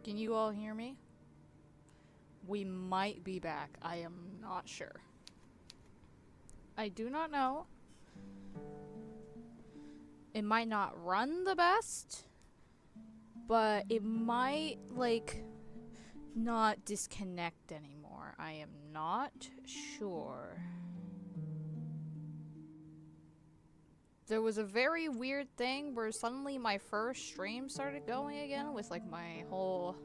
Can you all hear me? We might be back. I am not sure. I do not know. It might not run the best, but it might, like, not disconnect anymore. I am not sure. There was a very weird thing where suddenly my first stream started going again with, like, my whole,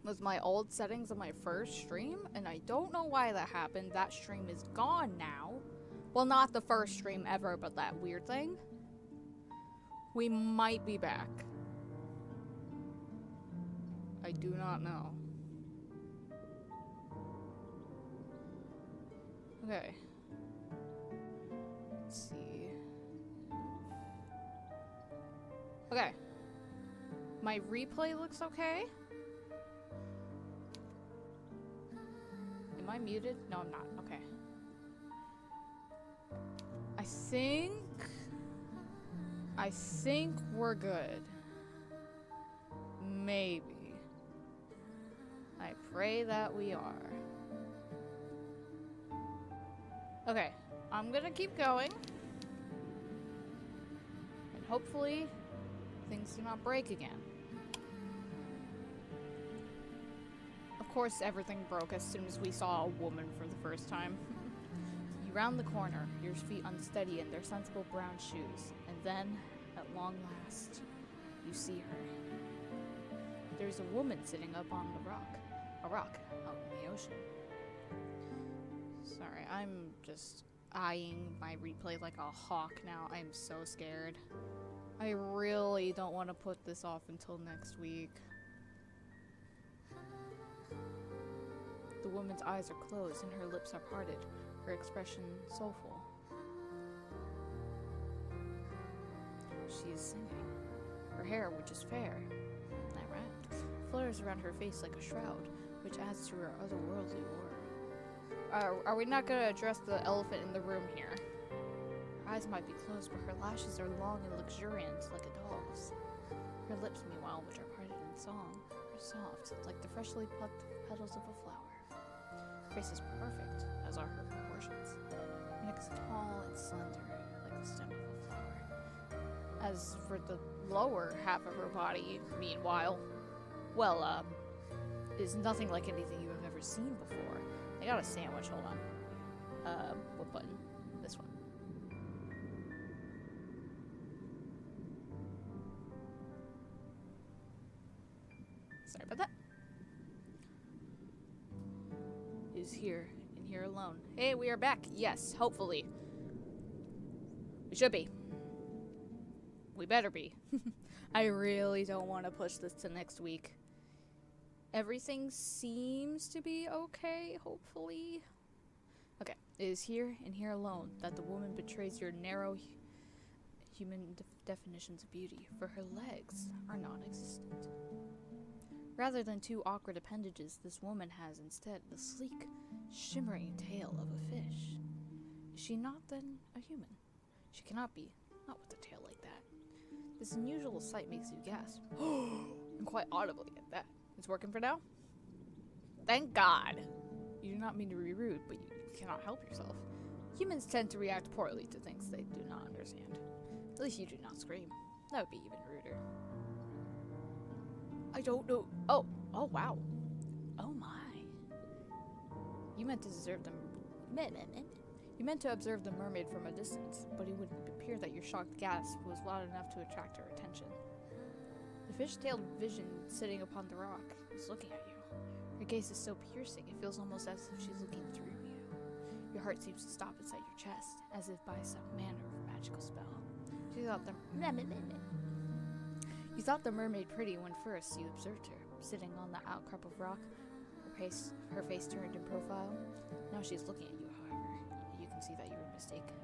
with my old settings on my first stream, and I don't know why that happened. That stream is gone now. Well, not the first stream ever, but that weird thing. We might be back. I do not know. Okay. Let's see. Okay. My replay looks okay. Am I muted? No, I'm not. Okay. I think we're good. Maybe. I pray that we are. Okay, I'm gonna keep going. And hopefully, things do not break again. Of course, everything broke as soon as we saw a woman for the first time. You round the corner, your feet unsteady in their sensible brown shoes, and then, at long last, you see her. There's a woman sitting up on the rock. A rock out in the ocean. Sorry, I'm just eyeing my replay like a hawk now. I'm so scared. I really don't want to put this off until next week. The woman's eyes are closed and her lips are parted, her expression soulful. She is singing. Her hair, which is fair, that right, flutters around her face like a shroud, which adds to her otherworldly aura. Are we not gonna address the elephant in the room here? Her eyes might be closed, but her lashes are long and luxuriant like a doll's. Her lips, meanwhile, which are parted in song, are soft, like the freshly plucked petals of a flower. Her face is perfect, as are her proportions. Her neck is tall and slender, like the stem of a flower. As for the lower half of her body, meanwhile, well, is nothing like anything you have ever seen before. I got a sandwich, hold on. What button? This one. Sorry about that. Is here, and here alone. Hey, we are back. Yes, hopefully. We should be. We better be. I really don't want to push this to next week. Everything seems to be okay, hopefully. Okay, it is here and here alone that the woman betrays your narrow human definitions of beauty, for her legs are non-existent. Rather than two awkward appendages, this woman has instead the sleek, shimmering tail of a fish. Is she not then a human? She cannot be, not with a tail like that. This unusual sight makes you gasp, and quite audibly at that. It's working for now? Thank God! You do not mean to be rude, but you cannot help yourself. Humans tend to react poorly to things they do not understand. At least you do not scream. That would be even ruder. I don't know. Oh wow. Oh my. You meant to observe them. You meant to observe the mermaid from a distance, but it would appear that your shocked gasp was loud enough to attract her attention. The fish-tailed vision sitting upon the rock is looking at you. Her gaze is so piercing, it feels almost as if she's looking through you. Your heart seems to stop inside your chest, as if by some manner of magical spell. You thought the mermaid pretty when first you observed her, sitting on the outcrop of rock, her face turned in profile. Now she's looking at you, however. You can see that you were mistaken.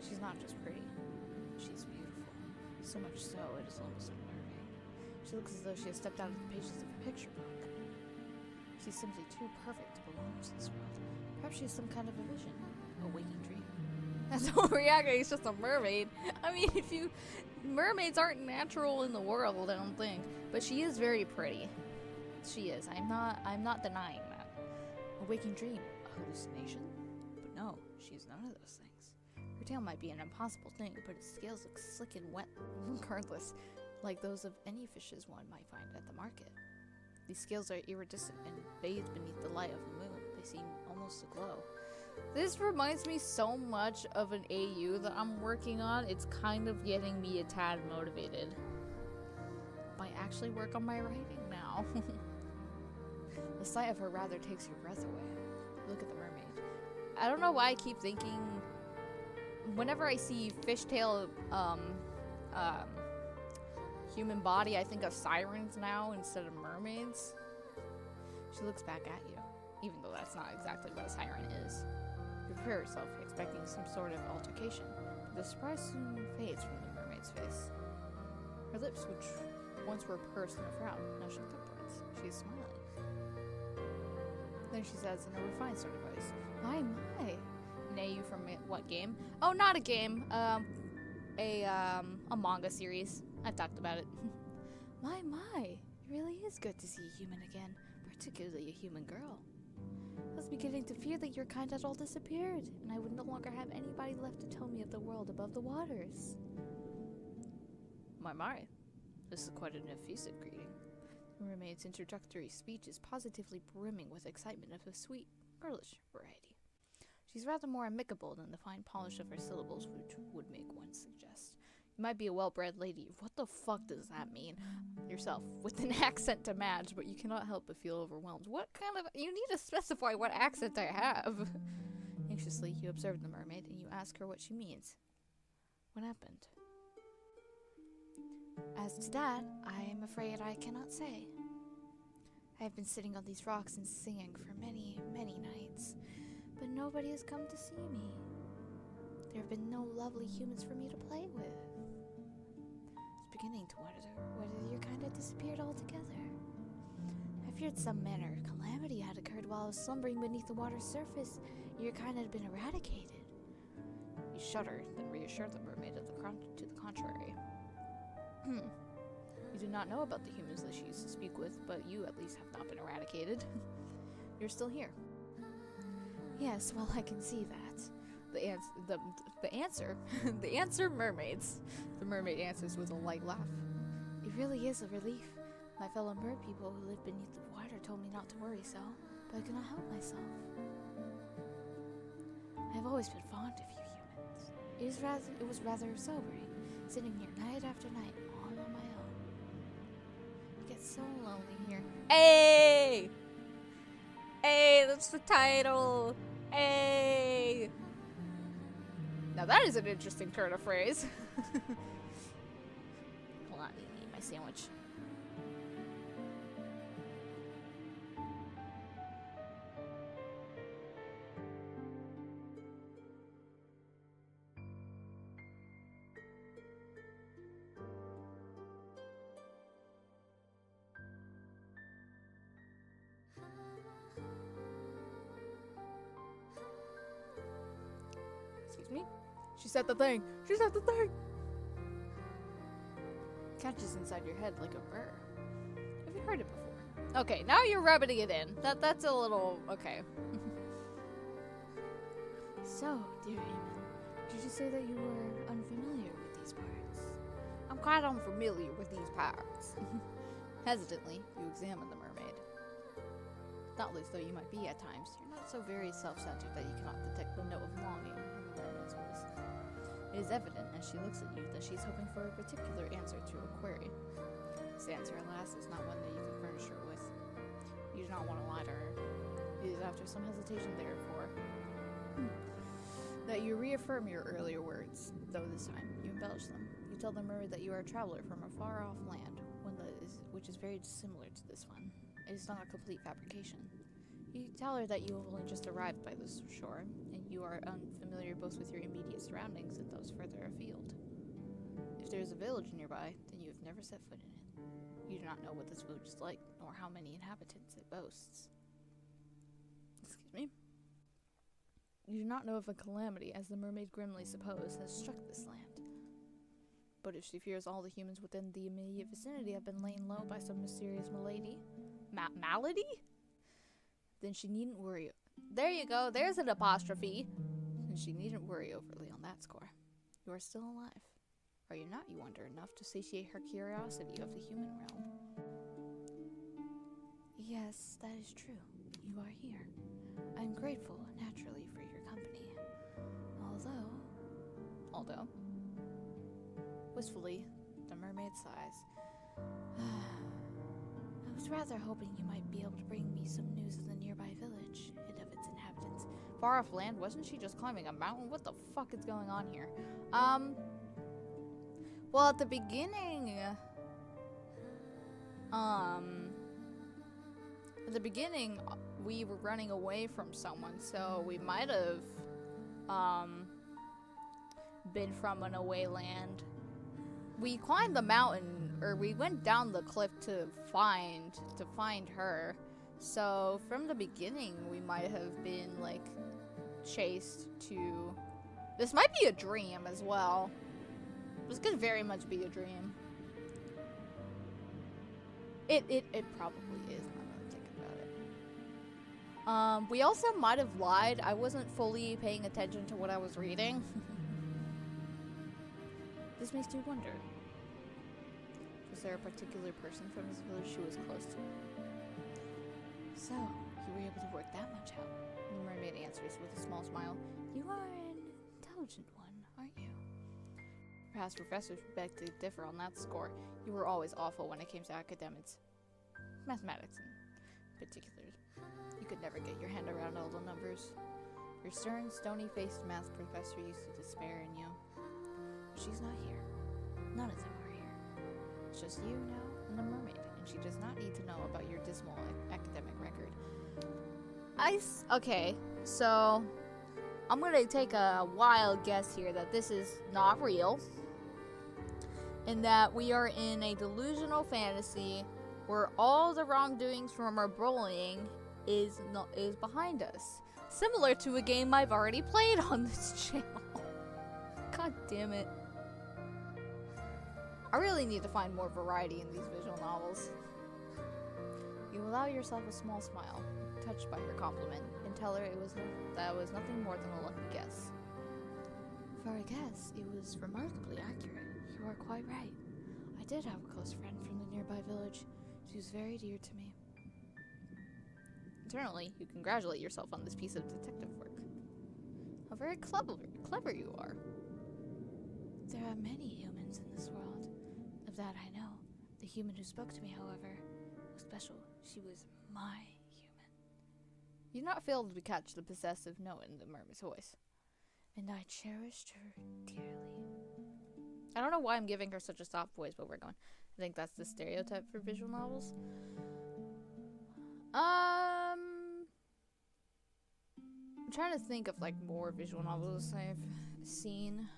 She's not just pretty, she's beautiful. So much so, it is almost unnerving. She looks as though she has stepped out of the pages of a picture book. She's simply too perfect to belong to this world. Perhaps she has some kind of a vision, a waking dream. That's overreacting, it's just a mermaid. I mean, if you mermaids aren't natural in the world, I don't think. But she is very pretty. She is. I'm not denying that. A waking dream, a hallucination? But no, she's none of those things. Her tail might be an impossible thing, but its scales look slick and wet, regardless, like those of any fishes one might find at the market. These scales are iridescent and bathed beneath the light of the moon. They seem almost aglow. This reminds me so much of an AU that I'm working on. It's kind of getting me a tad motivated. Might actually work on my writing now. The sight of her rather takes your breath away. Look at the mermaid. I don't know why I keep thinking, whenever I see fishtail human body, I think of sirens now instead of mermaids. She looks back at you, even though that's not exactly what a siren is. You prepare yourself, expecting some sort of altercation, but the surprise soon fades from the mermaid's face. Her lips, which once were pursed in a frown, now shift upwards. She is smiling. Then she says in a refined sort of voice, "My, my." Nay, you from what game? Oh, not a game. A manga series. I've talked about it. My, it really is good to see a human again, particularly a human girl. I was beginning to fear that your kind had all disappeared, and I would no longer have anybody left to tell me of the world above the waters. My. This is quite an effusive greeting. The mermaid's introductory speech is positively brimming with excitement of a sweet, girlish variety. She's rather more amicable than the fine polish of her syllables would make one suggest. You might be a well-bred lady. What the fuck does that mean? Yourself, with an accent to match, but you cannot help but feel overwhelmed. What kind of... You need to specify what accent I have. Anxiously, you observe the mermaid, and you ask her what she means. What happened? As to that, I am afraid I cannot say. I have been sitting on these rocks and singing for many, many nights, but nobody has come to see me. There have been no lovely humans for me to play with. I was beginning to wonder whether your kind had disappeared altogether. I feared some manner of calamity had occurred while I was slumbering beneath the water's surface, and your kind had been eradicated. You shudder, then reassure the mermaid to the contrary. You do not know about the humans that she used to speak with, but you at least have not been eradicated. You're still here. Yes, well, I can see that. The answer, mermaids. The mermaid answers with a light laugh. It really is a relief. My fellow mer people who live beneath the water told me not to worry so, but I cannot help myself. I have always been fond of you humans. It was rather sobering, sitting here night after night, all on my own. I get so lonely here. Hey! Hey, that's the title! Hey! Now that is an interesting turn of phrase. Hold on, I need my sandwich. Excuse me? She said the thing! She said the thing! Catches inside your head like a burr. Have you heard it before? Okay, now you're rubbing it in. That's a little... okay. So, dear human, did you say that you were unfamiliar with these parts? I'm quite unfamiliar with these parts. Hesitantly, you examine the mermaid. Thoughtless though you might be at times, you're not so very self-centered that you cannot detect the note of longing in the mermaid's voice. It is evident as she looks at you that she's hoping for a particular answer to a query. This answer, alas, is not one that you can furnish her with. You do not want to lie to her. It is after some hesitation, therefore, that you reaffirm your earlier words, though this time you embellish them. You tell the mermaid that you are a traveler from a far-off land, which is very similar to this one. It is not a complete fabrication. You tell her that you have only just arrived by this shore, and you are unfamiliar both with your immediate surroundings and those further afield. If there is a village nearby, then you have never set foot in it. You do not know what this village is like, nor how many inhabitants it boasts. Excuse me? You do not know if a calamity, as the mermaid grimly supposed, has struck this land. But if she fears all the humans within the immediate vicinity have been laying low by some mysterious malady, malady? Then she needn't worry. There you go, there's an apostrophe. Then she needn't worry overly on that score. You are still alive. Are you not, you wonder, enough to satiate her curiosity of the human realm? Yes, that is true. You are here. I am grateful, naturally, for your company. Although, wistfully, the mermaid sighs. I was rather hoping you might be able to bring me some news of the nearby village and of its inhabitants. Far off land? Wasn't she just climbing a mountain? What the fuck is going on here? Well, at the beginning, we were running away from someone, so we might have, been from an away land. We climbed the mountain, or we went down the cliff to find her. So from the beginning, we might have been like chased to. This might be a dream as well. This could very much be a dream. It probably is. Now that I'm thinking about it. We also might have lied. I wasn't fully paying attention to what I was reading. This makes you wonder. Was there a particular person from this village she was close to? So, you were able to work that much out. The mermaid answers with a small smile. You are an intelligent one, aren't you? Past professors beg to differ on that score. You were always awful when it came to academics. Mathematics in particular. You could never get your hand around all the numbers. Your stern, stony-faced math professor used to despair in you. But she's not here. None of them are here. It's just you now and the mermaid, and she does not need to know about your dismal academic record. Okay, so I'm gonna take a wild guess here that this is not real, and that we are in a delusional fantasy where all the wrongdoings from our bullying is behind us. Similar to a game I've already played on this channel. God damn it. I really need to find more variety in these visual novels. You allow yourself a small smile, touched by her compliment, and tell her that it was nothing more than a lucky guess. For a guess, it was remarkably accurate. You are quite right. I did have a close friend from the nearby village. She was very dear to me. Internally, you congratulate yourself on this piece of detective work. How very clever you are. There are many humans in this world. Of that I know. The human who spoke to me, however, was special. She was my human. You do not fail to catch the possessive note in the mermaid's voice. And I cherished her dearly. I don't know why I'm giving her such a soft voice, but we're going. I think that's the stereotype for visual novels. I'm trying to think of like more visual novels I've seen.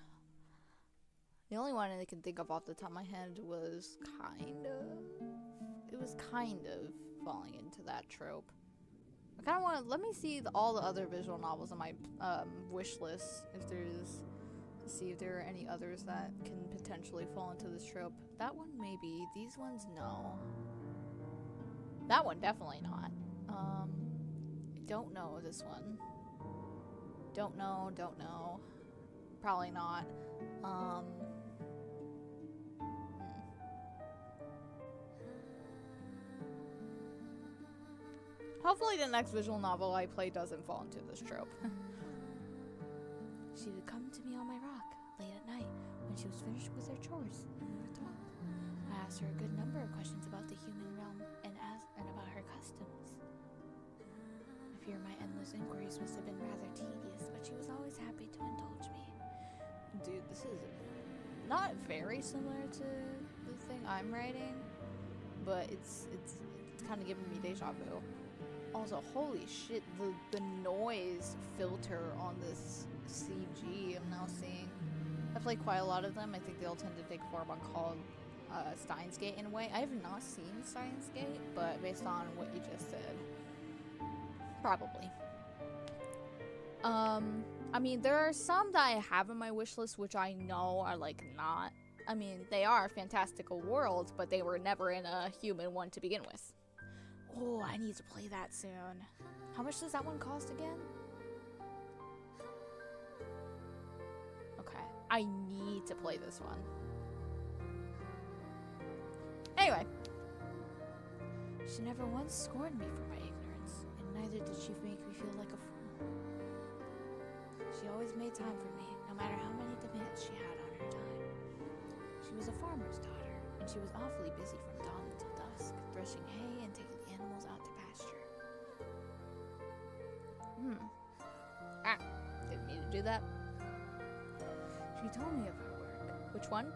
The only one I can think of off the top of my head was kind of falling into that trope. I kind of want to, let me see all the other visual novels on my wish list, see if there are any others that can potentially fall into this trope. That one maybe, these ones no. That one definitely not. I don't know this one. Don't know. Probably not. Hopefully the next visual novel I play doesn't fall into this trope. She would come to me on my rock, late at night, when she was finished with her chores, and we were thrilled. I asked her a good number of questions about the human realm, and about her customs. I fear my endless inquiries must have been rather tedious, but she was always happy to indulge me. Dude, this is not very similar to the thing I'm writing, but it's kind of giving me deja vu. Also, holy shit, the noise filter on this CG I'm now seeing. I play quite a lot of them. I think they all tend to take form on called Steins Gate in a way. I have not seen Steins Gate, but based on what you just said, probably. I mean, there are some that I have on my wish list which I know are like not I mean, they are fantastical worlds, but they were never in a human one to begin with. Oh, I need to play that soon. How much does that one cost again? Okay, I need to play this one. Anyway. She never once scorned me for my ignorance, and neither did she make me feel like a fool. She always made time for me, no matter how many demands she had on her time. She was a farmer's daughter, and she was awfully busy from dawn until dusk, threshing hay and taking the animals out to pasture. Didn't mean to do that. She told me of her work. Which one?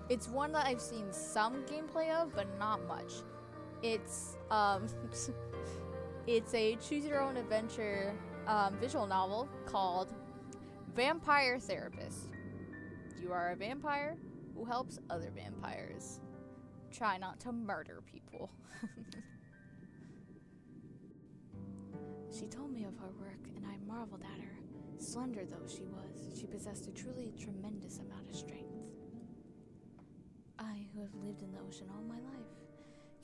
It's one that I've seen some gameplay of, but not much. It's it's a choose-your-own-adventure visual novel called Vampire Therapist. You are a vampire who helps other vampires. Try not to murder people. She told me of her work, and I marveled at her. Slender though she was, she possessed a truly tremendous amount of strength. I, who have lived in the ocean all my life,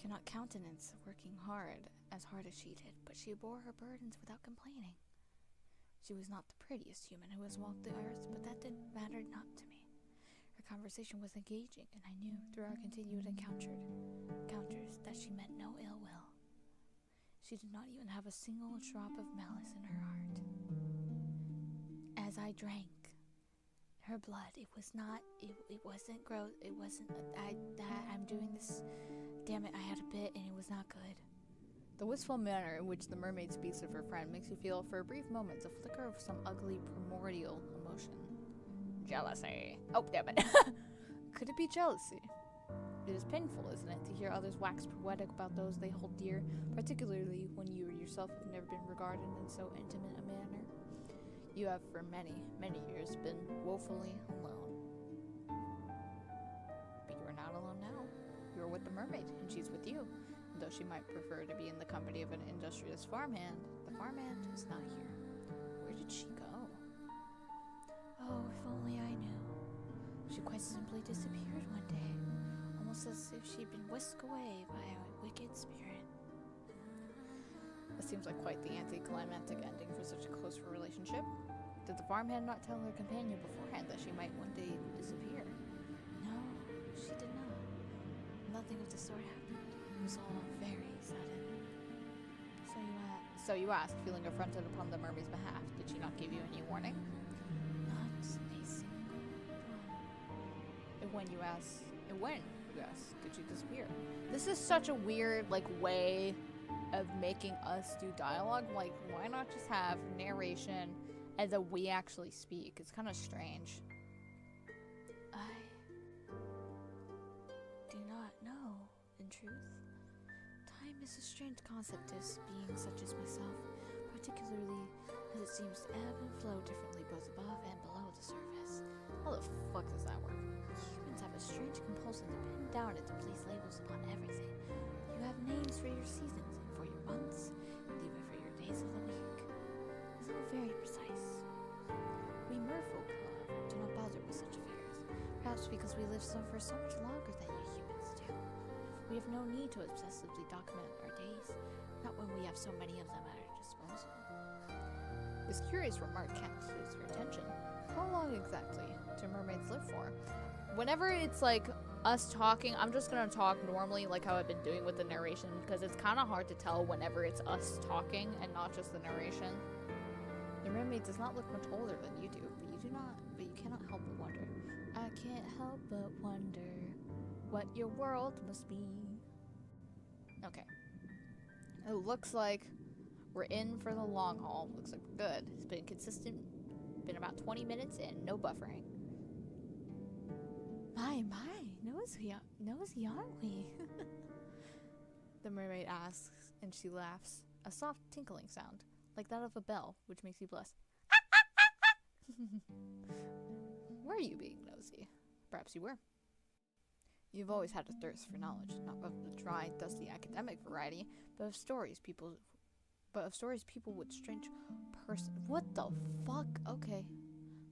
cannot countenance working hard as she did, but she bore her burdens without complaining. She was not the prettiest human who has walked the earth, but that mattered not to me. Her conversation was engaging, and I knew through our continued encounters that she meant no ill will. She did not even have a single drop of malice in her heart. As I drank her blood, it wasn't gross, I'm doing this, damn it, I had a bit and it was not good. The wistful manner in which the mermaid speaks of her friend makes you feel for a brief moment the flicker of some ugly primordial emotion. Jealousy. Oh, damn it. Could it be jealousy? It is painful, isn't it, to hear others wax poetic about those they hold dear, particularly when you yourself have never been regarded in so intimate a manner. You have for many, many years been woefully alone. But you are not alone now. You are with the mermaid, and she's with you. And though she might prefer to be in the company of an industrious farmhand, the farmhand is not here. Where did she go? Oh, if only I knew. She quite simply disappeared one day, almost as if she'd been whisked away by a wicked spirit. That seems like quite the anticlimactic ending for such a close relationship. Did the farmhand not tell her companion beforehand that she might one day disappear? No, she did not. Nothing of the sort happened. It was all very sudden. So you asked, feeling affronted upon the mermaid's behalf. Did she not give you any warning? Not a single one. And when you asked, did she disappear? This is such a weird, way of making us do dialogue. Like, why not just have narration and then we actually speak? It's kind of strange. I do not know, in truth. Time is a strange concept to beings such as myself, particularly as it seems to ebb and flow differently both above and below the surface. How the fuck does that work? Humans have a strange compulsion to pin down and to place labels upon everything. You have names for your seasons, for your months, and even for your days of the week. It's all very precise. We merfolk, however, do not bother with such affairs, perhaps because we live for so much longer than you humans do. We have no need to obsessively document our days, not when we have so many of them at our disposal. This curious remark catches your attention. How long exactly do mermaids live for? Whenever it's us talking, I'm just gonna talk normally like how I've been doing with the narration, because it's kind of hard to tell whenever it's us talking and not just the narration. The mermaid does not look much older than you do, but you cannot help but wonder. I can't help but wonder what your world must be. Okay. It looks like we're in for the long haul. Looks like we're good. It's been consistent. Been about 20 minutes in, no buffering. My, nosy, aren't we? The mermaid asks, and she laughs. A soft tinkling sound, like that of a bell, which makes you blush. Were you being nosy? Perhaps you were. You've always had a thirst for knowledge, not of the dry, dusty academic variety, but of stories people with strange person. What the fuck? Okay.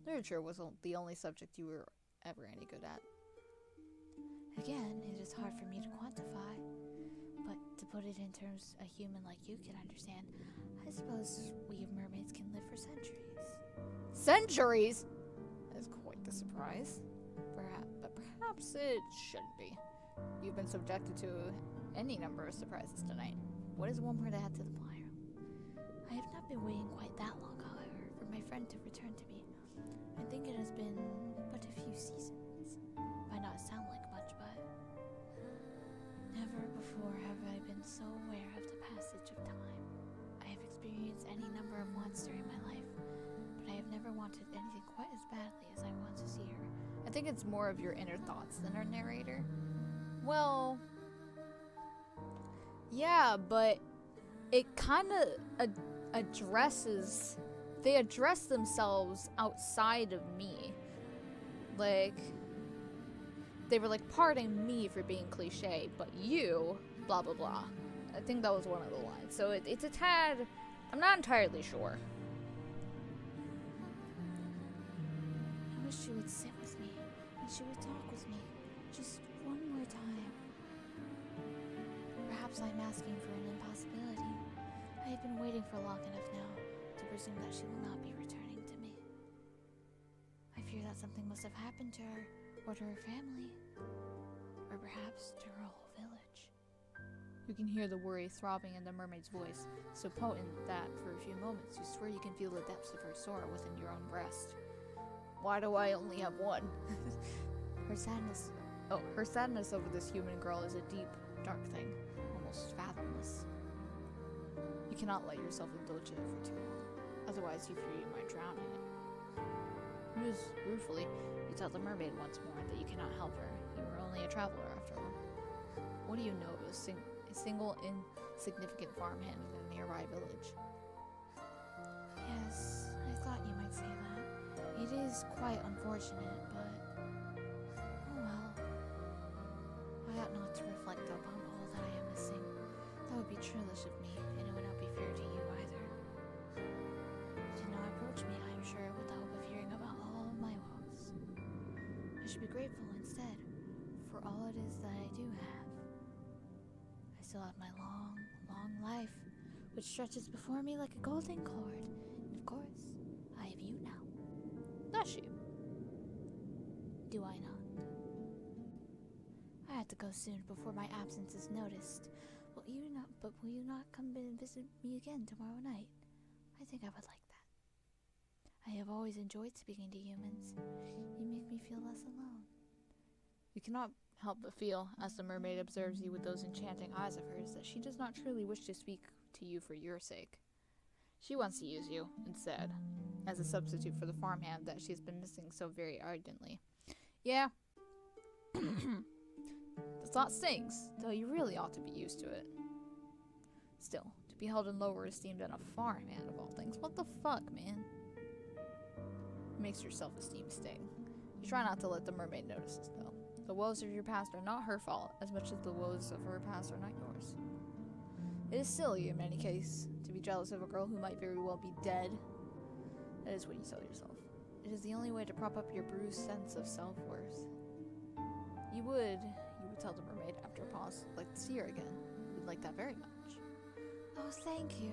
Literature wasn't the only subject you were ever any good at. Again, it is hard for me to quantify, but to put it in terms a human like you can understand, I suppose we mermaids can live for centuries. Centuries? That is quite the surprise. But perhaps it shouldn't be. You've been subjected to any number of surprises tonight. What is one more to add to the pile? I have not been waiting quite that long, however, for my friend to return to me. I think it has been but a few seasons. Might not sound like much, but never before have I been so aware of the passage of time. I have experienced any number of wants during my life, but I have never wanted anything quite as badly as I want to see her. I think it's more of your inner thoughts than our narrator. Well, yeah, but it kind of addresses... They address themselves outside of me. Like, they were like parting me for being cliche, but you, blah blah blah. I think that was one of the lines. So it's a tad... I'm not entirely sure. I wish she would sit with me, and she would talk with me, just one more time. Perhaps I'm asking for an impossibility. I have been waiting for long enough now to presume that she will not be returning to me. I fear that something must have happened to her, or to her family, or perhaps to her whole village. You can hear the worry throbbing in the mermaid's voice, so potent that for a few moments you swear you can feel the depths of her sorrow within your own breast. Why do I only have one? Her sadness over this human girl is a deep, dark thing, almost fathomless. You cannot let yourself indulge in it for too long, otherwise you fear you might drown in it. Ruefully, you tell the mermaid once more that you cannot help her. You are only a traveler after all. What do you know of a single insignificant farmhand in a nearby village? Yes, I thought you might say that. It is quite unfortunate, but oh well. I ought not to reflect upon all that I am missing. That would be churlish of me, and it would not be fair to you either. Do not approach me, I am sure, with the hope of hearing about all of my woes. I should be grateful instead for all it is that I do have. I still have my long, long life, which stretches before me like a golden cord, and of course, I have you now. Does she? Do I not? I have to go soon before my absence is noticed. Will you not come and visit me again tomorrow night? I think I would like that. I have always enjoyed speaking to humans. You make me feel less alone. You cannot help but feel, as the mermaid observes you with those enchanting eyes of hers, that she does not truly wish to speak to you for your sake. She wants to use you, instead, as a substitute for the farmhand that she's been missing so very ardently. Yeah. The thought stings, though you really ought to be used to it. Still, to be held in lower esteem than a farmhand of all things, what the fuck, man? It makes your self-esteem sting. You try not to let the mermaid notice this, though. The woes of your past are not her fault, as much as the woes of her past are not yours. It is silly, in any case, to be jealous of a girl who might very well be dead. That is what you tell yourself. It is the only way to prop up your bruised sense of self-worth. You would tell the mermaid after a pause, like to see her again. You'd like that very much. Oh, thank you.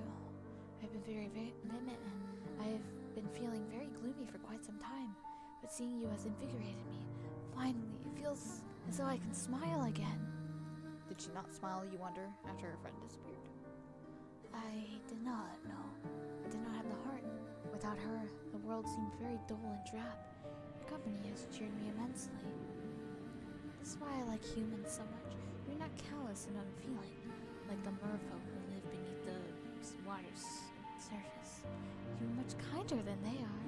I've been very vehement, and I have been feeling very gloomy for quite some time, but seeing you has invigorated me. Finally, it feels as though I can smile again. Did she not smile, you wonder, after her friend disappeared? I did not, no. I did not have the heart. Without her, the world seemed very dull and drab. Your company has cheered me immensely. This is why I like humans so much. You're not callous and unfeeling, like the merfolk who live beneath the water's surface. You're much kinder than they are.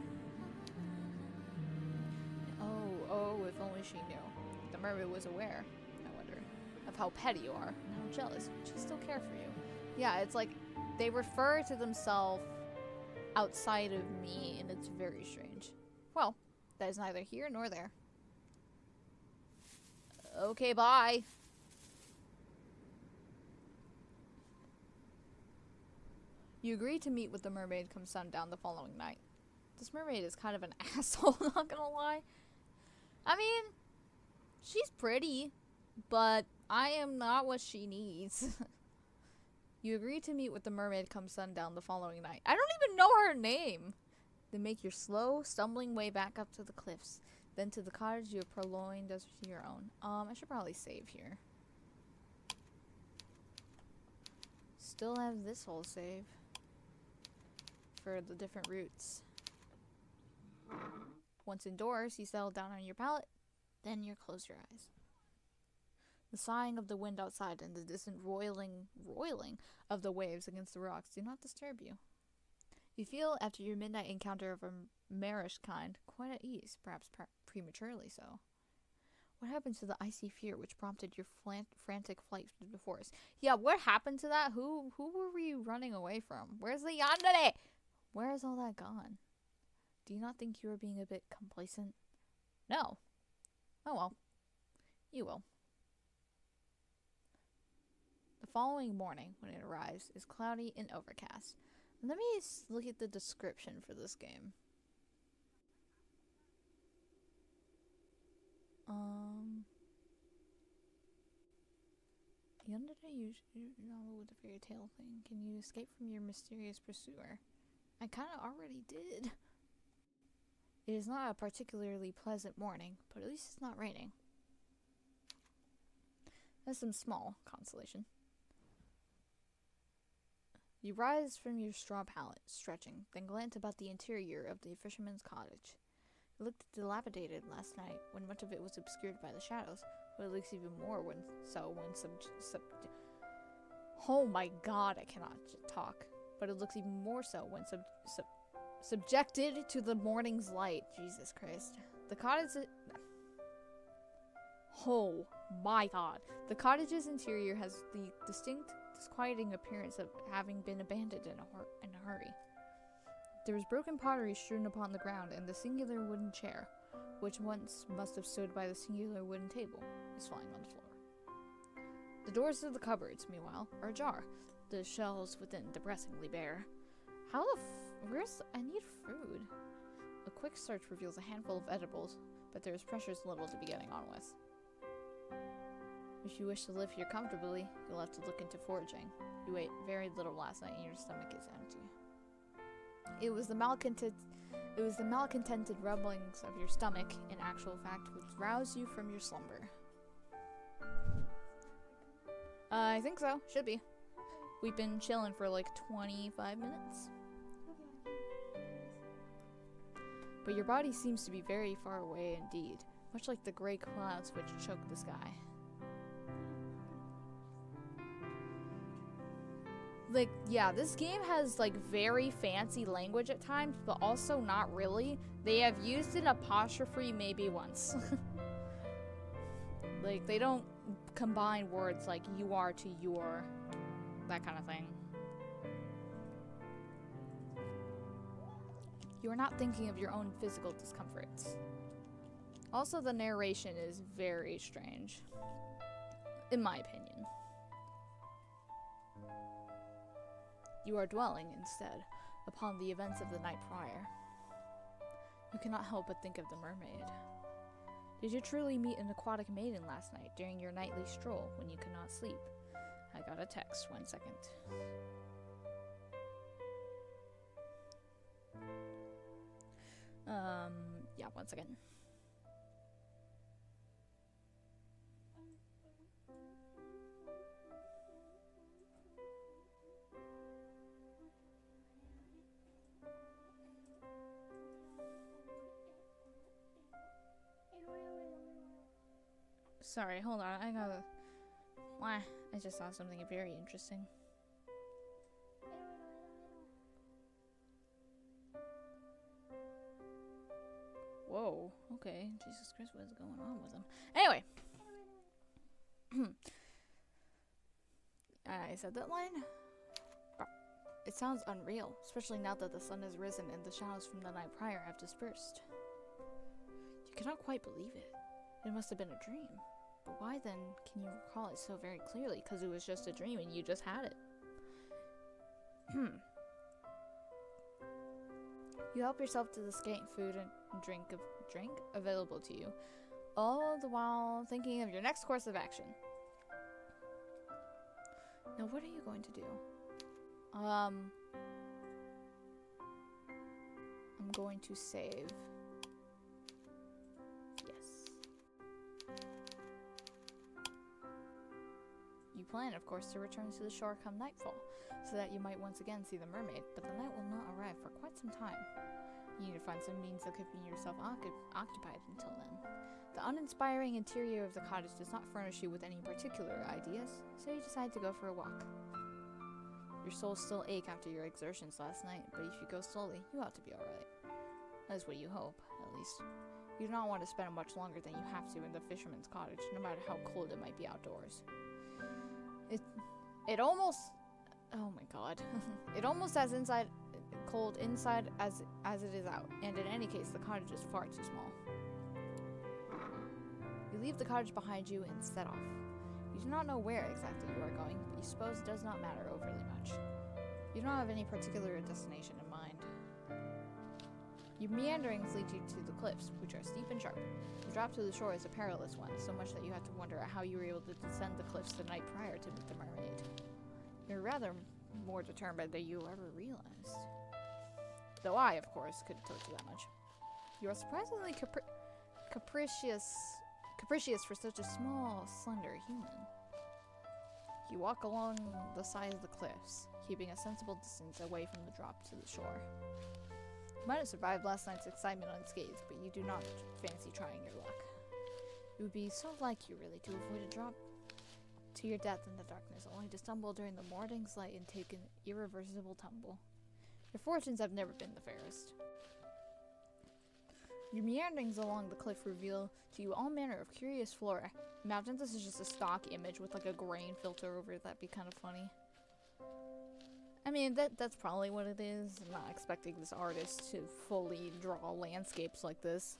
Oh, if only she knew. The mermaid was aware, I wonder, of how petty you are and how jealous. Would she still care for you? Yeah, it's like they refer to themselves outside of me, and it's very strange. Well, that is neither here nor there. Okay, bye. You agree to meet with the mermaid come sundown the following night. This mermaid is kind of an asshole, not gonna lie. I mean, she's pretty, but I am not what she needs. You agree to meet with the mermaid come sundown the following night. I don't even know her name. Then make your slow, stumbling way back up to the cliffs. Then to the cottage you have purloined as your own. I should probably save here. Still have this whole save for the different routes. Once indoors, you settle down on your pallet. Then you close your eyes. The sighing of the wind outside and the distant roiling of the waves against the rocks do not disturb you. You feel, after your midnight encounter of a marish kind, quite at ease, perhaps prematurely so. What happened to the icy fear which prompted your frantic flight through the forest? Yeah, what happened to that? Who were we running away from? Where's the yandere? Where is all that gone? Do you not think you are being a bit complacent? No. Oh well. You will. The following morning, when it arrives, is cloudy and overcast. Let me look at the description for this game. Yandere novel with a fairy tale thing. Can you escape from your mysterious pursuer? I kinda already did. It is not a particularly pleasant morning, but at least it's not raining. That's some small consolation. You rise from your straw pallet, stretching, then glance about the interior of the fisherman's cottage. It looked dilapidated last night, when much of it was obscured by the shadows, but it looks even more when oh my god, I cannot talk. But it looks even more so when subjected to the morning's light. Jesus Christ. The cottage... Oh my god. The cottage's interior has the distinct, disquieting appearance of having been abandoned in a hurry. There is broken pottery strewn upon the ground, and the singular wooden chair, which once must have stood by the singular wooden table, is lying on the floor. The doors of the cupboards, meanwhile, are ajar, the shelves within depressingly bare. How the I need food. A quick search reveals a handful of edibles, but there is precious little to be getting on with. If you wish to live here comfortably, you'll have to look into foraging. You ate very little last night and your stomach is empty. It was the malcontented rumblings of your stomach, in actual fact, which roused you from your slumber. I think so. Should be. We've been chilling for like 25 minutes. But your body seems to be very far away indeed, much like the gray clouds which choke the sky. Like, yeah, this game has like very fancy language at times, but also not really. They have used an apostrophe maybe once. Like, they don't combine words like you are to your, that kind of thing. You are not thinking of your own physical discomforts. Also, the narration is very strange, in my opinion. You are dwelling, instead, upon the events of the night prior. You cannot help but think of the mermaid. Did you truly meet an aquatic maiden last night during your nightly stroll when you could not sleep? I got a text, 1 second. Yeah, 1 second. Sorry, hold on, I gotta... I just saw something very interesting. Whoa, okay. Jesus Christ, what is going on with him? Anyway. I said that line? It sounds unreal, especially now that the sun has risen and the shadows from the night prior have dispersed. You cannot quite believe it. It must have been a dream. But why then can you recall it so very clearly? Because it was just a dream and you just had it. You help yourself to the scant food and drink available to you, all the while thinking of your next course of action. Now, what are you going to do? I'm going to save. Yes. You plan, of course, to return to the shore come nightfall, so that you might once again see the mermaid, but the night will not arrive for quite some time. You need to find some means of keeping yourself occupied until then. The uninspiring interior of the cottage does not furnish you with any particular ideas, so you decide to go for a walk. Your soul still ache after your exertions last night, but if you go slowly, you ought to be alright. That is what you hope, at least. You do not want to spend much longer than you have to in the fisherman's cottage, no matter how cold it might be outdoors. It almost... Oh my god. It almost as cold inside as it is out, and in any case, the cottage is far too small. You leave the cottage behind you and set off. You do not know where exactly you are going, but you suppose it does not matter overly much. You don't have any particular destination in mind. Your meanderings lead you to the cliffs, which are steep and sharp. The drop to the shore is a perilous one, so much that you have to wonder how you were able to descend the cliffs the night prior to meet the mermaid. You're rather more determined than you ever realized. Though I, of course, couldn't tell you that much. You are surprisingly capricious for such a small, slender human. You walk along the side of the cliffs, keeping a sensible distance away from the drop to the shore. You might have survived last night's excitement unscathed, but you do not fancy trying your luck. It would be so like you, really, to avoid a drop to your death in the darkness, only to stumble during the morning's light and take an irreversible tumble. Your fortunes have never been the fairest. Your meanderings along the cliff reveal to you all manner of curious flora. Imagine this is just a stock image with like a grain filter over it. That'd be kind of funny. I mean, that's probably what it is. I'm not expecting this artist to fully draw landscapes like this.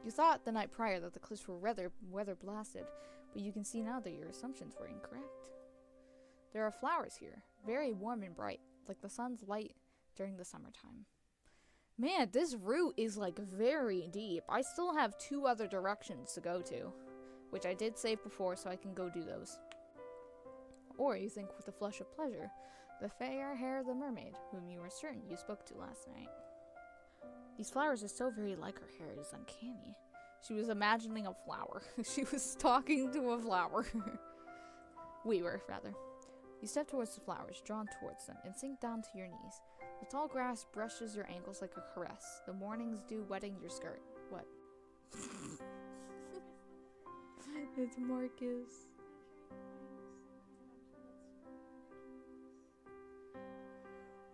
You thought the night prior that the cliffs were weather blasted, but you can see now that your assumptions were incorrect. There are flowers here, very warm and bright, like the sun's light during the summertime. Man, this route is like very deep. I still have 2 other directions to go to, which I did save before, so I can go do those. Or you think with a flush of pleasure, the fair hair of the mermaid, whom you were certain you spoke to last night. These flowers are so very like her hair, it is uncanny. She was imagining a flower. She was talking to a flower. We were, rather. You step towards the flowers, drawn towards them, and sink down to your knees. The tall grass brushes your ankles like a caress, the morning's dew wetting your skirt. What? It's Marcus.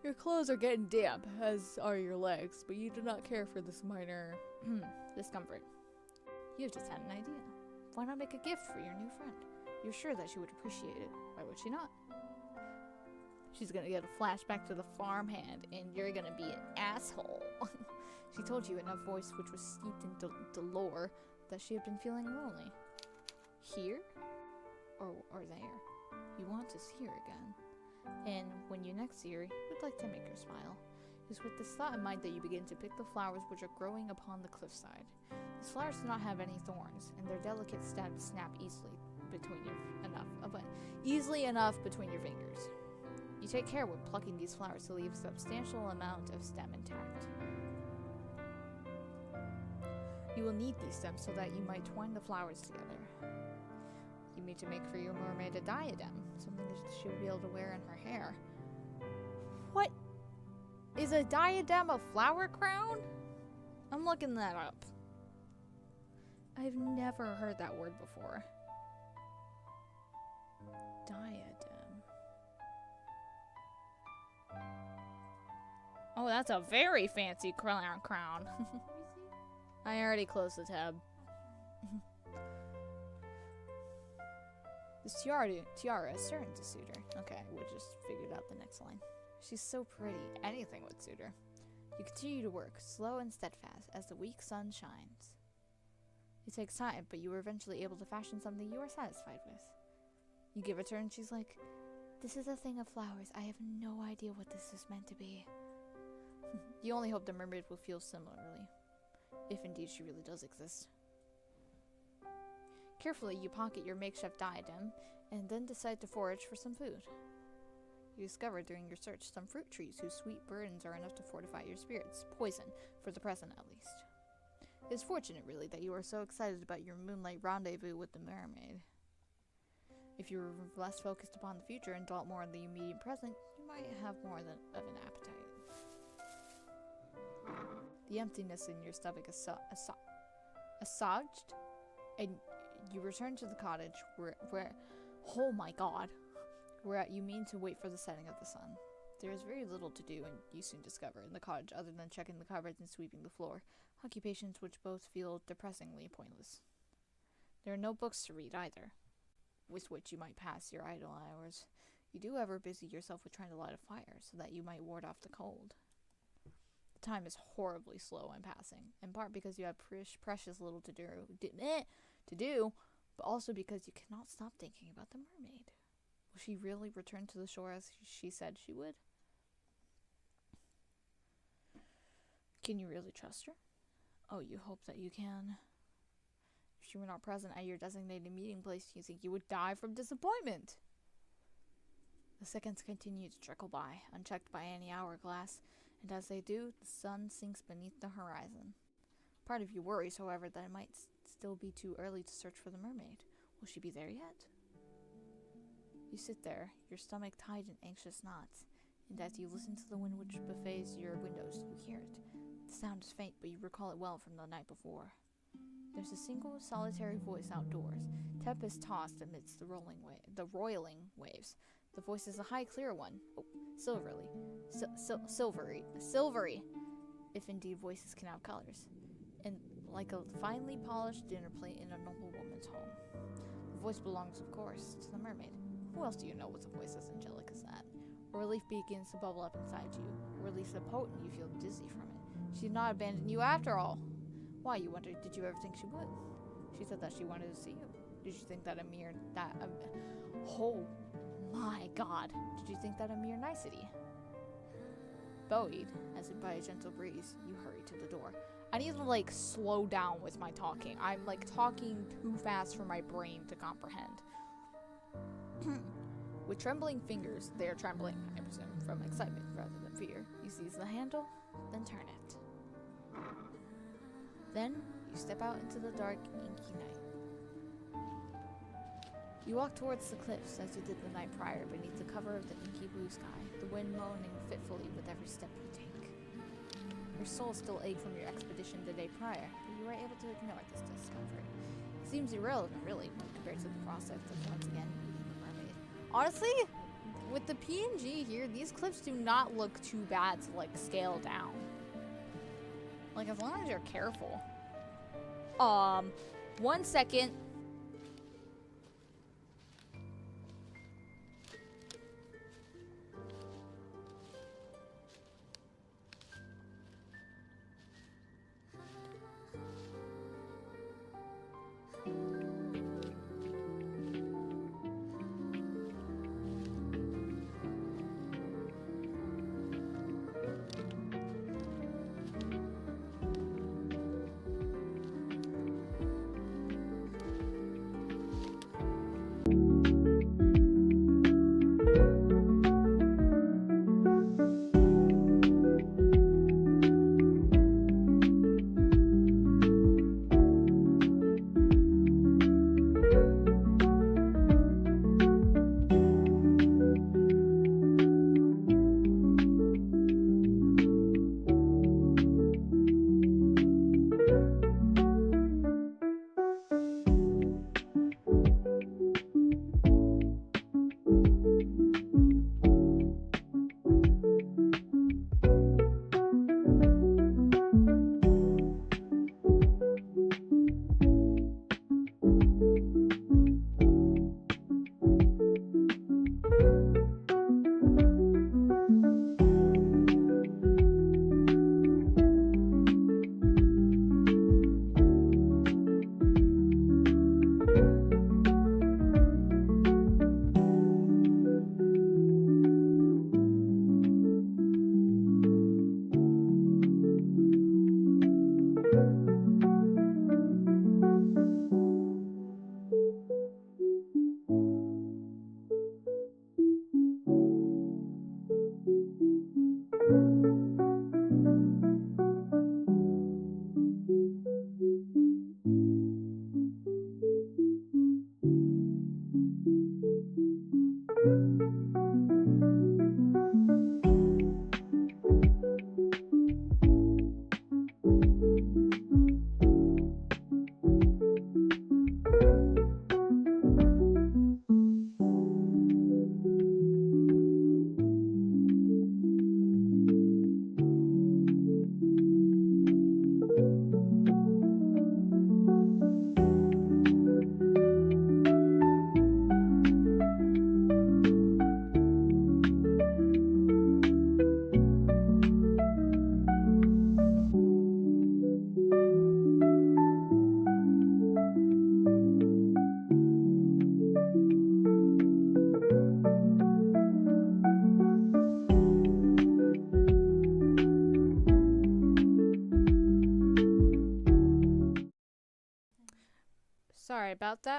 Your clothes are getting damp, as are your legs, but you do not care for this minor discomfort. You have just had an idea. Why not make a gift for your new friend? You're sure that she would appreciate it. Why would she not? She's gonna get a flashback to the farmhand, and you're gonna be an asshole. She told you in a voice which was steeped in dolor that she had been feeling lonely. Here? Or there? You want to see her again. And when you next see her, you would like to make her smile. It is with this thought in mind that you begin to pick the flowers which are growing upon the cliffside. These flowers do not have any thorns, and their delicate stems snap easily enough between your fingers. You take care when plucking these flowers to leave a substantial amount of stem intact. You will need these stems so that you might twine the flowers together. You need to make for your mermaid a diadem, something that she will be able to wear in her hair. What? Is a diadem a flower crown? I'm looking that up. I've never heard that word before. Diadem. Oh, that's a very fancy crown. I already closed the tab. This tiara is certain to suit her. Okay, we just figured out the next line. She's so pretty. Anything would suit her. You continue to work, slow and steadfast, as the weak sun shines. It takes time, but you are eventually able to fashion something you are satisfied with. You give it to her and she's like, "This is a thing of flowers. I have no idea what this is meant to be." You only hope the mermaid will feel similarly, if indeed she really does exist. Carefully, you pocket your makeshift diadem, and then decide to forage for some food. You discover during your search some fruit trees whose sweet burdens are enough to fortify your spirits. Poison, for the present at least. It is fortunate, really, that you are so excited about your moonlight rendezvous with the mermaid. If you were less focused upon the future and dwelt more on the immediate present, you might have more of an appetite. The emptiness in your stomach is assuaged, and you return to the cottage where oh my god, where you mean to wait for the setting of the sun. There is very little to do, and you soon discover, in the cottage other than checking the cupboards and sweeping the floor, occupations which both feel depressingly pointless. There are no books to read either, with which you might pass your idle hours. You do ever busy yourself with trying to light a fire, so that you might ward off the cold. The time is horribly slow in passing, in part because you have precious little to do, but also because you cannot stop thinking about the mermaid. Will she really return to the shore as she said she would? Can you really trust her? Oh, you hope that you can. If she were not present at your designated meeting place, you think you would die from disappointment. The seconds continue to trickle by, unchecked by any hourglass, and as they do, the sun sinks beneath the horizon. Part of you worries, however, that it might still be too early to search for the mermaid. Will she be there yet? You sit there, your stomach tied in anxious knots, and as you listen to the wind which buffets your windows, you hear it. The sound is faint, but you recall it well from the night before. There's a single solitary voice outdoors, tempest tossed amidst the roiling waves. The voice is a high, clear one. Oh, silvery, if indeed voices can have colors, and like a finely polished dinner plate in a noble woman's home. The voice belongs, of course, to the mermaid. Who else do you know with a voice as angelic as that? A relief begins to bubble up inside you, a relief so potent you feel dizzy from it. She did not abandon you after all. Why, you wondered, did you ever think she would? She said that she wanted to see you. Did you think oh my god, did you think that a mere nicety? Buoyed, as if by a gentle breeze, you hurry to the door. I need to, slow down with my talking. I'm, talking too fast for my brain to comprehend. With trembling fingers, they are trembling, I presume, from excitement rather than fear. You seize the handle, then turn it. Then, you step out into the dark, inky night. You walk towards the cliffs as you did the night prior, beneath the cover of the inky blue sky, the wind moaning fitfully with every step you take. Your soul still ached from your expedition the day prior, but you were able to ignore this discomfort. It seems irrelevant, really, compared to the prospect of once again meeting the mermaid. Honestly, with the PNG here, these cliffs do not look too bad to, scale down. As long as you're careful. 1 second.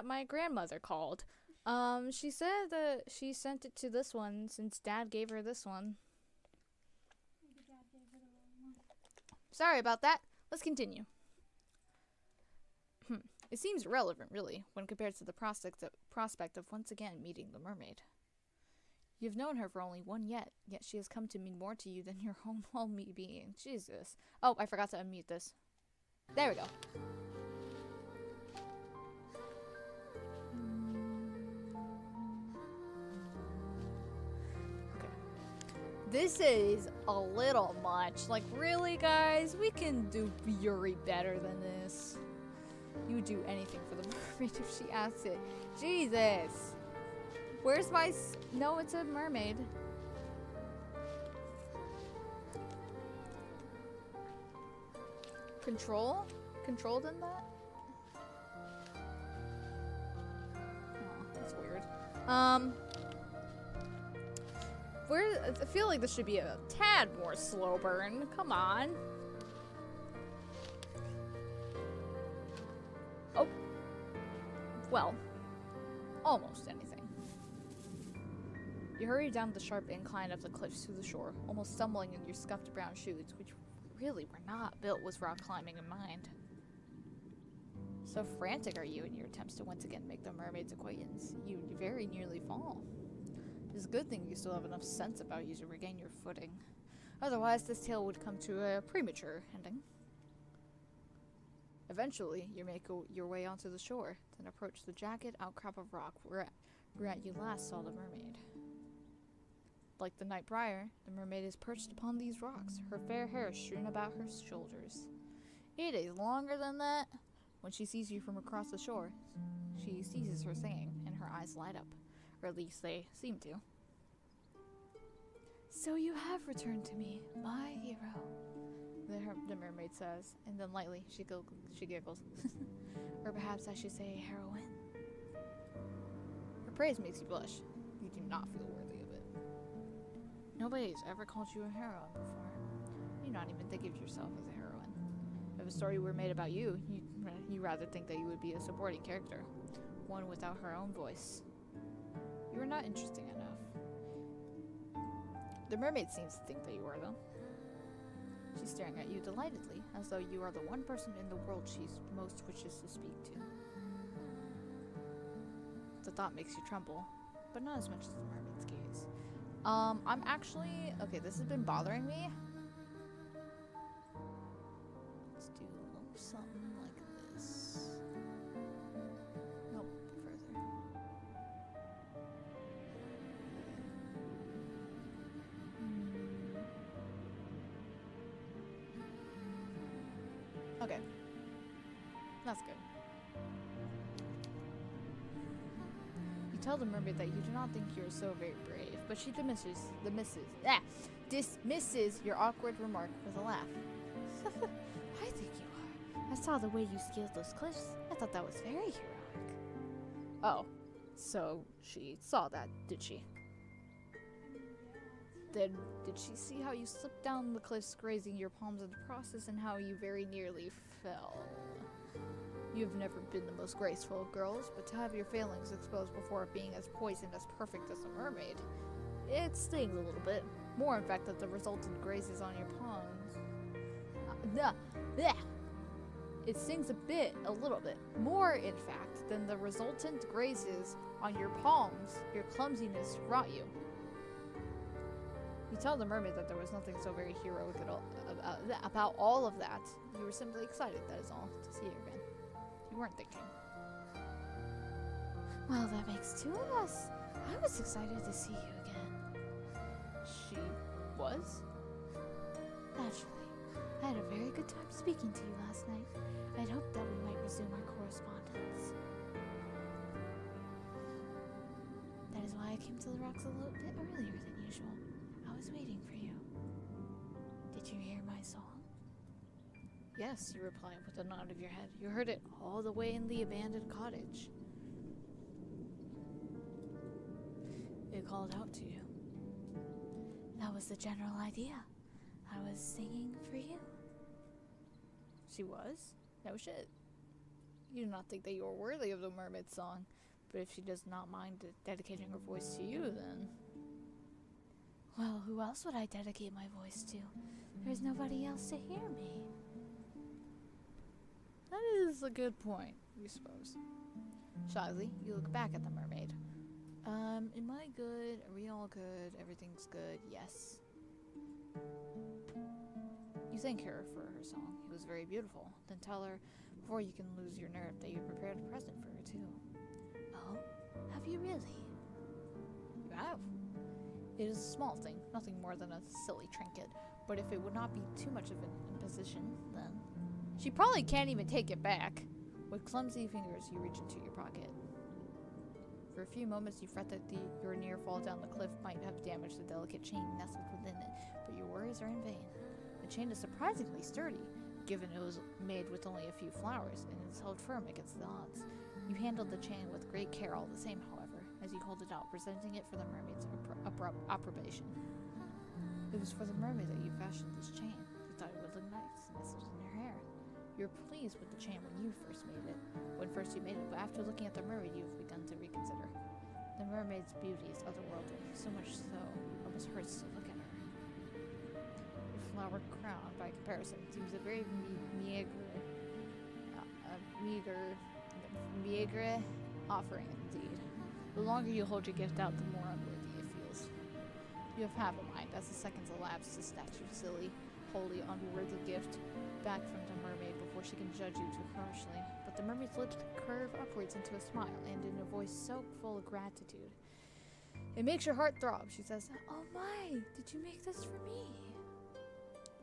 that my grandmother called. She said that she sent it to this one since Dad gave her this one. Sorry about that. Let's continue. It seems irrelevant, really, when compared to the prospect of once again meeting the mermaid. You've known her for only one yet she has come to mean more to you than your own whole-me being. Jesus. Oh, I forgot to unmute this. There we go. This is a little much. Like, really, guys? We can do Yuri better than this. You would do anything for the mermaid if she asks it. Jesus! Where's my... No, it's a mermaid. Control? Controlled in that? Oh, that's weird. I feel like this should be a tad more slow burn. Come on. Oh. Well, almost anything. You hurry down the sharp incline of the cliffs to the shore, almost stumbling in your scuffed brown shoes, which really were not built with rock climbing in mind. So frantic are you in your attempts to once again make the mermaid's acquaintance. You very nearly fall. It's a good thing you still have enough sense about you to regain your footing. Otherwise, this tale would come to a premature ending. Eventually, you make your way onto the shore, then approach the jagged outcrop of rock where you last saw the mermaid. Like the night prior, the mermaid is perched upon these rocks, her fair hair strewn about her shoulders. It is longer than that. When she sees you from across the shore, she ceases her singing, and her eyes light up. Or at least they seem to. So you have returned to me, my hero, the mermaid says, and then lightly she giggles. Or perhaps I should say heroine. Her praise makes you blush. You do not feel worthy of it. Nobody's ever called you a heroine before. You not even think of yourself as a heroine. If a story were made about you, you rather think that you would be a supporting character, one without her own voice. You are not interesting enough. The mermaid seems to think that you are, though. She's staring at you delightedly, as though you are the one person in the world she most wishes to speak to. The thought makes you tremble, but not as much as the mermaid's gaze. I'm actually... Okay, this has been bothering me. Let's do a little something like this. Nope, further. Okay. That's good. You tell the mermaid that you do not think you are so very brave, but she dismisses your awkward remark with a laugh. I think you are. I saw the way you scaled those cliffs. I thought that was very heroic. Oh, so she saw that, did she? Then did she see how you slipped down the cliffs, grazing your palms in the process, and how you very nearly fell? You've never been the most graceful of girls, but to have your failings exposed before being as poised and as perfect as a mermaid, it stings a little bit. More, in fact, that the resultant grazes on your palms. It stings a little bit. More, in fact, than the resultant grazes on your palms your clumsiness wrought you. You tell the mermaid that there was nothing so very heroic at all about all of that. You were simply excited, that is all, to see her again. You weren't thinking. Well, that makes two of us. I was excited to see you again. She was? Naturally. I had a very good time speaking to you last night. I'd hoped that we might resume our correspondence. That is why I came to the rocks a little bit earlier than usual. I was waiting for you. Did you hear my song? Yes, you replied with a nod of your head. You heard it all the way in the abandoned cottage. It called out to you. That was the general idea. I was singing for you. She was? No shit. You do not think that you are worthy of the mermaid song, but if she does not mind dedicating her voice to you, then... Well, who else would I dedicate my voice to? There's nobody else to hear me. That is a good point, I suppose. Shyly, you look back at the mermaid. Am I good? Are we all good? Everything's good? Yes. You thank her for her song. It was very beautiful. Then tell her, before you can lose your nerve, that you prepared a present for her, too. Oh? Have you really? You have. It is a small thing, nothing more than a silly trinket, but if it would not be too much of an imposition, then... She probably can't even take it back. With clumsy fingers, you reach into your pocket. For a few moments, you fret that your near fall down the cliff might have damaged the delicate chain nestled within it, but your worries are in vain. The chain is surprisingly sturdy, given it was made with only a few flowers, and is held firm against the odds. You handle the chain with great care all the same, however, as you hold it out, presenting it for the mermaid's approbation. It was for the mermaid that you fashioned this chain. You thought it would look nice, nestled in her hair. You were pleased with the chain when you first made it, but after looking at the mermaid, you have begun to reconsider. The mermaid's beauty is otherworldly, so much so, it almost hurts to look at her. Your flowered crown, by comparison, seems a very meager offering indeed. The longer you hold your gift out, the more unworthy it feels. You have half a mind, as the seconds elapse, to snatch your silly, wholly unworthy gift back from the mermaid before she can judge you too harshly. But the mermaid's lips curve upwards into a smile, and in a voice so full of gratitude, it makes your heart throb. She says, Oh my, did you make this for me?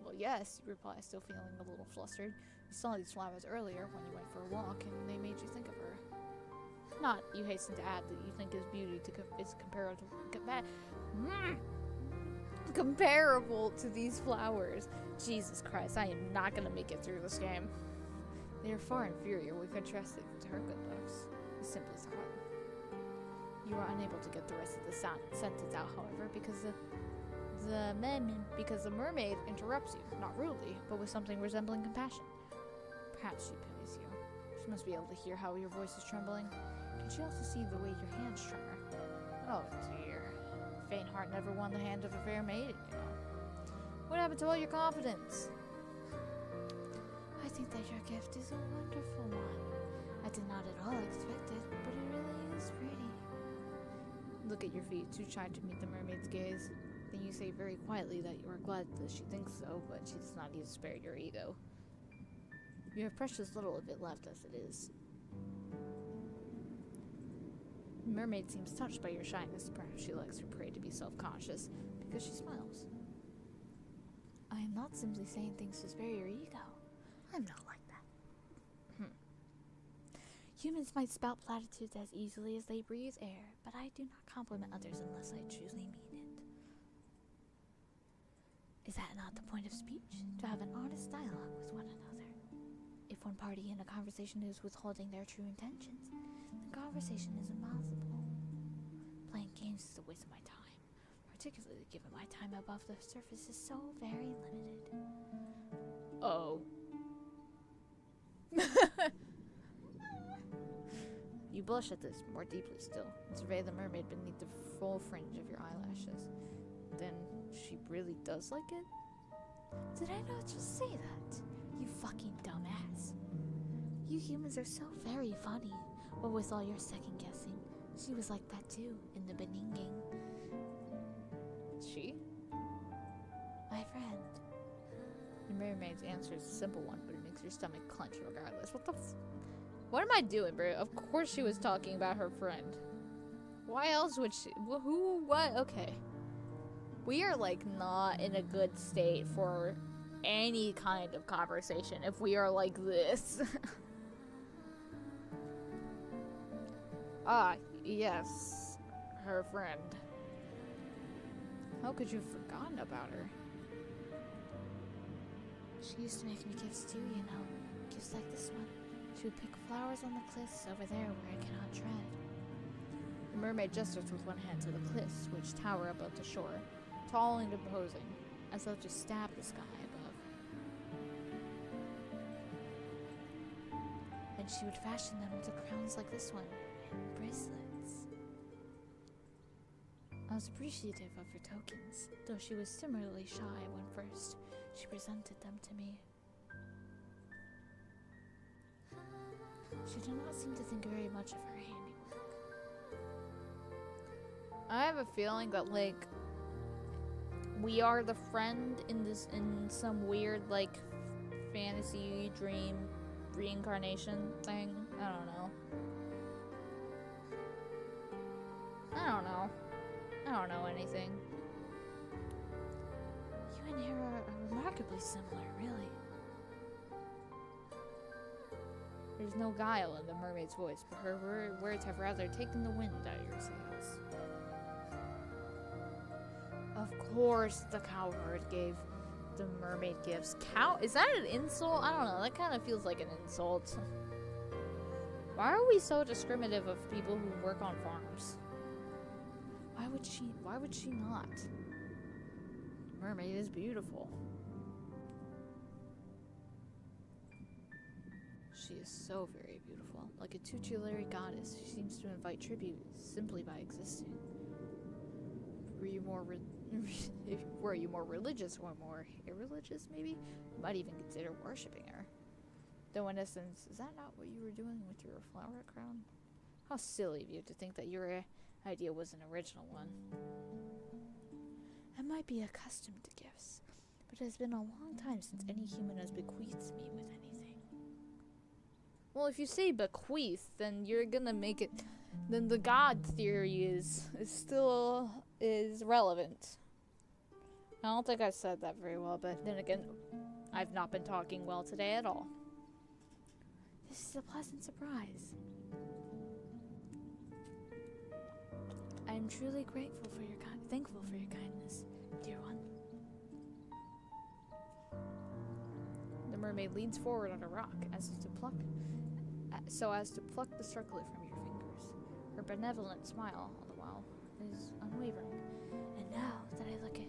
Well, yes, you reply, still feeling a little flustered. You saw these flowers earlier when you went for a walk, and they made you think of her. Not, you hasten to add, that you think his beauty is comparable to these flowers. Jesus Christ, I am not going to make it through this game. They are far inferior when contrasted to her good looks. You simply thought. You are unable to get the rest of the sentence out, however, because the mermaid interrupts you, not rudely, but with something resembling compassion. Perhaps she pities you. She must be able to hear how your voice is trembling. Can she also see the way your hands tremor? Oh dear. Faint heart never won the hand of a fair maiden, you know. What happened to all your confidence? I think that your gift is a wonderful one. I did not at all expect it, but it really is pretty. Look at your feet, too shy to meet the mermaid's gaze. Then you say very quietly that you are glad that she thinks so, but she does not even spare your ego. You have precious little of it left as it is. The mermaid seems touched by your shyness. Perhaps she likes her prey to be self-conscious, because she smiles. I am not simply saying things to spare your ego. I'm not like that. Humans might spout platitudes as easily as they breathe air, but I do not compliment others unless I truly mean it. Is that not the point of speech? To have an honest dialogue with one another. If one party in a conversation is withholding their true intentions, the conversation is impossible. Playing games is a waste of my time, particularly given my time above the surface is so very limited. Oh. You blush at this, more deeply still, and survey the mermaid beneath the full fringe of your eyelashes. Then, she really does like it? Did I not just say that? You fucking dumbass. You humans are so very funny. But with all your second guessing, she was like that too, in the Beninging. She? My friend. The mermaid's answer is a simple one, but it makes your stomach clench regardless. What am I doing, bro? Of course she was talking about her friend. Why else would she? Who? What? Okay. We are, like, not in a good state for any kind of conversation if we are like this. Ah, yes. Her friend. How could you have forgotten about her? She used to make me gifts too, you know. Gifts like this one. She would pick flowers on the cliffs over there where I cannot tread. The mermaid gestures with one hand to the cliffs, which tower above the shore, tall and imposing, as though to stab the sky above. And she would fashion them into crowns like this one, and bracelets. I was appreciative of her tokens, though she was similarly shy when first she presented them to me. She did not seem to think very much of her handiwork. I have a feeling that, like, we are the friend in some weird, like, fantasy dream reincarnation thing. I don't know. I don't know anything. You and her are remarkably similar, really. There's no guile in the mermaid's voice, but her words have rather taken the wind out of your sails. Of course the cowherd gave the mermaid gifts. Is that an insult? I don't know. That kind of feels like an insult. Why are we so discriminative of people who work on farms? Why would she not? Mermaid is beautiful. She is so very beautiful. Like a tutelary goddess, she seems to invite tribute simply by existing. Were you more religious or more irreligious, maybe? You might even consider worshipping her. Though in essence, is that not what you were doing with your flower crown? How silly of you to think that your idea was an original one. I might be accustomed to gifts, but it has been a long time since any human has bequeathed me with anything. Well, if you say bequeath, then you're gonna make it. Then the god theory is relevant. I don't think I said that very well, but then again, I've not been talking well today at all. This is a pleasant surprise. I am truly thankful for your kindness, dear one. The mermaid leans forward on a rock so as to pluck the circlet from your fingers. Her benevolent smile, all the while, is unwavering. And now that I look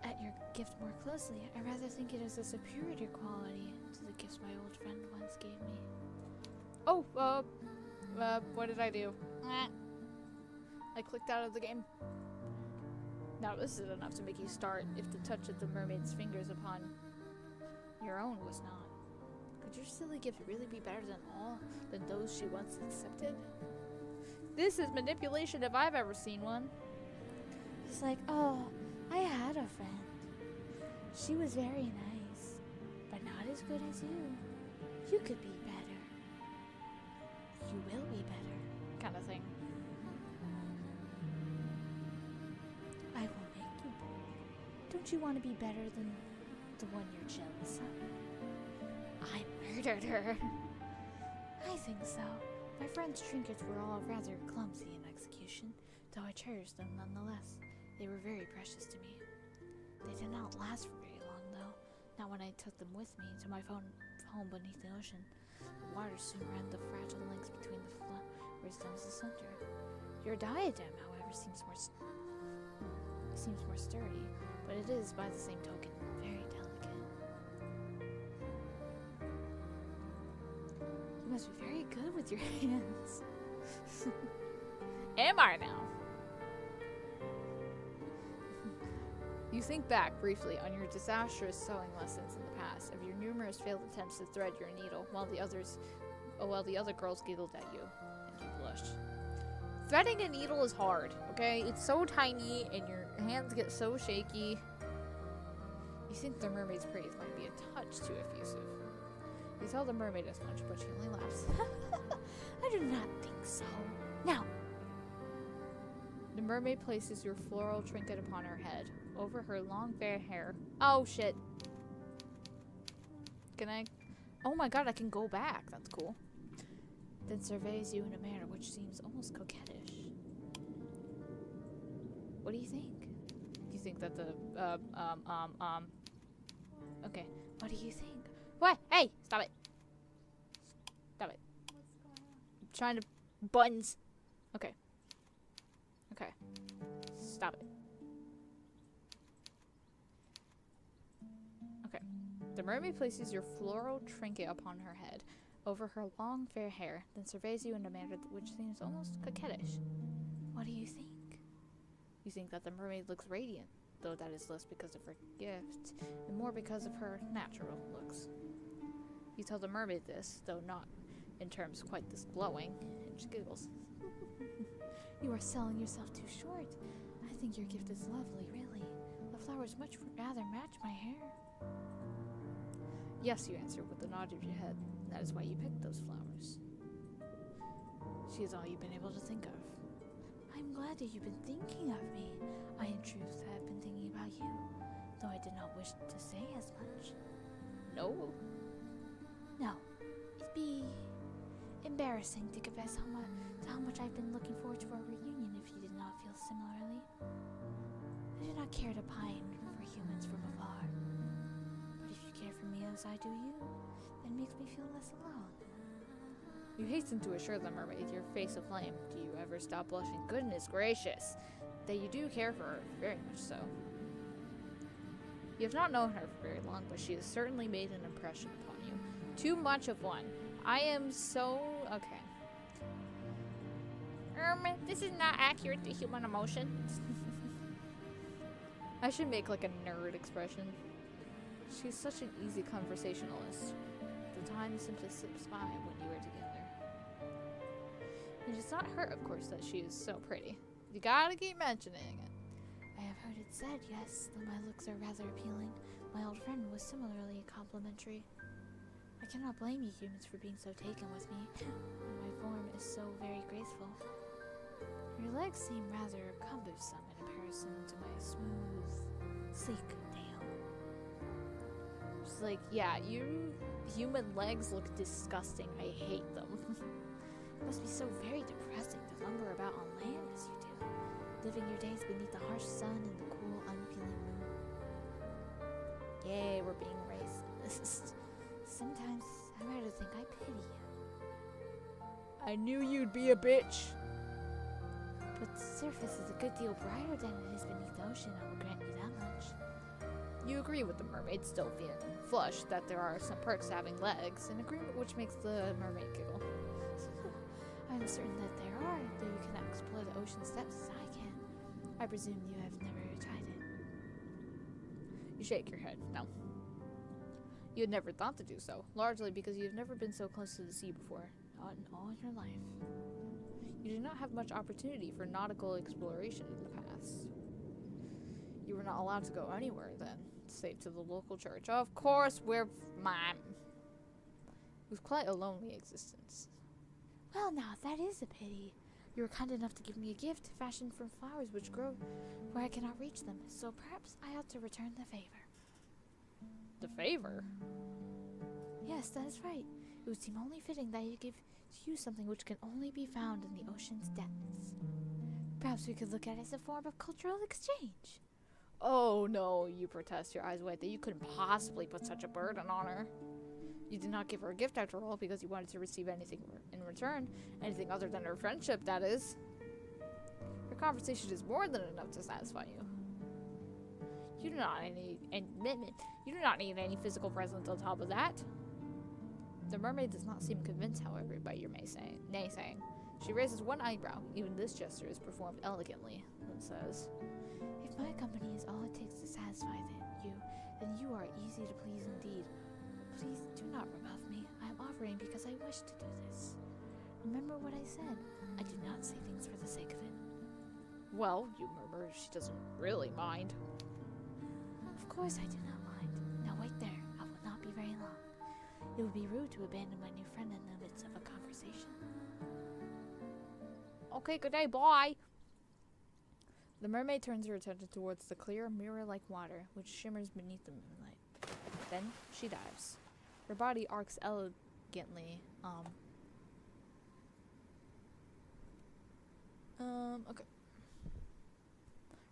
at your gift more closely, I rather think it is a superior quality to the gifts my old friend once gave me. Oh, what did I do? I clicked out of the game. Now this is enough to make you start if the touch of the mermaid's fingers upon your own was not. Could your silly gift really be better than those she once accepted? This is manipulation if I've ever seen one. It's like, oh, I had a friend. She was very nice, but not as good as you. You could be better. You will be better. Kind of thing. I will make you better. Don't you want to be better than the one you're jealous of? I murdered her. I think so. My friend's trinkets were all rather clumsy in execution, though I cherished them nonetheless. They were very precious to me. They did not last for very long, though. Not when I took them with me to my home beneath the ocean. The water soon ran the fragile links between the flowers down to the center. Your diadem, however, seems more sturdy, but it is, by the same token, very delicate. You must be very good with your hands. Am I now? You think back briefly on your disastrous sewing lessons in the past, of your numerous failed attempts to thread your needle, while the other girls giggled at you, and you blushed. Threading a needle is hard, okay? It's so tiny, and your hands get so shaky. You think the mermaid's praise might be a touch too effusive. You tell the mermaid as much, but she only laughs. I do not think so. Now! The mermaid places your floral trinket upon her head, over her long fair hair. Oh, shit. Can I? Oh my god, I can go back. That's cool. Then surveys you in a manner which seems almost coquettish. What do you think? Do you think that the, okay. What do you think? What? Hey! Stop it. Stop it. What's going on? I'm trying to... Buttons. Okay. Okay. Stop it. Okay. The mermaid places your floral trinket upon her head, over her long fair hair, then surveys you in a manner which seems almost coquettish. What do you think? You think that the mermaid looks radiant, though that is less because of her gift, and more because of her natural looks. You tell the mermaid this, though not in terms quite this glowing, and she giggles. You are selling yourself too short. I think your gift is lovely, really. The flowers much rather match my hair. Yes, you answer with a nod of your head. That is why you picked those flowers. She is all you've been able to think of. I'm glad that you've been thinking of me. I, in truth, have been thinking about you, though I did not wish to say as much. No? No. It'd be embarrassing to confess how much I've been looking forward to our reunion if you did not feel similarly. I do not care to pine for humans from afar. But if you care for me as I do you, then it makes me feel less alone. You hasten to assure the mermaid, your face aflame. Do you ever stop blushing? Goodness gracious! That you do care for her, very much so. You have not known her for very long, but she has certainly made an impression upon you. Too much of one. I am so... okay. This is not accurate to human emotion. I should make like a nerd expression. She's such an easy conversationalist. The time simply slips by when you are together. It does not hurt, of course, that she is so pretty. You gotta keep mentioning it. I have heard it said, yes, though my looks are rather appealing. My old friend was similarly complimentary. I cannot blame you humans for being so taken with me. My form is so very graceful. Your legs seem rather cumbersome in comparison to my smooth, sleek tail. She's like, yeah, you human legs look disgusting. I hate them. It must be so very depressing to lumber about on land as you do, living your days beneath the harsh sun and the cool, unfeeling moon. Yay, we're being racist. Sometimes I rather think I pity you. I knew you'd be a bitch. But the surface is a good deal brighter than it is beneath the ocean, I will grant you that much. You agree with the mermaid, still feeling flushed, that there are some perks to having legs, an agreement which makes the mermaid giggle. I'm certain that there are, though you cannot explore the ocean's depths as I can. I presume you have never tried it. You shake your head. No. You had never thought to do so, largely because you have never been so close to the sea before, not in all your life. You did not have much opportunity for nautical exploration in the past. You were not allowed to go anywhere then, save to the local church. Of course, we're mine. It was quite a lonely existence. Well, now, that is a pity. You were kind enough to give me a gift fashioned from flowers which grow where I cannot reach them, so perhaps I ought to return the favor. The favor? Yes, that is right. It would seem only fitting that I give to you something which can only be found in the ocean's depths. Perhaps we could look at it as a form of cultural exchange. Oh no, you protest, your eyes wide, that you couldn't possibly put such a burden on her. You did not give her a gift after all because you wanted to receive anything in return. Anything other than her friendship, that is. Her conversation is more than enough to satisfy you. You do not need any physical presence on top of that. The mermaid does not seem convinced, however, by your naysaying. She raises one eyebrow. Even this gesture is performed elegantly, and says, If my company is all it takes to satisfy you, then you are easy to please indeed. Please do not rebuff me. I am offering because I wish to do this. Remember what I said. I do not say things for the sake of it. Well, you murmur, she doesn't really mind. Of course I do not mind. Now wait there. I will not be very long. It would be rude to abandon my new friend in the midst of a conversation. Okay, good day, bye. The mermaid turns her attention towards the clear, mirror-like water, which shimmers beneath the moonlight. Then she dives. Her body arcs elegantly, okay.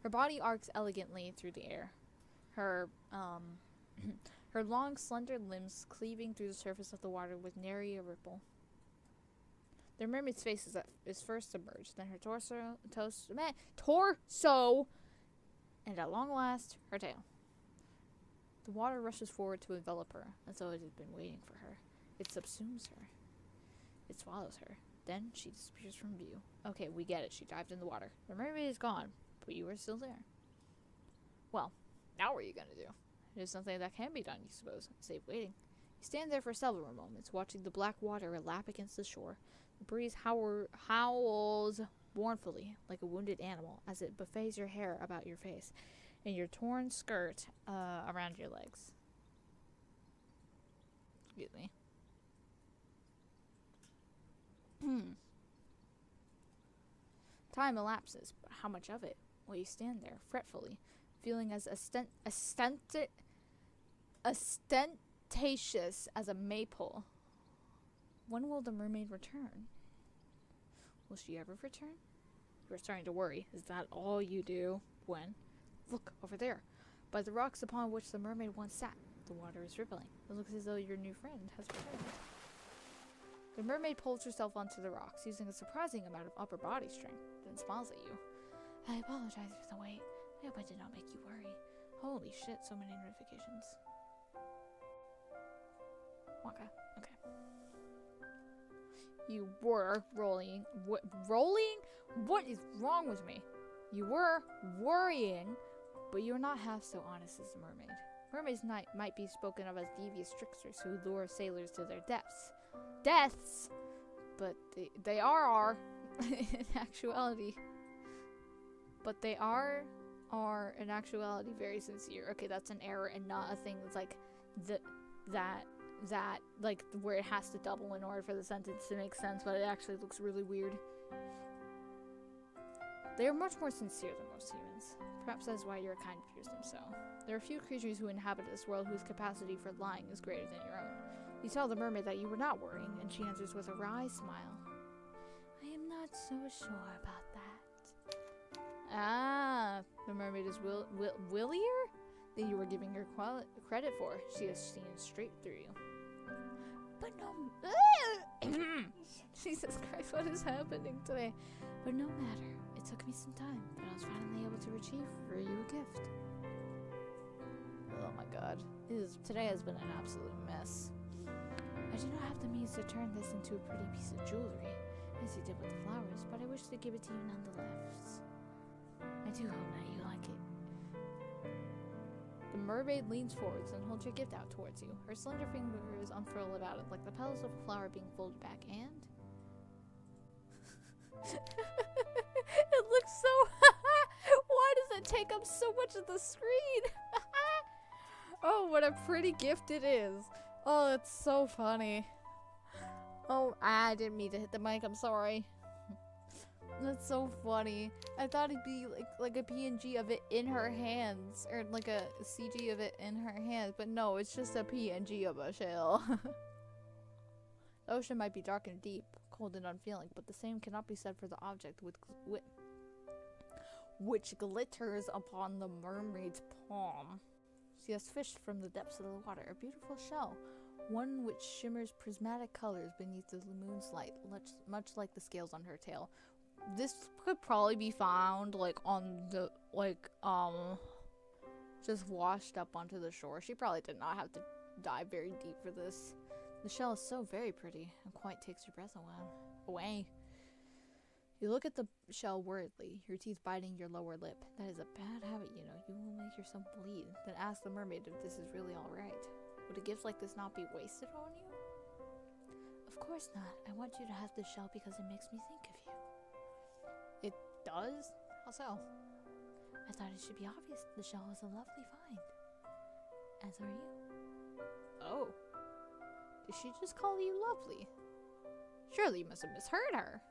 Her body arcs elegantly through the air. Her, her long, slender limbs cleaving through the surface of the water with nary a ripple. The mermaid's face is first submerged, then her torso, and at long last, her tail. The water rushes forward to envelop her, as though it had been waiting for her. It subsumes her. It swallows her. Then she disappears from view. Okay, we get it. She dived in the water. The mermaid is gone, but you are still there. Well, now what are you gonna do? It is something that can be done, you suppose, save waiting. You stand there for several moments, watching the black water lap against the shore. The breeze howls mournfully, like a wounded animal, as it buffets your hair about your face, and your torn skirt around your legs. Excuse me. Time elapses, but how much of it? Well, you stand there, fretfully, feeling as ostentatious as a maypole. When will the mermaid return? Will she ever return? You are starting to worry. Is that all you do? When? Look, over there. By the rocks upon which the mermaid once sat, the water is rippling. It looks as though your new friend has returned. The mermaid pulls herself onto the rocks, using a surprising amount of upper body strength, then smiles at you. I apologize for the wait. I hope I did not make you worry. Holy shit, so many notifications. Waka. Okay. You were rolling. Rolling? What is wrong with me? You were worrying, but you're not half so honest as a mermaid. Mermaids might be spoken of as devious tricksters who lure sailors to their deaths, but they are in actuality. But they are in actuality very sincere. Okay, that's an error and not a thing that's like that like where it has to double in order for the sentence to make sense, but it actually looks really weird. They are much more sincere than most humans. Perhaps that's why your kind fears them so. There are few creatures who inhabit this world whose capacity for lying is greater than your own. You tell the mermaid that you were not worrying, and she answers with a wry smile. I am not so sure about that. Ah, the mermaid is willier than you were giving her credit for. She has seen straight through you. But no... Jesus Christ, what is happening today? But no matter. It took me some time, but I was finally able to retrieve for you a gift. Oh my god. Today has been an absolute mess. I do not have the means to turn this into a pretty piece of jewelry, as you did with the flowers, but I wish to give it to you nonetheless. I do hope that you like it. The mermaid leans forwards and holds your gift out towards you. Her slender fingers unfurl about it like the petals of a flower being folded back, and... It looks so... Why does it take up so much of the screen? Oh, what a pretty gift it is. Oh, it's so funny. Oh, I didn't mean to hit the mic. I'm sorry. That's so funny. I thought it'd be like a PNG of it in her hands, or like a CG of it in her hands, but no, it's just a PNG of a shell. The ocean might be dark and deep, cold and unfeeling, but the same cannot be said for the object which glitters upon the mermaid's palm. She has fished from the depths of the water a beautiful shell, one which shimmers prismatic colors beneath the moon's light, much like the scales on her tail. This could probably be found like on the just washed up onto the shore. She probably did not have to dive very deep for this. The shell is so very pretty and quite takes your breath away. You look at the shell worriedly, your teeth biting your lower lip. That is a bad habit, you know. You will make yourself bleed. Then ask the mermaid if this is really alright. Would a gift like this not be wasted on you? Of course not. I want you to have this shell because it makes me think of you. It does? How so? I thought it should be obvious the shell is a lovely find. As are you. Oh. Did she just call you lovely? Surely you must have misheard her.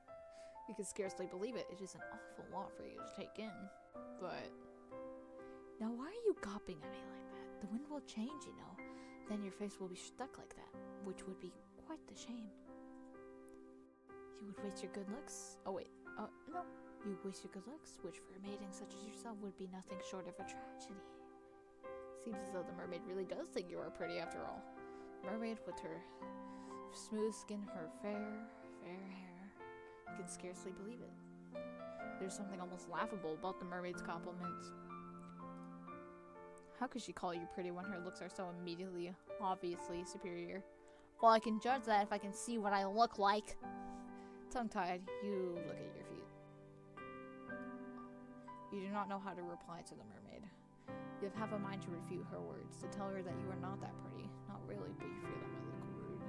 You can scarcely believe it. It is an awful lot for you to take in. But... Now why are you gawping at me like that? The wind will change, you know. Then your face will be stuck like that, which would be quite the shame. You would waste your good looks? Oh wait, no. You waste your good looks, which for a maiden such as yourself would be nothing short of a tragedy. Seems as though the mermaid really does think you are pretty after all. Mermaid with her smooth skin, her fair hair. You can scarcely believe it. There's something almost laughable about the mermaid's compliments. How could she call you pretty when her looks are so immediately, obviously superior? Well, I can judge that if I can see what I look like. Tongue-tied, you look at your feet. You do not know how to reply to the mermaid. You have a mind to refute her words, to tell her that you are not that pretty. Not really, but you fear that might look rude.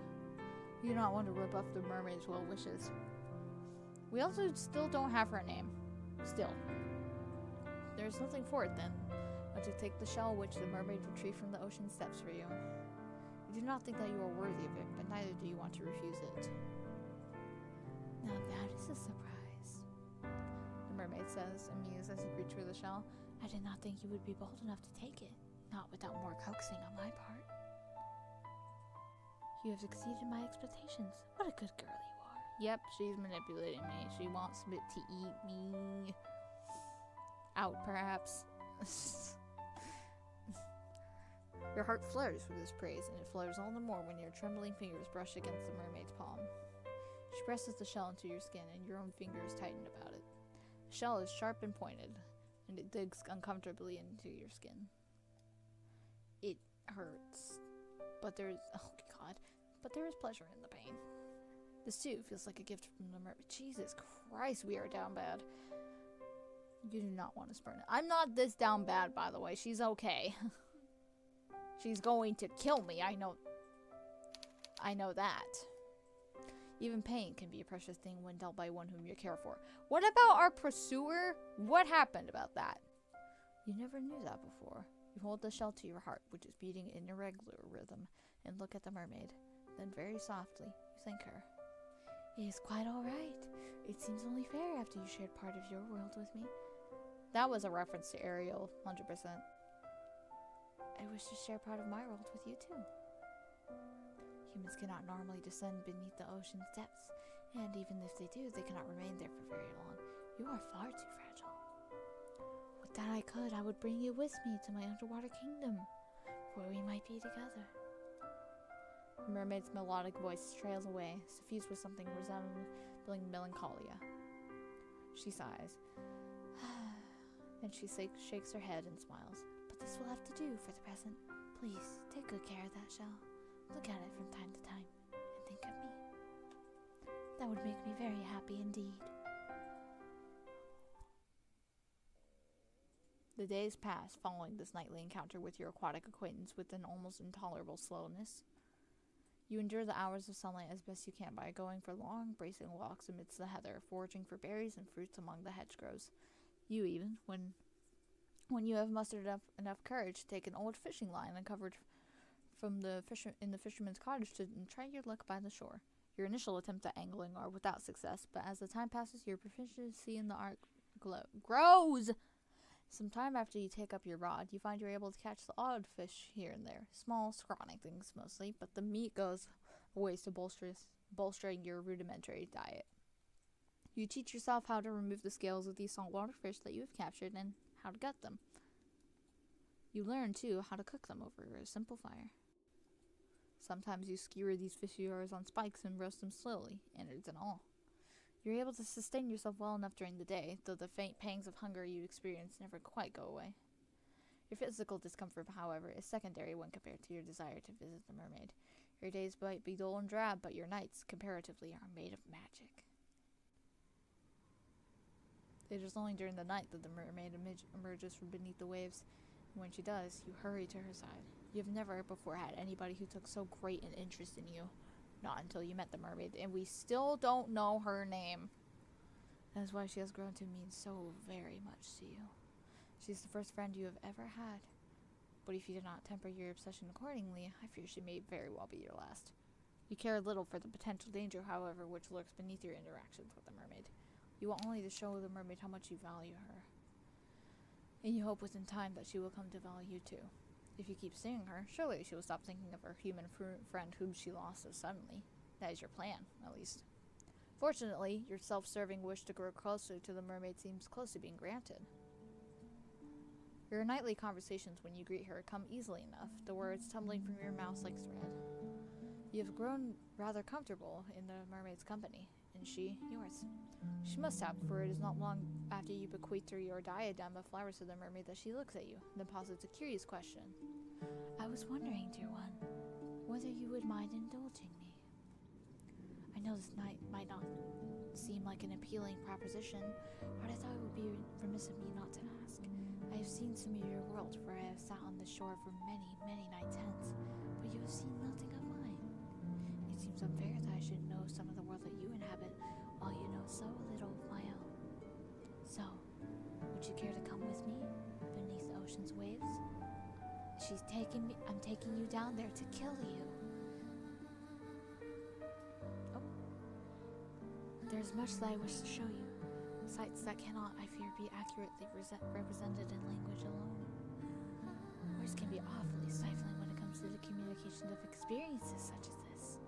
You do not want to rebuff the mermaid's well wishes. We also still don't have her name. Still. There's nothing for it then, but to take the shell which the mermaid retrieved from the ocean steps for you. You do not think that you are worthy of it, but neither do you want to refuse it. Now that is a surprise, the mermaid says, amused as you reach for the shell. I did not think you would be bold enough to take it, not without more coaxing on my part. You have exceeded my expectations. What a good girl you are. Yep, she's manipulating me. She wants me to eat me. Out, perhaps. Your heart flutters with this praise, and it flutters all the more when your trembling fingers brush against the mermaid's palm. She presses the shell into your skin, and your own fingers tighten about it. The shell is sharp and pointed, and it digs uncomfortably into your skin. It hurts, but there is pleasure in the pain. This too feels like a gift from the mermaid. Jesus Christ, we are down bad. You do not want to spurn it. I'm not this down bad, by the way. She's okay. She's going to kill me. I know that. Even pain can be a precious thing when dealt by one whom you care for. What about our pursuer? What happened about that? You never knew that before. You hold the shell to your heart, which is beating in irregular rhythm, and look at the mermaid. Then very softly, you thank her. It is quite all right. It seems only fair after you shared part of your world with me. That was a reference to Ariel, 100%. I wish to share part of my world with you too. Humans cannot normally descend beneath the ocean's depths, and even if they do, they cannot remain there for very long. You are far too fragile. Would that I could, I would bring you with me to my underwater kingdom, where we might be together. The mermaid's melodic voice trails away, suffused with something resembling melancholia. She sighs. Then she shakes her head and smiles. But this will have to do for the present. Please, take good care of that shell. Look at it from time to time, and think of me. That would make me very happy indeed. The days pass following this nightly encounter with your aquatic acquaintance with an almost intolerable slowness. You endure the hours of sunlight as best you can by going for long, bracing walks amidst the heather, foraging for berries and fruits among the hedgerows. You even, when you have mustered up enough courage to take an old fishing line uncovered from in the fisherman's cottage to try your luck by the shore. Your initial attempts at angling are without success, but as the time passes, your proficiency in the art grows. Some time after you take up your rod, you find you're able to catch the odd fish here and there. Small, scrawny things mostly, but the meat goes a ways to bolstering your rudimentary diet. You teach yourself how to remove the scales of these saltwater fish that you have captured and how to gut them. You learn, too, how to cook them over a simple fire. Sometimes you skewer these fish skewers on spikes and roast them slowly, innards and all. You're able to sustain yourself well enough during the day, though the faint pangs of hunger you experience never quite go away. Your physical discomfort, however, is secondary when compared to your desire to visit the mermaid. Your days might be dull and drab, but your nights, comparatively, are made of magic. It is only during the night that the mermaid emerges from beneath the waves, and when she does, you hurry to her side. You have never before had anybody who took so great an interest in you. Not until you met the mermaid, and we still don't know her name. That is why she has grown to mean so very much to you. She is the first friend you have ever had. But if you do not temper your obsession accordingly, I fear she may very well be your last. You care little for the potential danger, however, which lurks beneath your interactions with the mermaid. You want only to show the mermaid how much you value her. And you hope within time that she will come to value you too. If you keep seeing her, surely she will stop thinking of her human friend whom she lost so suddenly. That is your plan, at least. Fortunately, your self-serving wish to grow closer to the mermaid seems close to being granted. Your nightly conversations when you greet her come easily enough, the words tumbling from your mouth like thread. You have grown rather comfortable in the mermaid's company, and she, yours. She must have, for it is not long after you bequeath her your diadem of flowers to the mermaid that she looks at you, then posits a curious question. I was wondering, dear one, whether you would mind indulging me. know this might not seem like an appealing proposition, but I thought it would be remiss of me not to ask. I have seen some of your world, for I have sat on the shore for many, many nights hence, but you have seen nothing of mine. It seems unfair that I should know some of the world that you inhabit, while you know so little of my own. So, would you care to come with me beneath the ocean's waves? I'm taking you down there to kill you. Oh. There's much that I wish to show you. Sights that cannot, I fear, be accurately represented in language alone. Words can be awfully stifling when it comes to the communication of experiences such as this.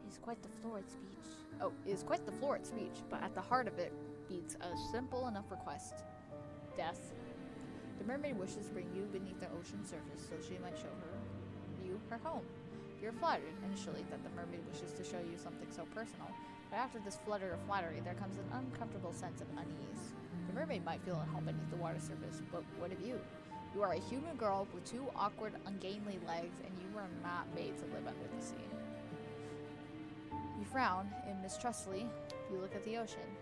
It is quite the florid speech. Oh, it is quite the florid speech, but at the heart of it beats a simple enough request. Death. The mermaid wishes to bring you beneath the ocean surface so she might show you her home. You're flattered initially that the mermaid wishes to show you something so personal, but after this flutter of flattery there comes an uncomfortable sense of unease. The mermaid might feel at home beneath the water surface, but what of you? You are a human girl with two awkward, ungainly legs, and you were not made to live under the sea. You frown, and mistrustfully, you look at the ocean.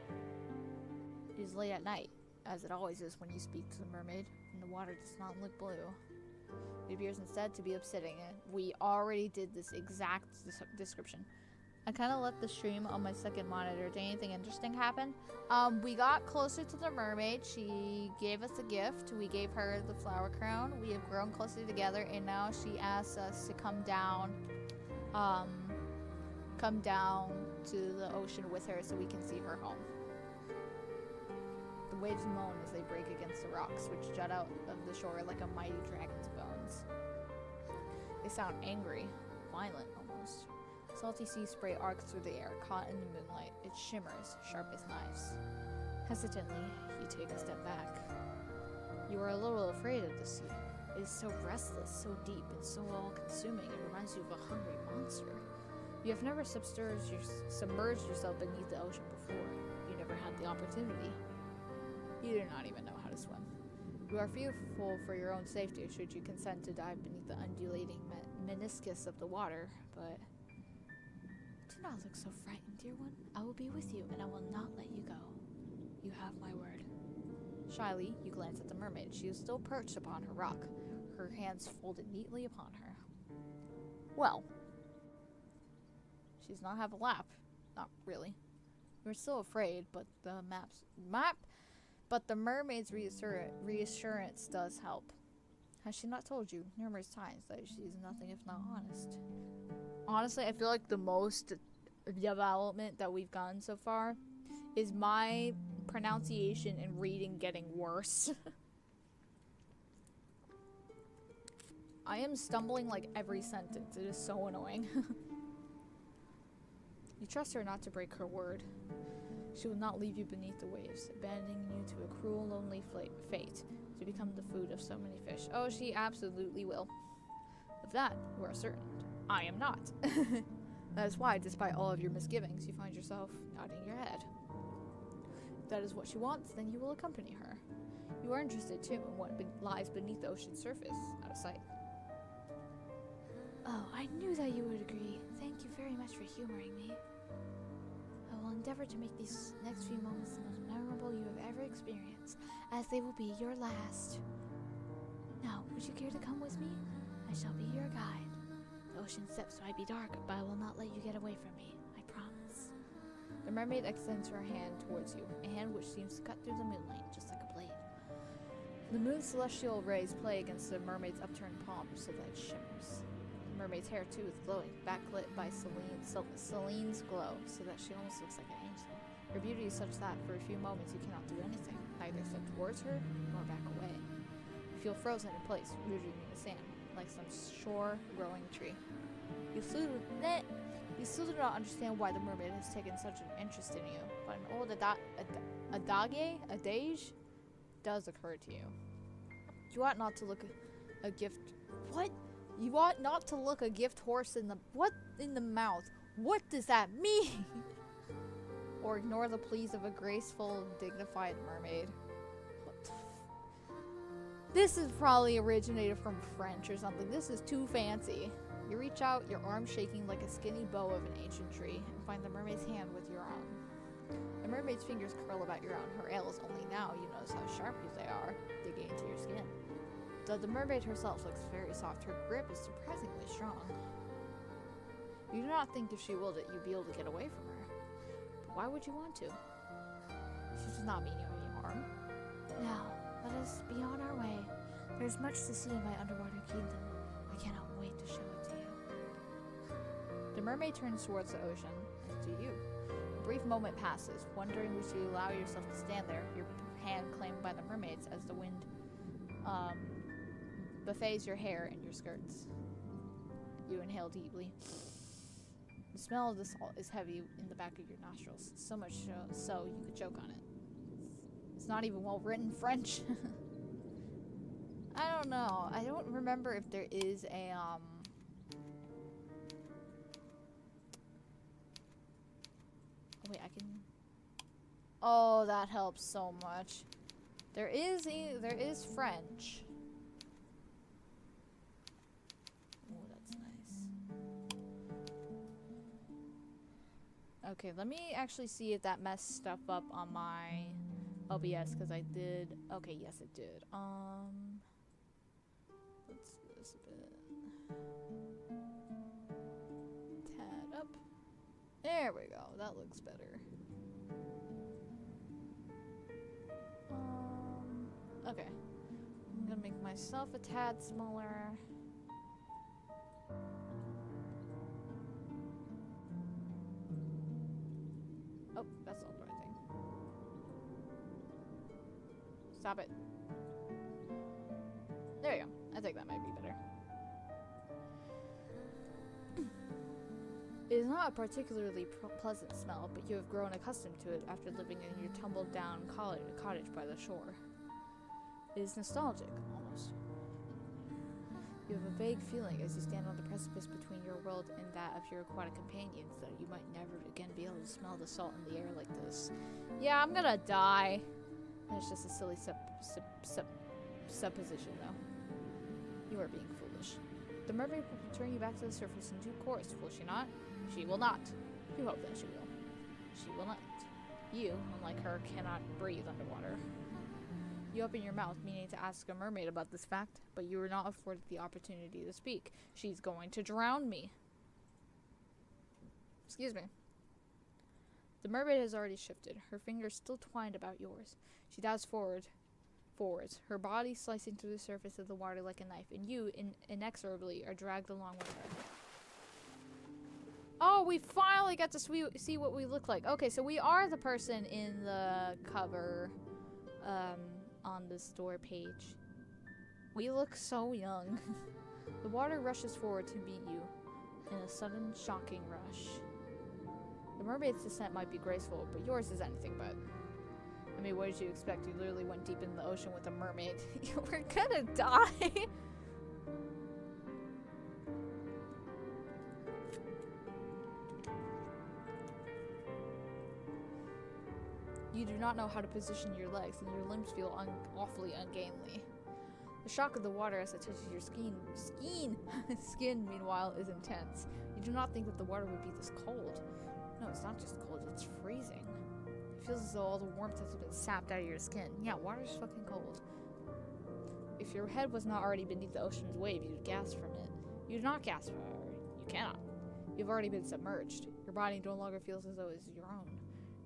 It is late at night, as it always is when you speak to the mermaid, and the water does not look blue. It appears instead to be obsidian. We already did this exact description. I kind of let the stream on my second monitor. Did anything interesting happen? We got closer to the mermaid. She gave us a gift. We gave her the flower crown. We have grown closer together, and now she asks us to come down to the ocean with her so we can see her home. The waves moan as they break against the rocks, which jut out of the shore like a mighty dragon's bones. They sound angry, violent almost. Salty sea spray arcs through the air, caught in the moonlight. It shimmers, sharp as knives. Hesitantly, you take a step back. You are a little afraid of the sea. It is so restless, so deep, and so all-consuming, it reminds you of a hungry monster. You have never submerged yourself beneath the ocean before. You never had the opportunity. You do not even know how to swim. You are fearful for your own safety should you consent to dive beneath the undulating meniscus of the water, but... Do not look so frightened, dear one. I will be with you, and I will not let you go. You have my word. Shyly, you glance at the mermaid. She is still perched upon her rock, her hands folded neatly upon her. Well, she does not have a lap. Not really. You're still afraid, but the mermaid's reassurance does help. Has she not told you numerous times that she is nothing if not honest? Honestly, I feel like the most development that we've gotten so far is my pronunciation and reading getting worse. I am stumbling like every sentence. It is so annoying. You trust her not to break her word. She will not leave you beneath the waves, abandoning you to a cruel, lonely fate to become the food of so many fish. Oh, she absolutely will. Of that, you are certain. I am not. That is why, despite all of your misgivings, you find yourself nodding your head. If that is what she wants, then you will accompany her. You are interested, too, in what lies beneath the ocean's surface, out of sight. Oh, I knew that you would agree. Thank you very much for humoring me. I will endeavor to make these next few moments the most memorable you have ever experienced, as they will be your last. Now, would you care to come with me? I shall be your guide. The ocean's depths might be dark, but I will not let you get away from me. I promise. The mermaid extends her hand towards you, a hand which seems to cut through the moonlight, just like a blade. The moon's celestial rays play against the mermaid's upturned palm so that it shimmers. The mermaid's hair, too, is glowing, backlit by Celine's glow, so that she almost looks like an angel. Her beauty is such that, for a few moments, you cannot do anything, neither step towards her, nor back away. You feel frozen in place, rooted in the sand, like some shore-growing tree. You still do not understand why the mermaid has taken such an interest in you, but an old adage does occur to you. You ought not to look a gift... What? You ought not to look a gift horse in the mouth. What does that mean? Or ignore the pleas of a graceful, dignified mermaid. What the this is probably originated from French or something. This is too fancy. You reach out, your arm shaking like a skinny bow of an ancient tree, and find the mermaid's hand with your own. The mermaid's fingers curl about your own. Her nails, only now you notice how sharp they are, digging into your skin. Though the mermaid herself looks very soft, her grip is surprisingly strong. You do not think if she willed it, you'd be able to get away from her. But why would you want to? She does not mean you any harm. Now, let us be on our way. There's much to see in my underwater kingdom. I cannot wait to show it to you. The mermaid turns towards the ocean, as do you. A brief moment passes, wondering would you allow yourself to stand there, your hand claimed by the mermaids as the wind buffets your hair and your skirts. You inhale deeply. The smell of the salt is heavy in the back of your nostrils, so much so you could choke on it. It's not even well written French. I don't know. I don't remember if there is a wait, I can. Oh, that helps so much. There is French. Oh, that's nice. Okay, let me actually see if that messed stuff up on my OBS, because I did. Okay, yes, it did. Let's do this a bit. Tad up. There we go. That looks better. Okay. I'm gonna make myself a tad smaller. Oh, that's not the right thing. Stop it. There you go. I think that might be better. It is not a particularly pleasant smell, but you have grown accustomed to it after living in your tumbled-down cottage by the shore. It is nostalgic, almost. You have a vague feeling as you stand on the precipice between your world and that of your aquatic companions that you might never again be able to smell the salt in the air like this. Yeah, I'm gonna die. That's just a silly supposition, though. You are being foolish. The mermaid will return you back to the surface in due course, will she not? She will not. You hope that she will. She will not. You, unlike her, cannot breathe underwater. You open your mouth, meaning to ask a mermaid about this fact, but you are not afforded the opportunity to speak. She's going to drown me. Excuse me. The mermaid has already shifted, her fingers still twined about yours. She dives forwards, her body slicing through the surface of the water like a knife, and you, inexorably, are dragged along with her. Oh, we finally got to see what we look like. Okay, so we are the person in the cover, on the store page. We look so young. The water rushes forward to meet you in a sudden, shocking rush. The mermaid's descent might be graceful, but yours is anything but. I mean, what did you expect? You literally went deep into the ocean with a mermaid. We're gonna die! You do not know how to position your legs, and your limbs feel awfully ungainly. The shock of the water as it touches your skin, meanwhile, is intense. You do not think that the water would be this cold. No, it's not just cold, it's freezing. It feels as though all the warmth has been sapped out of your skin. Yeah, water's fucking cold. If your head was not already beneath the ocean's wave, you'd gasp from it. You do not gasp, however. You cannot. You've already been submerged. Your body no longer feels as though it is your own.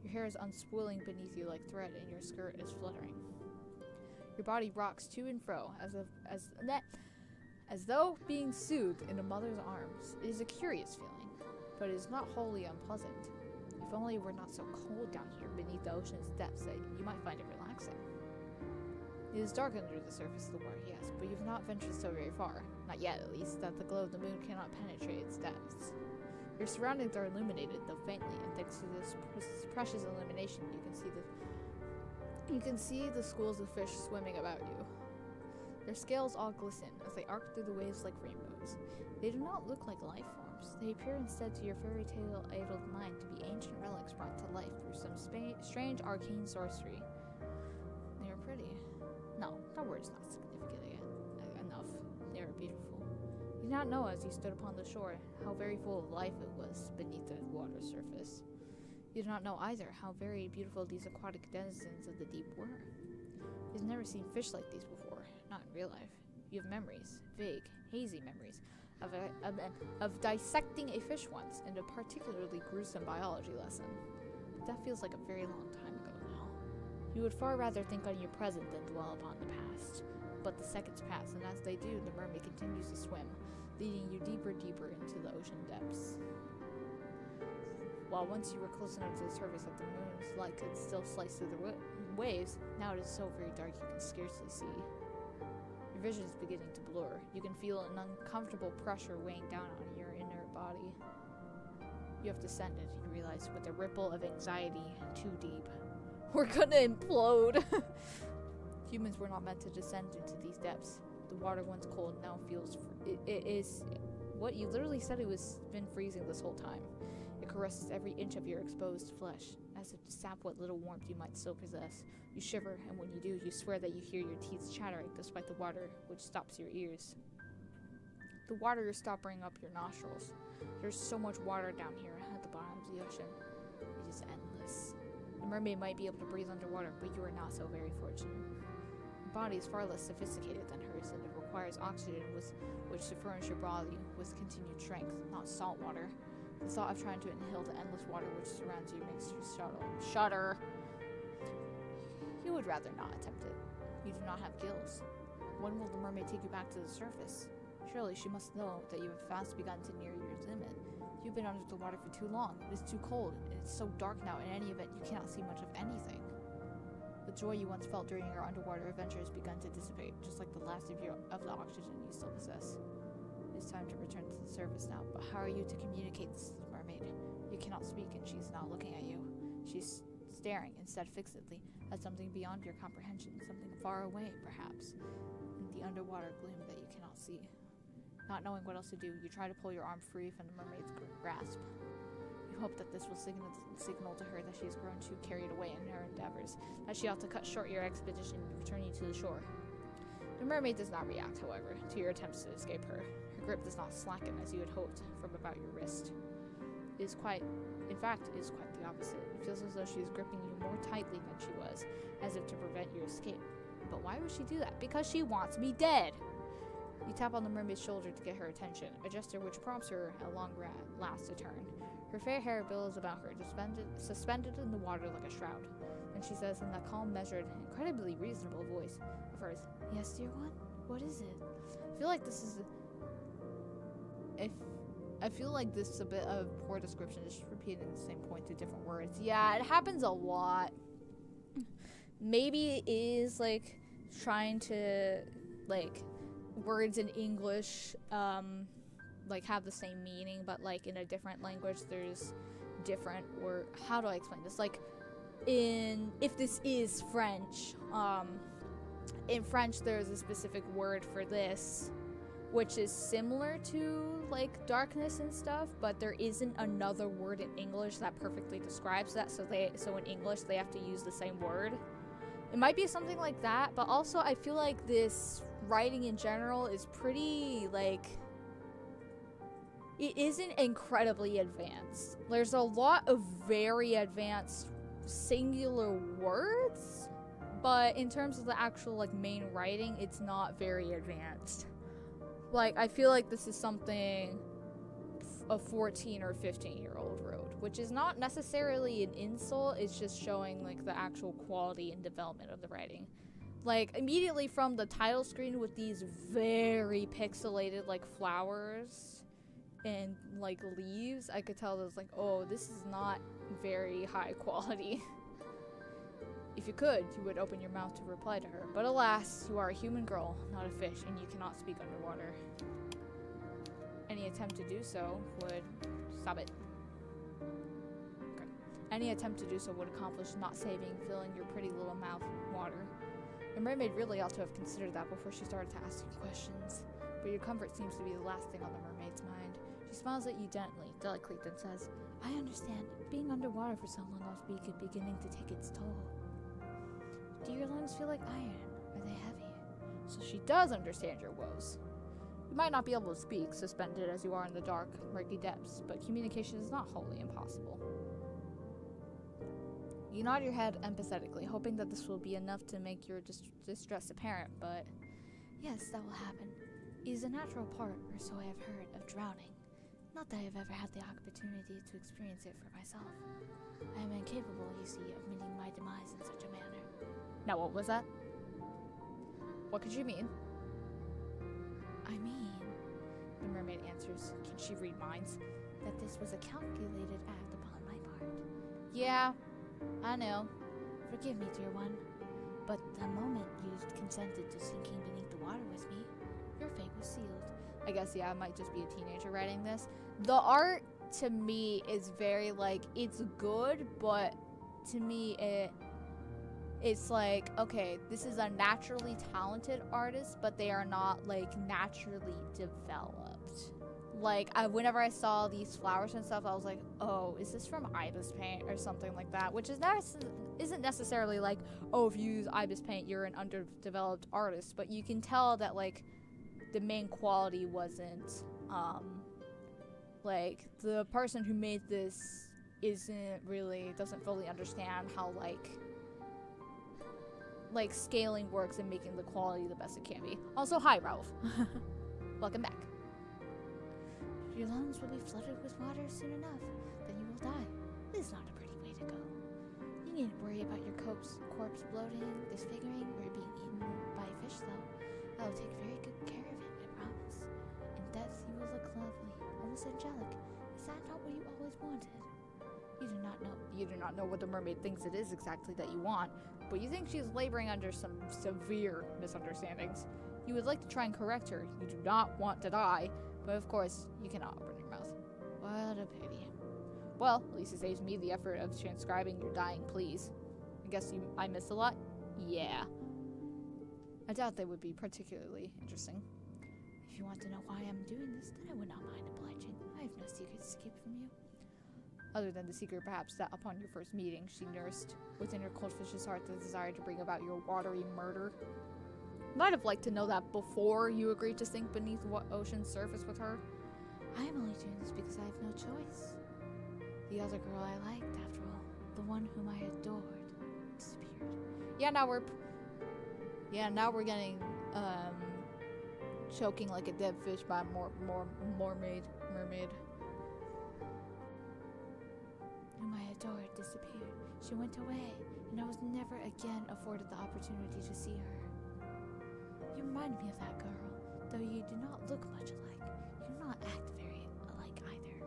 Your hair is unspooling beneath you like thread, and your skirt is fluttering. Your body rocks to and fro, as though being soothed in a mother's arms. It is a curious feeling, but it is not wholly unpleasant. If only it were not so cold down here beneath the ocean's depths that you might find it relaxing. It is dark under the surface of the water, yes, but you have not ventured so very far, not yet at least, that the glow of the moon cannot penetrate its depths. Your surroundings are illuminated, though faintly, and thanks to this precious illumination, you can see the schools of fish swimming about you. Their scales all glisten as they arc through the waves like rainbows. They do not look like life forms. They appear instead to your fairy tale-addled mind to be ancient relics brought to life through some strange arcane sorcery. They are pretty. No, that word's not significant enough. They are beautiful. You did not know as you stood upon the shore how very full of life it was beneath the water surface. You did not know either how very beautiful these aquatic denizens of the deep were. You've never seen fish like these before, not in real life. You have memories, vague, hazy memories, of dissecting a fish once in a particularly gruesome biology lesson. But that feels like a very long time ago now. You would far rather think on your present than dwell upon the past. But the seconds pass, and as they do, the mermaid continues to swim, leading you deeper and deeper into the ocean depths. While once you were close enough to the surface that the moon's light could still slice through the waves, now it is so very dark you can scarcely see. Your vision is beginning to blur. You can feel an uncomfortable pressure weighing down on your inner body. You have descended, you realize, with a ripple of anxiety too deep. We're gonna implode! Humans were not meant to descend into these depths. The water, once cold, now feels... It is... What you literally said, it was been freezing this whole time. It caresses every inch of your exposed flesh, as if to sap what little warmth you might still possess. You shiver, and when you do, you swear that you hear your teeth chattering despite the water, which stops your ears. The water is stopping up your nostrils. There's so much water down here at the bottom of the ocean. It is endless. The mermaid might be able to breathe underwater, but you are not so very fortunate. Your body is far less sophisticated than hers, and it requires oxygen with which to furnish your body with continued strength, not salt water. The thought of trying to inhale the endless water which surrounds you makes you shudder. You would rather not attempt it. You do not have gills. When will the mermaid take you back to the surface? Surely she must know that you have fast begun to near your limit. You've been under the water for too long. It is too cold, and it's so dark now. In any event, you cannot see much of anything. The joy you once felt during your underwater adventure has begun to dissipate, just like the last of the oxygen you still possess. It is time to return to the surface now, but how are you to communicate this to the mermaid? You cannot speak, and she is not looking at you. She's staring, instead fixedly, at something beyond your comprehension, something far away, perhaps, in the underwater gloom that you cannot see. Not knowing what else to do, you try to pull your arm free from the mermaid's grasp. You hope that this will signal to her that she has grown too carried away in her endeavors, that she ought to cut short your expedition and return you to the shore. The mermaid does not react, however, to your attempts to escape her. Her grip does not slacken as you had hoped from about your wrist. In fact, it is quite the opposite. It feels as though she is gripping you more tightly than she was, as if to prevent your escape. But why would she do that? Because she wants me dead! You tap on the mermaid's shoulder to get her attention, a gesture which prompts her at long last to turn. Her fair hair billows about her, suspended in the water like a shroud. Then she says in that calm, measured, incredibly reasonable voice of hers, "Yes, dear one? What is it?" I feel like this is a bit of poor description, just repeating the same point to different words. Yeah, it happens a lot. Maybe it is, like, trying to, like, words in English, like, have the same meaning, but, like, in a different language, there's different word. How do I explain this? Like, if this is French, in French, there's a specific word for this, which is similar to, like, darkness and stuff, but there isn't another word in English that perfectly describes that, so in English, they have to use the same word. It might be something like that, but also I feel like this writing in general is pretty, like, it isn't incredibly advanced. There's a lot of very advanced singular words, but in terms of the actual, like, main writing, it's not very advanced. Like, I feel like this is something a 14 or 15-year-old wrote, which is not necessarily an insult, it's just showing, like, the actual quality and development of the writing. Like, immediately from the title screen with these very pixelated, like, flowers and, like, leaves, I could tell that was like, oh, this is not very high quality. If you could, you would open your mouth to reply to her. But alas, you are a human girl, not a fish, and you cannot speak underwater. Any attempt to do so would... Stop it. Okay. Any attempt to do so would accomplish not filling your pretty little mouth with water. The mermaid really ought to have considered that before she started to ask you questions. But your comfort seems to be the last thing on the mermaid's mind. She smiles at you delicately, then says, "I understand. Being underwater for so long must be beginning to take its toll. Do your lungs feel like iron? Are they heavy?" So she does understand your woes. You might not be able to speak, suspended as you are in the dark, murky depths, but communication is not wholly impossible. You nod your head empathetically, hoping that this will be enough to make your distress apparent, but... Yes, that will happen. It is a natural part, or so I have heard, of drowning. Not that I have ever had the opportunity to experience it for myself. I am incapable, you see, of meeting my demise in such a manner. Now what was that? What could you mean? I mean, The mermaid answers. Can she read minds? that this was a calculated act upon my part. Yeah, I know. Forgive me, dear one, but the moment you consented to sinking beneath the water with me, your fate was sealed. I guess, yeah, I might just be a teenager writing this. The art, to me, is very, like, it's good, but to me, it's like, okay, this is a naturally talented artist, but they are not, like, naturally developed. Like, whenever I saw these flowers and stuff, I was like, oh, is this from Ibis Paint or something like that? Which is isn't necessarily like, oh, if you use Ibis Paint, you're an underdeveloped artist. But you can tell that, like, the main quality wasn't, like, the person who made this doesn't fully understand how, like scaling works and making the quality the best it can be. Also, hi, Ralph. Welcome back. Your lungs will be flooded with water soon enough, then you will die. This is not a pretty way to go. You needn't worry about your corpse bloating, disfiguring, or being eaten by a fish, though. I will take very good care of it, I promise. In death, you will look lovely, almost angelic. Is that not what you always wanted? You do not know. You do not know what the mermaid thinks it is exactly that you want, but you think she's laboring under some severe misunderstandings. You would like to try and correct her. You do not want to die, but of course, you cannot open your mouth. What a pity. Well, at least it saves me the effort of transcribing your dying pleas. I guess I missed a lot? Yeah. I doubt they would be particularly interesting. If you want to know why I'm doing this, then I would not mind obliging. I have no secrets to keep from you. Other than the secret, perhaps, that upon your first meeting, she nursed within her coldfish's heart the desire to bring about your watery murder. I'd have liked to know that before you agreed to sink beneath ocean's surface with her. I am only doing this because I have no choice. The other girl I liked, after all, the one whom I adored, disappeared. Yeah, now we're getting, choking like a dead fish by mermaid. Whom I adored disappeared. She went away, and I was never again afforded the opportunity to see her. You remind me of that girl, though you do not look much alike. You do not act very alike either.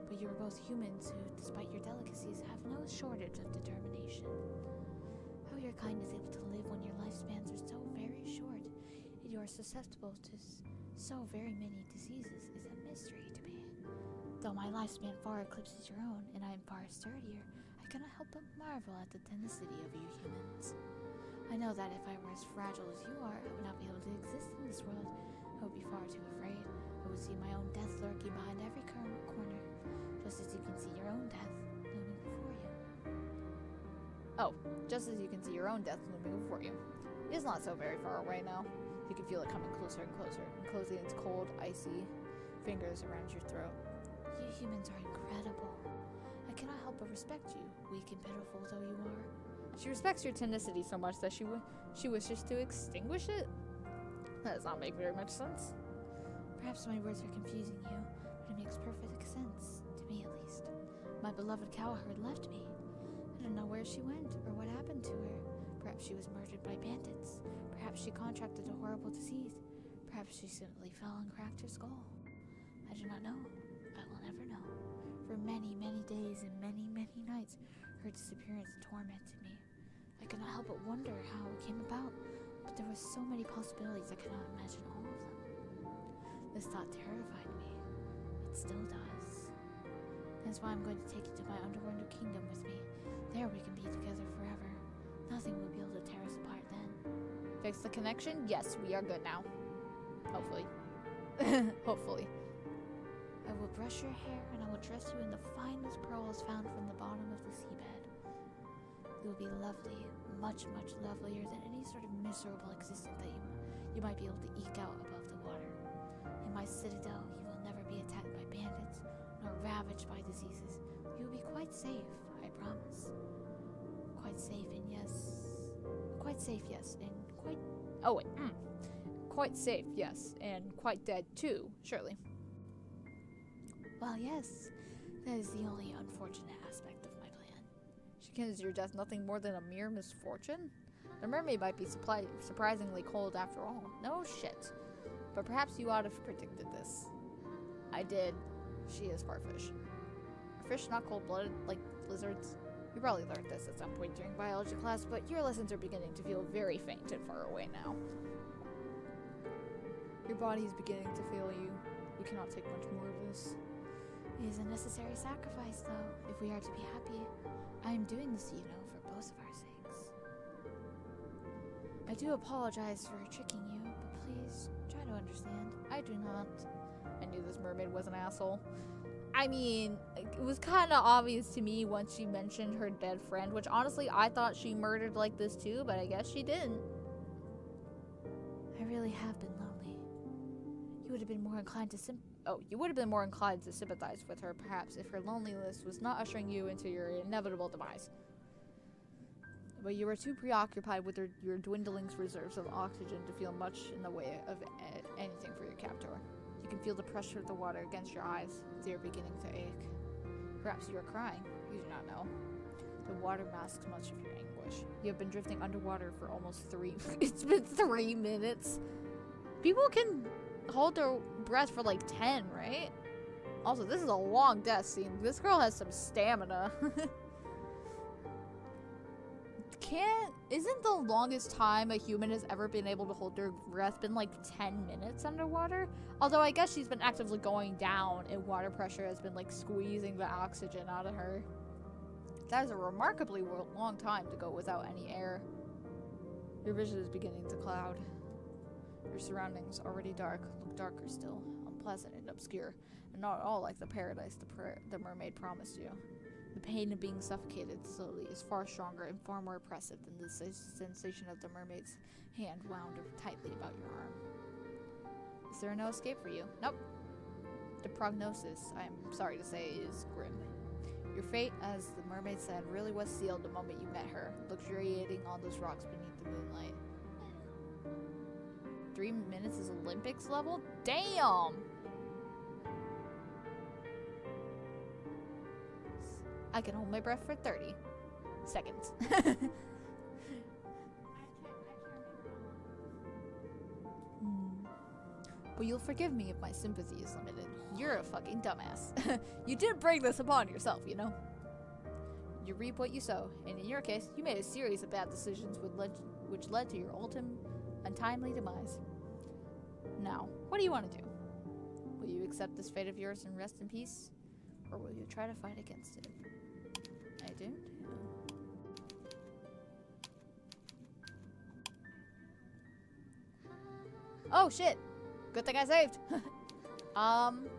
But you are both humans who, despite your delicacies, have no shortage of determination. How your kind is able to live when your lifespans are so very short, and you are susceptible to so very many diseases is a mystery to me. Though my lifespan far eclipses your own, and I am far sturdier, I cannot help but marvel at the tenacity of you humans. I know that if I were as fragile as you are, I would not be able to exist in this world. I would be far too afraid. I would see my own death lurking behind every corner, just as you can see your own death looming before you. Oh, just as you can see your own death looming before you. It is not so very far away now. You can feel it coming closer and closer, and closing its cold, icy fingers around your throat. You humans are incredible. I cannot help but respect you, weak and pitiful though you are. She respects your tenacity so much that she wishes to extinguish it? That does not make very much sense. Perhaps my words are confusing you, but it makes perfect sense, to me at least. My beloved cowherd left me. I don't know where she went or what happened to her. Perhaps she was murdered by bandits. Perhaps she contracted a horrible disease. Perhaps she simply fell and cracked her skull. I do not know. I will never know. For many, many days and many, many nights, her disappearance tormented me. I could not help but wonder how it came about, but there were so many possibilities I could not imagine all of them. This thought terrified me. It still does. That's why I'm going to take you to my underworld kingdom with me. There we can be together forever. Nothing will be able to tear us apart then. Fix the connection? Yes, we are good now. Hopefully. Hopefully. I will brush your hair and I will dress you in the finest pearls found from the bottom of the seabed. It will be lovely, much, much lovelier than any sort of miserable existence that you might be able to eke out above the water. In my citadel, you will never be attacked by bandits, nor ravaged by diseases. You will be quite safe, I promise. Quite safe, and yes. Quite safe, yes, and quite. Oh, wait. Quite safe, yes, and quite dead too, surely. Well, yes. That is the only unfortunate aspect of my plan. She considers your death nothing more than a mere misfortune? The mermaid might be surprisingly cold after all. No shit. But perhaps you ought to have predicted this. I did. She is farfish. Are fish not cold-blooded like lizards? You probably learned this at some point during biology class, but your lessons are beginning to feel very faint and far away now. Your body is beginning to fail you. We cannot take much more of this. It is a necessary sacrifice, though, if we are to be happy. I am doing this, you know, for both of our sakes. I do apologize for tricking you, but please, try to understand. I do not. I knew this mermaid was an asshole. I mean, it was kind of obvious to me once she mentioned her dead friend, which honestly I thought she murdered like this too, but I guess she didn't. I really have been lonely. You would have been more inclined to You would have been more inclined to sympathize with her, perhaps, if her loneliness was not ushering you into your inevitable demise. But you were too preoccupied with your dwindling reserves of oxygen to feel much in the way of anything for your captor. You can feel the pressure of the water against your eyes. They are beginning to ache. Perhaps you are crying. You do not know. The water masks much of your anguish. You have been drifting underwater for almost it's been 3 minutes. People can hold their breath for like 10, right? Also, this is a long death scene. This girl has some stamina. Isn't the longest time a human has ever been able to hold their breath been like 10 minutes underwater? Although I guess she's been actively going down and water pressure has been like squeezing the oxygen out of her. That is a remarkably long time to go without any air. Your vision is beginning to cloud. Your surroundings, already dark, look darker still, unpleasant and obscure, and not at all like the paradise the mermaid promised you. The pain of being suffocated slowly is far stronger and far more oppressive than the sensation of the mermaid's hand wound tightly about your arm. Is there no escape for you? Nope. The prognosis, I'm sorry to say, is grim. Your fate, as the mermaid said, really was sealed the moment you met her, luxuriating on those rocks beneath the moonlight. 3 minutes is Olympics level? Damn! I can hold my breath for 30 seconds. But you'll forgive me if my sympathy is limited. You're a fucking dumbass. You did bring this upon yourself, you know? You reap what you sow, and in your case, you made a series of bad decisions which led to your untimely demise. Now, what do you want to do? Will you accept this fate of yours and rest in peace? Or will you try to fight against it? I do. Oh shit! Good thing I saved. I'm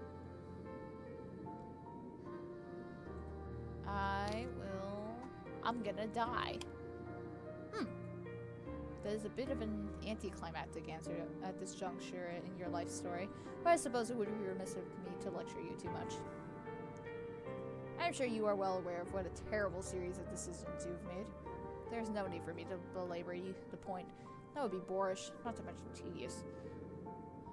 gonna die. That is a bit of an anticlimactic answer at this juncture in your life story, but I suppose it would be remiss of me to lecture you too much. I'm sure you are well aware of what a terrible series of decisions you've made. There's no need for me to belabor the point. That would be boorish, not to mention tedious.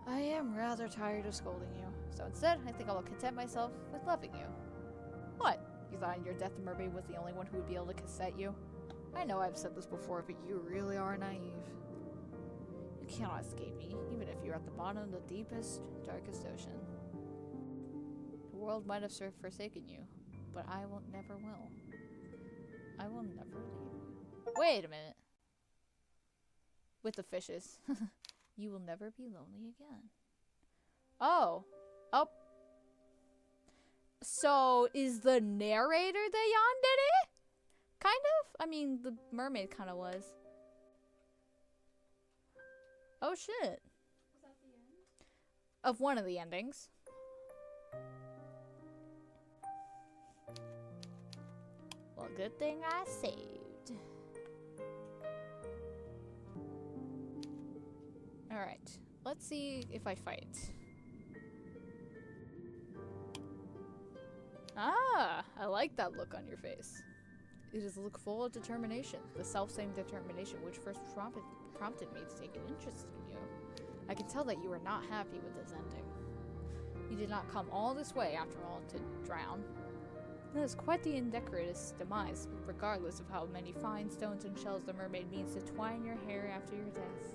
I am rather tired of scolding you, so instead, I think I will content myself with loving you. What? You thought in your death the mermaid was the only one who would be able to consent you? I know I've said this before, but you really are naive. You cannot escape me, even if you're at the bottom of the deepest, darkest ocean. The world might have forsaken you, but I never will. I will never leave you. Wait a minute. With the fishes. You will never be lonely again. Oh. Oh. So, is the narrator the yandere? Kind of? I mean, the mermaid kind of was. Oh shit. Was that the end? Of one of the endings. Well, good thing I saved. Alright. Let's see if I fight. Ah, I like that look on your face. It is a look full of determination, the self-same determination which first prompted me to take an interest in you. I can tell that you are not happy with this ending. You did not come all this way, after all, to drown. That is quite the indecorous demise, regardless of how many fine stones and shells the mermaid means to twine your hair after your death.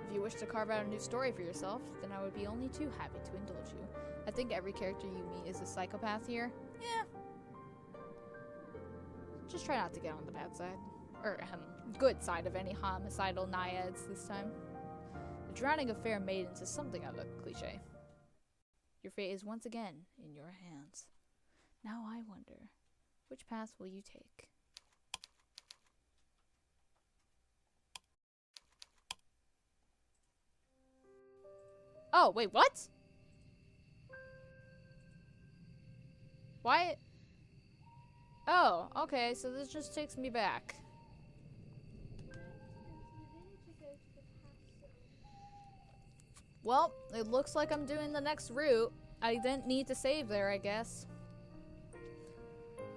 If you wish to carve out a new story for yourself, then I would be only too happy to indulge you. I think every character you meet is a psychopath here. Yeah. Just try not to get on the bad side. Or, good side of any homicidal naiads this time. The drowning of fair maidens is something of a cliche. Your fate is once again in your hands. Now I wonder, which path will you take? Oh, wait, what? Why? Oh, okay, so this just takes me back. Well, it looks like I'm doing the next route. I didn't need to save there, I guess.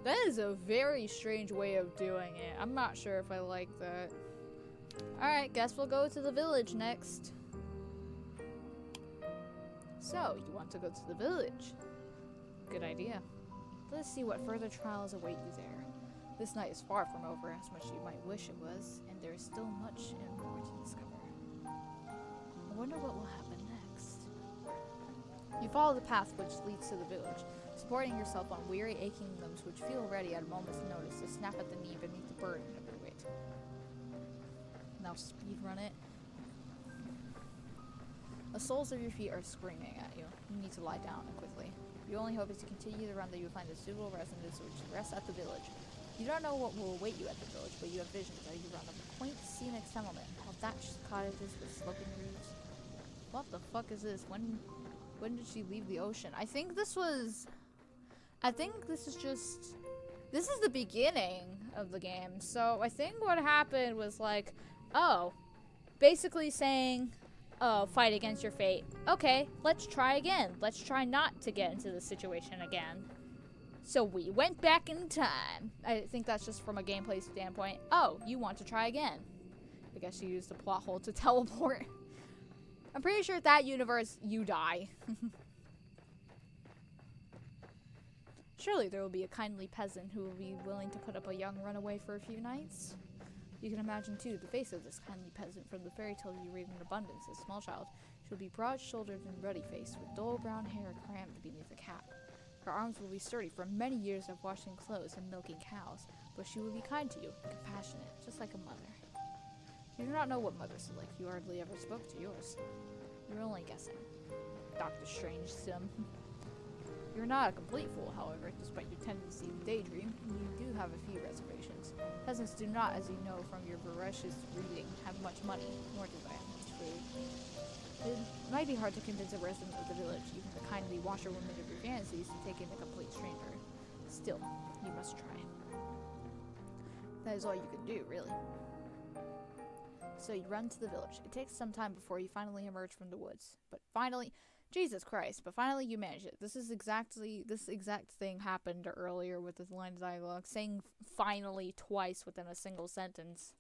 That is a very strange way of doing it. I'm not sure if I like that. Alright, guess we'll go to the village next. So, you want to go to the village? Good idea. Let us see what further trials await you there. This night is far from over, as much as you might wish it was, and there is still much and more to discover. I wonder what will happen next. You follow the path which leads to the village, supporting yourself on weary, aching limbs which feel ready at a moment's notice to snap at the knee beneath the burden of your weight. Now speed run it. The soles of your feet are screaming at you. You need to lie down and quickly. Your only hope is to continue the run that you will find a suitable residence which rests at the village. You don't know what will await you at the village, but you have visions as you run up a quaint, scenic settlement, all thatched cottages with sloping roofs. What the fuck is this? When did she leave the ocean? I think this is the beginning of the game. So I think what happened was like, oh, basically saying, oh, fight against your fate. Okay, let's try again. Let's try not to get into this situation again. So we went back in time. I think that's just from a gameplay standpoint. Oh, you want to try again. I guess you used the plot hole to teleport. I'm pretty sure that universe, you die. Surely there will be a kindly peasant who will be willing to put up a young runaway for a few nights. You can imagine, too, the face of this kindly peasant from the fairy tale you read in abundance as a small child. She will be broad-shouldered and ruddy-faced, with dull brown hair crammed beneath a cap. Her arms will be sturdy from many years of washing clothes and milking cows, but she will be kind to you, compassionate, just like a mother. You do not know what mothers are like. You hardly ever spoke to yours. You're only guessing. Dr. Strange Sim. You're not a complete fool, however, despite your tendency to daydream. You do have a few reservations. Peasants do not, as you know from your voracious reading, have much money, nor do they have much food. It might be hard to convince a resident of the village, even the kindly washerwoman of your fantasies, to take in a complete stranger. Still, you must try. That is all you can do, really. So you run to the village. It takes some time before you finally emerge from the woods. But finally, Jesus Christ, but finally you manage it. This exact thing happened earlier with this line of dialogue, saying finally twice within a single sentence.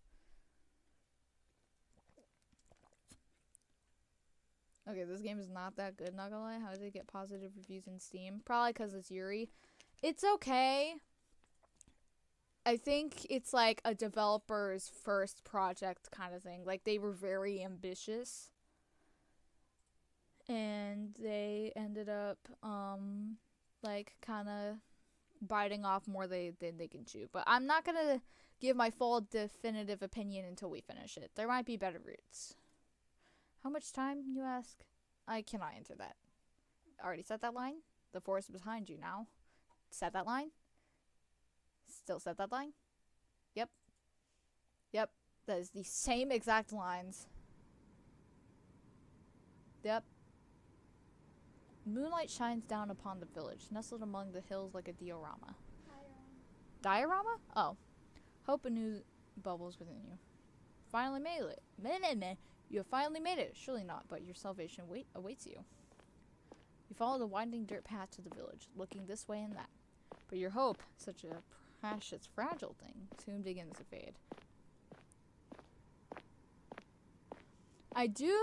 Okay, this game is not that good, not gonna lie. How did it get positive reviews in Steam? Probably because it's Yuri. It's okay. I think it's like a developer's first project kind of thing. Like, they were very ambitious. And they ended up, like, kind of biting off more than they can chew. But I'm not gonna give my full definitive opinion until we finish it. There might be better routes. How much time, you ask? I cannot answer that. I already set that line. The forest is behind you now. Set that line. Still set that line. Yep. Yep. That is the same exact lines. Yep. Moonlight shines down upon the village, nestled among the hills like a diorama. Diorama? Oh. Hope anew bubbles within you. Finally made it. Meh. You have finally made it. Surely not, but your salvation awaits you. You follow the winding dirt path to the village, looking this way and that. But your hope, such a precious, fragile thing, soon begins to fade. I do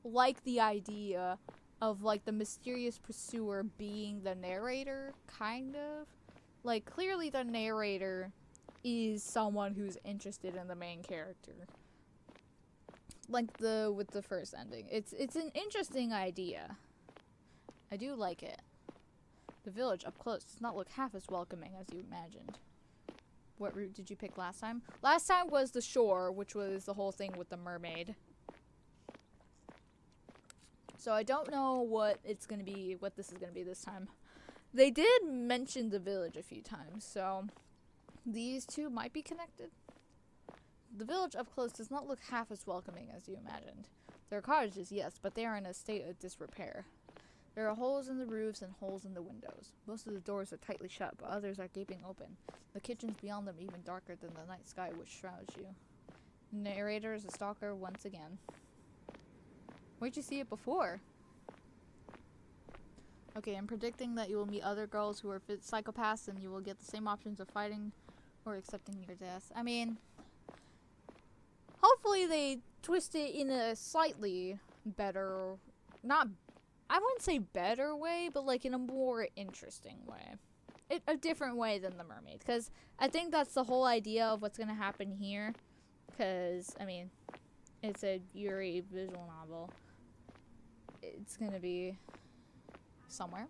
like the idea of, like, the mysterious pursuer being the narrator, kind of. Like, clearly the narrator is someone who's interested in the main character. Like with the first ending. It's an interesting idea. I do like it. The village up close does not look half as welcoming as you imagined. What route did you pick last time? Last time was the shore, which was the whole thing with the mermaid. So I don't know what this is gonna be this time. They did mention the village a few times, so these two might be connected. The village up close does not look half as welcoming as you imagined. There are cottages, yes, but they are in a state of disrepair. There are holes in the roofs and holes in the windows. Most of the doors are tightly shut, but others are gaping open. The kitchens beyond them even darker than the night sky which shrouds you. The narrator is a stalker once again. Where'd you see it before? Okay, I'm predicting that you will meet other girls who are psychopaths and you will get the same options of fighting or accepting your death. I mean, hopefully they twist it in a slightly better, I wouldn't say better way, but like in a more interesting way. A different way than the mermaid. Because I think that's the whole idea of what's going to happen here. Because, I mean, it's a Yuri visual novel. It's going to be somewhere.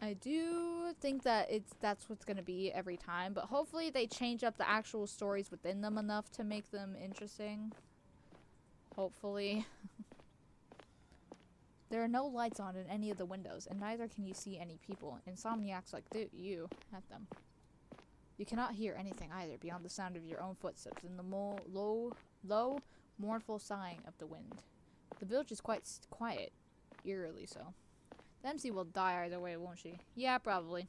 I do think that that's what's going to be every time. But hopefully they change up the actual stories within them enough to make them interesting. Hopefully. There are no lights on in any of the windows, and neither can you see any people. Insomniacs like you at them. You cannot hear anything either beyond the sound of your own footsteps and the low, mournful sighing of the wind. The village is quite quiet, eerily so. The MC will die either way, won't she? Yeah, probably.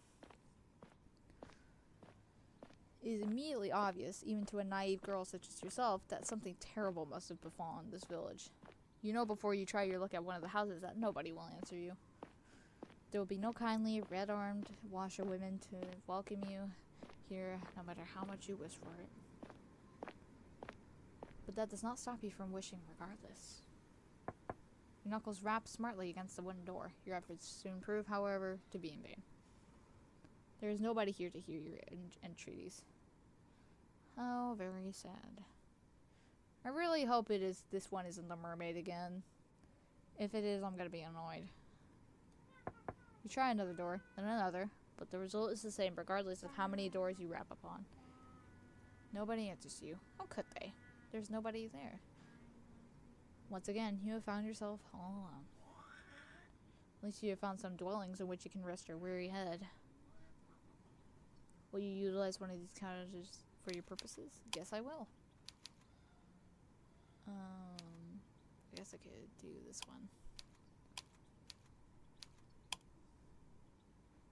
It is immediately obvious, even to a naive girl such as yourself, that something terrible must have befallen this village. You know before you try your luck at one of the houses that nobody will answer you. There will be no kindly, red-armed washerwomen to welcome you here, no matter how much you wish for it. But that does not stop you from wishing regardless. Your knuckles rap smartly against the wooden door. Your efforts soon prove, however, to be in vain. There is nobody here to hear your entreaties. How very sad. I really hope this one isn't the mermaid again. If it is, I'm gonna be annoyed. You try another door, then another, but the result is the same regardless of how many doors you rap upon. Nobody answers you. How could they? There's nobody there. Once again, you have found yourself all alone. At least you have found some dwellings in which you can rest your weary head. Will you utilize one of these cottages for your purposes? Guess I will. I guess I could do this one.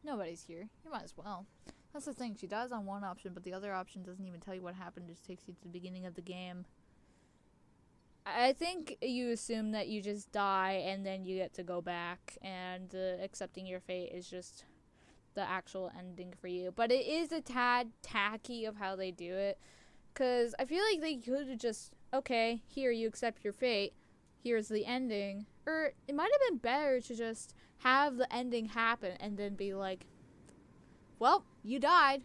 Nobody's here. You might as well. That's the thing. She dies on one option, but the other option doesn't even tell you what happened. Just takes you to the beginning of the game. I think you assume that you just die and then you get to go back, and accepting your fate is just the actual ending for you. But it is a tad tacky of how they do it, because I feel like they could have just, okay, here, you accept your fate, here's the ending. Or it might have been better to just have the ending happen and then be like, well, you died.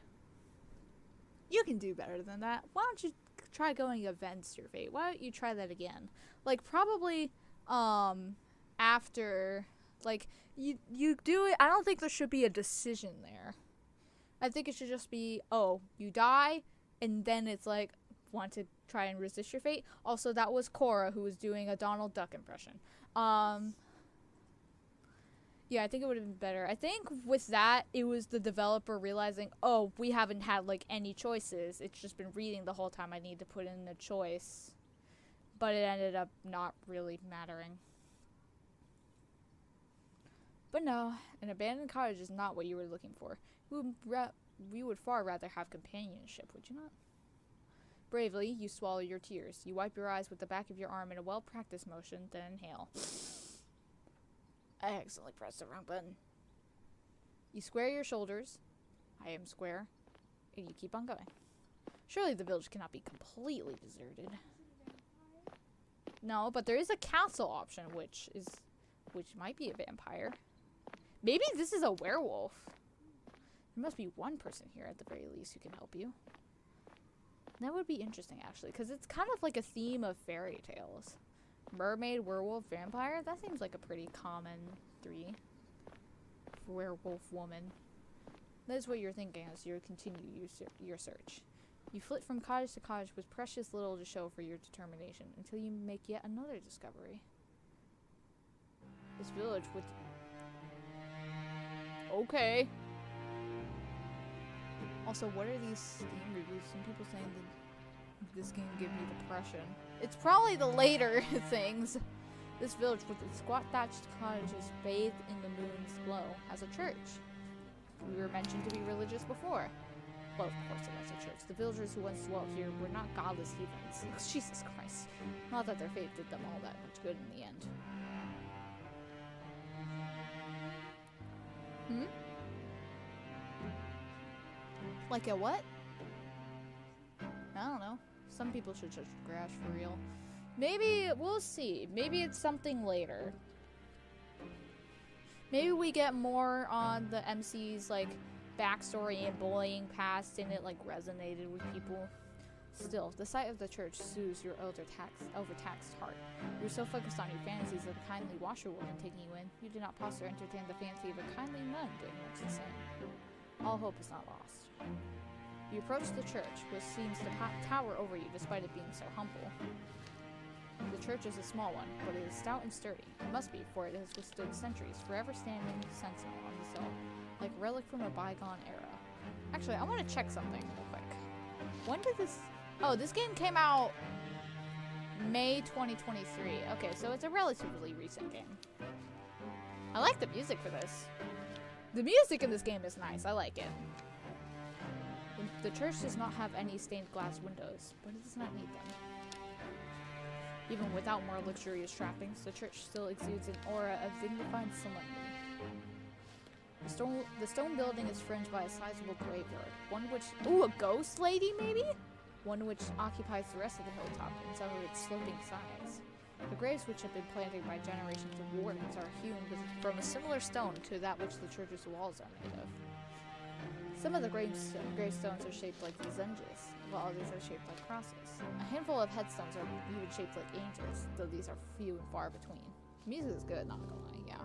You can do better than that. Why don't you try going against your fate? Why don't you try that again? Like, probably, after, like, you do it. I don't think there should be a decision there. I think it should just be, oh, you die, and then it's like, want to try and resist your fate. Also, that was Cora who was doing a Donald Duck impression. Yeah, I think it would have been better. I think with that, it was the developer realizing, oh, we haven't had, like, any choices. It's just been reading the whole time. I need to put in a choice. But it ended up not really mattering. But no, an abandoned cottage is not what you were looking for. You would far rather have companionship, would you not? Bravely, you swallow your tears. You wipe your eyes with the back of your arm in a well-practiced motion, then inhale. I accidentally pressed the wrong button. You square your shoulders. I am square. And you keep on going. Surely the village cannot be completely deserted. No, but there is a council option, which might be a vampire. Maybe this is a werewolf. There must be one person here at the very least who can help you. That would be interesting, actually, because it's kind of like a theme of fairy tales. Mermaid, werewolf, vampire? That seems like a pretty common 3. Werewolf woman. That is what you're thinking as you continue your search. You flit from cottage to cottage with precious little to show for your determination until you make yet another discovery. This village with... Okay. Also, what are these Steam reviews? Some people saying that this game gave me depression. It's probably the later things. This village with its squat thatched cottages bathed in the moon's glow has a church. We were mentioned to be religious before. Well, of course it has a church. The villagers who once dwelt here were not godless heathens. Jesus Christ. Not that their faith did them all that much good in the end. Like a what? I don't know. Some people should judge grass for real. Maybe, we'll see. Maybe it's something later. Maybe we get more on the MC's, like, backstory and bullying past and it, like, resonated with people. Still, the sight of the church soothes your overtaxed heart. You're so focused on your fantasies of a kindly washerwoman taking you in, you do not pause to entertain the fancy of a kindly nun doing what's the same. All hope is not lost. You approach the church, which seems to tower over you despite it being so humble. The church is a small one, but it is stout and sturdy. It must be, for it has withstood centuries, forever standing sentinel on the hill, like a relic from a bygone era. Actually, I want to check something real quick. When did this... Oh, this game came out May 2023. Okay, so it's a relatively recent game. I like the music for this. The music in this game is nice. I like it. The church does not have any stained glass windows, but it does not need them. Even without more luxurious trappings, the church still exudes an aura of dignified solemnity. The stone building is fringed by a sizable graveyard, one which... Ooh, a ghost lady, maybe? One which occupies the rest of the hilltop and some of its sloping sides. The graves which have been planted by generations of wardens are hewn from a similar stone to that which the church's walls are made of. Some of the gravestones are shaped like lozenges, while others are shaped like crosses. A handful of headstones are even shaped like angels, though these are few and far between. The music is good, not gonna lie, yeah.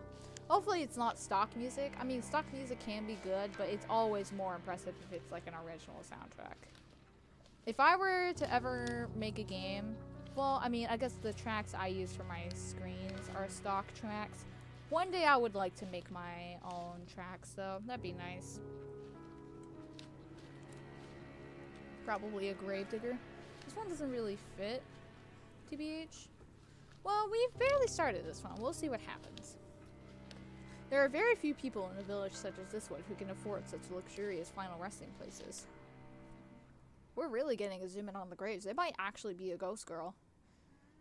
Hopefully it's not stock music. I mean, stock music can be good, but it's always more impressive if it's like an original soundtrack. If I were to ever make a game, well, I mean, I guess the tracks I use for my screens are stock tracks. One day I would like to make my own tracks, though. That'd be nice. Probably a gravedigger. This one doesn't really fit, TBH. Well, we've barely started this one. We'll see what happens. There are very few people in a village such as this one who can afford such luxurious final resting places. We're really getting a zoom in on the graves. They might actually be a ghost girl.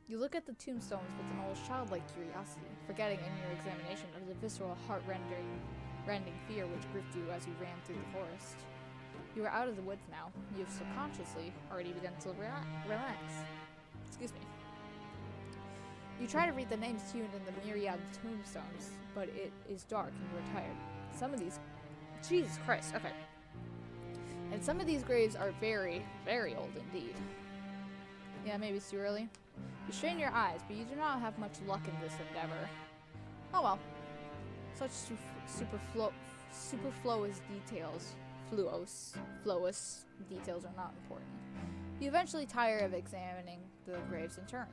You look at the tombstones with an almost childlike curiosity, forgetting in your examination of the visceral, heart-rending fear which gripped you as you ran through the forest. You are out of the woods now. You have subconsciously already begun to relax. Excuse me. You try to read the names hewn in the myriad tombstones, but it is dark and you are tired. Some of these... Jesus Christ, okay. And some of these graves are very, very old indeed. Yeah, maybe it's too early. You strain your eyes, but you do not have much luck in this endeavor. Oh well. Such superfluous details. Fluous details are not important. You eventually tire of examining the graves in turn.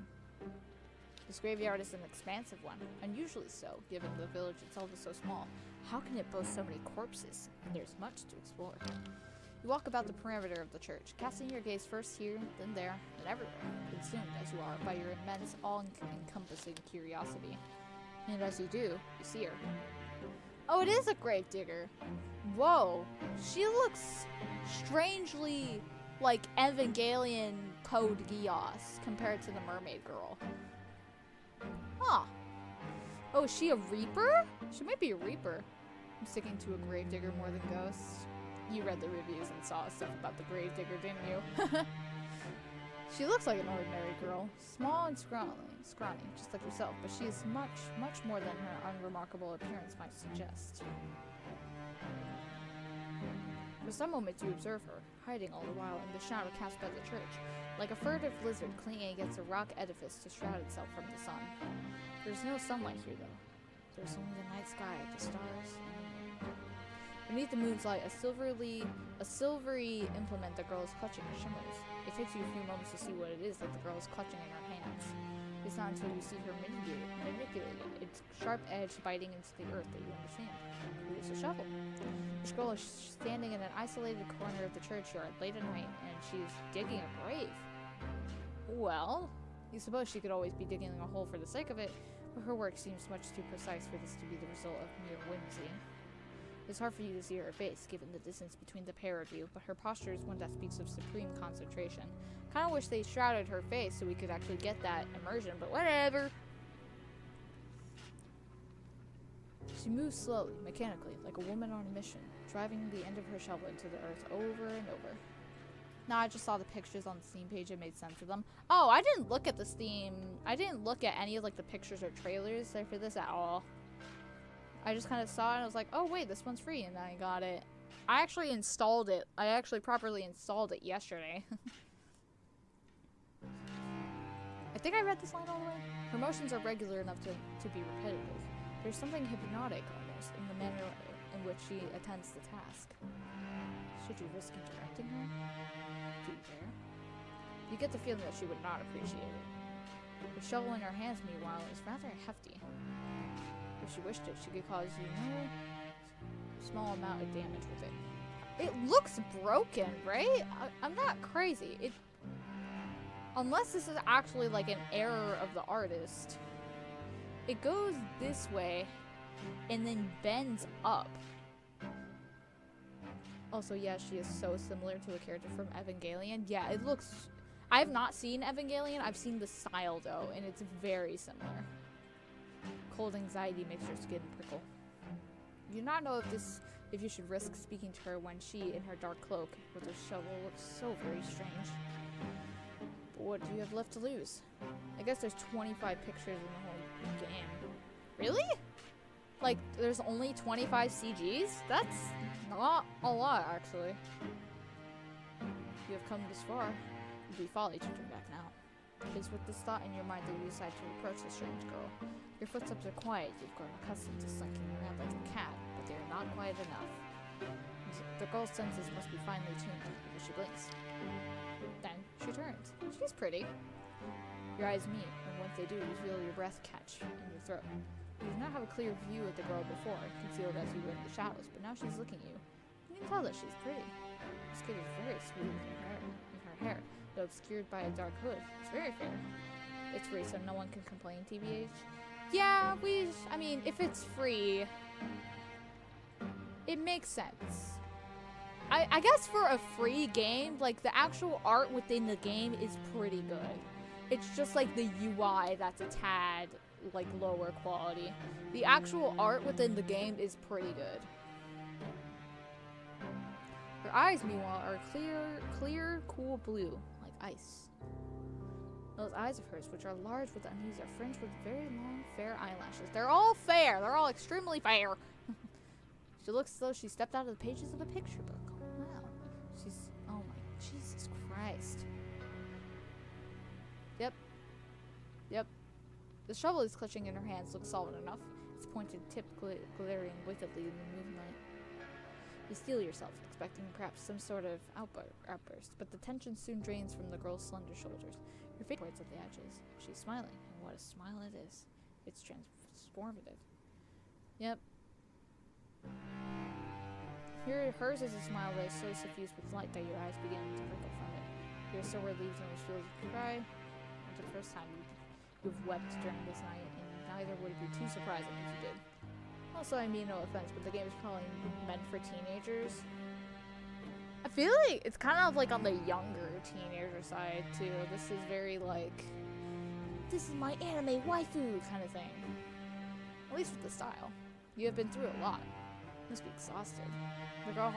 This graveyard is an expansive one, unusually so, given the village itself is so small. How can it boast so many corpses? There's much to explore. You walk about the perimeter of the church, casting your gaze first here, then there, and everywhere, consumed as you are by your immense, all-encompassing curiosity. And as you do, you see her. Oh, it is a gravedigger. Whoa. She looks strangely like Evangelion Code Geass compared to the mermaid girl. Huh. Oh, is she a reaper? She might be a reaper. I'm sticking to a gravedigger more than ghosts. You read the reviews and saw stuff about the gravedigger, didn't you? She looks like an ordinary girl. Small and scrawny, just like yourself, but she is much, much more than her unremarkable appearance might suggest. For some moments you observe her, hiding all the while in the shadow cast by the church, like a furtive lizard clinging against a rock edifice to shroud itself from the sun. There's no sunlight here, though. There's only the night sky, the stars, and the moon. Beneath the moon's light, a silvery implement the girl is clutching shimmers. It takes you a few moments to see what it is that the girl is clutching in her hands. It's not until you see her manipulate it, its sharp edge biting into the earth, that you understand. It is a shovel. This girl is standing in an isolated corner of the churchyard late at night, and she's digging a grave. Well, you suppose she could always be digging a hole for the sake of it, but her work seems much too precise for this to be the result of mere whimsy. It's hard for you to see her face, given the distance between the pair of you, but her posture is one that speaks of supreme concentration. Kinda wish they shrouded her face so we could actually get that immersion, but whatever! She moves slowly, mechanically, like a woman on a mission, driving the end of her shovel into the earth over and over. No, I just saw the pictures on the Steam page and made sense of them. Oh, I didn't look at the Steam. I didn't look at any of like the pictures or trailers for this at all. I just kind of saw it and I was like, oh wait, this one's free, and I got it. I actually installed it. I actually properly installed it yesterday. I think I read this line all the way. Her motions are regular enough to be repetitive. There's something hypnotic almost in the manner in which she attends the task. Should you risk interrupting her? Do you dare? You get the feeling that she would not appreciate it. The shovel in her hands, meanwhile, is rather hefty. If she wished it, she could cause you no small amount of damage with it. It looks broken, right? I'm not crazy. Unless this is actually like an error of the artist. It goes this way and then bends up. Also, yeah, she is so similar to a character from Evangelion. Yeah, it looks... I have not seen Evangelion. I've seen the style, though, and it's very similar. Cold anxiety makes your skin prickle. You do not know if you should risk speaking to her when she, in her dark cloak, with her shovel, looks so very strange. But what do you have left to lose? I guess there's 25 pictures in the whole game. Really? Like, there's only 25 CGs? That's not a lot, actually. You have come this far. It would be folly to turn back now. It is with this thought in your mind that you decide to approach the strange girl. Your footsteps are quiet. You've grown accustomed to slinking around like a cat, but they are not quiet enough. The girl's senses must be finely tuned because she blinks. Then she turns. She's pretty. Your eyes meet, and once they do, you feel your breath catch in your throat. You did not have a clear view of the girl before, concealed as you were in the shadows, but now she's looking at you. You can tell that she's pretty. Her skin is very smooth in her hair, though obscured by a dark hood. It's very fair. It's free, so no one can complain, TBH. Yeah, I mean, if it's free, it makes sense. I guess for a free game, like, the actual art within the game is pretty good. It's just, like, the UI that's a tad, like, lower quality. The actual art within the game is pretty good. Her eyes, meanwhile, are clear, cool blue, like ice. Those eyes of hers, which are large with unease, are fringed with very long, fair eyelashes. They're all fair. They're all extremely fair. She looks as though she stepped out of the pages of a picture book. Wow. Oh my, Jesus Christ. Yep. The shovel is clutching in her hands looks solid enough. Its pointed tip glaring wickedly in the moonlight. You steel yourself, expecting perhaps some sort of outburst, but the tension soon drains from the girl's slender shoulders. Her face points at the edges. She's smiling, and what a smile it is. It's transformative. Yep. Hers is a smile that is so suffused with light that your eyes begin to wrinkle from it. You're so relieved and feels you cry. It's the first time you've wept during this night, and neither would it be too surprising if you did. Also, I mean no offense, but the game is probably meant for teenagers. I feel like it's kind of like on the younger teenager side too. This is very like, this is my anime waifu kind of thing. At least with the style. You have been through a lot. You must be exhausted. The girl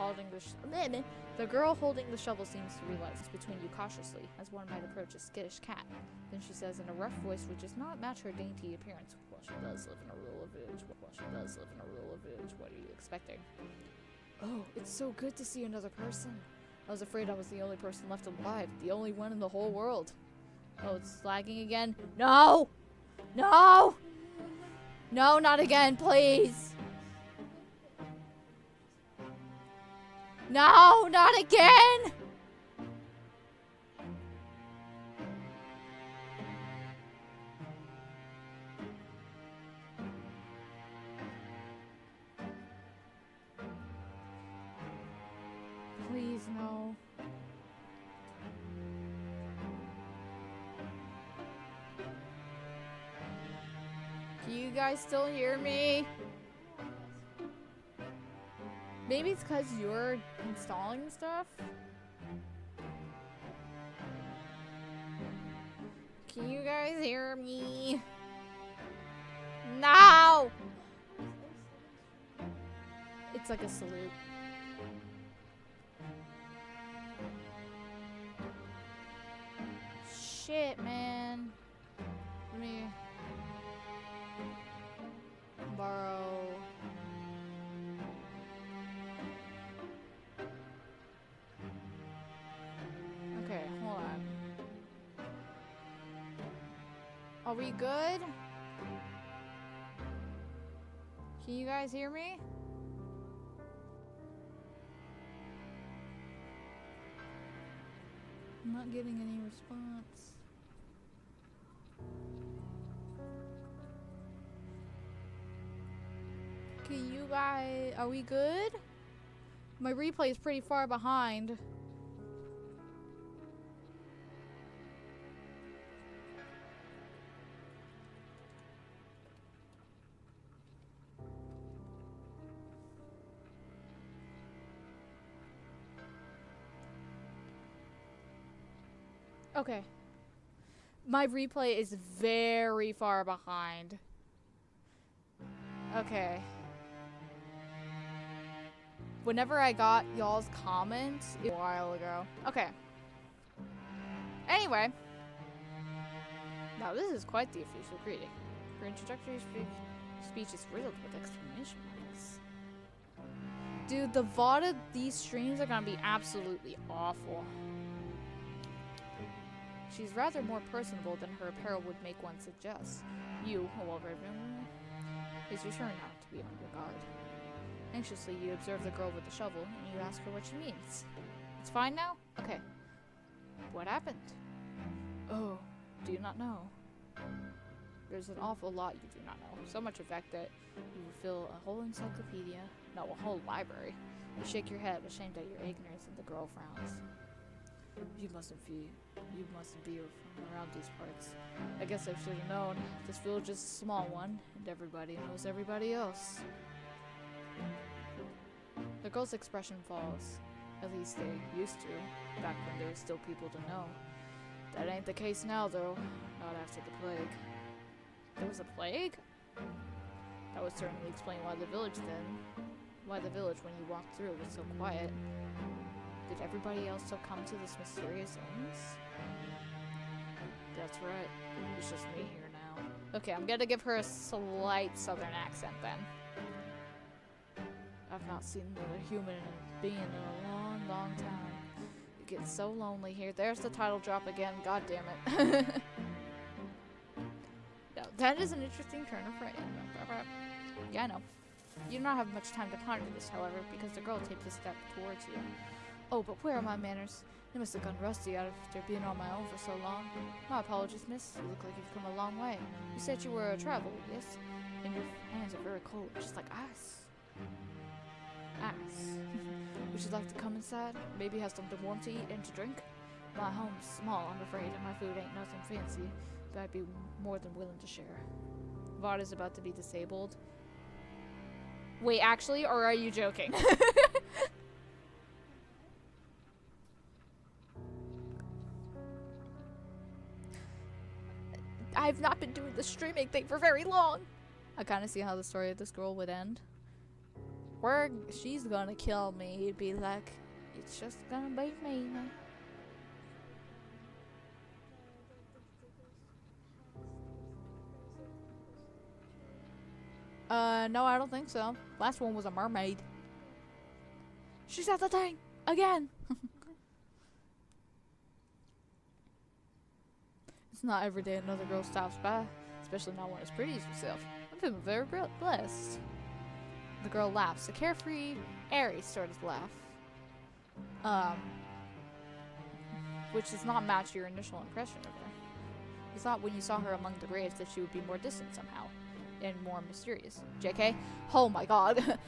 holding the shovel seems to realize it's between you cautiously, as one might approach a skittish cat. Then she says in a rough voice which does not match her dainty appearance, "Well, she does live in a rural village. What are you expecting?" "Oh, it's so good to see another person. I was afraid I was the only person left alive, the only one in the whole world." "Oh, it's lagging again." No! No! No, not again, please! No, not again! Please, no. Can you guys still hear me? Maybe it's because you're installing stuff? Can you guys hear me? No! It's like a salute. Shit, man. Let me borrow. Okay, hold on. Are we good? Can you guys hear me? I'm not getting any response. Can you guys, are we good? My replay is pretty far behind. Okay. My replay is very far behind. Okay. Whenever I got y'all's comments a while ago. Okay. Anyway. Now this is quite the official greeting. Her introductory speech is riddled with exclamation marks. Dude, the VOD of these streams are gonna be absolutely awful. She's rather more personable than her apparel would make one suggest. You, a well-read is returning now to be on your guard. Anxiously, you observe the girl with the shovel, and you ask her what she means. It's fine now? Okay. What happened? Oh, do you not know? There's an awful lot you do not know. So much, in fact, that you will fill a whole encyclopedia, no, a whole library. You shake your head, ashamed at your ignorance, and the girl frowns. You mustn't be from around these parts. I guess I should have known. This village is a small one, and everybody knows everybody else. The girl's expression falls. At least they used to, back when there were still people to know. That ain't the case now, though. Not after the plague. There was a plague? That would certainly explain why the village, when you walked through, was so quiet. Did everybody else succumb to this mysterious illness? That's right. It's just me here now. Okay, I'm gonna give her a slight southern accent then. I've not seen another human being in a long, long time. It gets so lonely here. There's the title drop again. God damn it. No, that is an interesting turn of phrase. Yeah, I know. You do not have much time to ponder this, however, because the girl takes a step towards you. Oh, but where are my manners? They must have gone rusty after being on my own for so long. My apologies, miss. You look like you've come a long way. You said you were a traveler, yes? And your hands are very cold, just like ice. Ice. Would you like to come inside? Maybe have something warm to eat and to drink? My home's small, I'm afraid, and my food ain't nothing fancy, but I'd be more than willing to share. VOD is about to be disabled. Wait, actually, or are you joking? I've not been doing the streaming thing for very long. I kind of see how the story of this girl would end. She's gonna kill me. He'd be like, it's just gonna be me. No, I don't think so. Last one was a mermaid. She's at the thing again. It's not every day another girl stops by, especially not one as pretty as yourself. I'm feeling very blessed. The girl laughs, a carefree, airy sort of laugh. Which does not match your initial impression of her. You thought when you saw her among the graves that she would be more distant somehow, and more mysterious. JK? Oh my god.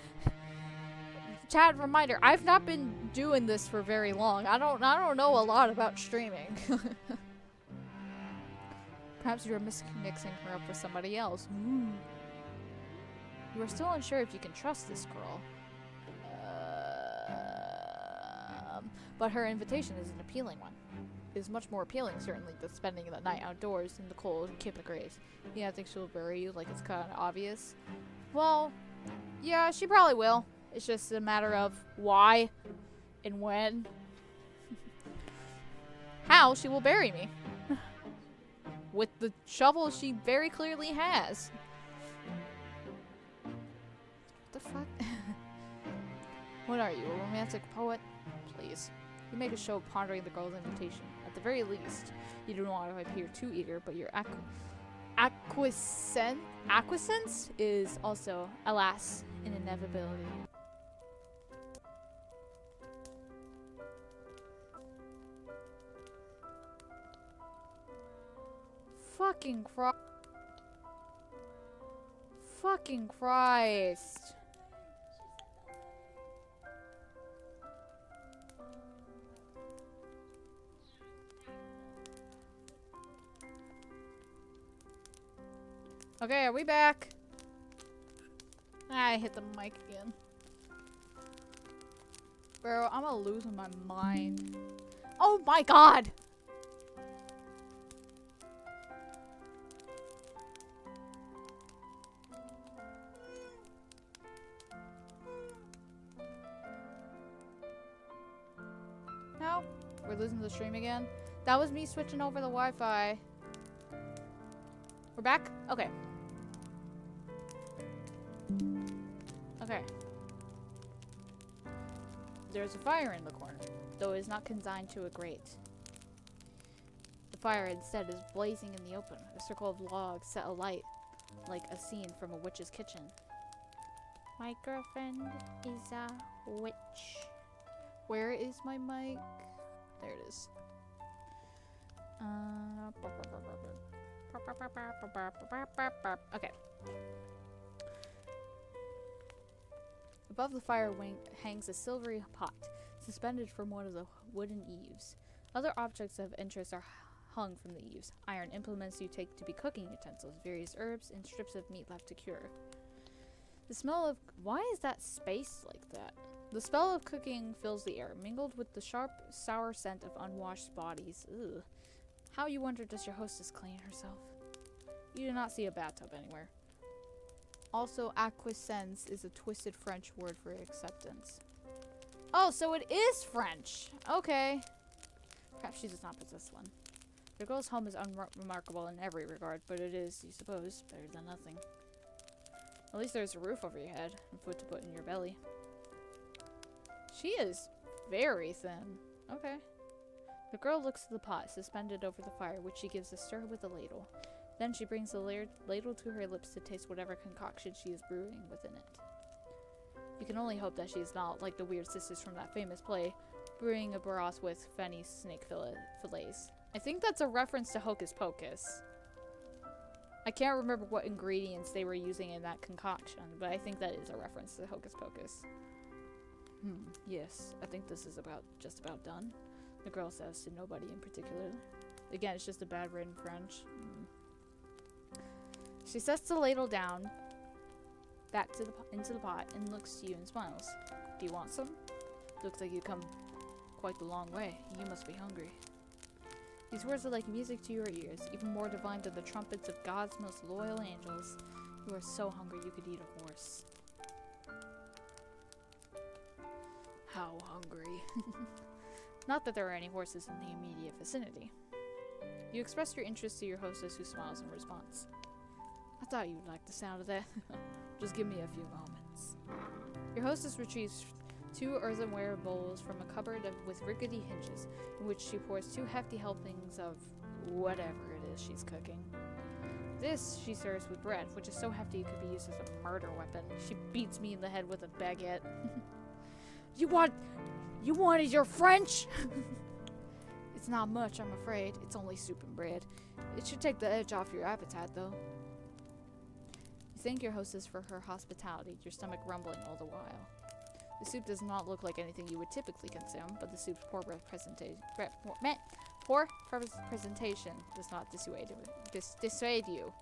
Chat reminder, I've not been doing this for very long. I don't know a lot about streaming. Perhaps you are mixing her up with somebody else. You are still unsure if you can trust this girl. But her invitation is an appealing one. It is much more appealing, certainly, than spending the night outdoors in the cold Kippa graves. Yeah, I think she'll bury you, like it's kind of obvious. Well, yeah, she probably will. It's just a matter of why and when. How she will bury me. With the shovel she very clearly has. What the fuck? What are you, a romantic poet? Please. You make a show of pondering the girl's invitation. At the very least, you do not want to appear too eager, but your acquiescence is also, alas, an inevitability. Fucking Christ. Fucking Christ. Okay, are we back? I hit the mic again. Bro, I'm gonna lose my mind. Oh my god! No, we're losing the stream again. That was me switching over the Wi-Fi. We're back? Okay. Okay. There's a fire in the corner, though it is not consigned to a grate. The fire instead is blazing in the open, a circle of logs set alight, like a scene from a witch's kitchen. My girlfriend is a witch. Where is my mic? There it is. Okay. Above the fire wing hangs a silvery pot, suspended from one of the wooden eaves. Other objects of interest are hung from the eaves. Iron implements you take to be cooking utensils, various herbs, and strips of meat left to cure. The smell of... Why is that space like that? The smell of cooking fills the air, mingled with the sharp, sour scent of unwashed bodies. Ugh. How, you wonder, does your hostess clean herself? You do not see a bathtub anywhere. Also, acquiescence is a twisted French word for acceptance. Oh, so it is French! Okay. Perhaps she does not possess one. The girl's home is unremarkable in every regard, but it is, you suppose, better than nothing. At least there's a roof over your head and food to put in your belly. She is very thin. Okay. The girl looks at the pot suspended over the fire, which she gives a stir with a ladle. Then she brings the ladle to her lips to taste whatever concoction she is brewing within it. You can only hope that she is not like the weird sisters from that famous play, brewing a broth with fenny snake fillets. I think that's a reference to Hocus Pocus. I can't remember what ingredients they were using in that concoction, but I think that is a reference to Hocus Pocus. Yes, I think this is just about done. The girl says to nobody in particular. Again, it's just a bad written French. She sets the ladle down, back to into the pot, and looks to you and smiles. Do you want some? Looks like you've come quite the long way. You must be hungry. These words are like music to your ears, even more divine than the trumpets of God's most loyal angels. You are so hungry you could eat a horse. How hungry. Not that there are any horses in the immediate vicinity. You express your interest to your hostess, who smiles in response. I thought you'd like the sound of that. Just give me a few moments. Your hostess retrieves 2 earthenware bowls from a cupboard with rickety hinges, in which she pours 2 hefty helpings of whatever it is she's cooking. This she serves with bread, which is so hefty it could be used as a murder weapon. She beats me in the head with a baguette. You wanted your French? It's not much, I'm afraid. It's only soup and bread. It should take the edge off your appetite, though. You thank your hostess for her hospitality, your stomach rumbling all the while. The soup does not look like anything you would typically consume, but the soup's poor presentation does not dissuade you.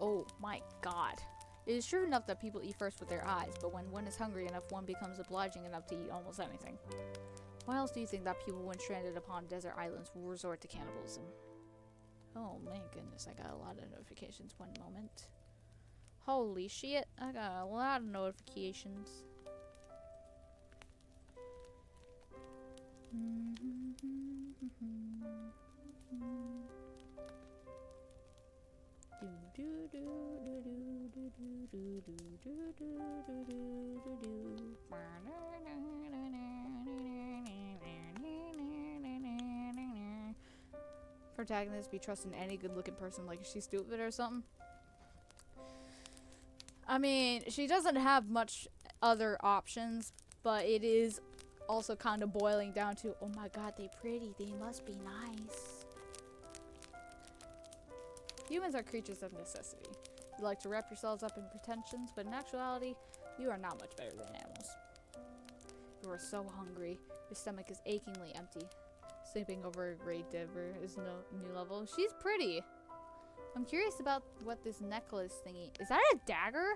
Oh my god. It is true enough that people eat first with their eyes, but when one is hungry enough, one becomes obliging enough to eat almost anything. Why else do you think that people, when stranded upon desert islands, will resort to cannibalism? Oh my goodness, I got a lot of notifications. One moment. Holy shit, I got a lot of notifications. Protagonist be trusting any good-looking person like she's stupid or something. I mean, she doesn't have much other options, but it is also kind of boiling down to, oh my god, they pretty, they must be nice. Humans are creatures of necessity. You like to wrap yourselves up in pretensions, but in actuality, you are not much better than animals. You are so hungry, your stomach is achingly empty. Sleeping over a great diver is no new level. She's pretty. I'm curious about what this necklace thingy is. That a dagger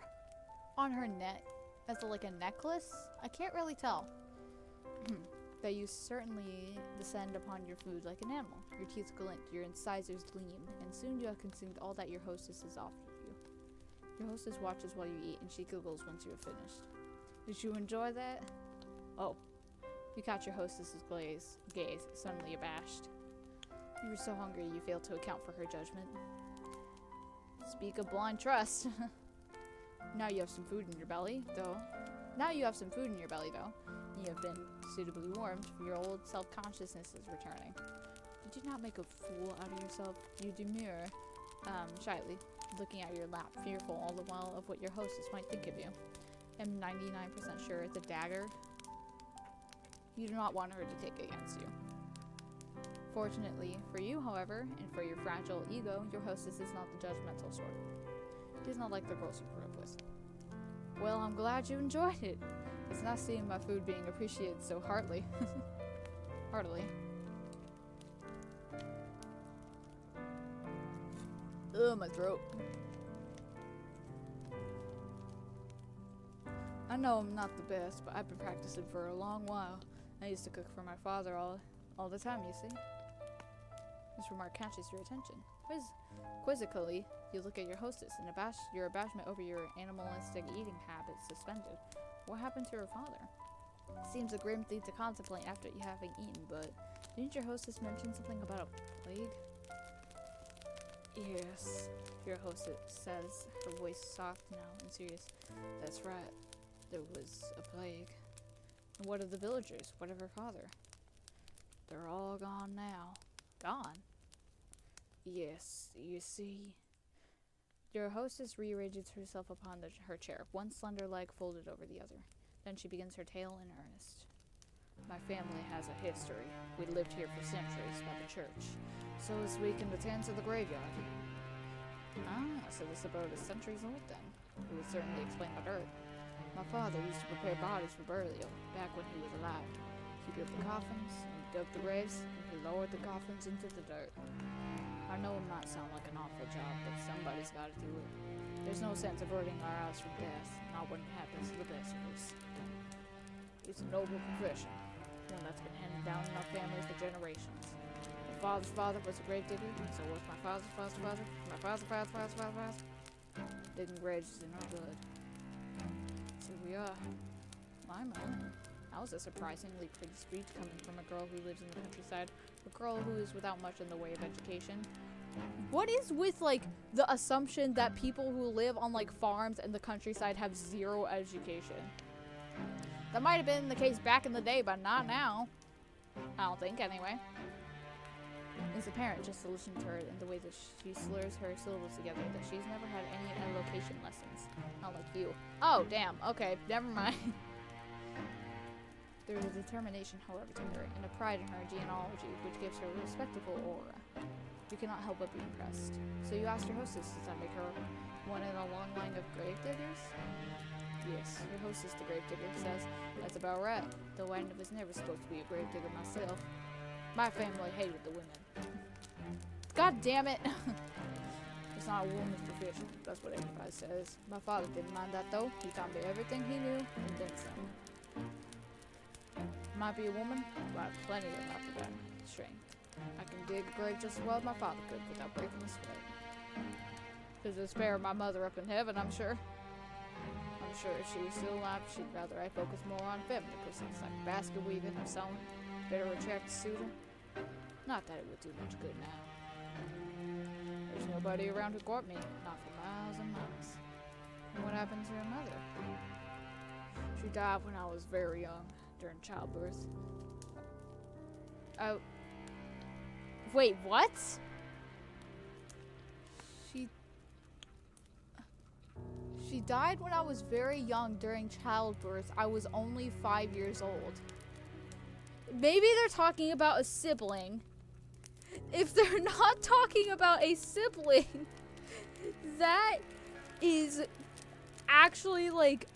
on her neck? As like a necklace? I can't really tell. That you certainly descend upon your food like an animal. Your teeth glint, your incisors gleam, and soon you have consumed all that your hostess has offered you. Your hostess watches while you eat, and she giggles once you have finished. Did you enjoy that? Oh. You catch your hostess's gaze, suddenly abashed. You were so hungry you failed to account for her judgment. Speak of blind trust. Now you have some food in your belly, though. You have been suitably warmed, for your old self-consciousness is returning. Did you not make a fool out of yourself? You demur, shyly, looking at your lap, fearful all the while of what your hostess might think of you. I'm 99% sure it's a dagger. You do not want her to take against you. Fortunately for you, however, and for your fragile ego, your hostess is not the judgmental sort. She is not like the girls you grew up with. Well, I'm glad you enjoyed it. It's nice seeing my food being appreciated so heartily. Heartily. Ugh, my throat. I know I'm not the best, but I've been practicing for a long while. I used to cook for my father all the time, you see. This remark catches your attention. Quizzically, you look at your hostess, and your abashment over your animalistic eating habits suspended. What happened to her father? Seems a grim thing to contemplate after you having eaten, but didn't your hostess mention something about a plague? Yes, your hostess says, her voice soft now and serious. That's right, there was a plague. And what of the villagers? What of her father? They're all gone now. Gone? Yes, you see. Your hostess rearranges herself upon her chair, one slender leg folded over the other. Then she begins her tale in earnest. My family has a history. We lived here for centuries by the church. So is we can attend to the graveyard. Ah, so this abode is centuries old then. It would certainly explain the dirt. My father used to prepare bodies for burial, back when he was alive. He built the coffins, and dug the graves, and he lowered the coffins into the dirt. I know it might sound like an awful job, but somebody's got to do it. There's no sense averting our eyes from death, not when it happens to the best of us. It's a noble profession, one that's been handed down in our family for generations. My father's father was a grave digger, and so was my father's father's father, my father's father's father's father's father. Digging graves is in our blood. So we are. Lima. That was a surprisingly pretty speech coming from a girl who lives in the countryside. A girl who is without much in the way of education. What is with, like, the assumption that people who live on, like, farms and the countryside have zero education? That might have been the case back in the day, but not now. I don't think, anyway. It's apparent just to listen to her and the way that she slurs her syllables together that she's never had any allocation lessons. Not like you. Oh, damn. Okay, never mind. There is a determination, however, to her, and a pride in her genealogy, which gives her a respectable aura. You cannot help but be impressed. So you asked your hostess, does that make her one in a long line of grave diggers? Yes, your hostess, the grave digger, says that's about right, though I was never supposed to be a grave digger myself. My family hated the women. God damn it! It's not a woman's profession, that's what everybody says. My father didn't mind that though. He taught me everything he knew, and then some. Might be a woman, but I have plenty of after that strength. I can dig a grave just as well as my father could without breaking a sweat. There's a spare of my mother up in heaven, I'm sure. I'm sure if she was still alive, she'd rather I focus more on feminine pursuits like basket weaving or sewing. Better attract a suitor. Not that it would do much good now. There's nobody around to court me, not for miles and miles. And what happened to your mother? She died when I was very young, during childbirth. Oh. Wait, what? She died when I was very young during childbirth. I was only 5 years old. Maybe they're talking about a sibling. If they're not talking about a sibling, that is actually, like,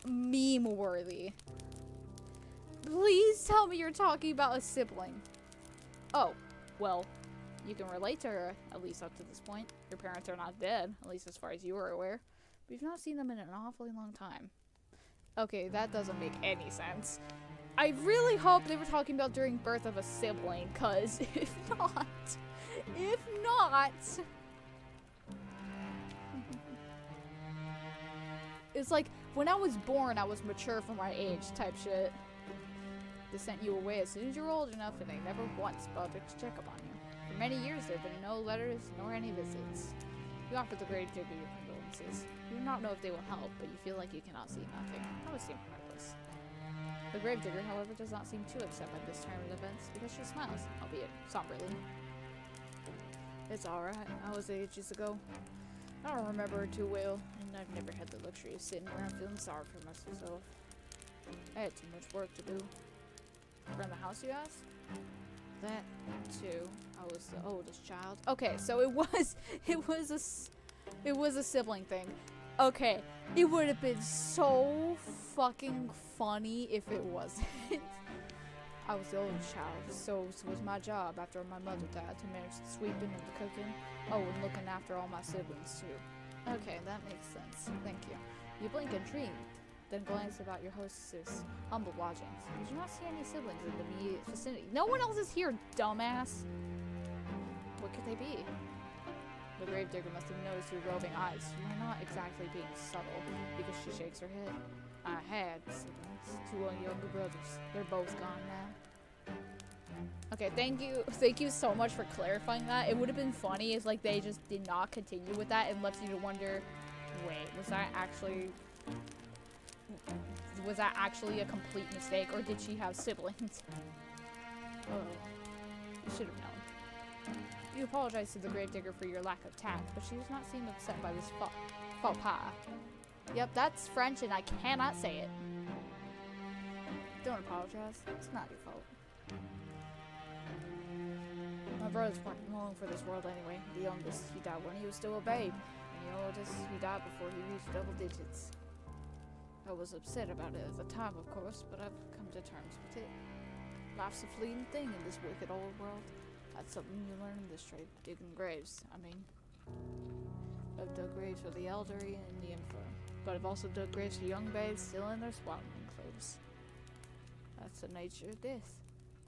meme-worthy. Please tell me you're talking about a sibling. Oh, well, you can relate to her, at least up to this point. Your parents are not dead, at least as far as you are aware. We've not seen them in an awfully long time. Okay, that doesn't make any sense. I really hope they were talking about during birth of a sibling, cause if not, it's like, when I was born, I was mature for my age type shit. They sent you away as soon as you were old enough, and they never once bothered to check up on you. For many years, there have been no letters, nor any visits. You offer the grave digger your condolences. You do not know if they will help, but you feel like you cannot see nothing. That would seem heartless. The grave digger, however, does not seem too upset by this turn of events, because she smiles, albeit somberly. It's alright. I was ages ago. I don't remember her too well, and I've never had the luxury of sitting around feeling sorry for myself. I had too much work to do. Around the house, you asked? That, too. I was the oldest child. Okay, so it was a sibling thing. Okay, it would have been so fucking funny if it wasn't. I was the oldest child, so it was my job after my mother died to manage the sweeping and the cooking. Oh, and looking after all my siblings, too. Okay, that makes sense. Thank you. You blink intrigued, then glance about your hostess's humble lodgings. You do not see any siblings in the immediate vicinity. No one else is here, dumbass! What could they be? The gravedigger must have noticed your roving eyes. You are not exactly being subtle, because she shakes her head. I had siblings, 2 younger brothers. They're both gone now. Okay, thank you so much for clarifying that. It would have been funny if, like, they just did not continue with that and left you to wonder, wait, was that actually a complete mistake, or did she have siblings? Oh, you should have known. You apologize to the gravedigger for your lack of tact, but she does not seem upset by this faux pas. Yep, that's French and I cannot say it. Don't apologize. It's not your fault. My brothers weren't long for this world anyway. The youngest, he died when he was still a babe. And the oldest, he died before he reached double digits. I was upset about it at the time, of course, but I've come to terms with it. Life's a fleeting thing in this wicked old world. That's something you learn in this trade, digging graves. I mean, I've dug graves for the elderly and the infirm, but I've also dug graves for young babes still in their swaddling clothes. That's the nature of death.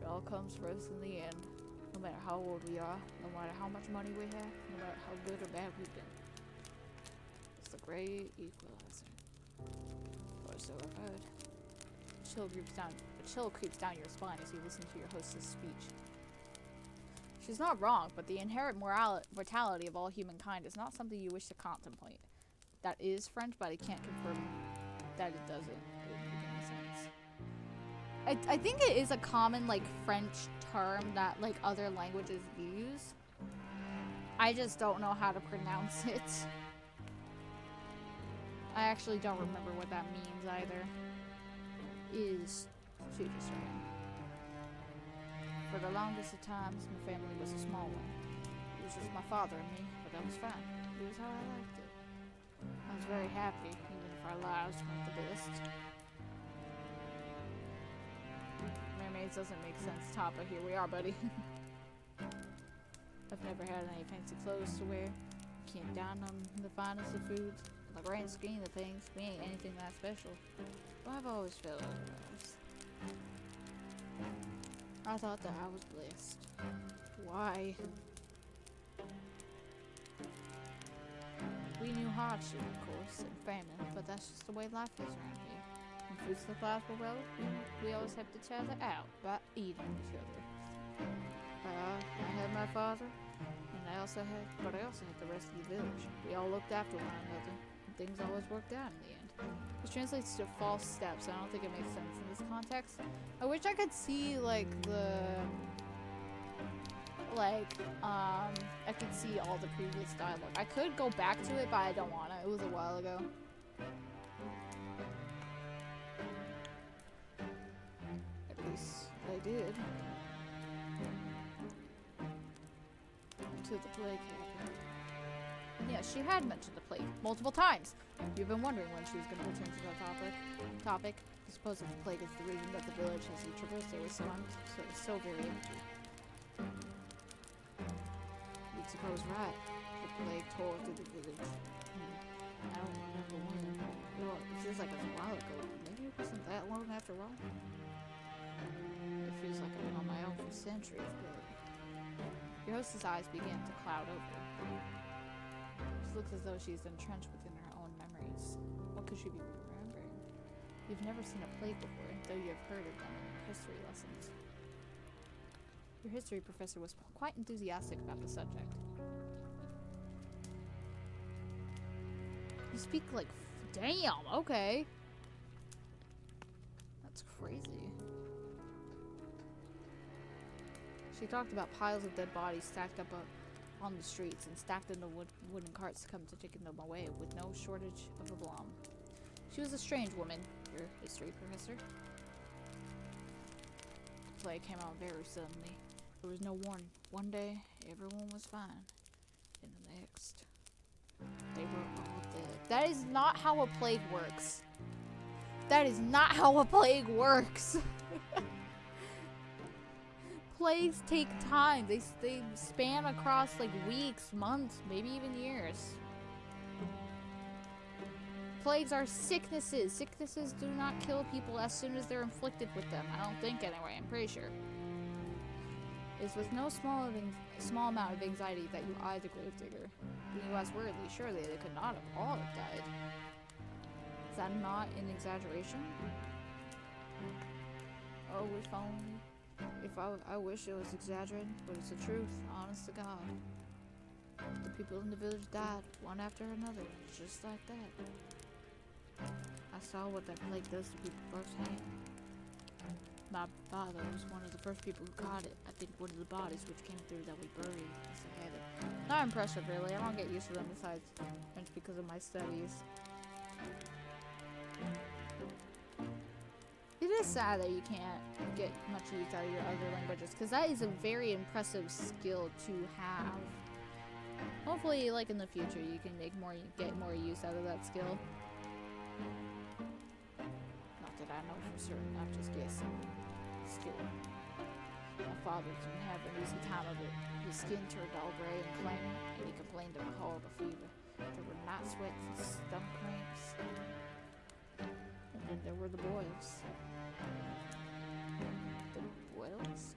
It all comes for us in the end. No matter how old we are, no matter how much money we have, no matter how good or bad we've been. is the great equalizer. Or so I've heard. A chill creeps down your spine as you listen to your hostess speech. She's not wrong, but the inherent mortality of all humankind is not something you wish to contemplate. That is French, but I can't confirm that it doesn't make any sense. I think it is a common, like, French term that, like, other languages use. I just don't know how to pronounce it. I actually don't remember what that means either. Is too disturbing. For the longest of times, my family was a small one. It was just my father and me, but that was fine. It was how I liked it. I was very happy, even if our lives weren't the best. Mermaids doesn't make sense, Toppa. Here we are, buddy. I've never had any fancy clothes to wear. Can't dine on the finest of foods. In the grand scheme of things, we ain't anything that special. But I've always felt otherwise. I thought that I was blessed. Why? We knew hardship, of course, and famine, but that's just the way life is around here. When food supplies were low, we always had to each other out by eating each other. I had my father, and I also had the rest of the village. We all looked after one another, and things always worked out in the end. This translates to false steps. I don't think it makes sense in this context. I wish I could see, like, I could see all the previous dialogue. I could go back to it, but I don't want to. It was a while ago. At least I did. Until the plague happened. Yeah, she had mentioned the plague multiple times. You've been wondering when she was going to return to that topic. I suppose if the plague is the reason that the village as you traversed it was so very empty. You'd suppose right. The plague tore through the village. I don't remember when. Well, it feels like it was a while ago. Maybe it wasn't that long after all. It feels like I've been on my own for centuries, but... Your hostess' eyes began to cloud over. She looks as though she's entrenched within her own memories. What could she be remembering? You've never seen a plague before, though you have heard of them in your history lessons. Your history professor was quite enthusiastic about the subject. You speak like... Damn, okay. That's crazy. She talked about piles of dead bodies stacked up on the streets and stacked into wooden carts to come to taking them away with no shortage of aplomb. She was a strange woman, your history professor. The plague came out very suddenly. There was no warning. One day, everyone was fine. And the next, they were all dead. That is not how a plague works. That is not how a plague works. Plagues take time. They span across like weeks, months, maybe even years. Plagues are sicknesses. Sicknesses do not kill people as soon as they're inflicted with them. I don't think anyway. I'm pretty sure. It's with no small amount of anxiety that you eyed the gravedigger. When you asked worriedly, surely they could not have all have died. Is that not an exaggeration? Oh, if only. I wish it was exaggerated, but it's the truth, honest to God. The people in the village died, one after another, just like that. I saw what that plague does to people firsthand. My father was one of the first people who caught it. I think one of the bodies which came through that we buried was a habit. Not impressive, really. I don't get used to them besides French because of my studies. It is sad that you can't get much use out of your other languages, because that is a very impressive skill to have. Hopefully, like in the future, you can get more use out of that skill. Not that I know for certain, I'm just guessing. Skill. My father's in heaven, losing time of it. His skin turned all gray and clammy, and he complained of a horrible fever. There were night sweats and stomach cramps. And then there were the boils. The boils?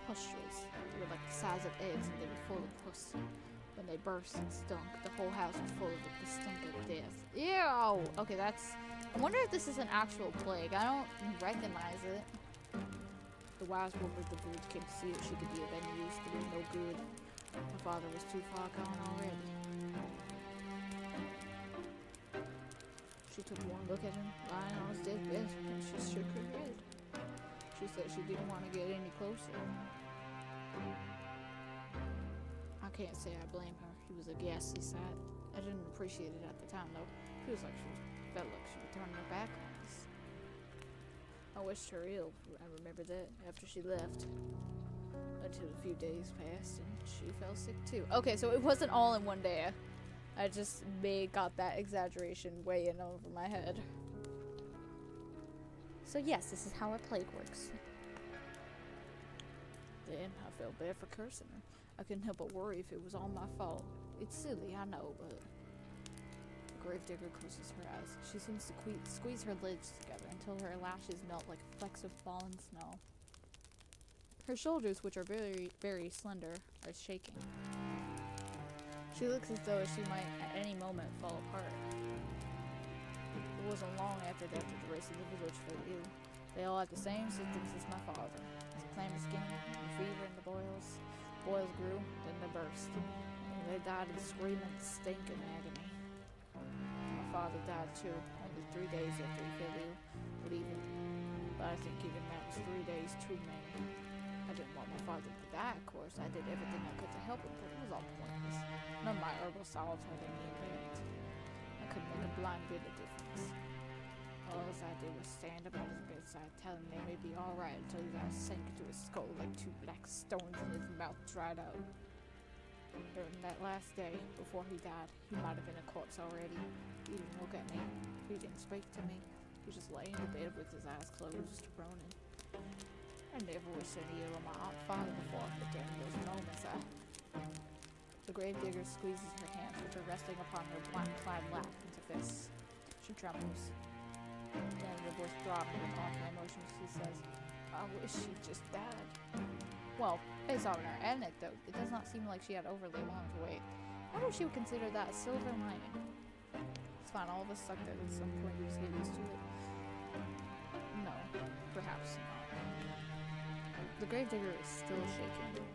Pustules. They were like the size of eggs and they were full of pus. The when they burst and stunk. The whole house was full of the stink of death. Ew! Okay, that's... I wonder if this is an actual plague. I don't recognize it. The wise woman of the village came to see if she could be of any use, but it was no good. My father was too far gone already. She took one look at him, lying on his deathbed, and she shook her head. She said she didn't want to get any closer. I can't say I blame her. He was a ghastly sight. I didn't appreciate it at the time, though. It felt like she was turning her back on us. I wished her ill. I remember that after she left. Until a few days passed and she fell sick too. Okay, so it wasn't all in one day. I just got that exaggeration way in over my head. So yes, this is how a plague works. Then I felt bad for cursing her. I couldn't help but worry if it was all my fault. It's silly, I know, but... The gravedigger closes her eyes. She seems to squeeze her lids together until her lashes melt like flecks of fallen snow. Her shoulders, which are very, very slender, are shaking. She looks as though she might at any moment fall apart. It wasn't long after that the rest of the village fell ill. They all had the same symptoms as my father. Clammy skin, and fever in the boils. Boils grew, then they burst. And they died of screaming, stink, and agony. My father died too, only 3 days after he fell ill. But I think even that was 3 days too many. I didn't want my father to die, of course. I did everything I could to help him, but it was all pointless. None of my herbal salves had any effect. I couldn't make a blind bit of difference. All I did was stand up at his bedside, telling him he'd be alright until his eyes sank into his skull like 2 black stones and his mouth dried out. During that last day, before he died, he might have been a corpse already. He didn't look at me. He didn't speak to me. He just lay in the bed with his eyes closed, groaning. I never wished any ill on my father before, but during those moments The gravedigger squeezes her hands, which are resting upon her black-clad lap, into fists. She trembles. Then, her voice throbbing with awful emotions, she says, I wish she just died. Well, based on her anecdote, it does not seem like she had overly long to wait. I wonder if she would consider that a silver lining. It's fine, all of us sucked at some point, we just get used to it. No, perhaps not. The gravedigger is still shaking.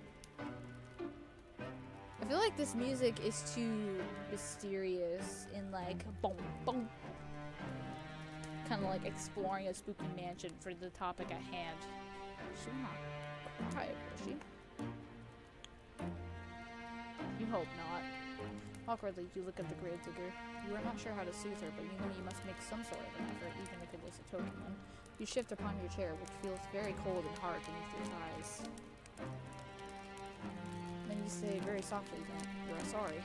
I feel like this music is too mysterious and like boom, boom. Kind of like exploring a spooky mansion for the topic at hand. She will not cry, will she? You hope not. Awkwardly, you look at the gravedigger. You are not sure how to soothe her, but you know you must make some sort of an effort, even if it is a token one. You shift upon your chair, which feels very cold and hard beneath your thighs. Then you say very softly that you are sorry.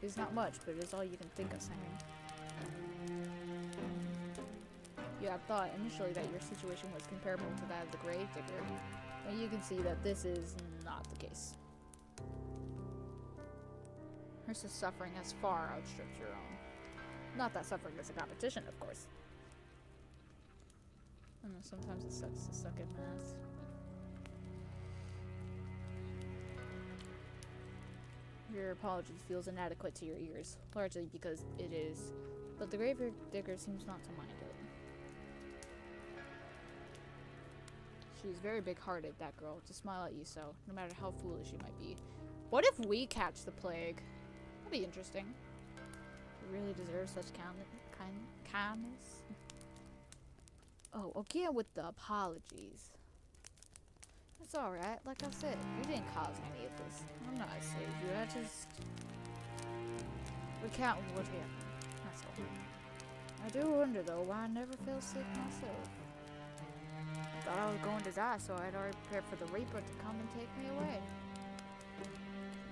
It is not much, but it is all you can think of saying. You had thought initially that your situation was comparable to that of the gravedigger, and you can see that this is not the case. Her suffering has far outstripped your own. Not that suffering is a competition, of course. I know sometimes it sucks to suck at math. Your apology feels inadequate to your ears, largely because it is, but the gravedigger seems not to mind it. She's very big-hearted, that girl, to smile at you so, no matter how foolish you might be. What if we catch the plague? That'd be interesting. We really deserve such kindness. Oh, again with the apologies. It's alright, like I said, you didn't cause any of this. I'm not a savior, I just recount what happened, that's all. I do wonder though why I never fell sick myself. I thought I was going to die, so I'd already prepared for the Reaper to come and take me away.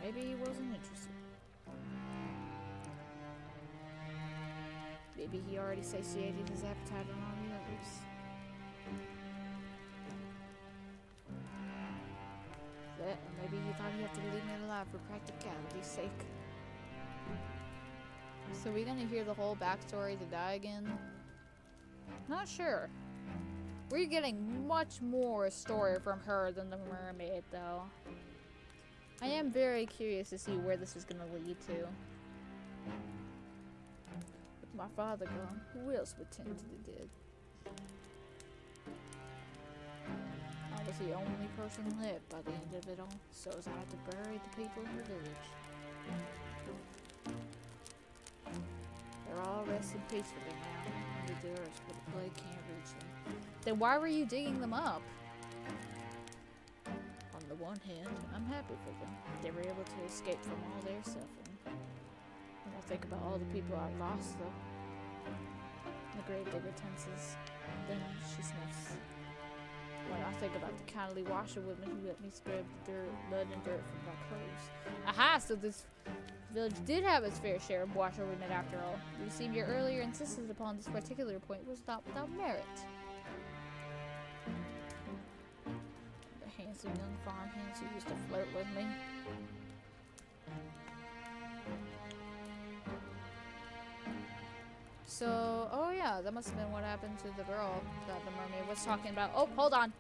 Maybe he wasn't interested. Maybe he already satiated his appetite on all the others. That, or maybe he thought he had to leave me alive for practicality's sake. So we're gonna hear the whole backstory to die again? Not sure. We're getting much more story from her than the mermaid, though. I am very curious to see where this is going to lead to. With my father gone, who else would tend to the dead? I was the only person left by the end of it all, so I had to bury the people in the village. They're all resting peacefully now, under the earth where the plague can't reach them. Then why were you digging them up? On the one hand, I'm happy for them. They were able to escape from all their suffering. When I think about all the people I lost, though, the grave digger tenses. Then she sniffs. When I think about the kindly washerwomen who let me scrub the mud and dirt from my clothes. Aha! So this village did have its fair share of washerwomen after all. You seem your earlier insistence upon this particular point was not without merit. The handsome young farmhands who used to flirt with me. So, oh yeah, that must have been what happened to the girl that the mermaid was talking about. Oh, hold on.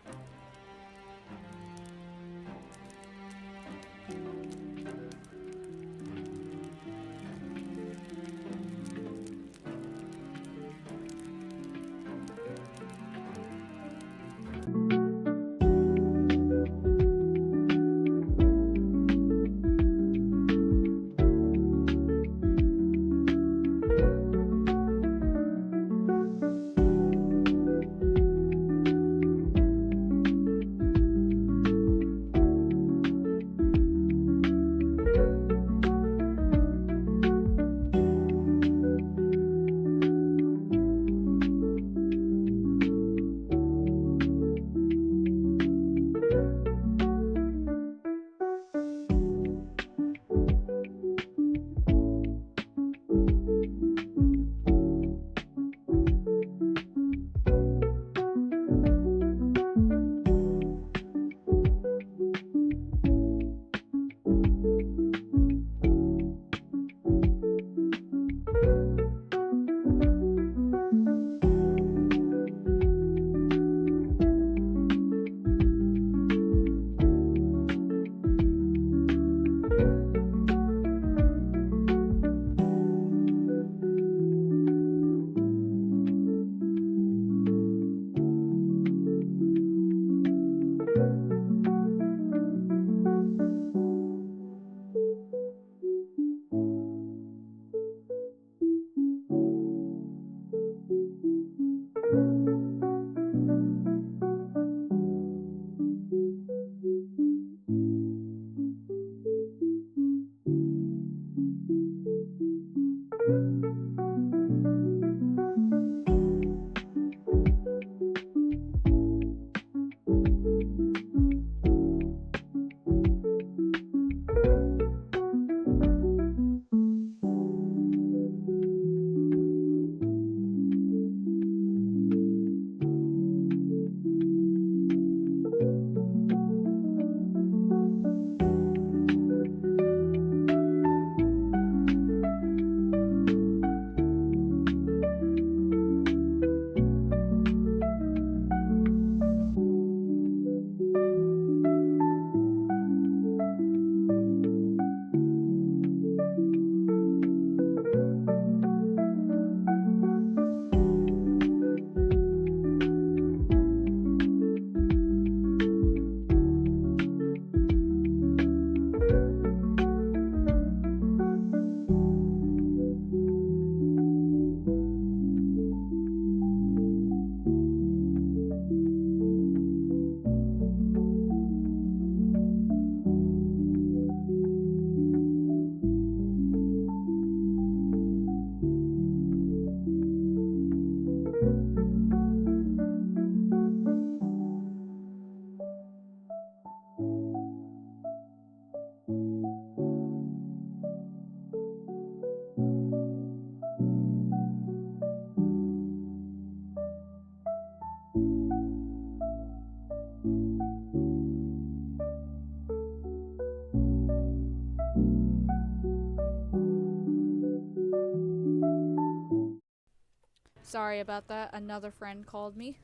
Sorry about that. Another friend called me.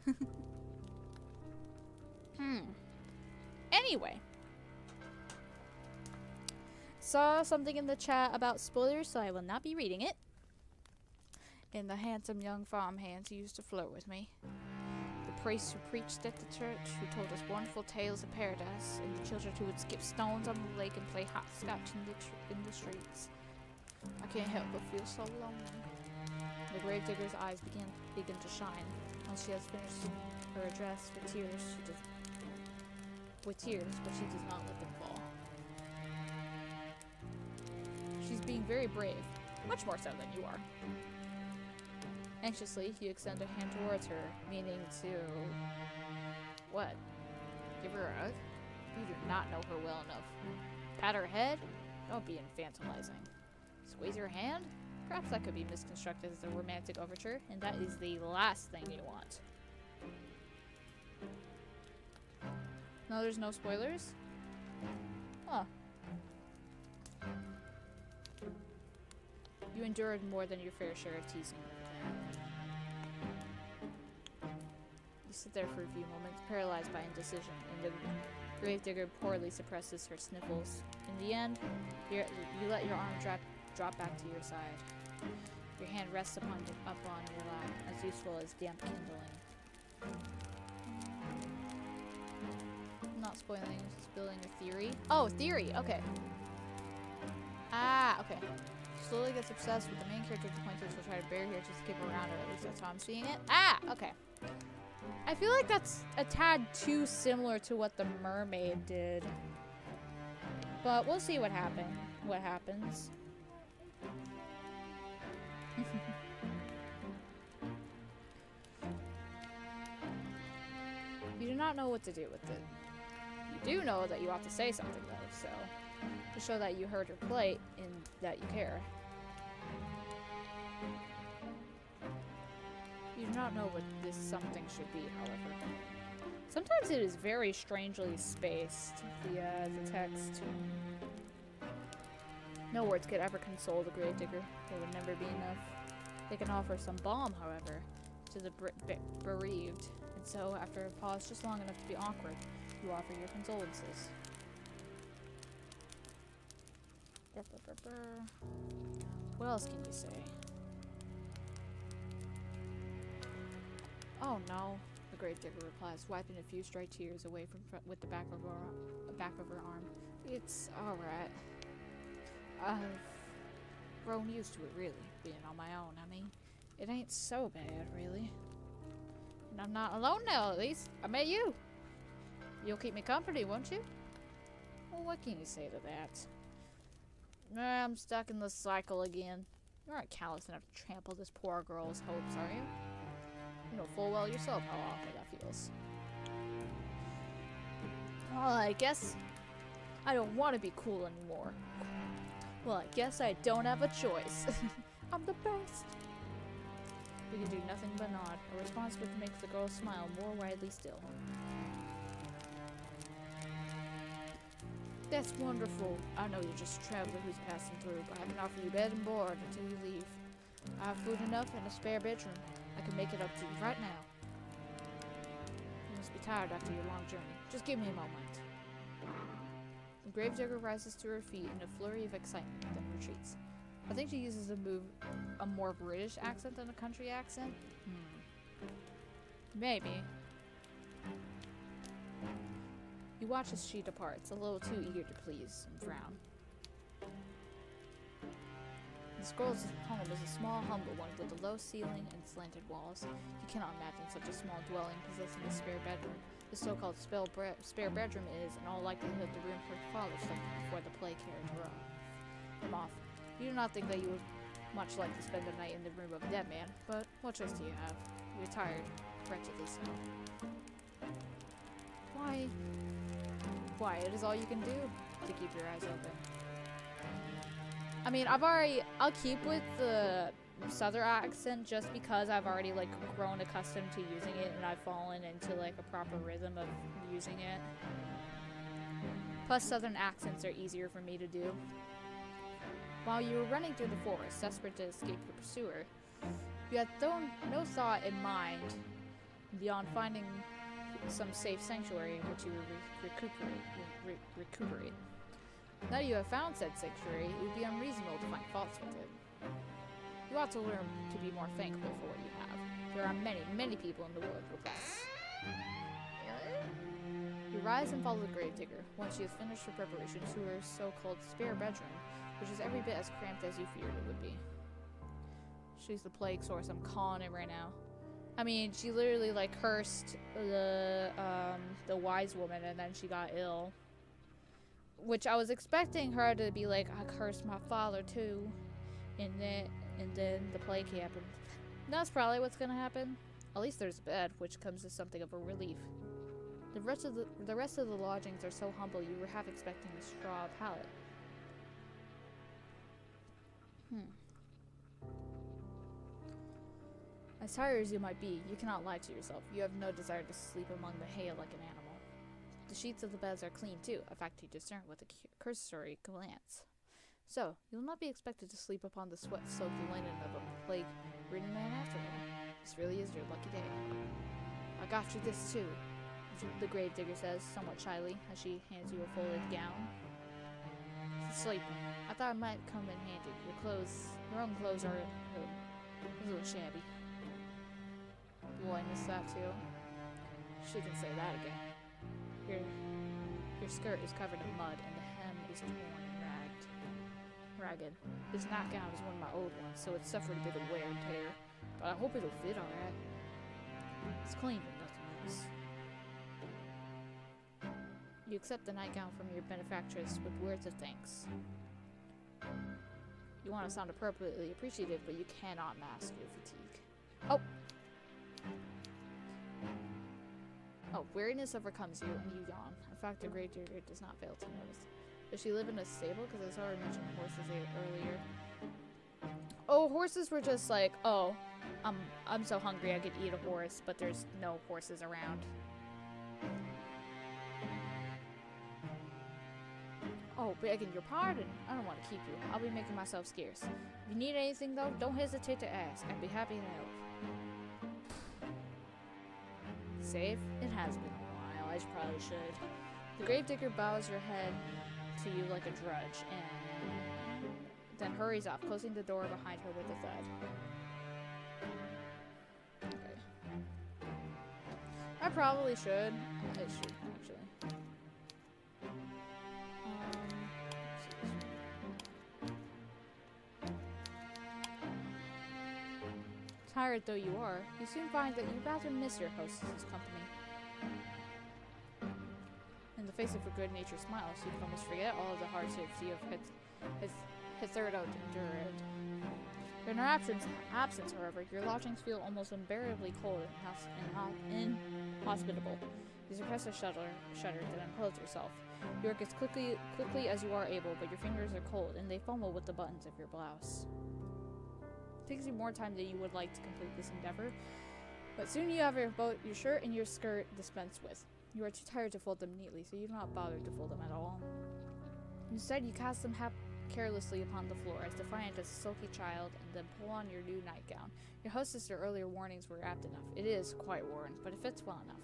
Anyway. saw something in the chat about spoilers, so I will not be reading it. And the handsome young farmhands who used to flirt with me. The priest who preached at the church, who told us wonderful tales of paradise, and the children who would skip stones on the lake and play hopscotch in the streets. I can't help but feel so lonely. The gravedigger's eyes begin to shine. Once she has finished her address but she does not let them fall. She's being very brave, much more so than you are. Anxiously, you extend a hand towards her, meaning to... what? Give her a hug? You do not know her well enough. Pat her head? Don't be infantilizing. Squeeze her hand? Perhaps that could be misconstrued as a romantic overture, and that is the last thing you want. No, there's no spoilers? Huh. You endured more than your fair share of teasing. You sit there for a few moments, paralyzed by indecision, and the gravedigger poorly suppresses her sniffles. In the end, you let your arm drop back to your side. Your hand rests up on your lap, as useful as damp kindling. I'm not spoiling, just building a theory. Oh, theory! Okay. Ah, okay. Slowly gets obsessed with the main character to the point that she'll try to bury her to skip around her. At least that's how I'm seeing it. Ah, okay. I feel like that's a tad too similar to what the mermaid did. But we'll see what happens. You do not know what to do with it. You do know that you ought to say something though, so to show that you heard her plight and that you care. You do not know what this something should be, however. Sometimes it is very strangely spaced, the text. No words could ever console the gravedigger. They would never be enough. They can offer some balm, however, to the bereaved. And so, after a pause just long enough to be awkward, you offer your condolences. What else can you say? Oh no, the gravedigger replies, wiping a few stray tears away with the back of her arm. It's alright. I've grown used to it, really, being on my own. I mean, it ain't so bad, really. And I'm not alone now, at least. I met you. You'll keep me company, won't you? Well, what can you say to that? I'm stuck in the cycle again. You aren't callous enough to trample this poor girl's hopes, are you? You know full well yourself how awful that feels. Well, I guess I don't want to be cool anymore. Well, I guess I don't have a choice. I'm the best. You can do nothing but nod, a response which makes the girl smile more widely still. That's wonderful. I know you're just a traveler who's passing through, but I can offer you bed and board until you leave. I have food enough and a spare bedroom. I can make it up to you right now. You must be tired after your long journey. Just give me a moment. The gravedigger rises to her feet in a flurry of excitement, then retreats. I think she uses a more British accent than a country accent. Maybe. You watch as she departs, a little too eager to please, and frown. The scroll's home is a small, humble one with a low ceiling and slanted walls. You cannot imagine such a small dwelling possessing a spare bedroom. The so-called spare bedroom is, in all likelihood, the room her father slept in before the plague carried him off. You do not think that you would much like to spend the night in the room of a dead man, but what choice do you have? You're tired, wretchedly so. Why, it is all you can do to keep your eyes open. I mean, I'll keep with the southern accent just because I've already, like, grown accustomed to using it and I've fallen into, like, a proper rhythm of using it. Plus, southern accents are easier for me to do. While you were running through the forest, desperate to escape your pursuer, you had thrown no thought in mind beyond finding some safe sanctuary in which you would recuperate. Now you have found said sanctuary, it would be unreasonable to find faults with it. You ought to learn to be more thankful for what you have. There are many, many people in the world with less. You rise and follow the gravedigger. Once she has finished her preparations to her so-called spare bedroom, which is every bit as cramped as you feared it would be. She's the plague source, I'm calling it right now. I mean, she literally like cursed the wise woman and then she got ill. Which I was expecting her to be like, I cursed my father too. And then the plague happened. That's probably what's gonna happen. At least there's a bed, which comes as something of a relief. The rest of the lodgings are so humble you were half expecting a straw pallet. As tired as you might be, you cannot lie to yourself. You have no desire to sleep among the hay like an animal. The sheets of the beds are clean too, a fact you discern with a cursory glance. So, you will not be expected to sleep upon the sweat-soaked linen of a plague-ridden man after all. This really is your lucky day. I got you this too, the gravedigger says, somewhat shyly, as she hands you a folded gown. Sleep. I thought it might come in handy. Your own clothes are a little shabby. Boy, I missed that too. She can say that again. Your skirt is covered in mud, and the hem is torn and ragged. This nightgown is one of my old ones, so it's suffered a bit of wear and tear, but I hope it'll fit alright. It's clean, but nothing else. You accept the nightgown from your benefactress with words of thanks. You want to sound appropriately appreciative, but you cannot mask your fatigue. Oh, weariness overcomes you, and you yawn. In fact, the gravedigger does not fail to notice. Does she live in a stable? Because I saw her mention horses earlier. Oh, horses were just like, oh, I'm so hungry I could eat a horse, but there's no horses around. Oh, begging your pardon. I don't want to keep you. I'll be making myself scarce. If you need anything, though, don't hesitate to ask. I'd be happy to help. Save? It has been a while. I probably should. The gravedigger bows your head to you like a drudge, and then hurries off, closing the door behind her with a thud. Okay. I probably should. I should, actually. Tired though you are, you soon find that you rather miss your hostess's company. In the face of her good-natured smiles, you can almost forget all of the hardships you have hitherto endured. In her absence, however, your lodgings feel almost unbearably cold and inhospitable. You suppress a shudder, then unclothe yourself. You work as quickly as you are able, but your fingers are cold, and they fumble with the buttons of your blouse. It takes you more time than you would like to complete this endeavor, but soon you have your shirt and your skirt dispensed with. You are too tired to fold them neatly, so you do not bother to fold them at all. Instead, you cast them carelessly upon the floor, as defiant as a sulky child, and then pull on your new nightgown. Your hostess's earlier warnings were apt enough. It is quite worn, but it fits well enough.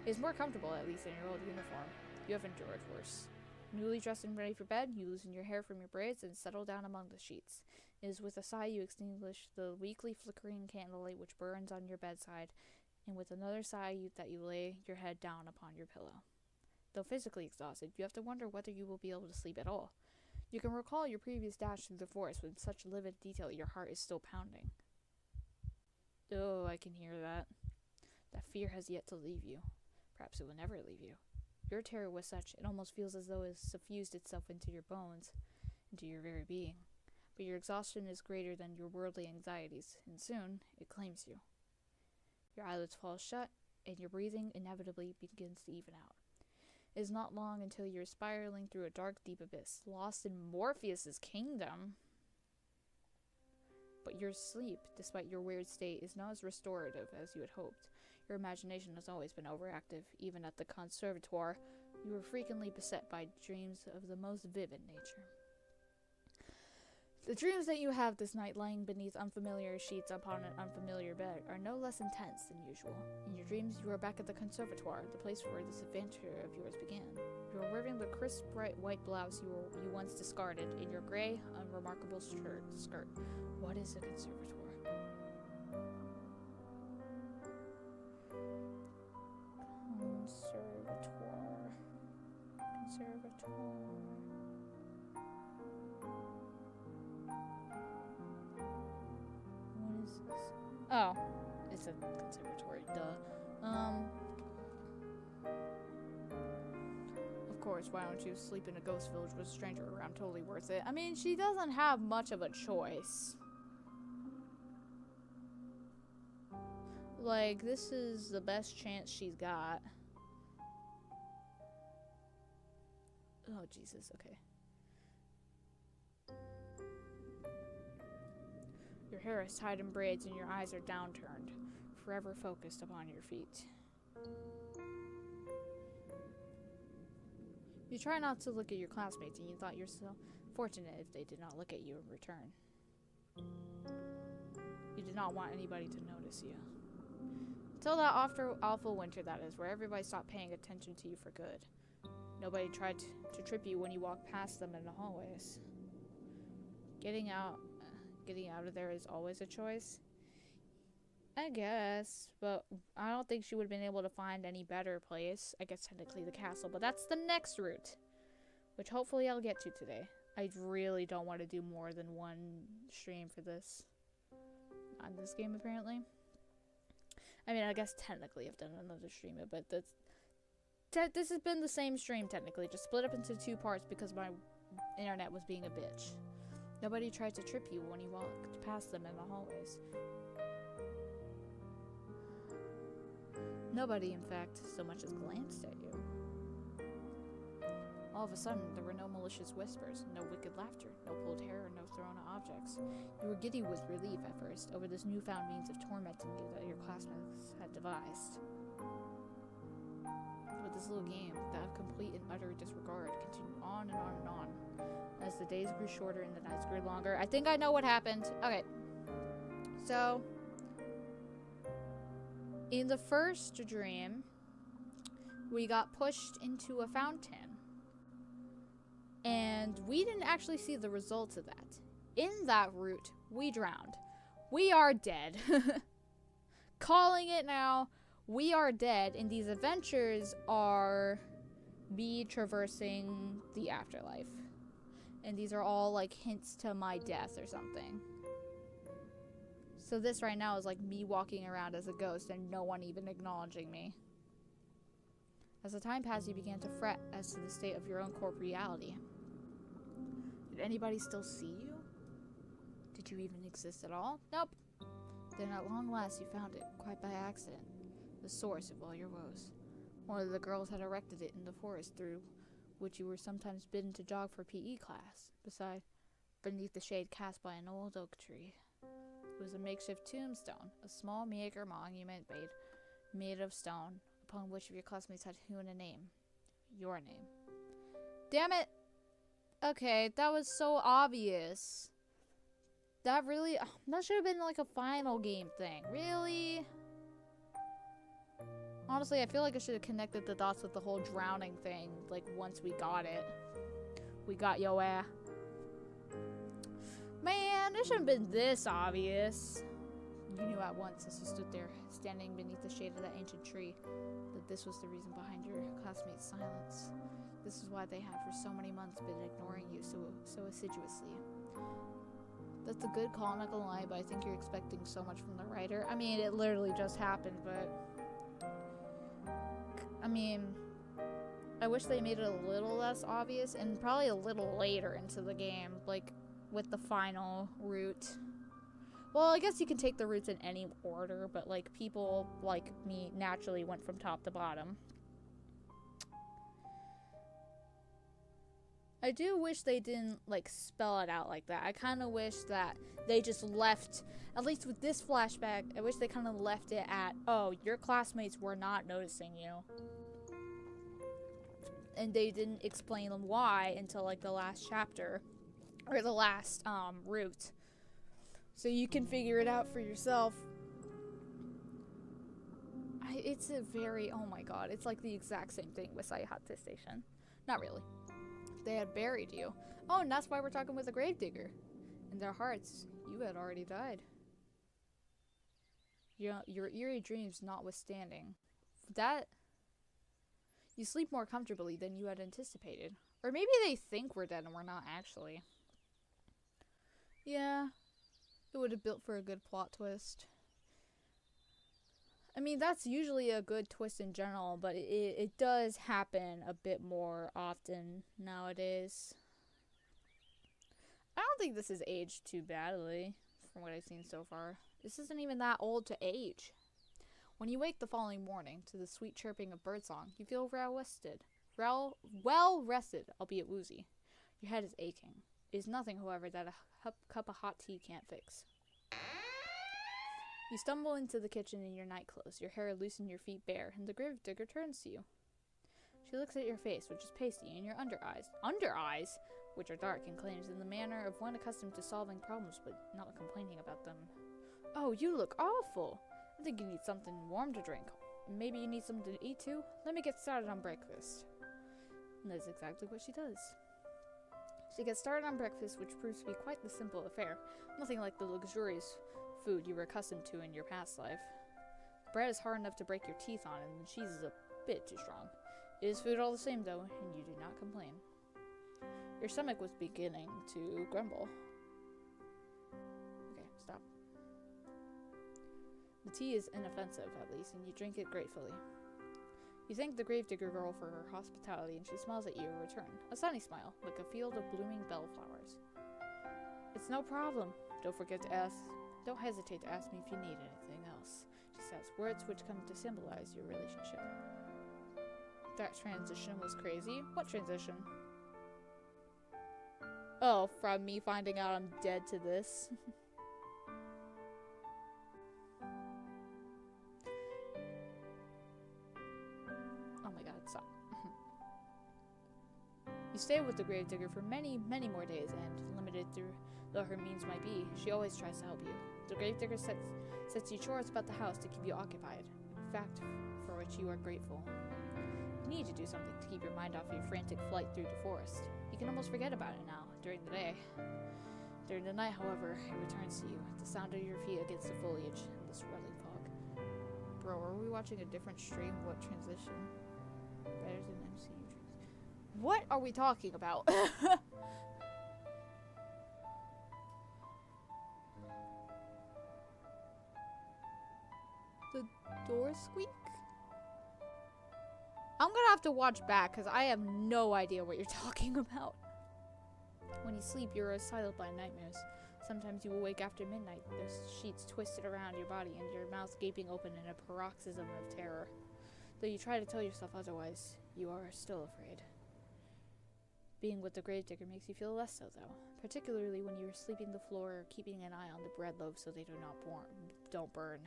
It is more comfortable, at least, than your old uniform. You have endured worse. Newly dressed and ready for bed, you loosen your hair from your braids and settle down among the sheets. It is with a sigh you extinguish the weakly flickering candlelight which burns on your bedside, and with another sigh that you lay your head down upon your pillow. Though physically exhausted, you have to wonder whether you will be able to sleep at all. You can recall your previous dash through the forest with such livid detail your heart is still pounding. Oh, I can hear that. That fear has yet to leave you. Perhaps it will never leave you. Your terror was such, it almost feels as though it has suffused itself into your bones, into your very being. But your exhaustion is greater than your worldly anxieties, and soon it claims you. Your eyelids fall shut, and your breathing inevitably begins to even out. It is not long until you are spiraling through a dark, deep abyss, lost in Morpheus's kingdom. But your sleep, despite your weird state, is not as restorative as you had hoped. Your imagination has always been overactive. Even at the conservatoire, you were frequently beset by dreams of the most vivid nature. The dreams that you have this night lying beneath unfamiliar sheets upon an unfamiliar bed are no less intense than usual. In your dreams, you are back at the conservatoire, the place where this adventure of yours began. You are wearing the crisp, bright white blouse you once discarded in your gray, unremarkable skirt. What is a conservatoire? Conservatoire. What is this? Oh, it's a conservatory, duh. Of course, why don't you sleep in a ghost village with a stranger around? Totally worth it. I mean, she doesn't have much of a choice. Like, this is the best chance she's got. Oh, Jesus, okay. Your hair is tied in braids and your eyes are downturned, forever focused upon your feet. You try not to look at your classmates, and you thought yourself fortunate if they did not look at you in return. You did not want anybody to notice you. Until that awful winter, that is, where everybody stopped paying attention to you for good. Nobody tried to trip you when you walked past them in the hallways. Getting out of there is always a choice. I guess, but I don't think she would have been able to find any better place. I guess technically the castle, but that's the next route, which hopefully I'll get to today. I really don't want to do more than one stream for this. On this game, apparently. I mean, I guess technically I've done another stream, but this has been the same stream technically, just split up into 2 parts because my internet was being a bitch. Nobody tried to trip you when you walked past them in the hallways. Nobody, in fact, so much as glanced at you. All of a sudden, there were no malicious whispers, no wicked laughter, no pulled hair, or no thrown objects. You were giddy with relief at first over this newfound means of tormenting you that your classmates had devised. But this little game, that of complete and utter disregard, continued on and on and on. As the days grew shorter and the nights grew longer. I think I know what happened. Okay. So, in the first dream, we got pushed into a fountain. And we didn't actually see the results of that. In that route, we drowned. We are dead. Calling it now, we are dead. And these adventures are me traversing the afterlife. And these are all like hints to my death or something. So this right now is like me walking around as a ghost and no one even acknowledging me. As the time passed, you began to fret as to the state of your own corporeality. Did anybody still see you? Did you even exist at all? Nope. Then at long last you found it, quite by accident, the source of all your woes. One of the girls had erected it in the forest through which you were sometimes bidden to jog for PE class, beneath the shade cast by an old oak tree. It was a makeshift tombstone, a small meager monument made of stone, upon which your classmates had hewn a name. Your name. Damn it! Okay, that was so obvious. That should have been like a final game thing. Really? Honestly, I feel like I should have connected the dots with the whole drowning thing, like, once we got it. We got yo ass. Man, it shouldn't have been this obvious. You knew at once as you stood there, standing beneath the shade of that ancient tree, that this was the reason behind your classmates' silence. This is why they had for so many months been ignoring you so assiduously. That's a good call, not gonna lie, but I think you're expecting so much from the writer. I mean, it literally just happened, but... I mean, I wish they made it a little less obvious and probably a little later into the game, like with the final route. Well, I guess you can take the routes in any order, but like people like me naturally went from top to bottom. I do wish they didn't like spell it out like that. I kind of wish that they just left, at least with this flashback, I wish they kind of left it at, oh, your classmates were not noticing you. And they didn't explain why until like the last chapter. or the last route, so you can figure it out for yourself. It's a very, oh my god, it's like the exact same thing with Sayhate Station. Not really. They had buried you. Oh, and that's why we're talking with a gravedigger. In their hearts, you had already died. Your eerie dreams notwithstanding, that you sleep more comfortably than you had anticipated. Or maybe they think we're dead and we're not actually. Yeah, it would have built for a good plot twist. I mean, that's usually a good twist in general, but it does happen a bit more often nowadays. I don't think this has aged too badly from what I've seen so far. This isn't even that old to age. When you wake the following morning to the sweet chirping of birdsong, you feel well rested, albeit woozy. Your head is aching. It is nothing, however, that a cup of hot tea can't fix. You stumble into the kitchen in your nightclothes, your hair loose and your feet bare, and the gravedigger turns to you. She looks at your face, which is pasty, and your under eyes, which are dark, and claims in the manner of one accustomed to solving problems but not complaining about them. Oh, you look awful. I think you need something warm to drink. Maybe you need something to eat too? Let me get started on breakfast. And that's exactly what she does. She gets started on breakfast, which proves to be quite the simple affair. Nothing like the luxurious food you were accustomed to in your past life. The bread is hard enough to break your teeth on, and the cheese is a bit too strong. It is food all the same, though, and you do not complain. Your stomach was beginning to grumble. Okay, stop. The tea is inoffensive, at least, and you drink it gratefully. You thank the gravedigger girl for her hospitality, and she smiles at you in return. A sunny smile, like a field of blooming bellflowers. It's no problem. Don't hesitate to ask me if you need anything else, she says, words which come to symbolize your relationship. That transition was crazy. What transition? Oh, from me finding out I'm dead to this. Oh my god, stop. You stay with the gravedigger for many, many more days, and limited though her means might be, she always tries to help you. The gravedigger sets you chores about the house to keep you occupied, a fact for which you are grateful. You need to do something to keep your mind off your frantic flight through the forest. You can almost forget about it now, during the day. During the night, however, it returns to you, the sound of your feet against the foliage and the swirling fog. Bro, are we watching a different stream? What transition? Better than MCU transition. What are we talking about? The door squeak? I'm gonna have to watch back because I have no idea what you're talking about. When you sleep, you're assailed by nightmares. Sometimes you will wake after midnight, there's sheets twisted around your body and your mouth gaping open in a paroxysm of terror. Though you try to tell yourself otherwise, you are still afraid. Being with the gravedigger makes you feel less so, though, particularly when you are sleeping the floor or keeping an eye on the bread loaves so they don't burn.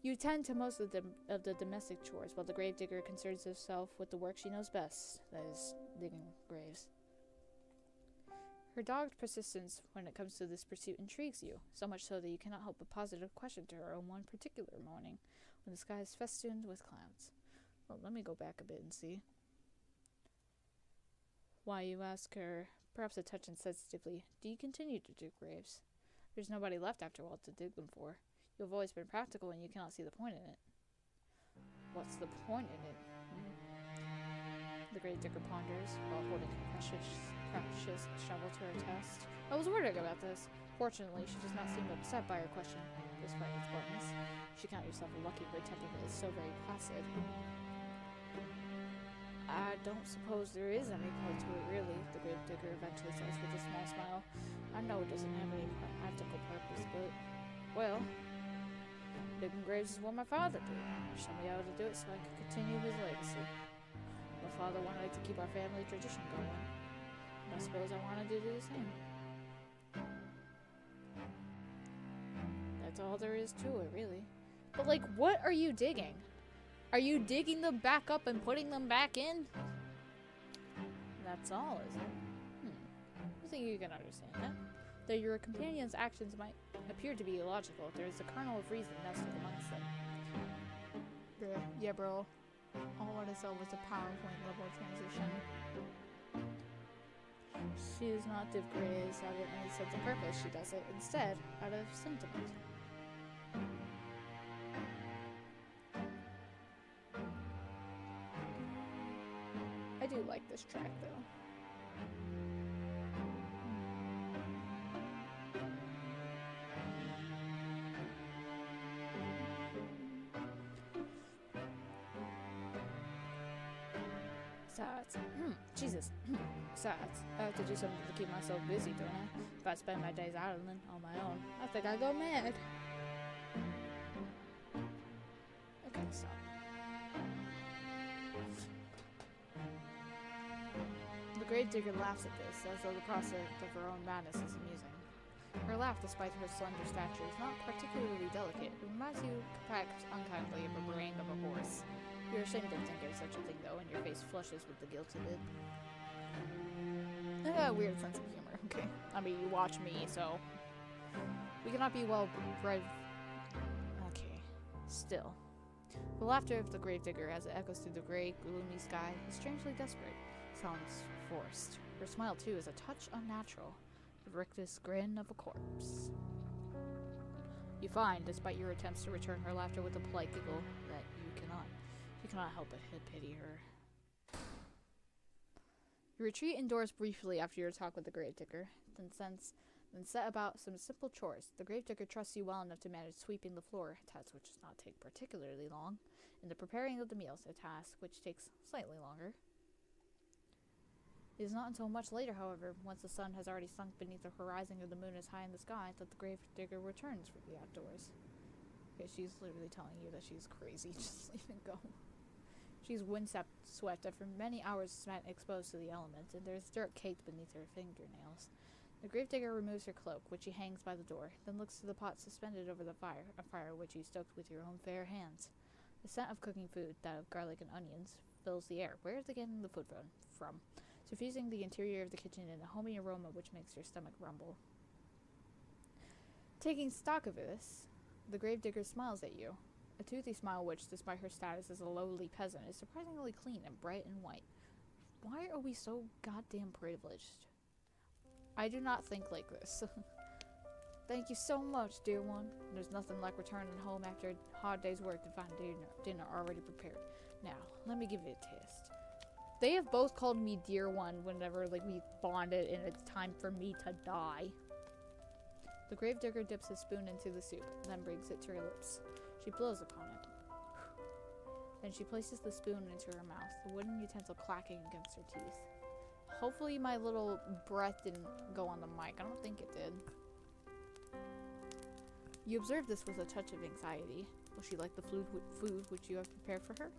You tend to most of the domestic chores, while the gravedigger concerns herself with the work she knows best, that is, digging graves. Her dogged persistence when it comes to this pursuit intrigues you, so much so that you cannot help but posit a question to her on one particular morning, when the sky is festooned with clouds. Well, let me go back a bit and see. Why, you ask her, perhaps a touch insensitively, do you continue to dig graves? There's nobody left after all to dig them for. You've always been practical and you cannot see the point in it. What's the point in it? The gravedigger ponders while holding her precious shovel to her chest. I was wondering about this. Fortunately, she does not seem upset by her question, despite its bluntness. You should count yourself lucky her temperament is so very placid. I don't suppose there is any point to it, really, the gravedigger eventually says with a small smile. I know it doesn't have any practical purpose, but, well, digging graves is what my father did. He showed me how to do it so I could continue his legacy. My father wanted to keep our family tradition going, and I suppose I wanted to do the same. That's all there is to it, really. But, like, what are you digging? Are you digging them back up and putting them back in? That's all, is it? I think you can understand that. Though your companion's actions might appear to be illogical, there is a kernel of reason nestled amongst them. Yeah, bro. All I saw was a PowerPoint level transition. She does not give grace out of any sense of purpose. She does it instead out of sentiment. I do like this track though. Jesus. Besides, I have to do something to keep myself busy, don't I? If I spend my days idling on my own, I think I go mad. Okay, so. The Gravedigger laughs at this, as though the prospect of her own madness is amusing. Her laugh, despite her slender stature, is not particularly delicate. It reminds you, perhaps unkindly, of a braying of a horse. You're ashamed of thinking of such a thing, though, and your face flushes with the guilt of it. I got a weird sense of humor, okay? I mean, you watch me, so... We cannot be well bred... Okay. Still. The laughter of the Gravedigger, as it echoes through the gray, gloomy sky, is strangely desperate. Sounds forced. Her smile, too, is a touch unnatural. The rictus grin of a corpse. You find, despite your attempts to return her laughter with a polite giggle, that you cannot help but pity her. You retreat indoors briefly after your talk with the Gravedigger, then set about some simple chores. The Gravedigger trusts you well enough to manage sweeping the floor, a task which does not take particularly long, and the preparing of the meals, a task which takes slightly longer. It is not until much later, however, once the sun has already sunk beneath the horizon or the moon is high in the sky, that the Gravedigger returns from the outdoors. Okay, she's literally telling you that she's crazy. Just leave and go. She's windswept after many hours spent exposed to the elements, and there's dirt caked beneath her fingernails. The Gravedigger removes her cloak, which she hangs by the door, then looks to the pot suspended over the fire, a fire which you stoked with your own fair hands. The scent of cooking food, that of garlic and onions, fills the air. Where is they getting the food from? Suffusing the interior of the kitchen in a homey aroma which makes your stomach rumble. Taking stock of this, the Gravedigger smiles at you. A toothy smile which, despite her status as a lowly peasant, is surprisingly clean and bright and white. Why are we so goddamn privileged? I do not think like this. Thank you so much, dear one. There's nothing like returning home after a hard day's work to find dinner already prepared. Now, let me give it a taste. They have both called me dear one whenever we bonded and it's time for me to die. The Gravedigger dips a spoon into the soup, then brings it to her lips. She blows upon it. Then she places the spoon into her mouth, the wooden utensil clacking against her teeth. Hopefully my little breath didn't go on the mic. I don't think it did. You observe this with a touch of anxiety. Will she like the food which you have prepared for her?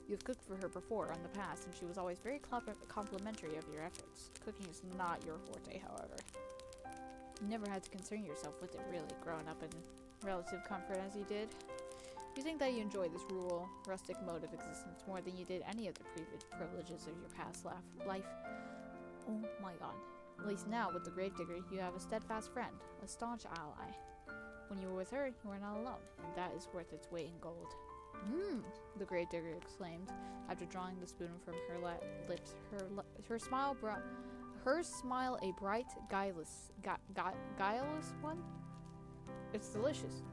You have cooked for her before in the past, and she was always very complimentary of your efforts. Cooking is not your forte, however. You never had to concern yourself with it, really, growing up in relative comfort as you did. You think that you enjoy this rural, rustic mode of existence more than you did any of the privileges of your past life. Oh my god. At least now, with the Gravedigger, you have a steadfast friend, a staunch ally. When you were with her, you were not alone, and that is worth its weight in gold. The Gravedigger exclaimed, after drawing the spoon from her lips. Her smile a bright, guileless one? It's delicious.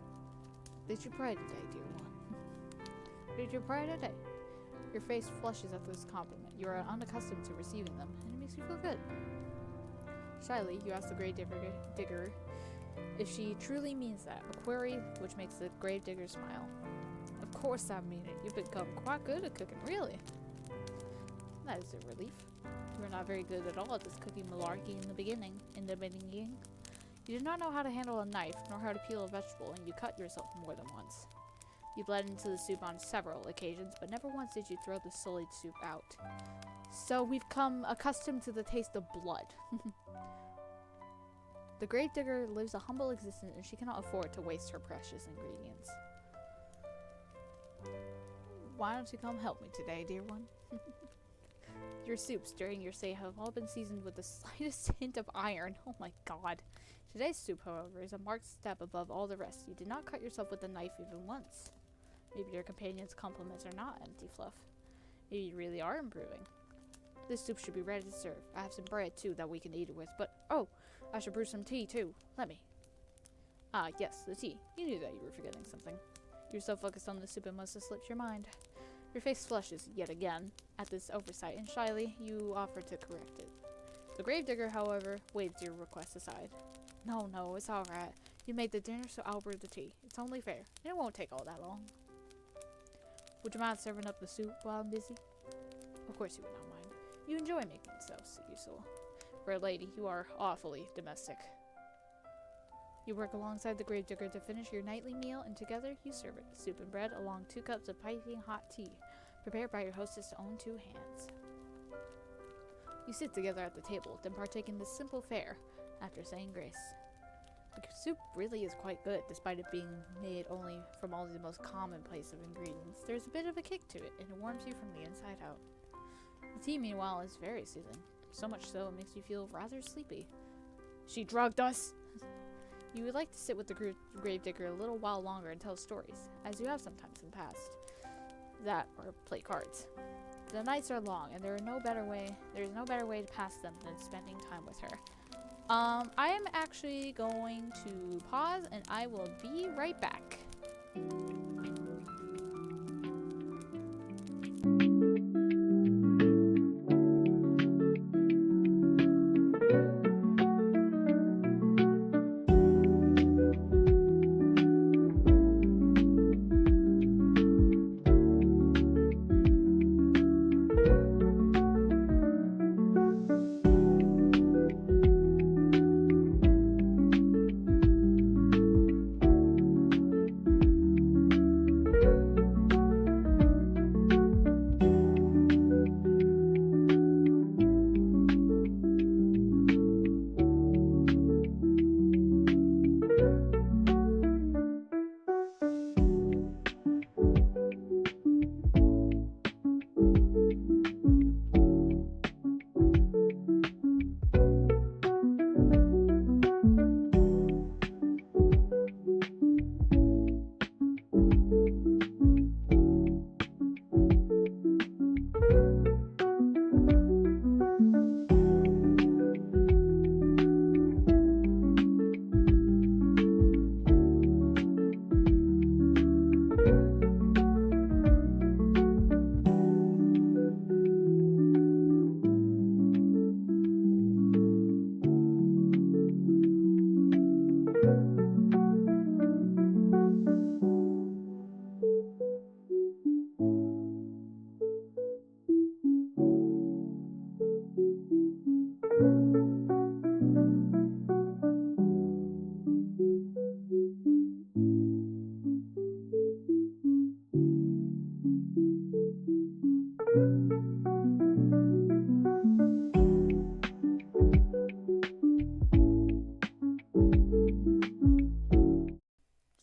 Did you pray today, dear one? Did you pray today? Your face flushes at this compliment. You are unaccustomed to receiving them, and it makes you feel good. Shyly, you ask the Gravedigger if she truly means that, a query which makes the Gravedigger smile. Of course I mean it. You've become quite good at cooking, really. That is a relief. You were not very good at all at this cooking malarkey in the beginning. You did not know how to handle a knife, nor how to peel a vegetable, and you cut yourself more than once. You bled into the soup on several occasions, but never once did you throw the sullied soup out. So we've come accustomed to the taste of blood. The Gravedigger lives a humble existence, and she cannot afford to waste her precious ingredients. Why don't you come help me today, dear one? Your soups during your stay have all been seasoned with the slightest hint of iron. Oh my god. Today's soup, however, is a marked step above all the rest. You did not cut yourself with a knife even once. Maybe your companion's compliments are not empty fluff. Maybe you really are improving. This soup should be ready to serve. I have some bread, too, that we can eat it with, but, oh, I should brew some tea, too. Let me. Ah, yes, the tea. You knew that you were forgetting something. You were so focused on the soup it must have slipped your mind. Your face flushes, yet again, at this oversight, and shyly, you offer to correct it. The gravedigger, however, waves your request aside. No, it's alright. You made the dinner, so I'll brew the tea. It's only fair. It won't take all that long. Would you mind serving up the soup while I'm busy? Of course you would not mind. You enjoy making it so, you soul. For a lady, you are awfully domestic. You work alongside the gravedigger to finish your nightly meal, and together you serve it, soup and bread, along 2 cups of piping hot tea, prepared by your hostess' own 2 hands. You sit together at the table, then partake in this simple fare, after saying grace. The soup really is quite good, despite it being made only from only the most commonplace of ingredients. There's a bit of a kick to it, and it warms you from the inside out. The tea, meanwhile, is very soothing. So much so, it makes you feel rather sleepy. She drugged us! You would like to sit with the gravedigger a little while longer and tell stories, as you have sometimes in the past. That, or play cards. The nights are long, and there is no better way to pass them than spending time with her. I am actually going to pause, and I will be right back.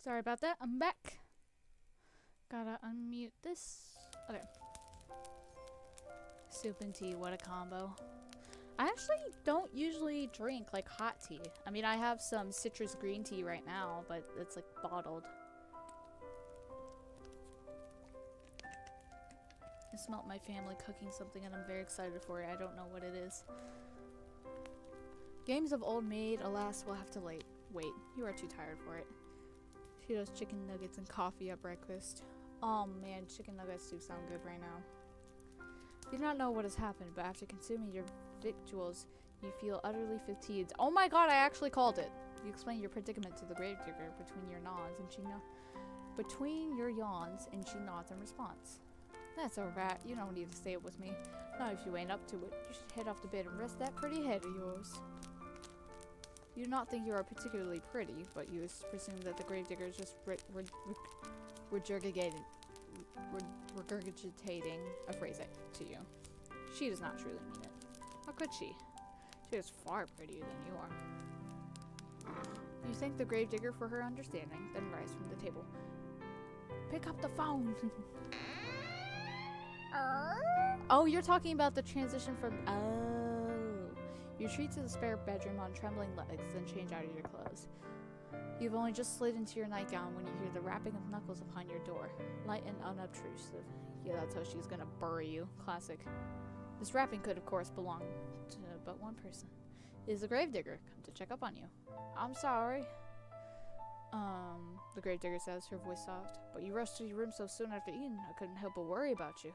Sorry about that. I'm back. Gotta unmute this. Okay. Soup and tea, what a combo. I actually don't usually drink like hot tea. I mean, I have some citrus green tea right now, but it's like bottled. I smelt my family cooking something and I'm very excited for it. I don't know what it is. Games of old maid, alas, will have to wait. You are too tired for it. Cheetos, chicken nuggets, and coffee at breakfast. Oh man, chicken nuggets do sound good right now. You do not know what has happened, but after consuming your victuals, you feel utterly fatigued. Oh my god, I actually called it! You explain your predicament to the gravedigger between your yawns, and she nods in response. That's alright, you don't need to say it with me. Now if you ain't up to it, you should head off to bed and rest that pretty head of yours. You do not think you are particularly pretty, but you presume that the gravedigger is just regurgitating a phrase to you. She does not truly mean it. How could she? She is far prettier than you are. You thank the gravedigger for her understanding, then rise from the table. Pick up the phone! Oh, you're talking about the transition from... Oh. You retreat to the spare bedroom on trembling legs, then change out of your clothes. You've only just slid into your nightgown when you hear the rapping of knuckles upon your door. Light and unobtrusive. Yeah, that's how she's gonna bury you. Classic. This rapping could, of course, belong to but one person. It is the gravedigger, come to check up on you. I'm sorry. The gravedigger says, her voice soft. But you rushed to your room so soon after eating, I couldn't help but worry about you.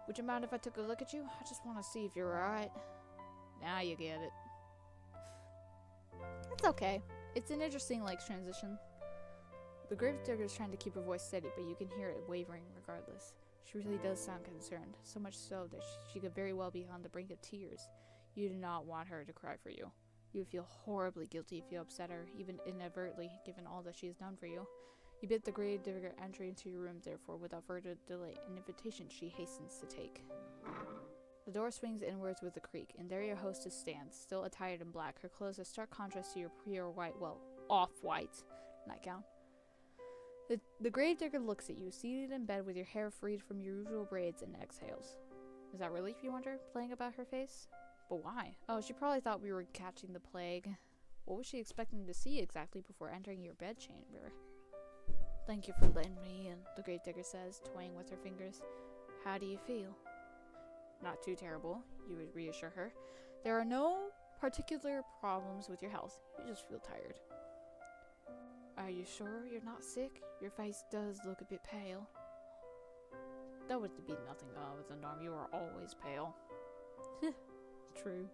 Would you mind if I took a look at you? I just want to see if you're alright. Now you get it. It's okay. It's an interesting, transition. The gravedigger is trying to keep her voice steady, but you can hear it wavering regardless. She really does sound concerned, so much so that she could very well be on the brink of tears. You do not want her to cry for you. You would feel horribly guilty if you upset her, even inadvertently, given all that she has done for you. You bid the gravedigger enter into your room, therefore, without further delay, an invitation she hastens to take. The door swings inwards with a creak, and there your hostess stands, still attired in black, her clothes a stark contrast to your pure white, well, off-white nightgown. The gravedigger looks at you, seated in bed with your hair freed from your usual braids, and exhales. Is that relief, you wonder, playing about her face? But why? Oh, she probably thought we were catching the plague. What was she expecting to see exactly before entering your bedchamber? Thank you for letting me in, the gravedigger says, toying with her fingers. How do you feel? Not too terrible, you would reassure her. There are no particular problems with your health. You just feel tired. Are you sure you're not sick? Your face does look a bit pale. That would be nothing out of the norm. You are always pale. True.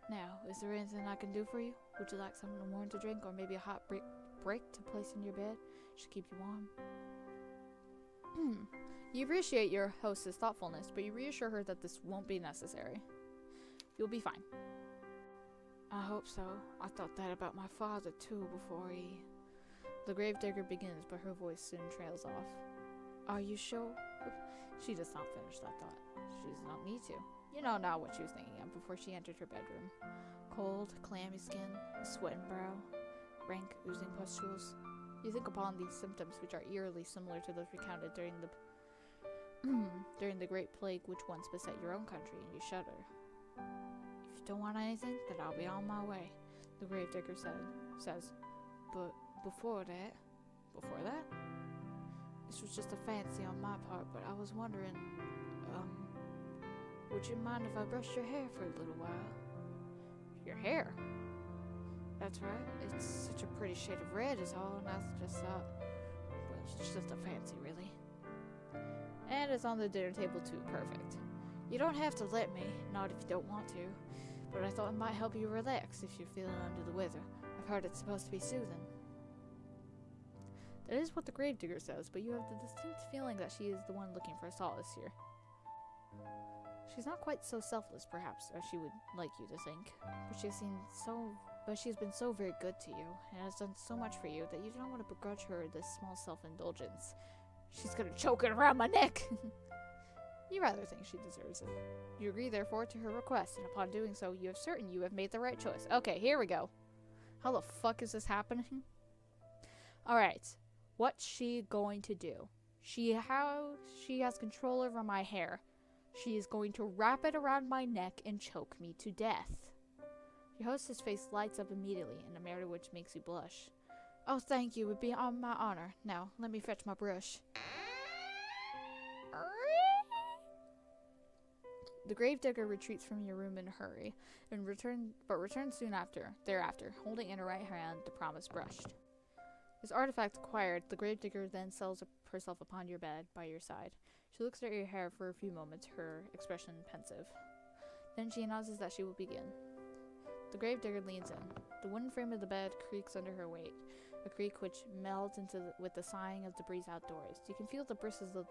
Now, is there anything I can do for you? Would you like something warm to drink, or maybe a hot brick to place in your bed? Should keep you warm. You appreciate your hostess thoughtfulness, but you reassure her that this won't be necessary. You'll be fine. I hope so. I thought that about my father too before he... The gravedigger begins, but her voice soon trails off. Are you sure? She does not finish that thought. She does not need to. You know not what she was thinking of before she entered her bedroom. Cold, clammy skin, a sweating brow, rank, oozing pustules. You think upon these symptoms, which are eerily similar to those recounted during the Great Plague which once beset your own country, and you shudder. If you don't want anything, then I'll be on my way, the gravedigger says. But before that? This was just a fancy on my part, but I was wondering, would you mind if I brushed your hair for a little while? Your hair? That's right. It's such a pretty shade of red is all, and I just thought, well, it's just a fancy, really. And it's on the dinner table too. Perfect. You don't have to let me, not if you don't want to, but I thought it might help you relax if you're feeling under the weather. I've heard it's supposed to be soothing. That is what the gravedigger says, but you have the distinct feeling that she is the one looking for solace here. She's not quite so selfless, perhaps, as she would like you to think, but she's been so very good to you, and has done so much for you that you don't want to begrudge her this small self-indulgence. She's gonna choke it around my neck! You rather think she deserves it. You agree, therefore, to her request, and upon doing so, you have made the right choice. Okay, here we go. How the fuck is this happening? Alright, what's she going to do? She has control over my hair. She is going to wrap it around my neck and choke me to death. Your hostess' face lights up immediately in a manner which makes you blush. Oh, thank you. It would be on my honor. Now, let me fetch my brush. The gravedigger retreats from your room in a hurry, and returns soon thereafter, holding in her right hand the promised brush. This artifact acquired, the gravedigger then settles herself upon your bed by your side. She looks at your hair for a few moments, her expression pensive. Then she announces that she will begin. The gravedigger leans in. The wooden frame of the bed creaks under her weight, a creak which melds with the sighing of the breeze outdoors. You can feel the bristles of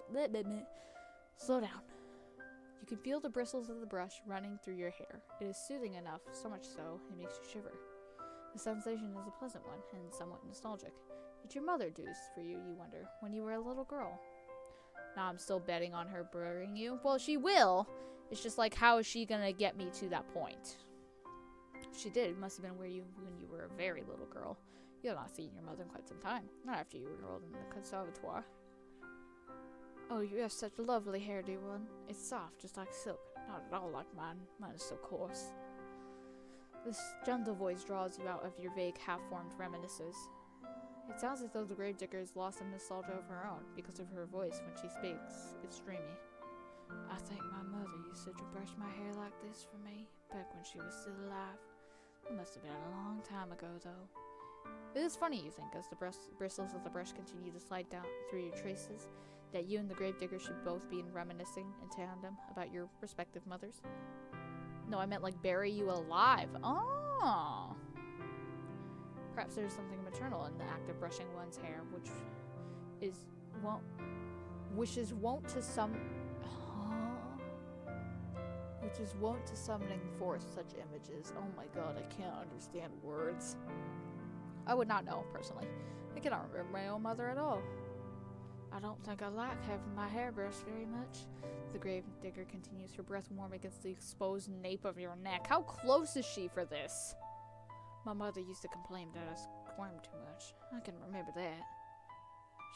Slow down. You can feel the bristles of the brush running through your hair. It is soothing enough, so much so, it makes you shiver. The sensation is a pleasant one, and somewhat nostalgic. Did your mother do this for you, you wonder, when you were a little girl? Now I'm still betting on her burying you. Well, she will. It's just like, how is she gonna get me to that point? If she did, it must have been when you were a very little girl. You have not seen your mother in quite some time. Not after you were enrolled in the conservatoire. Oh, you have such lovely hair, dear one. It's soft, just like silk. Not at all like mine. Mine is so coarse. This gentle voice draws you out of your vague, half-formed reminiscences. It sounds as though the gravedigger has lost some nostalgia of her own because of her voice when she speaks. It's dreamy. I think my mother used to brush my hair like this for me, back when she was still alive. It must have been a long time ago, though. It is funny, you think, as the bristles of the brush continue to slide down through your traces, that you and the gravedigger should both be reminiscing in tandem about your respective mothers. No, I meant like bury you alive. Oh! Perhaps there's something maternal in the act of brushing one's hair, which is wont to summoning forth such images. Oh my god, I can't understand words. I would not know, personally. I cannot remember my own mother at all. I don't think I like having my hair brushed very much. The gravedigger continues, her breath warm against the exposed nape of your neck. How close is she for this? My mother used to complain that I squirmed too much. I can remember that.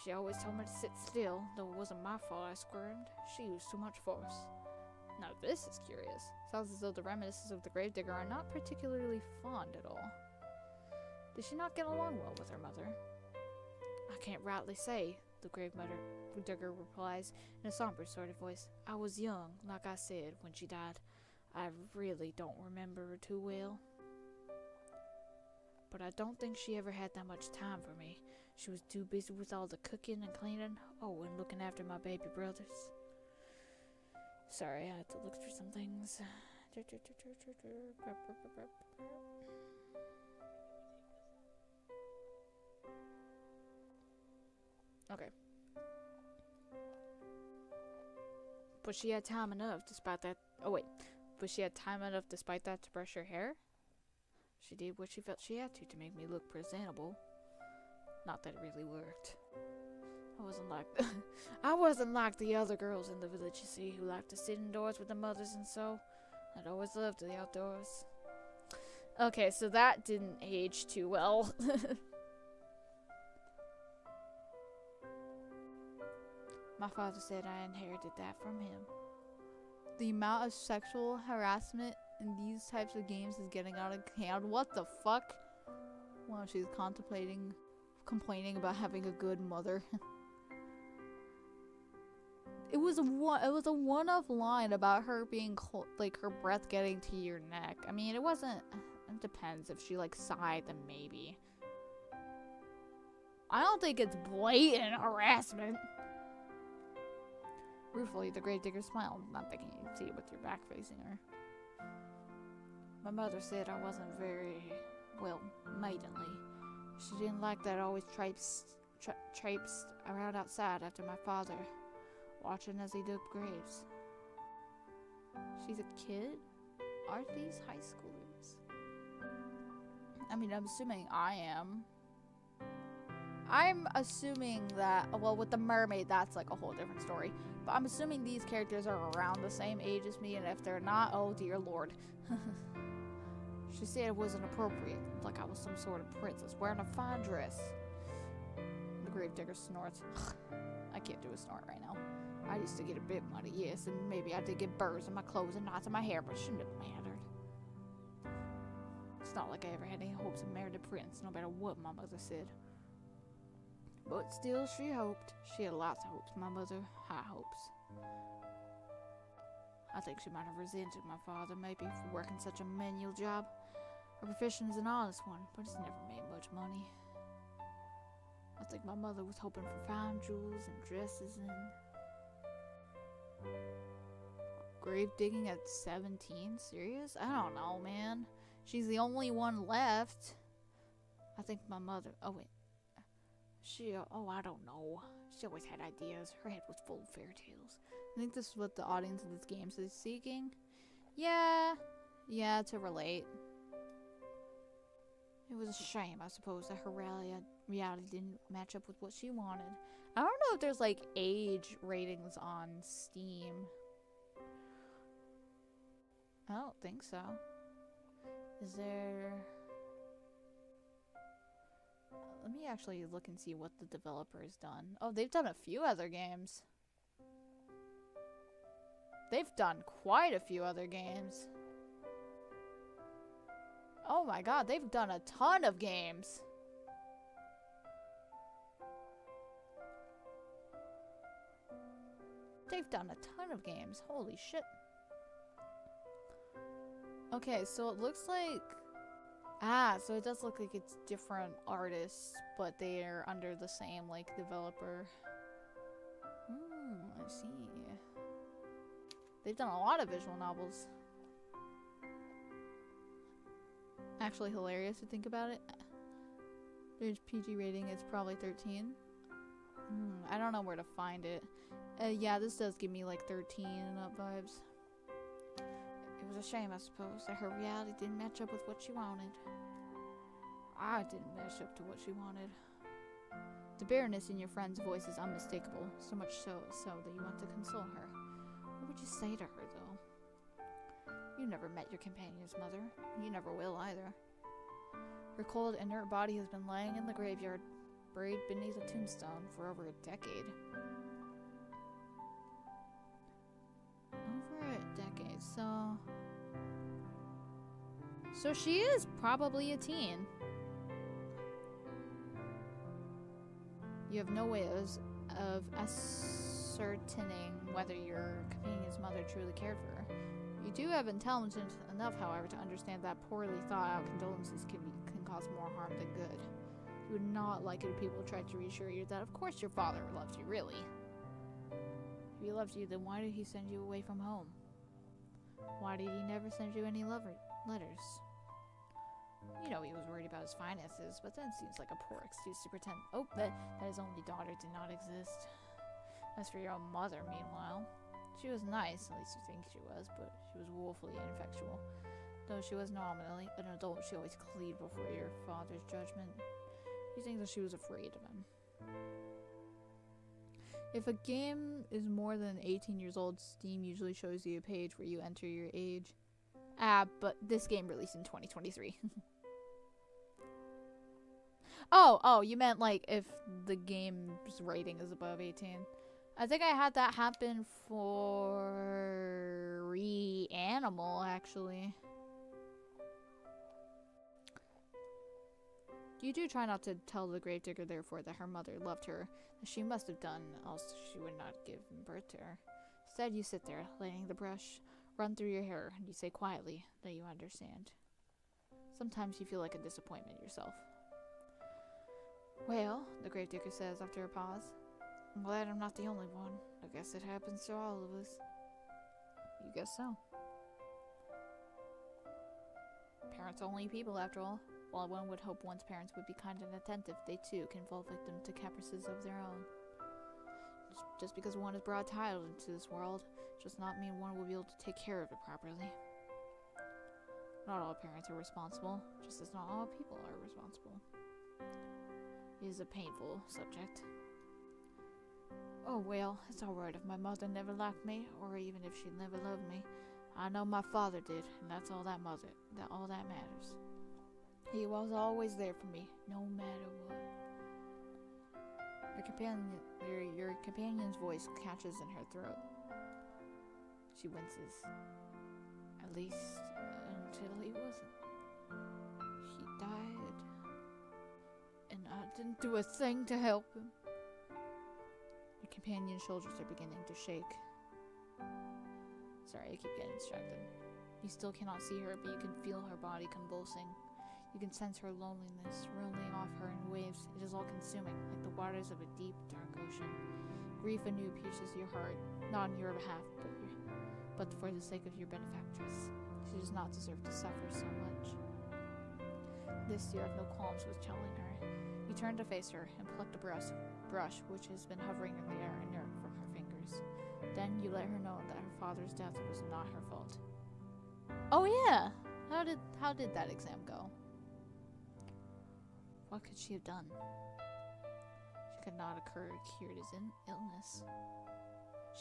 She always told me to sit still, though it wasn't my fault I squirmed. She used too much force. Now this is curious. Sounds as though the reminiscences of the gravedigger are not particularly fond at all. Did she not get along well with her mother? I can't rightly say, the gravedigger replies in a somber sort of voice. I was young, like I said, when she died. I really don't remember her too well. But I don't think she ever had that much time for me. She was too busy with all the cooking and cleaning. Oh, and looking after my baby brothers. Sorry, I had to look through some things. Okay. But she had time enough despite that. Oh, wait. But she had time enough despite that to brush her hair? She did what she felt she had to make me look presentable. Not that it really worked. I wasn't like the other girls in the village, you see, who liked to sit indoors with the mothers and so. I'd always loved the outdoors. Okay, so that didn't age too well. My father said I inherited that from him. The amount of sexual harassment in these types of games is getting out of hand. What the fuck? Well, she's complaining about having a good mother. It was a one-off line about her being like her breath getting to your neck. I mean, it wasn't. It depends. If she like sighed, then maybe. I don't think it's blatant harassment. Ruefully, the gravedigger smiled, not thinking you'd see it with your back facing her. My mother said I wasn't very, well, maidenly. She didn't like that I always traipsed around outside after my father, watching as he dug graves. She's a kid? Aren't these high schoolers? I mean, I'm assuming I am. I'm assuming that, well, with the mermaid, that's like a whole different story. But I'm assuming these characters are around the same age as me, and if they're not, oh dear lord. She said it wasn't appropriate, like I was some sort of princess wearing a fine dress. The gravedigger snorts. I can't do a snort right now. I used to get a bit muddy, yes, and maybe I did get burrs in my clothes and knots in my hair, but it shouldn't have mattered. It's not like I ever had any hopes of marrying a prince, no matter what my mother said. But still, she hoped. She had lots of hopes, my mother. High hopes. I think she might have resented my father, maybe, for working such a menial job. Her profession is an honest one, but it's never made much money. I think my mother was hoping for fine jewels and dresses and... Grave digging at 17? Serious? I don't know, man. She's the only one left. I think my mother... Oh, wait. I don't know. She always had ideas. Her head was full of fairy tales. I think this is what the audience of this game is seeking. Yeah, to relate. It was a shame, I suppose, that her reality didn't match up with what she wanted. I don't know if there's, like, age ratings on Steam. I don't think so. Is there... Let me actually look and see what the developer has done. Oh, they've done a few other games. They've done quite a few other games. Oh my god, they've done a ton of games. They've done a ton of games. Holy shit. Okay, so it looks like... Ah, so it does look like it's different artists, but they're under the same, like, developer. I see. They've done a lot of visual novels. Actually hilarious to think about it. There's PG rating, it's probably 13. I don't know where to find it. Yeah, this does give me like 13 and up vibes. It was a shame, I suppose, that her reality didn't match up with what she wanted. I didn't match up to what she wanted. The bitterness in your friend's voice is unmistakable, so much so that you want to console her. What would you say to her, though? You never met your companion's mother, and you never will either. Her cold, inert body has been lying in the graveyard, buried beneath a tombstone for over a decade. Over a decade, so... So she is probably a teen. You have no way of ascertaining whether your companion's mother truly cared for her. You do have intelligence enough, however, to understand that poorly thought-out condolences can cause more harm than good. You would not like it if people tried to reassure you that of course your father loves you, really. If he loves you, then why did he send you away from home? Why did he never send you any letters? You know he was worried about his finances, but that seems like a poor excuse to pretend that his only daughter did not exist. As for your own mother, meanwhile, she was nice, at least you think she was, but she was woefully ineffectual. Though she was nominally an adult, she always cleaved before your father's judgment. You think that she was afraid of him. If a game is more than 18 years old, Steam usually shows you a page where you enter your age. But this game released in 2023. Oh, you meant like if the game's rating is above 18. I think I had that happen for Reanimal, actually. You do try not to tell the gravedigger, therefore, that her mother loved her, as she must have done, else she would not give birth to her. Instead, you sit there, letting the brush run through your hair, and you say quietly that you understand. Sometimes you feel like a disappointment yourself. Well, the gravedigger says after a pause, I'm glad I'm not the only one. I guess it happens to all of us. You guess so. Parents are only people, after all. While one would hope one's parents would be kind and attentive, they too can fall victim to caprices of their own. Just because one is brought titled into this world does not mean one will be able to take care of it properly. Not all parents are responsible, just as not all people are responsible. It is a painful subject. Oh well, it's alright if my mother never liked me, or even if she never loved me. I know my father did, and that's all that matters. He was always there for me, no matter what. Your companion's voice catches in her throat. She winces. At least until he wasn't. He died. And I didn't do a thing to help him. Your companion's shoulders are beginning to shake. Sorry, I keep getting distracted. You still cannot see her, but you can feel her body convulsing. You can sense her loneliness rolling off her in waves. It is all-consuming, like the waters of a deep, dark ocean. Grief anew pierces your heart, not on your behalf, but for the sake of your benefactress. She does not deserve to suffer so much. This year of no qualms was telling her. You turned to face her and plucked a brush which has been hovering in the air inert from her fingers. Then you let her know that her father's death was not her fault. Oh yeah! How did that exam go? What could she have done? She could not have cured his illness.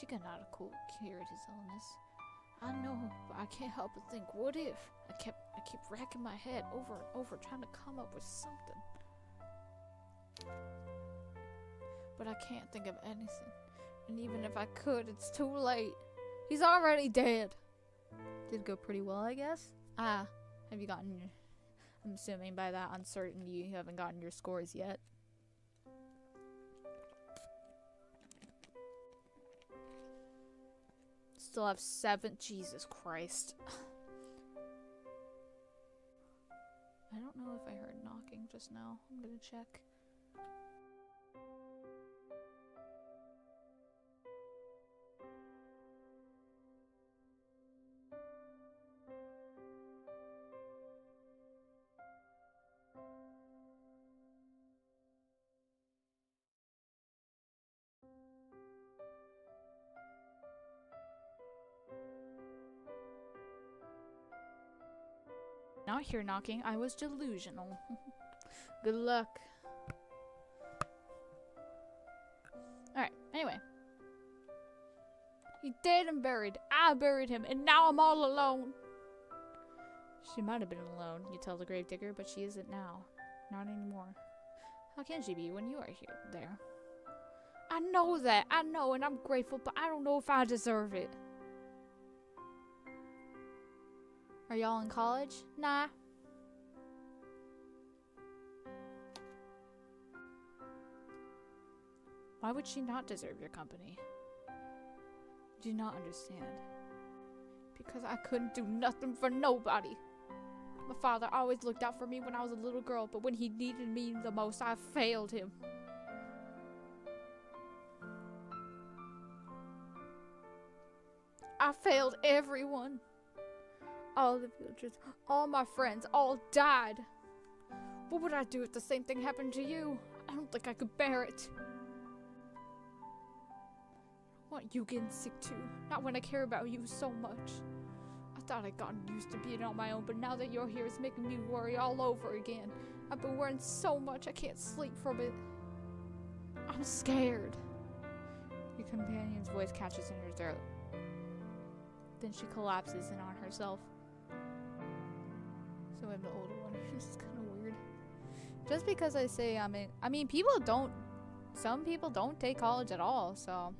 She could not have cured his illness. I know, but I can't help but think, what if? I keep racking my head over and over, trying to come up with something. But I can't think of anything. And even if I could, it's too late. He's already dead. Did go pretty well, I guess. Have you gotten your... I'm assuming by that uncertainty you haven't gotten your scores yet. Still have 7. Jesus Christ. I don't know if I heard knocking just now. I'm gonna check. Not hear knocking. I was delusional. Good luck. Alright, anyway. He dead and buried. I buried him, and now I'm all alone. She might have been alone, you tell the gravedigger, but she isn't now. Not anymore. How can she be when you are there? I know that. I know, and I'm grateful, but I don't know if I deserve it. Are y'all in college? Nah. Why would she not deserve your company? Do not understand. Because I couldn't do nothing for nobody. My father always looked out for me when I was a little girl, but when he needed me the most, I failed him. I failed everyone. All the villagers, all my friends, all died. What would I do if the same thing happened to you? I don't think I could bear it. I want you getting sick too, not when I care about you so much. I thought I'd gotten used to being on my own, but now that you're here, it's making me worry all over again. I've been worrying so much I can't sleep from it. I'm scared. Your companion's voice catches in her throat. Then she collapses in on herself. So I'm the older one. This is kind of weird. Just because I say I mean, some people don't take college at all, so.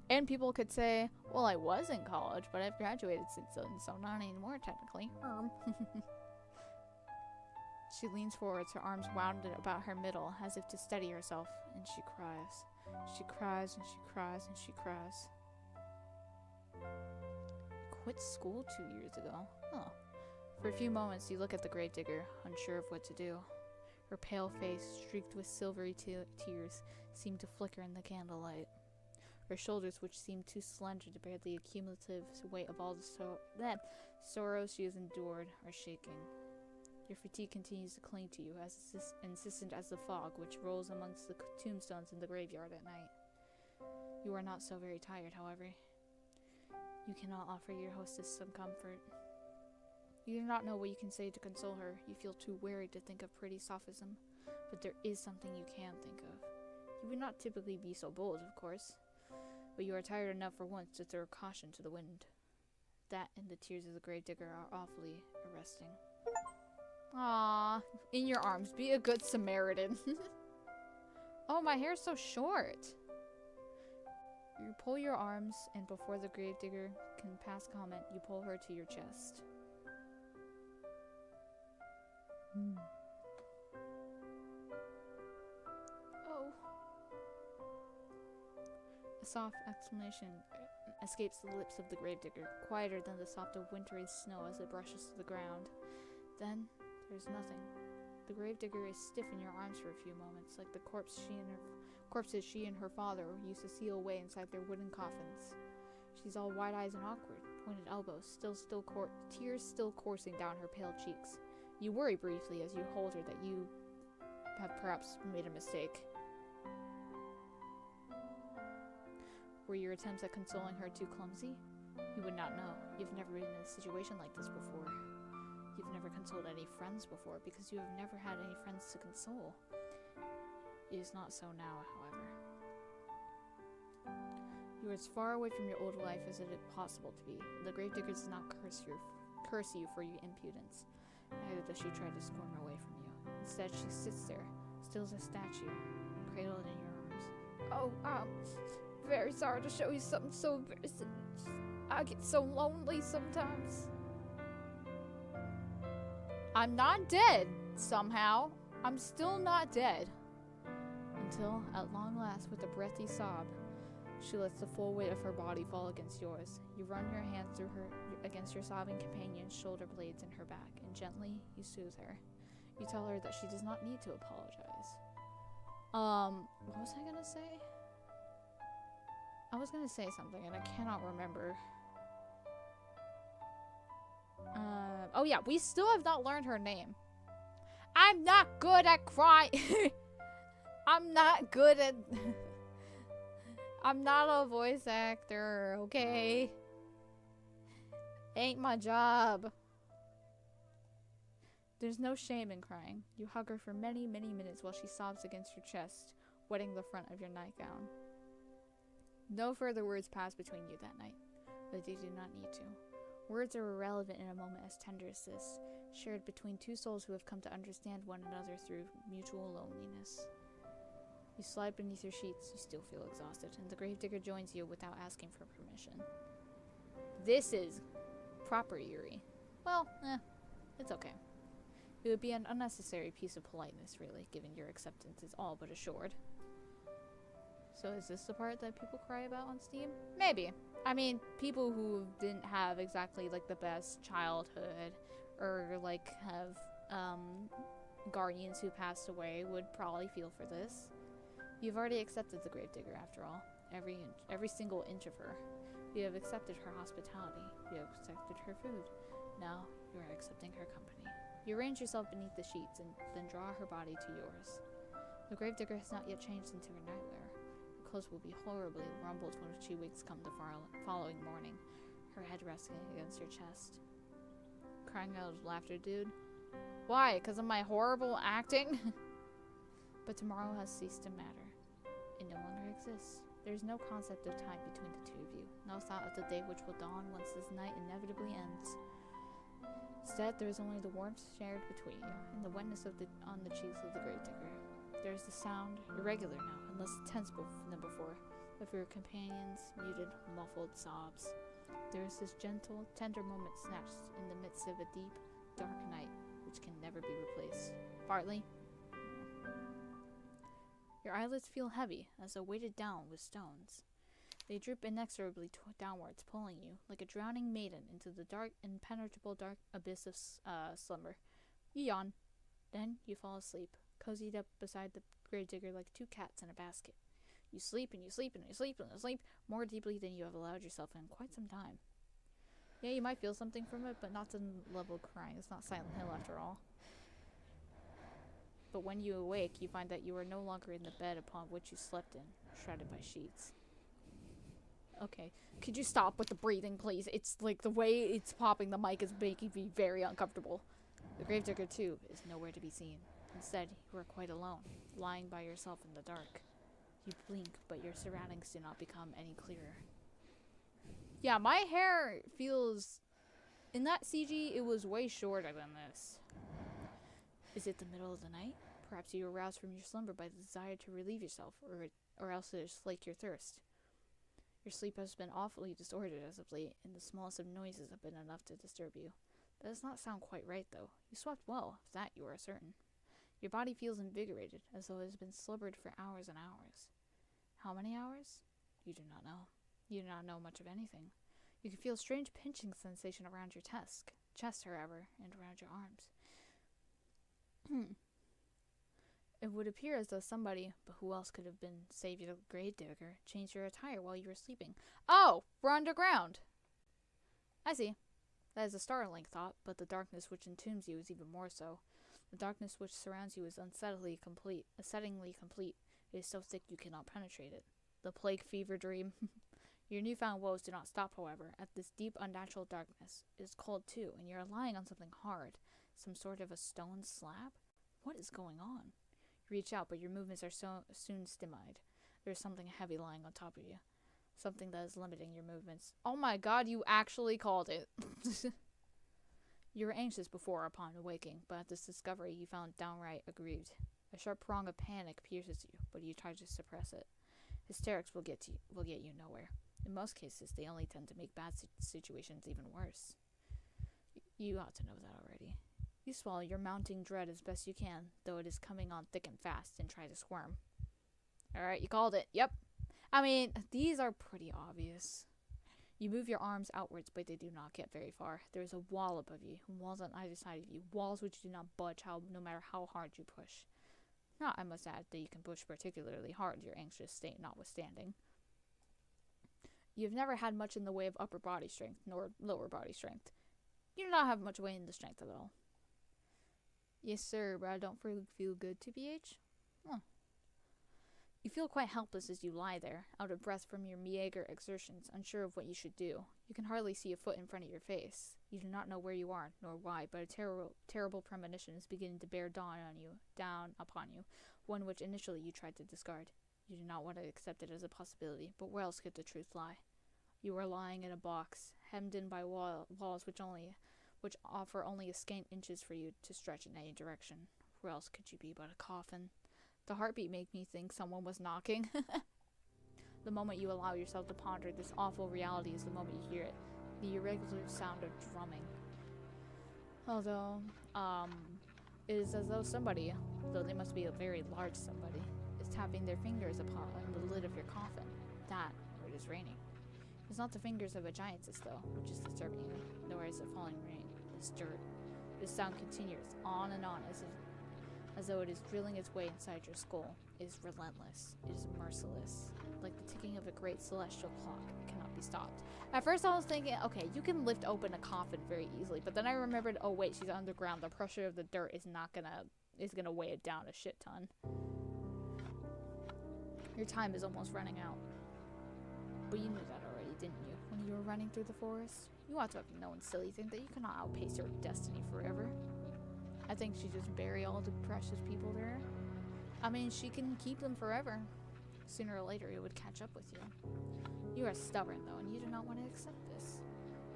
And people could say, well, I was in college, but I've graduated since then, so not anymore, technically. She leans forwards, her arms wound about her middle, as if to steady herself, and she cries. She cries, and she cries, and she cries. Quit school 2 years ago. Oh. For a few moments, you look at the gravedigger, unsure of what to do. Her pale face, streaked with silvery tears, seemed to flicker in the candlelight. Her shoulders, which seemed too slender to bear the accumulative weight of all the sorrows she has endured, are shaking. Your fatigue continues to cling to you, as insistent as the fog which rolls amongst the tombstones in the graveyard at night. You are not so very tired, however. You cannot offer your hostess some comfort. You do not know what you can say to console her. You feel too weary to think of pretty sophism, but there is something you can think of. You would not typically be so bold, of course, but you are tired enough for once to throw caution to the wind. That and the tears of the gravedigger are awfully arresting. Aww, in your arms, be a good Samaritan. Oh, my hair's so short. You pull your arms, and before the gravedigger can pass comment, you pull her to your chest. Oh. A soft exclamation escapes the lips of the gravedigger, quieter than the soft of wintry snow as it brushes to the ground. Then, there's nothing. The gravedigger is stiff in your arms for a few moments, like the corpses she and her father used to seal away inside their wooden coffins. She's all wide eyes and awkward, pointed elbows, tears still coursing down her pale cheeks. You worry briefly as you hold her that you have perhaps made a mistake. Were your attempts at consoling her too clumsy? You would not know. You've never been in a situation like this before. You've never consoled any friends before because you have never had any friends to console. It is not so now, however. You are as far away from your old life as it is possible to be. The gravedigger does not curse you for your impudence. Neither does she try to scorn away from you. Instead, she sits there, still as a statue, cradled in your arms. Oh, very sorry to show you something so embarrassing. I get so lonely sometimes. I'm not dead, somehow. I'm still not dead. Until, at long last, with a breathy sob, she lets the full weight of her body fall against yours. You run your hands through her against your sobbing companion's shoulder blades in her back, and gently you soothe her. You tell her that she does not need to apologize. What was I gonna say? I was gonna say something and I cannot remember. Oh yeah, we still have not learned her name. I'm not good at crying. I'm not good at... I'm not a voice actor, okay? Ain't my job. There's no shame in crying. You hug her for many, many minutes while she sobs against your chest, wetting the front of your nightgown. No further words pass between you that night, but they do not need to. Words are irrelevant in a moment as tender as this, shared between two souls who have come to understand one another through mutual loneliness. You slide beneath your sheets, you still feel exhausted, and the gravedigger joins you without asking for permission. This is proper Yuri. Well, it's okay. It would be an unnecessary piece of politeness, really, given your acceptance is all but assured. So is this the part that people cry about on Steam? Maybe. I mean, people who didn't have exactly, like, the best childhood, or, like, have, guardians who passed away would probably feel for this. You've already accepted the gravedigger, after all. Every single inch of her. You have accepted her hospitality. You have accepted her food. Now, you are accepting her company. You arrange yourself beneath the sheets and then draw her body to yours. The gravedigger has not yet changed into her nightwear. Her clothes will be horribly rumpled when she wakes come the following morning, her head resting against your chest. Crying out of laughter, dude. Why? Because of my horrible acting? But tomorrow has ceased to matter. It no longer exists. There is no concept of time between the two of you, no thought of the day which will dawn once this night inevitably ends. Instead, there is only the warmth shared between you, and the wetness on the cheeks of the gravedigger. There is the sound, irregular now, and less intense than before, of your companion's muted, muffled sobs. There is this gentle, tender moment snatched in the midst of a deep, dark night, which can never be replaced. Bartley? Your eyelids feel heavy, as though weighted down with stones. They droop inexorably downwards, pulling you, like a drowning maiden, into the dark, impenetrable dark abyss of slumber. You yawn. Then you fall asleep, cozied up beside the gravedigger like two cats in a basket. You sleep, and you sleep, and you sleep, and you sleep, more deeply than you have allowed yourself in quite some time. Yeah, you might feel something from it, but not to the level of crying. It's not Silent Hill, after all. But when you awake, you find that you are no longer in the bed upon which you slept in, shrouded by sheets. Okay, could you stop with the breathing, please? It's like the way it's popping the mic is making me very uncomfortable. The gravedigger, too, is nowhere to be seen. Instead, you are quite alone, lying by yourself in the dark. You blink, but your surroundings do not become any clearer. Yeah, my hair feels... In that CG, it was way shorter than this. Is it the middle of the night? Perhaps you are aroused from your slumber by the desire to relieve yourself, or else to slake your thirst. Your sleep has been awfully disordered as of late, and the smallest of noises have been enough to disturb you. That does not sound quite right, though. You slept well, of that you are certain. Your body feels invigorated, as though it has been slumbered for hours and hours. How many hours? You do not know. You do not know much of anything. You can feel a strange pinching sensation around your chest, however, and around your arms. It would appear as though somebody, but who else could have been, save the gravedigger, changed your attire while you were sleeping. Oh! We're underground! I see. That is a startling thought, but the darkness which entombs you is even more so. The darkness which surrounds you is unsettlingly complete. It is so thick you cannot penetrate it. The plague fever dream. Your newfound woes do not stop, however, at this deep, unnatural darkness. It is cold, too, and you are lying on something hard. Some sort of a stone slab? What is going on? You reach out, but your movements are soon stymied. There is something heavy lying on top of you. Something that is limiting your movements. Oh my god, you actually called it. You were anxious before upon awaking, but at this discovery you found downright aggrieved. A sharp prong of panic pierces you, but you try to suppress it. Hysterics will get you nowhere. In most cases, they only tend to make bad situations even worse. You ought to know that already. You swallow your mounting dread as best you can, though it is coming on thick and fast, and try to squirm. Alright, you called it. Yep. I mean, these are pretty obvious. You move your arms outwards, but they do not get very far. There is a wall above you, walls on either side of you, walls which do not budge no matter how hard you push. Not, I must add, that you can push particularly hard, your anxious state notwithstanding. You have never had much in the way of upper body strength, nor lower body strength. You do not have much weight in the strength at all. Yes, sir, but I don't feel good to BH. You feel quite helpless as you lie there, out of breath from your meager exertions, unsure of what you should do. You can hardly see a foot in front of your face. You do not know where you are, nor why, but a terrible premonition is beginning to bear down upon you, one which initially you tried to discard. You do not want to accept it as a possibility, but where else could the truth lie? You are lying in a box, hemmed in by walls which offer only a scant inches for you to stretch in any direction. Where else could you be but a coffin? The heartbeat made me think someone was knocking. The moment you allow yourself to ponder this awful reality is the moment you hear it. The irregular sound of drumming. Although, it is as though somebody, though they must be a very large somebody, is tapping their fingers upon the lid of your coffin. That, or it is raining. It's not the fingers of a giantess, though, which is disturbing you, nor is it falling rain. It's dirt. This sound continues on and on as though it is drilling its way inside your skull. It is relentless. It is merciless. Like the ticking of a great celestial clock. It cannot be stopped. At first I was thinking, okay, you can lift open a coffin very easily, but then I remembered, oh wait, she's underground. The pressure of the dirt is gonna weigh it down a shit ton. Your time is almost running out. But you knew that already, didn't you? When you were running through the forest? You ought to have known, silly thing, that you cannot outpace your destiny forever. I think she just bury all the precious people there. I mean, she can keep them forever. Sooner or later, it would catch up with you. You are stubborn, though, and you do not want to accept this.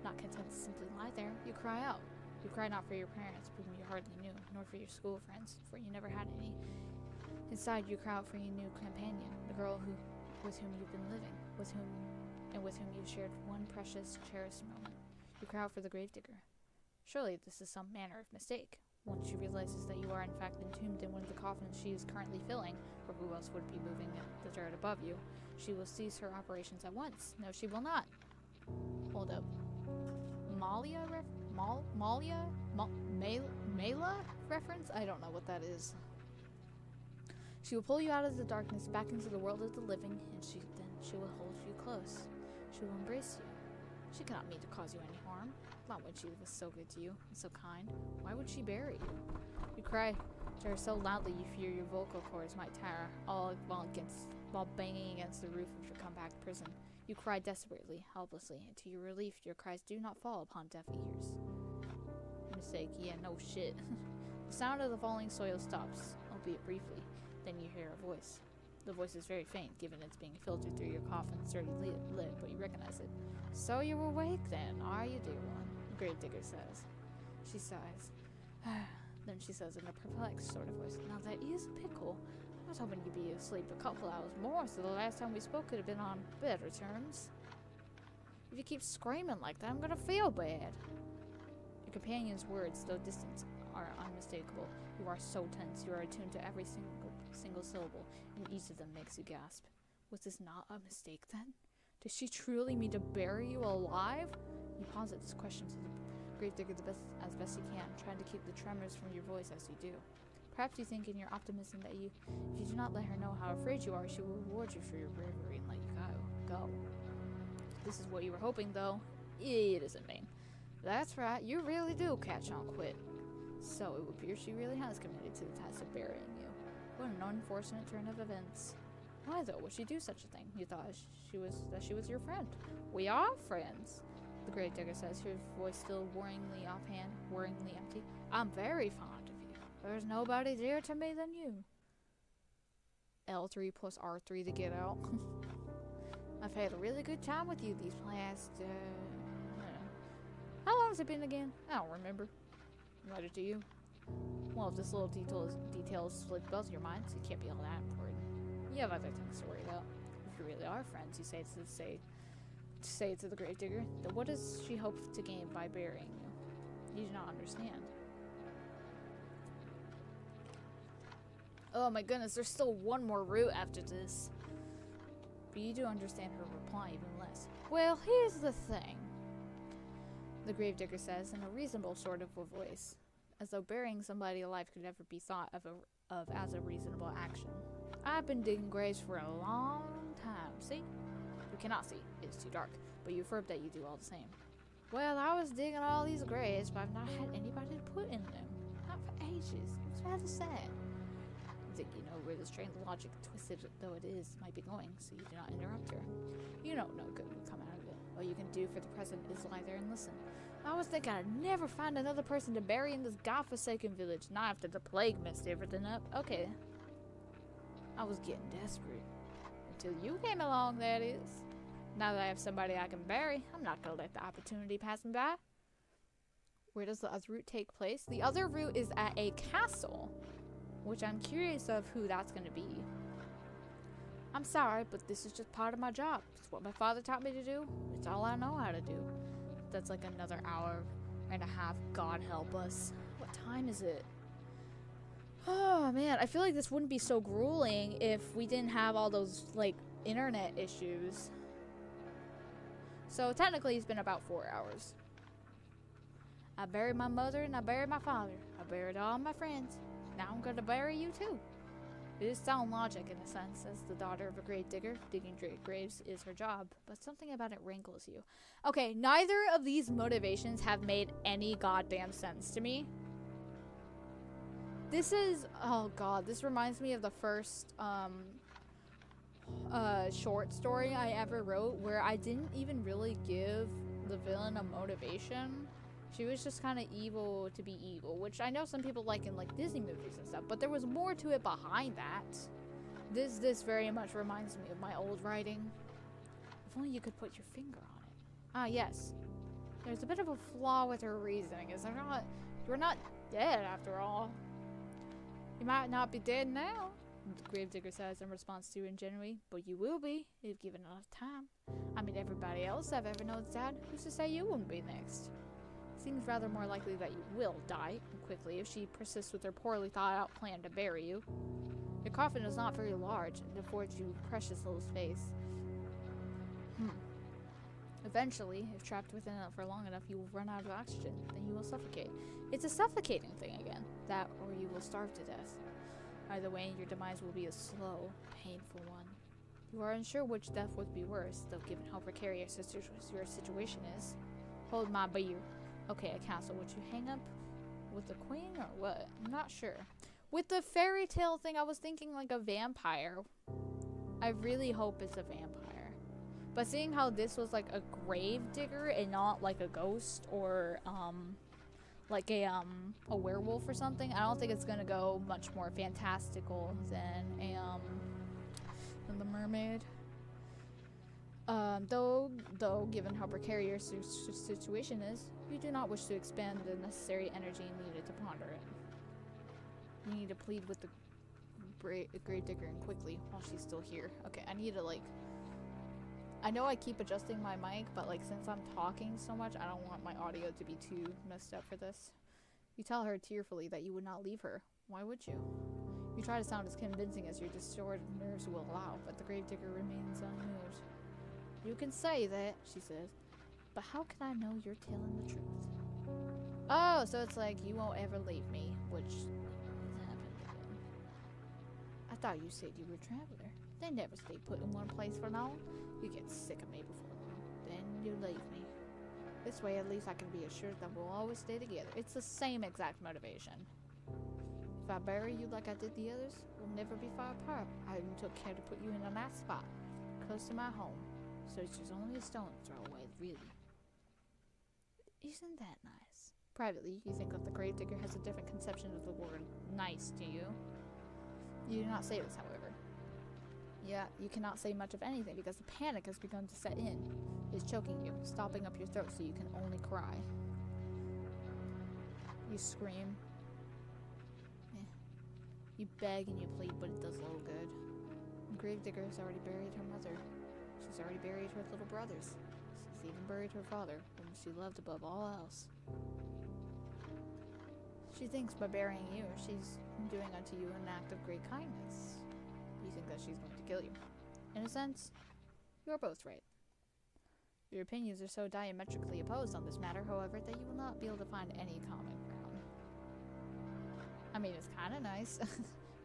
Not content to simply lie there, you cry out. You cry not for your parents, whom you hardly knew, nor for your school friends, for you never had any. Inside, you cry out for your new companion, the girl with whom you've been living, with whom you shared one precious, cherished moment. You cry out for the gravedigger. Surely this is some manner of mistake. Once she realizes that you are in fact entombed in one of the coffins she is currently filling, for who else would be moving the dirt above you, she will cease her operations at once. No, she will not. Hold up. Mela reference? I don't know what that is. She will pull you out of the darkness back into the world of the living, and she will hold you close. She will embrace you. She cannot mean to cause you any harm. Not when she was so good to you and so kind. Why would she bury you? You cry to her so loudly you fear your vocal cords might tire, all while banging against the roof of your compact prison. You cry desperately, helplessly, and to your relief, your cries do not fall upon deaf ears. Mistake, yeah, no shit. The sound of the falling soil stops, albeit briefly. Then you hear a voice. The voice is very faint, given it's being filtered through your coffin's dirty lid, but you recognize it. So you're awake, then, are you, dear one? The gravedigger says. She sighs. Then she says in a perplexed sort of voice, now that is a pickle. I was hoping you'd be asleep a couple hours more, so the last time we spoke could have been on better terms. If you keep screaming like that, I'm gonna feel bad. Your companion's words, though distant, are unmistakable. You are so tense, you are attuned to every single syllable, and each of them makes you gasp. Was this not a mistake, then? Does she truly mean to bury you alive? You posit this question to the gravedigger as best you can, trying to keep the tremors from your voice as you do. Perhaps you think in your optimism that if you do not let her know how afraid you are, she will reward you for your bravery and let you go. This is what you were hoping, though. It isn't vain. That's right, you really do catch on quick. So it would appear she really has committed to the task of burying you. What an unfortunate turn of events. Why, though, would she do such a thing? You thought she was your friend. We are friends, the gravedigger says, her voice still worryingly offhand, worryingly empty. I'm very fond of you. There's nobody dearer to me than you. L3 plus R3 to get out. I've had a really good time with you these last, how long has it been again? I don't remember. Neither do you. Well, if this little detail has slipped both your minds, it can't be all that important. You have other things to worry about. you really are friends, you say to the gravedigger, then what does she hope to gain by burying you? You do not understand. Oh my goodness, there's still one more route after this. But you do understand her reply even less. Well, here's the thing, the gravedigger says in a reasonable sort of a voice, as though burying somebody alive could ever be thought of as a reasonable action. I've been digging graves for a long time. See? You cannot see. It's too dark. But you affirm that you do all the same. Well, I was digging all these graves, but I've not had anybody to put in them. Not for ages. It's rather sad. I think you know where this train of logic, twisted though it is, might be going, so you do not interrupt her. You know no good will come out of it. All you can do for the present is lie there and listen. I was thinking I'd never find another person to bury in this godforsaken village, not after the plague messed everything up. Okay. I was getting desperate. Until you came along, that is. Now that I have somebody I can bury, I'm not gonna let the opportunity pass me by. Where does the other route take place? The other route is at a castle, which I'm curious of who that's gonna be. I'm sorry, but this is just part of my job. It's what my father taught me to do. It's all I know how to do. That's like another hour and a half. God help us. What time is it? Oh man, I feel like this wouldn't be so grueling if we didn't have all those like internet issues. So technically it's been about 4 hours. I buried my mother and I buried my father. I buried all my friends. Now I'm gonna bury you too. It is sound logic in a sense, as the daughter of a grave digger. Digging graves is her job, but something about it rankles you. Okay, neither of these motivations have made any goddamn sense to me. This is, oh god, this reminds me of the first short story I ever wrote, where I didn't even really give the villain a motivation. She was just kind of evil to be evil, which I know some people like in like Disney movies and stuff, but there was more to it behind that. This very much reminds me of my old writing. If only you could put your finger on it. Ah, yes. There's a bit of a flaw with her reasoning, is there not? You're not dead after all. You might not be dead now, the gravedigger says in response to ingenuity, but you will be if given enough time. I mean, everybody else I've ever known's died. Who's to say you wouldn't be next? Seems rather more likely that you will die quickly if she persists with her poorly thought out plan to bury you. Your coffin is not very large and affords you precious little space. Eventually, if trapped within it for long enough, you will run out of oxygen. Then you will suffocate. It's a suffocating thing again. That or you will starve to death. Either way, your demise will be a slow, painful one. You are unsure which death would be worse, though given how precarious your situation is. Hold my beer. Okay, a castle. Would you hang up with the queen or what? I'm not sure. With the fairy tale thing, I was thinking like a vampire. I really hope it's a vampire. But seeing how this was like a grave digger and not like a ghost or like a werewolf or something, I don't think it's gonna go much more fantastical than than the mermaid. Though given how precarious your situation is, you do not wish to expend the necessary energy needed to ponder it. You need to plead with the grave digger and quickly while she's still here. Okay, I need to like. I know I keep adjusting my mic, but like since I'm talking so much, I don't want my audio to be too messed up for this. You tell her tearfully that you would not leave her. Why would you? You try to sound as convincing as your distorted nerves will allow, but the gravedigger remains unmoved. You can say that, she says, but how can I know you're telling the truth? Oh, so it's like you won't ever leave me, which has happened again. I thought you said you were a traveler. They never stay put in one place for long. You get sick of me before long, then you leave me. This way, at least I can be assured that we'll always stay together. It's the same exact motivation. If I bury you like I did the others, we'll never be far apart. I even took care to put you in a nice spot, close to my home. So it's just only a stone's throw away, really. Isn't that nice? Privately, you think that the gravedigger has a different conception of the word nice, do you? You do not say this, however. Yeah, you cannot say much of anything because the panic has begun to set in. It's choking you, stopping up your throat so you can only cry. You scream. You beg and you plead, but it does little good. The gravedigger's already buried her mother. She's already buried her little brothers. She's even buried her father, whom she loved above all else. She thinks by burying you, she's doing unto you an act of great kindness. You think that she's going to kill you. In a sense, you are both right. Your opinions are so diametrically opposed on this matter, however, that you will not be able to find any common ground. I mean, it's kind of nice.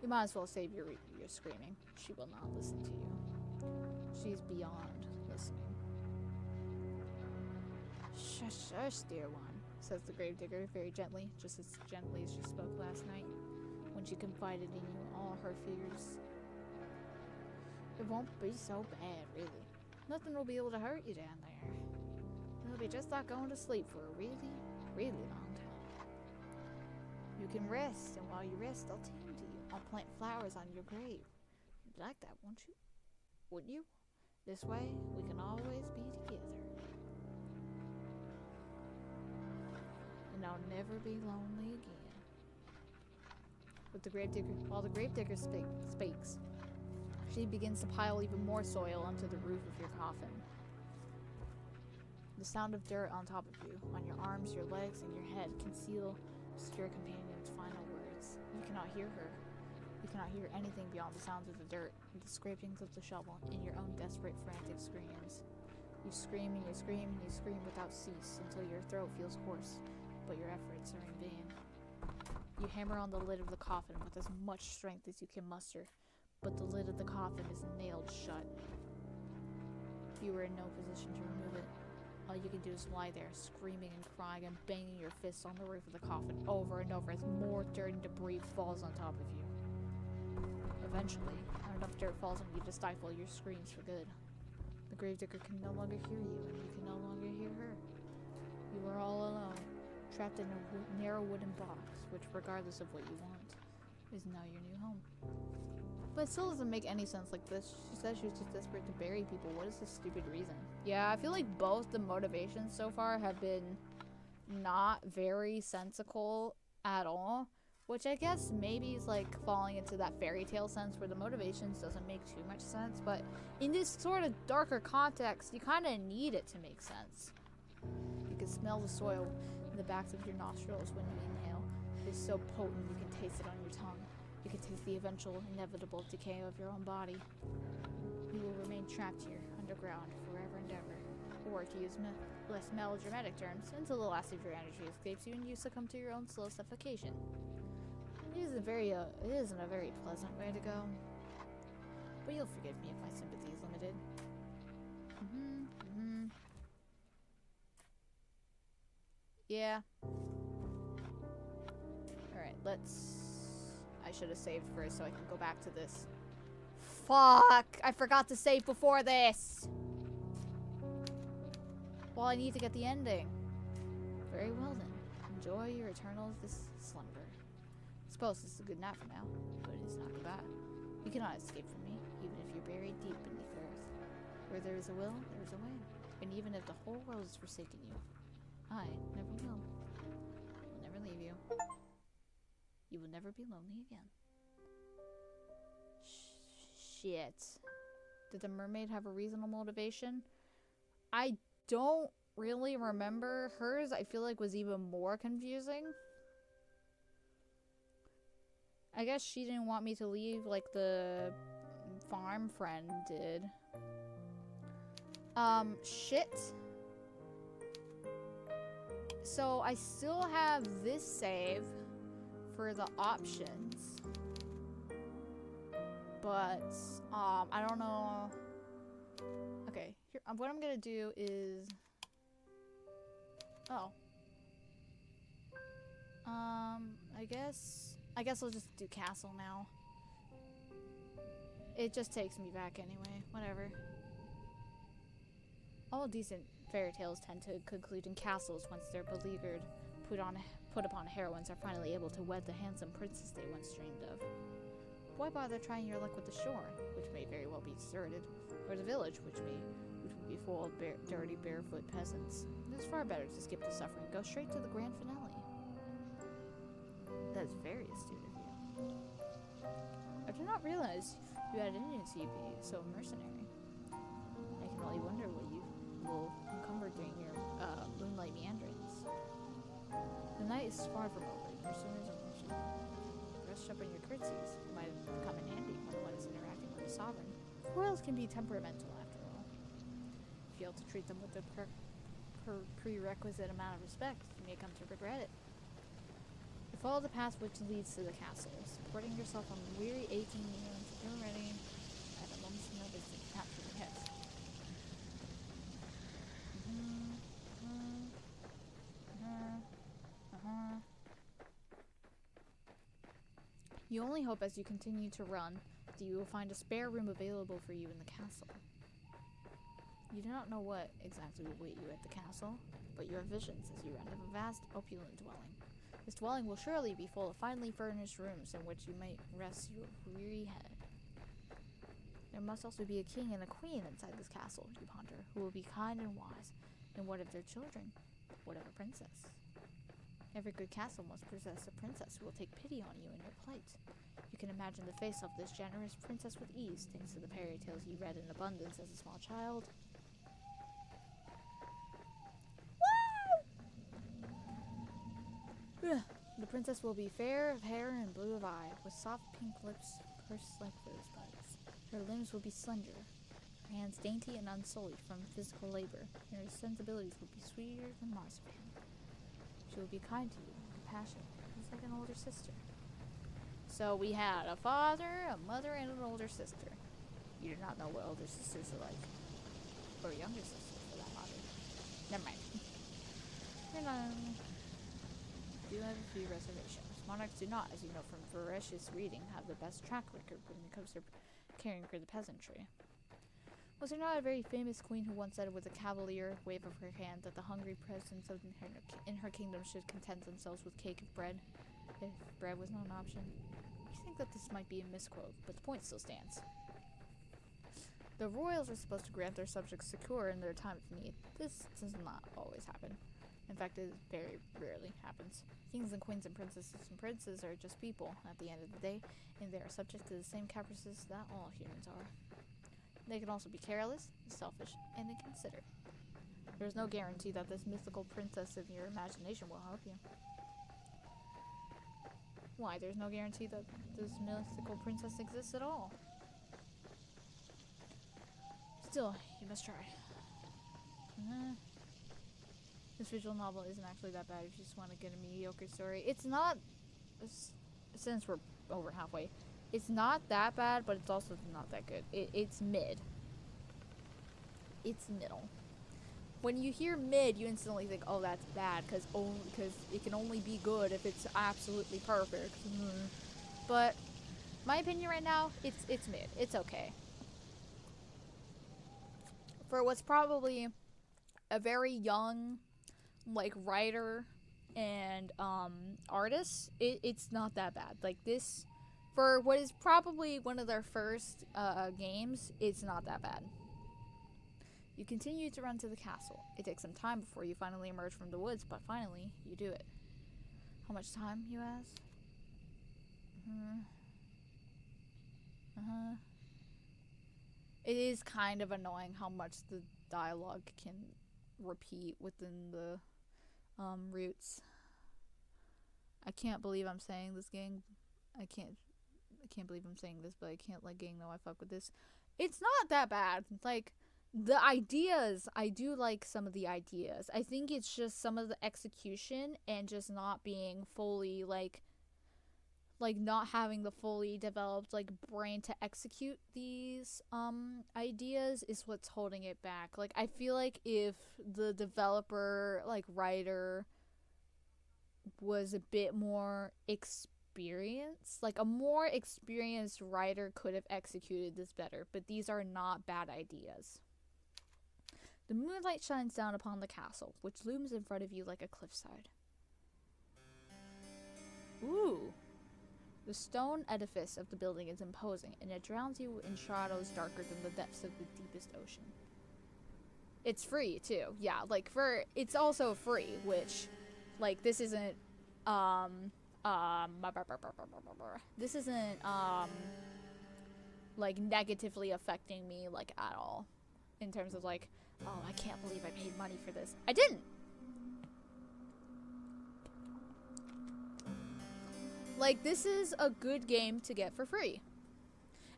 You might as well save your screaming. She will not listen to you. She's beyond listening. Shush, shush, dear one, says the gravedigger very gently, just as gently as she spoke last night, when she confided in you all her fears. It won't be so bad, really. Nothing will be able to hurt you down there. It'll be just like going to sleep for a really, really long time. You can rest, and while you rest, I'll tend to you. I'll plant flowers on your grave. You'd like that, won't you? Wouldn't you? This way, we can always be together. And I'll never be lonely again. While the gravedigger speaks, she begins to pile even more soil onto the roof of your coffin. The sound of dirt on top of you, on your arms, your legs, and your head conceal your companion's final words. You cannot hear her. You cannot hear anything beyond the sounds of the dirt, the scrapings of the shovel, and your own desperate, frantic screams. You scream and you scream and you scream without cease until your throat feels hoarse, but your efforts are in vain. You hammer on the lid of the coffin with as much strength as you can muster, but the lid of the coffin is nailed shut. You are in no position to remove it. All you can do is lie there, screaming and crying and banging your fists on the roof of the coffin over and over as more dirt and debris falls on top of you. Eventually, enough dirt falls on you to stifle your screams for good. The gravedigger can no longer hear you, and you can no longer hear her. You are all alone, trapped in a narrow wooden box, which, regardless of what you want, is now your new home. But it still doesn't make any sense like this. She said she was just desperate to bury people. What is this stupid reason? Yeah, I feel like both the motivations so far have been not very sensical at all. Which I guess maybe is like falling into that fairy tale sense where the motivations doesn't make too much sense. But in this sort of darker context, you kind of need it to make sense. You can smell the soil in the backs of your nostrils when you inhale. It is so potent you can taste it on your tongue. You can taste the eventual, inevitable decay of your own body. You will remain trapped here, underground, forever and ever. Or, to use less melodramatic terms, until the last of your energy escapes you and you succumb to your own slow suffocation. It isn't a very pleasant way to go. But you'll forgive me if my sympathy is limited. Yeah. Alright, I should have saved first so I can go back to this. Fuck! I forgot to save before this! Well, I need to get the ending. Very well then. Enjoy your eternal slumber. I suppose this is a good night for now, but it is not goodbye. You cannot escape from me, even if you're buried deep beneath earth. Where there is a will, there is a way. And even if the whole world has forsaken you, I never will. I'll never leave you. You will never be lonely again. Shit. Did the mermaid have a reasonable motivation? I don't really remember. Hers, I feel like, was even more confusing. I guess she didn't want me to leave like the farm friend did. Shit. So I still have this save for the options. But, I don't know. Okay, here, what I'm gonna do is... Oh. I guess I'll just do castle now. It just takes me back anyway. Whatever. All decent fairy tales tend to conclude in castles once they're beleaguered, put upon heroines are finally able to wed the handsome princess they once dreamed of. Why bother trying your luck with the shore, which may very well be deserted, or the village, which would be full of dirty, barefoot peasants? It is far better to skip the suffering and go straight to the grand finale. That is very astute of you. I did not realize You had Indians, you'd be so mercenary. I can only wonder what you will encumber during your moonlight meanderings. The night is far from over. Your swimmers are brushed up on your curtsies. You might have come in handy when one is interacting with a sovereign. Royals can be temperamental, after all. If you fail to treat them with the prerequisite amount of respect, you may come to regret it. You follow the path which leads to the castle, supporting yourself on weary 18 years. You're ready at a moment's notice to capture the hit. You only hope as you continue to run that you will find a spare room available for you in the castle. You do not know what exactly will wait you at the castle, but you have visions as you run of a vast, opulent dwelling. This dwelling will surely be full of finely furnished rooms in which you might rest your weary head. There must also be a king and a queen inside this castle, you ponder, who will be kind and wise. And what of their children? What of a princess? Every good castle must possess a princess who will take pity on you in your plight. You can imagine the face of this generous princess with ease, thanks to the fairy tales you read in abundance as a small child. Woo! The princess will be fair of hair and blue of eye, with soft pink lips pursed like rosebuds. Her limbs will be slender, her hands dainty and unsullied from physical labor, and her sensibilities will be sweeter than marzipan. She will be kind to you, compassionate, just like an older sister. So we had a father, a mother, and an older sister. You do not know what older sisters are like. Or younger sisters, for that matter. Never mind. Do have a few reservations. Monarchs do not, as you know from voracious reading, have the best track record when it comes to caring for the peasantry. Was there not a very famous queen who once said with a cavalier wave of her hand that the hungry peasants in her kingdom should content themselves with cake of bread, if bread was not an option? You think that this might be a misquote, but the point still stands. The royals are supposed to grant their subjects succor in their time of need. This does not always happen. In fact, it very rarely happens. Kings and queens and princes are just people at the end of the day, and they are subject to the same caprices that all humans are. They can also be careless, selfish, and inconsiderate. There is no guarantee that this mythical princess in your imagination will help you. Why? There's no guarantee that this mythical princess exists at all. Still, you must try. This visual novel isn't actually that bad if you just want to get a mediocre story. It's not, since we're over halfway, it's not that bad, but it's also not that good. It's mid. It's middle. When you hear mid, you instantly think, oh, that's bad, because it can only be good if it's absolutely perfect. But my opinion right now, it's mid. It's okay. For what's probably a very young, like, writer and artist, it's not that bad. Like, this, for what is probably one of their first games, it's not that bad. You continue to run to the castle. It takes some time before you finally emerge from the woods, but finally, you do it. How much time, you ask? It is kind of annoying how much the dialogue can repeat within the routes. I can't believe I'm saying this, gang. I can't believe I'm saying this, but I can't let gang know I fuck with this. It's not that bad. Like, the ideas, I do like some of the ideas. I think it's just some of the execution and just not being fully, like not having the fully developed, like, brain to execute these, ideas is what's holding it back. Like, I feel like if the developer, like, writer was a bit more experienced, like, a more experienced writer could have executed this better, but these are not bad ideas. The moonlight shines down upon the castle, which looms in front of you like a cliffside. Ooh! The stone edifice of the building is imposing, and it drowns you in shadows darker than the depths of the deepest ocean. It's free, too. Yeah, like, it's also free, which, like, this isn't, like negatively affecting me like at all. In terms of like, oh, I can't believe I paid money for this. I didn't. Like, this is a good game to get for free.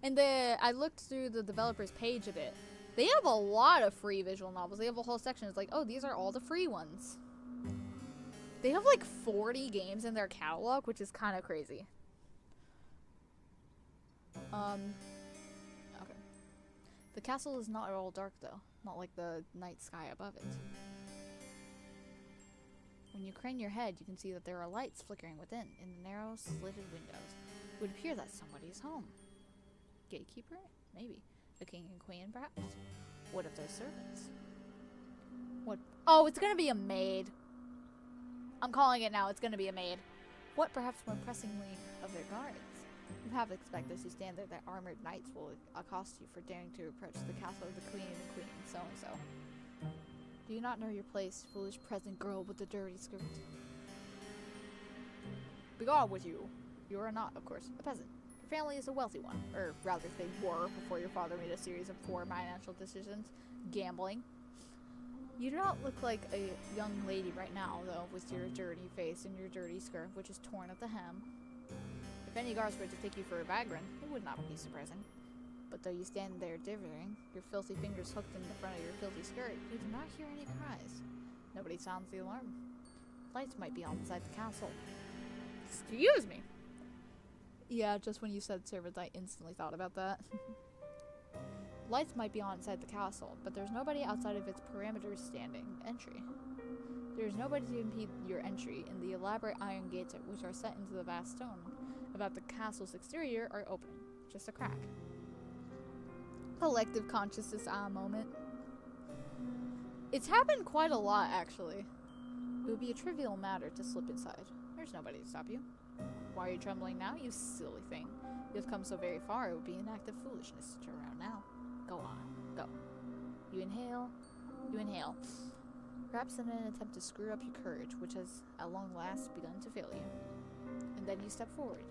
And I looked through the developer's page a bit. They have a lot of free visual novels. They have a whole section. It's like, oh, these are all the free ones. They have like 40 games in their catalog, which is kind of crazy. Okay. The castle is not at all dark, though. Not like the night sky above it. When you crane your head, you can see that there are lights flickering within, in the narrow, slitted windows. It would appear that somebody is home. Gatekeeper? Maybe. A king and queen, perhaps? What if they're servants? What? Oh, it's gonna be a maid. I'm calling it now. It's gonna be a maid. What, perhaps more pressingly, of their guards? You have expected as you stand there that armored knights will accost you for daring to approach the castle of the queen and queen so-and-so. Do you not know your place, foolish peasant girl with the dirty skirt? Begone with you. You are not, of course, a peasant. Your family is a wealthy one. Or rather, they were before your father made a series of poor financial decisions. Gambling. You do not look like a young lady right now, though, with your dirty face and your dirty skirt, which is torn at the hem. If any guards were to take you for a vagrant, it would not be surprising. But though you stand there dithering, your filthy fingers hooked in the front of your filthy skirt, you do not hear any cries. Nobody sounds the alarm. Lights might be on inside the castle. Excuse me! Yeah, just when you said servants, I instantly thought about that. Lights might be on inside the castle, but there's nobody outside of its perimeters standing entry. There is nobody to impede your entry, and the elaborate iron gates which are set into the vast stone about the castle's exterior are open. Just a crack. Collective consciousness moment. It's happened quite a lot, actually. It would be a trivial matter to slip inside. There's nobody to stop you. Why are you trembling now, you silly thing? You have come so very far, it would be an act of foolishness to turn around now. Go on. Go. You inhale. You inhale. Perhaps in an attempt to screw up your courage, which has at long last begun to fail you. And then you step forward.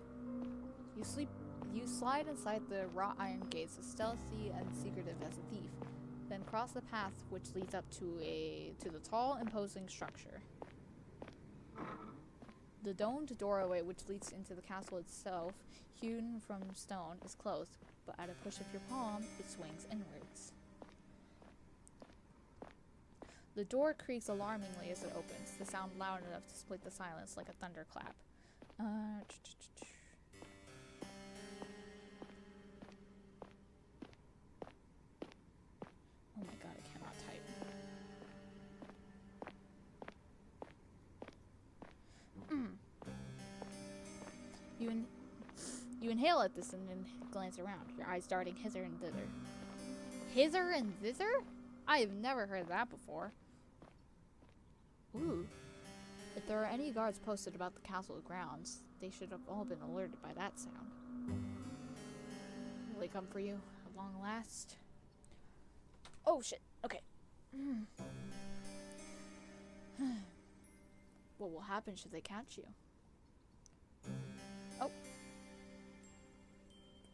You slide inside the wrought iron gates as stealthy and secretive as a thief, then cross the path which leads up to the tall, imposing structure. The domed doorway which leads into the castle itself, hewn from stone, is closed, but at a push of your palm, it swings inwards. The door creaks alarmingly as it opens, the sound loud enough to split the silence like a thunderclap. Oh my god, I cannot type. You inhale at this and then glance around, your eyes darting hither and thither. Hither and thither? I have never heard that before. Ooh. If there are any guards posted about the castle grounds, they should have all been alerted by that sound. Will they come for you at long last? Oh shit, okay. What will happen should they catch you? Oh.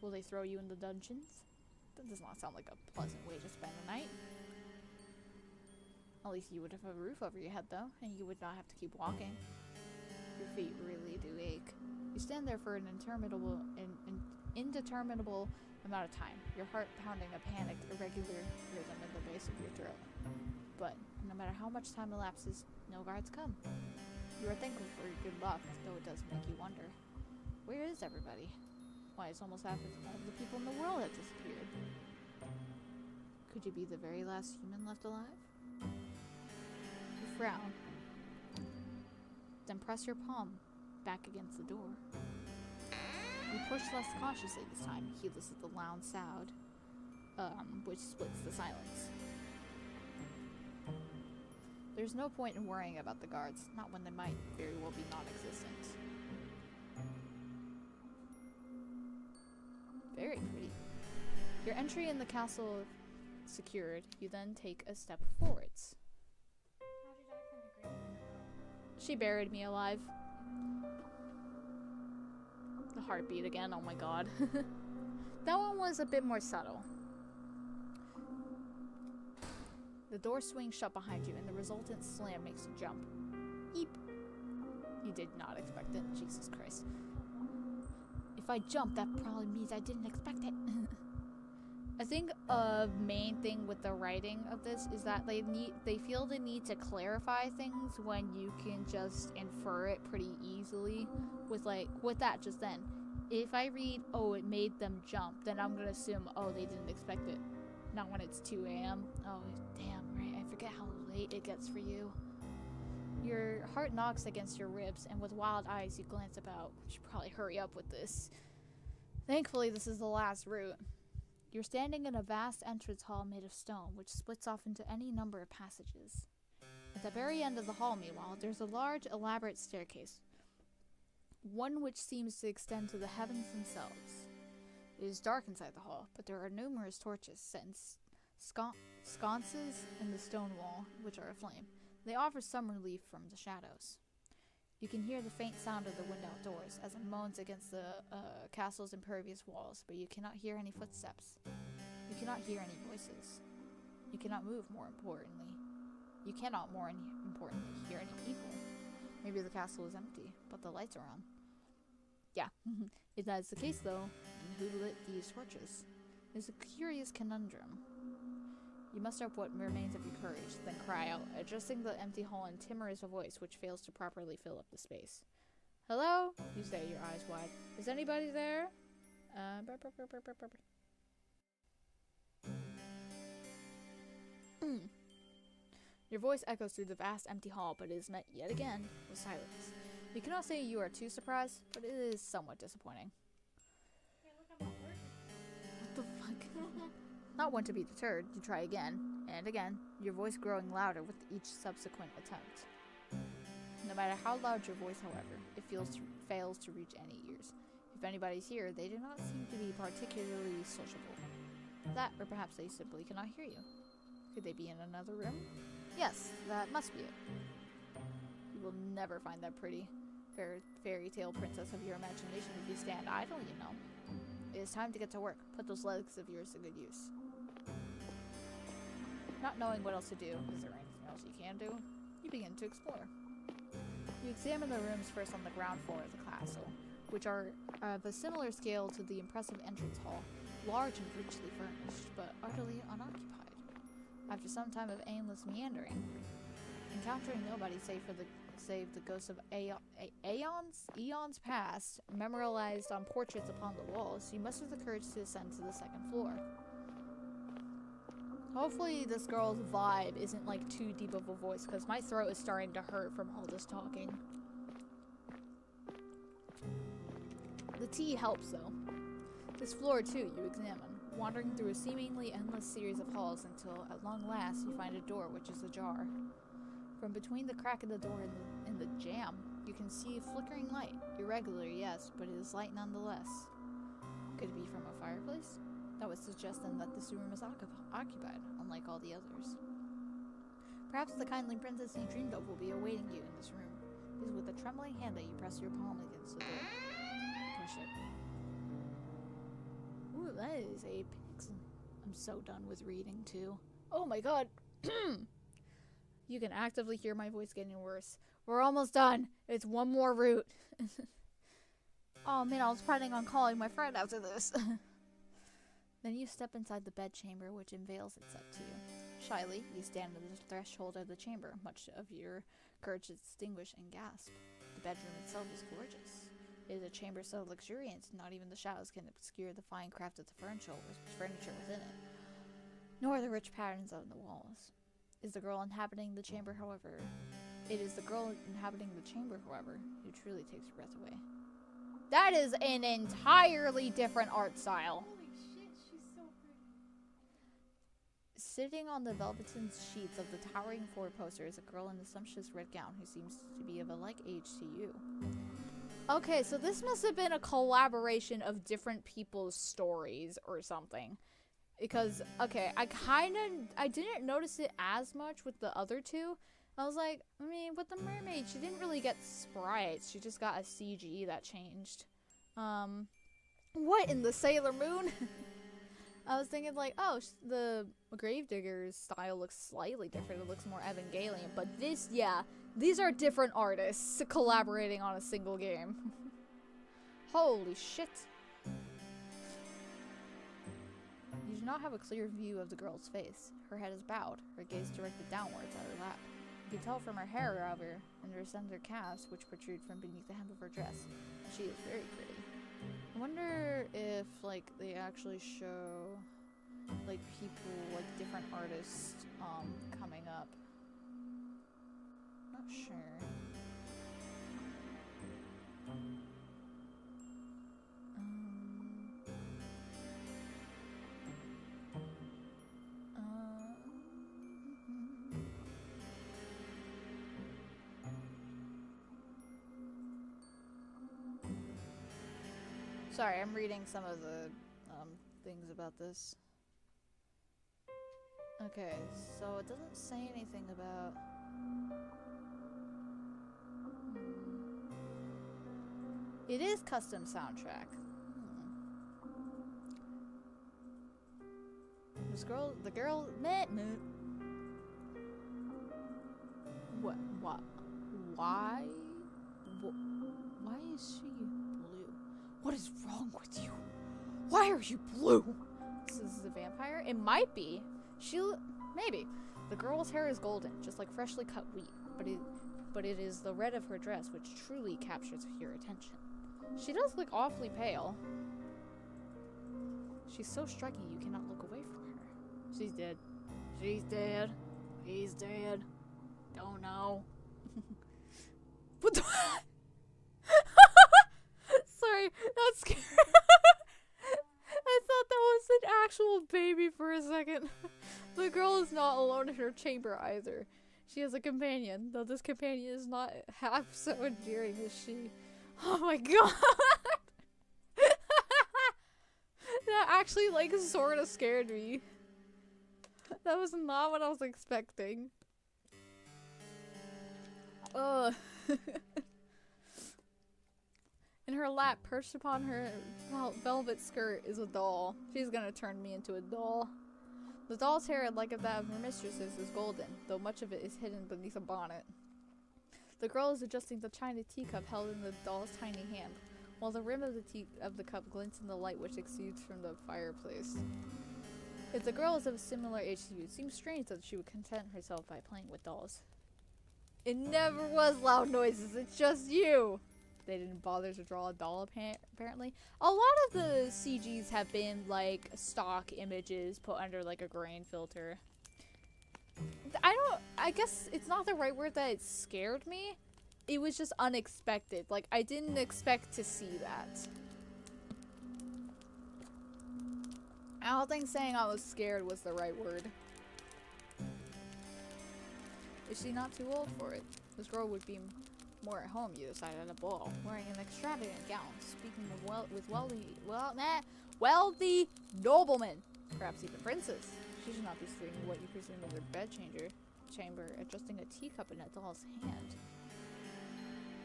Will they throw you in the dungeons? That does not sound like a pleasant way to spend the night. At least you would have a roof over your head, though, and you would not have to keep walking. Your feet really do ache. You stand there for an indeterminable amount of time, your heart pounding a panicked, irregular rhythm in the base of your throat. But no matter how much time elapses, no guards come. You are thankful for your good luck, though it does make you wonder. Where is everybody? Why, it's almost half of all the people in the world have disappeared. Could you be the very last human left alive? You frown. Then press your palm back against the door. You push less cautiously this time, heedless of the loud sound, which splits the silence. There's no point in worrying about the guards, not when they might very well be non-existent. Very pretty. Your entry in the castle secured, you then take a step forwards. How did I find a great? She buried me alive. The heartbeat again, oh my god. That one was a bit more subtle. The door swings shut behind you, and the resultant slam makes you jump. Eep. You did not expect it. Jesus Christ. If I jump, that probably means I didn't expect it. I think a main thing with the writing of this is that they feel the need to clarify things when you can just infer it pretty easily with that just then. If I read, oh, it made them jump, then I'm gonna assume, oh, they didn't expect it. Not when it's 2 a.m. Oh, damn, right, I forget how late it gets for you. Your heart knocks against your ribs, and with wild eyes you glance about. You should probably hurry up with this. Thankfully, this is the last route. You're standing in a vast entrance hall made of stone, which splits off into any number of passages. At the very end of the hall, meanwhile, there's a large, elaborate staircase, one which seems to extend to the heavens themselves. It is dark inside the hall, but there are numerous torches set in sconces in the stone wall, which are aflame. They offer some relief from the shadows. You can hear the faint sound of the wind outdoors as it moans against the castle's impervious walls, but you cannot hear any footsteps. You cannot hear any voices. You cannot move, more importantly. You cannot, more importantly, hear any people. Maybe the castle is empty, but the lights are on. Yeah, if that is the case though, then who lit these torches? It's a curious conundrum. You muster up what remains of your courage, then cry out, addressing the empty hall in timorous voice which fails to properly fill up the space. Hello? You say, your eyes wide. Is anybody there? Your voice echoes through the vast empty hall, but it is met yet again with silence. You cannot say you are too surprised, but it is somewhat disappointing. Hey, look, I'm not working. What the fuck? Not one to be deterred, you try again, and again, your voice growing louder with each subsequent attempt. No matter how loud your voice, however, it fails to reach any ears. If anybody's here, they do not seem to be particularly sociable. That, or perhaps they simply cannot hear you. Could they be in another room? Yes, that must be it. You will never find that pretty fairy tale princess of your imagination if you stand idle, you know. It is time to get to work. Put those legs of yours to good use. Not knowing what else to do, is there anything else you can do? You begin to explore. You examine the rooms first on the ground floor of the castle, which are of a similar scale to the impressive entrance hall, large and richly furnished, but utterly unoccupied. After some time of aimless meandering, encountering nobody save the ghosts of eons past, memorialized on portraits upon the walls, you muster the courage to ascend to the second floor. Hopefully this girl's vibe isn't like too deep of a voice, because my throat is starting to hurt from all this talking. The tea helps though. This floor too you examine, wandering through a seemingly endless series of halls until at long last you find a door which is ajar. From between the crack in the door and the jamb, you can see a flickering light. Irregular, yes, but it is light nonetheless. Could it be from a fireplace? That would suggest then that this room is occupied, unlike all the others. Perhaps the kindly princess you dreamed of will be awaiting you in this room. It is with a trembling hand that you press your palm against the door. Push it. Ooh, that is a pixel. I'm so done with reading too. Oh my god! You can actively hear my voice getting worse. We're almost done. It's one more route. Oh man, I was planning on calling my friend after this. Then you step inside the bedchamber, which unveils itself to you. Shyly, you stand at the threshold of the chamber, much of your courage to distinguish and gasp. The bedroom itself is gorgeous. It is a chamber so luxuriant, not even the shadows can obscure the fine craft of the furniture within it, nor the rich patterns on the walls. It is the girl inhabiting the chamber, however, who truly takes your breath away. That is an entirely different art style. Holy shit, she's so pretty. Sitting on the velveteen sheets of the towering four-poster is a girl in a sumptuous red gown who seems to be of a like age to you. Okay, so this must have been a collaboration of different people's stories or something. Because, okay, I didn't notice it as much with the other two. I was like, I mean, with the mermaid, she didn't really get sprites. She just got a CG that changed. What in the Sailor Moon? I was thinking like, oh, the Gravedigger's style looks slightly different. It looks more Evangelion. But this, yeah, these are different artists collaborating on a single game. Holy shit. You do not have a clear view of the girl's face. Her head is bowed, her gaze directed downwards at her lap. You can tell from her hair, however, and her slender calves, which protrude from beneath the hem of her dress. She is very pretty. I wonder if, like, they actually show, like, people, like, different artists, coming up. Not sure. Sorry, I'm reading some of the things about this. Okay, so it doesn't say anything about... It is custom soundtrack. The girl, what, why is she blue? What is wrong with you? Why are you blue? This is a vampire? It might be. Maybe. The girl's hair is golden, just like freshly cut wheat, but it is the red of her dress which truly captures your attention. She does look awfully pale. She's so striking you cannot look away from her. She's dead. She's dead. He's dead. Don't know. What the Sorry, that's scary. I thought that was an actual baby for a second. The girl is not alone in her chamber either. She has a companion, though this companion is not half so endearing as she. Oh my god! That actually, like, sort of scared me. That was not what I was expecting. Ugh. In her lap, perched upon her velvet skirt, is a doll. She's gonna turn me into a doll. The doll's hair, like that of her mistress's, is golden, though much of it is hidden beneath a bonnet. The girl is adjusting the china teacup held in the doll's tiny hand, while the rim of the cup glints in the light which exudes from the fireplace. If the girl is of a similar age to you, it seems strange that she would content herself by playing with dolls. It never was loud noises, it's just you! They didn't bother to draw a doll, apparently. A lot of the CGs have been, like, stock images put under, like, a grain filter. I guess it's not the right word that it scared me. It was just unexpected. Like, I didn't expect to see that. I don't think saying I was scared was the right word. Is she not too old for it? This girl would be more at home, you decided, at a ball, wearing an extravagant gown, speaking with wealthy noblemen, perhaps even princes. She should not be sitting in what you presume is her chamber, adjusting a teacup in a doll's hand.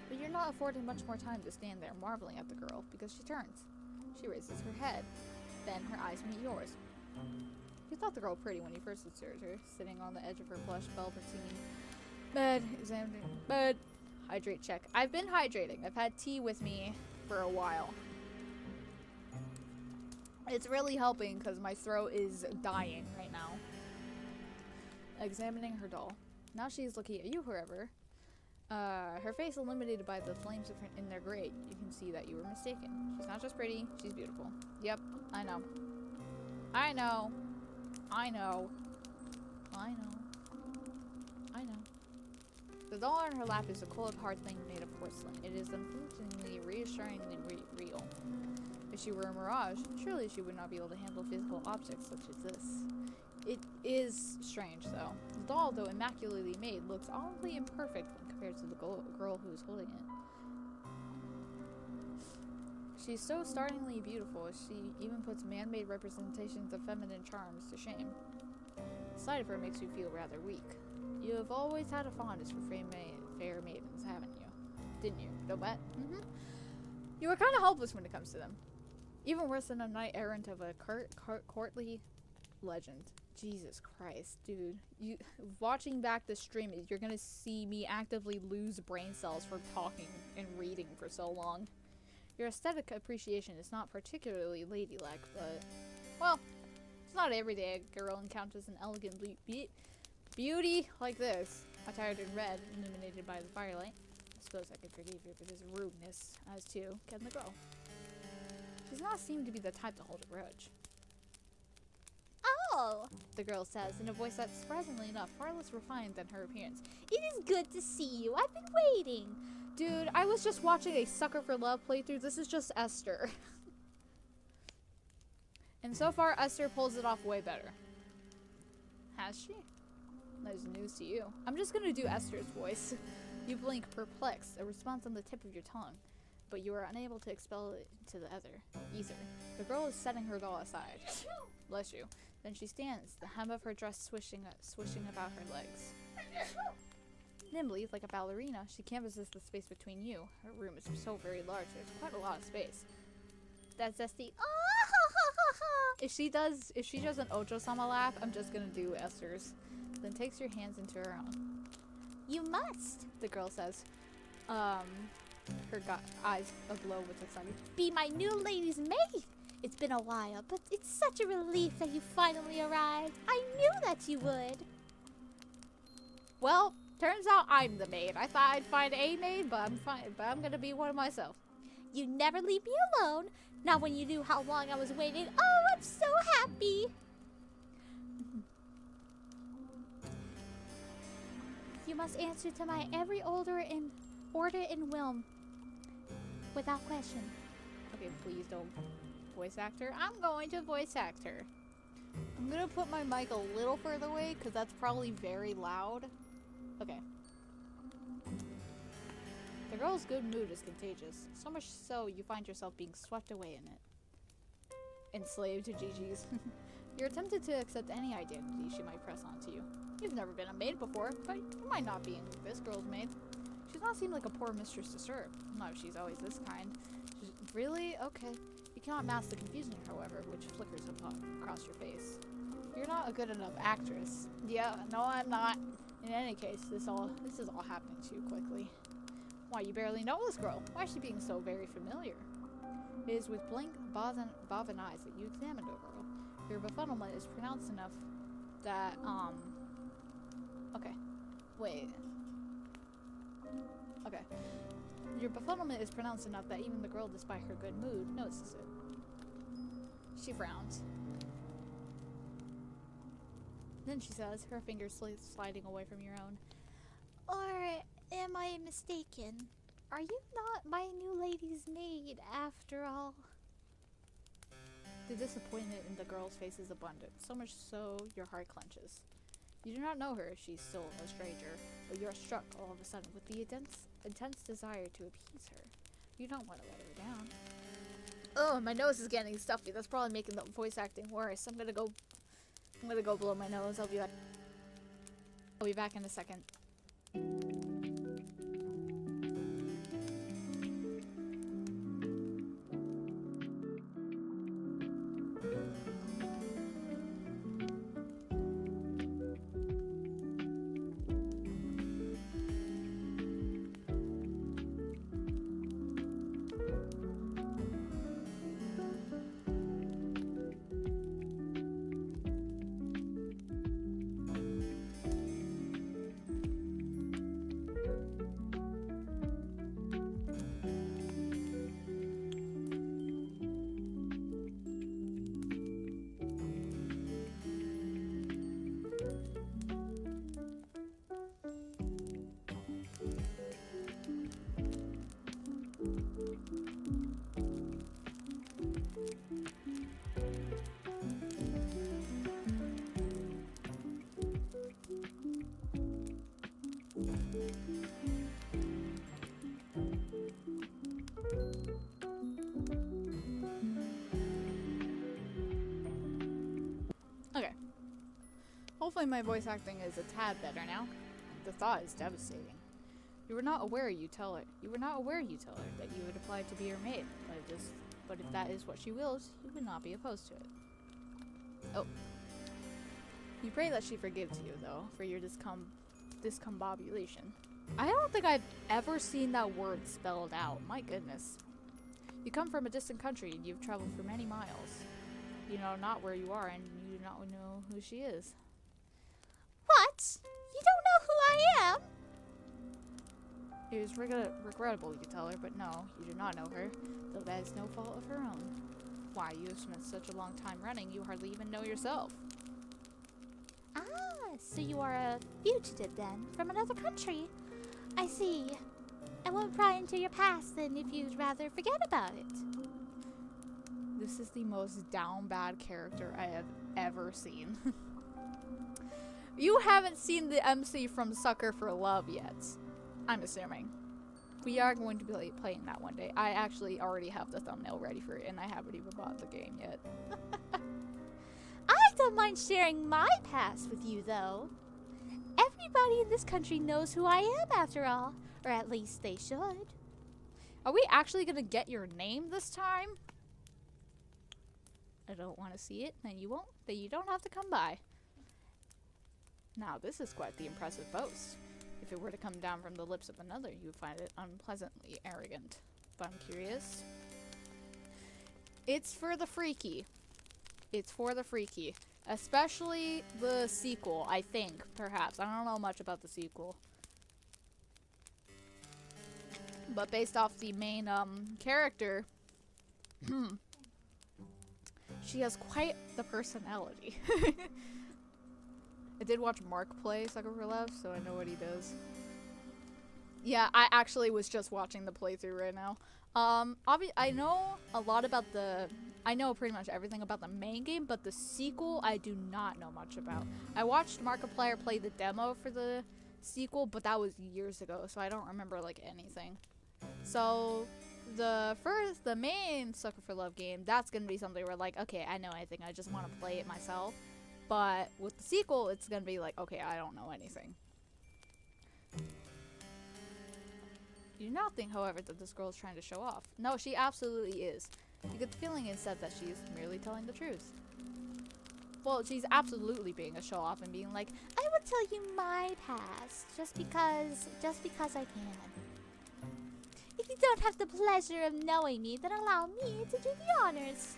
But you're not afforded much more time to stand there marveling at the girl, because she turns. She raises her head. Then her eyes meet yours. You thought the girl pretty when you first observed her, sitting on the edge of her plush velveteen bed, examining bed. Hydrate check. I've been hydrating. I've had tea with me for a while. It's really helping because my throat is dying right now. Examining her doll. Now she's looking at you, however. Her face illuminated by the flames in their grate. You can see that you were mistaken. She's not just pretty, she's beautiful. Yep, I know. I know. I know. I know. I know. The doll on her lap is a cold, hard thing made of porcelain. It is unflinchingly, reassuringly real. If she were a mirage, surely she would not be able to handle physical objects such as this. It is strange, though. The doll, though immaculately made, looks oddly imperfect when compared to the girl who is holding it. She's so startlingly beautiful, she even puts man-made representations of feminine charms to shame. The sight of her makes you feel rather weak. You have always had a fondness for fair maidens, haven't you? Didn't you? No bet? Mm-hmm. You are kind of helpless when it comes to them. Even worse than a knight errant of a courtly legend. Jesus Christ, dude. You watching back the stream, you're gonna see me actively lose brain cells from talking and reading for so long. Your aesthetic appreciation is not particularly ladylike, but, well, it's not every day a girl encounters an elegant beauty like this, attired in red, illuminated by the firelight. I suppose I could forgive you for this rudeness, as too can the girl. She does not seem to be the type to hold a grudge. Oh, The girl says, in a voice that's surprisingly enough far less refined than her appearance. it is good to see you. I've been waiting. Dude, I was just watching a Sucker for Love playthrough. This is just Esther. And so far, Esther pulls it off way better. Has she? There's news to you. I'm just gonna do Esther's voice. You blink, perplexed, a response on the tip of your tongue, but you are unable to expel it into the ether. The girl is setting her doll aside. Bless you. Then she stands, the hem of her dress swishing about her legs. Nimbly, like a ballerina, she canvasses the space between you. Her room is so very large, there's quite a lot of space. That's Zesty. If she does an Ocho-sama laugh, I'm just gonna do Esther's. Then takes your hands into her own. You must, The girl says. Her eyes aglow with excitement. be my new lady's maid. It's been a while, but it's such a relief that you finally arrived. I knew that you would. Well, turns out I'm the maid. I thought I'd find a maid, but I'm gonna be one myself. You never leave me alone. Not when you knew how long I was waiting. Oh, I'm so happy. You must answer to my every order in whim. Without question. Okay, please don't voice actor. I'm going to voice actor. I'm gonna put my mic a little further away because that's probably very loud. Okay. The girl's good mood is contagious. So much so you find yourself being swept away in it. Enslaved to Gigi's. You're tempted to accept any identity she might press onto you. You've never been a maid before, but you might not be this girl's maid. She does not seem like a poor mistress to serve. Not if she's always this kind. Really? Okay. You cannot mask the confusion, however, which flickers across your face. You're not a good enough actress. Yeah, no, I'm not. In any case, this is all happening too quickly. Why, you barely know this girl. Why is she being so very familiar? It is with blank, bobbin eyes that you examine the girl. Your befuddlement is pronounced enough that, okay. Wait. Okay. Your befuddlement is pronounced enough that even the girl, despite her good mood, notices it. She frowns. Then she says, her fingers sliding away from your own. Or am I mistaken? Are you not my new lady's maid after all? The disappointment in the girl's face is abundant, so much so your heart clenches. You do not know her if she's still a stranger, but you are struck all of a sudden with the intense desire to appease her. You don't want to let her down. Oh, my nose is getting stuffy. That's probably making the voice acting worse. I'm gonna go blow my nose. I'll be back in a second. Hopefully my voice acting is a tad better now. The thought is devastating. You were not aware, you tell her that you would apply to be her maid, But if that is what she wills, you would not be opposed to it. Oh. You pray that she forgives you, though, for your discombobulation. I don't think I've ever seen that word spelled out. My goodness. You come from a distant country and you've traveled for many miles. You know not where you are and you do not know who she is. What? You don't know who I am? It is regrettable, you tell her, but no, you do not know her, though that is no fault of her own. Why, you have spent such a long time running, you hardly even know yourself. Ah, so you are a fugitive then, from another country. I see. I won't pry into your past then if you'd rather forget about it. This is the most down bad character I have ever seen. You haven't seen the MC from Sucker for Love yet, I'm assuming. We are going to be playing that one day. I actually already have the thumbnail ready for it, and I haven't even bought the game yet. I don't mind sharing my past with you, though. Everybody in this country knows who I am, after all. Or at least they should. Are we actually going to get your name this time? I don't want to see it, then you won't. Then you don't have to come by. Now, this is quite the impressive boast. If it were to come down from the lips of another, you would find it unpleasantly arrogant. But I'm curious. It's for the freaky. It's for the freaky. Especially the sequel, I think, perhaps. I don't know much about the sequel. But based off the main character, she has quite the personality. I did watch Mark play Sucker for Love, so I know what he does. Yeah, I actually was just watching the playthrough right now. I know a lot about I know pretty much everything about the main game, but the sequel I do not know much about. I watched Markiplier play the demo for the sequel, but that was years ago, so I don't remember like anything. So the main Sucker for Love game, that's gonna be something where like, okay, I know anything, I just want to play it myself. But with the sequel, it's gonna be like, okay, I don't know anything. You do not think, however, that this girl is trying to show off. No, she absolutely is. You get the feeling instead that she is merely telling the truth. Well, she's absolutely being a show-off and being like, I will tell you my past, just because I can. If you don't have the pleasure of knowing me, then allow me to do the honors.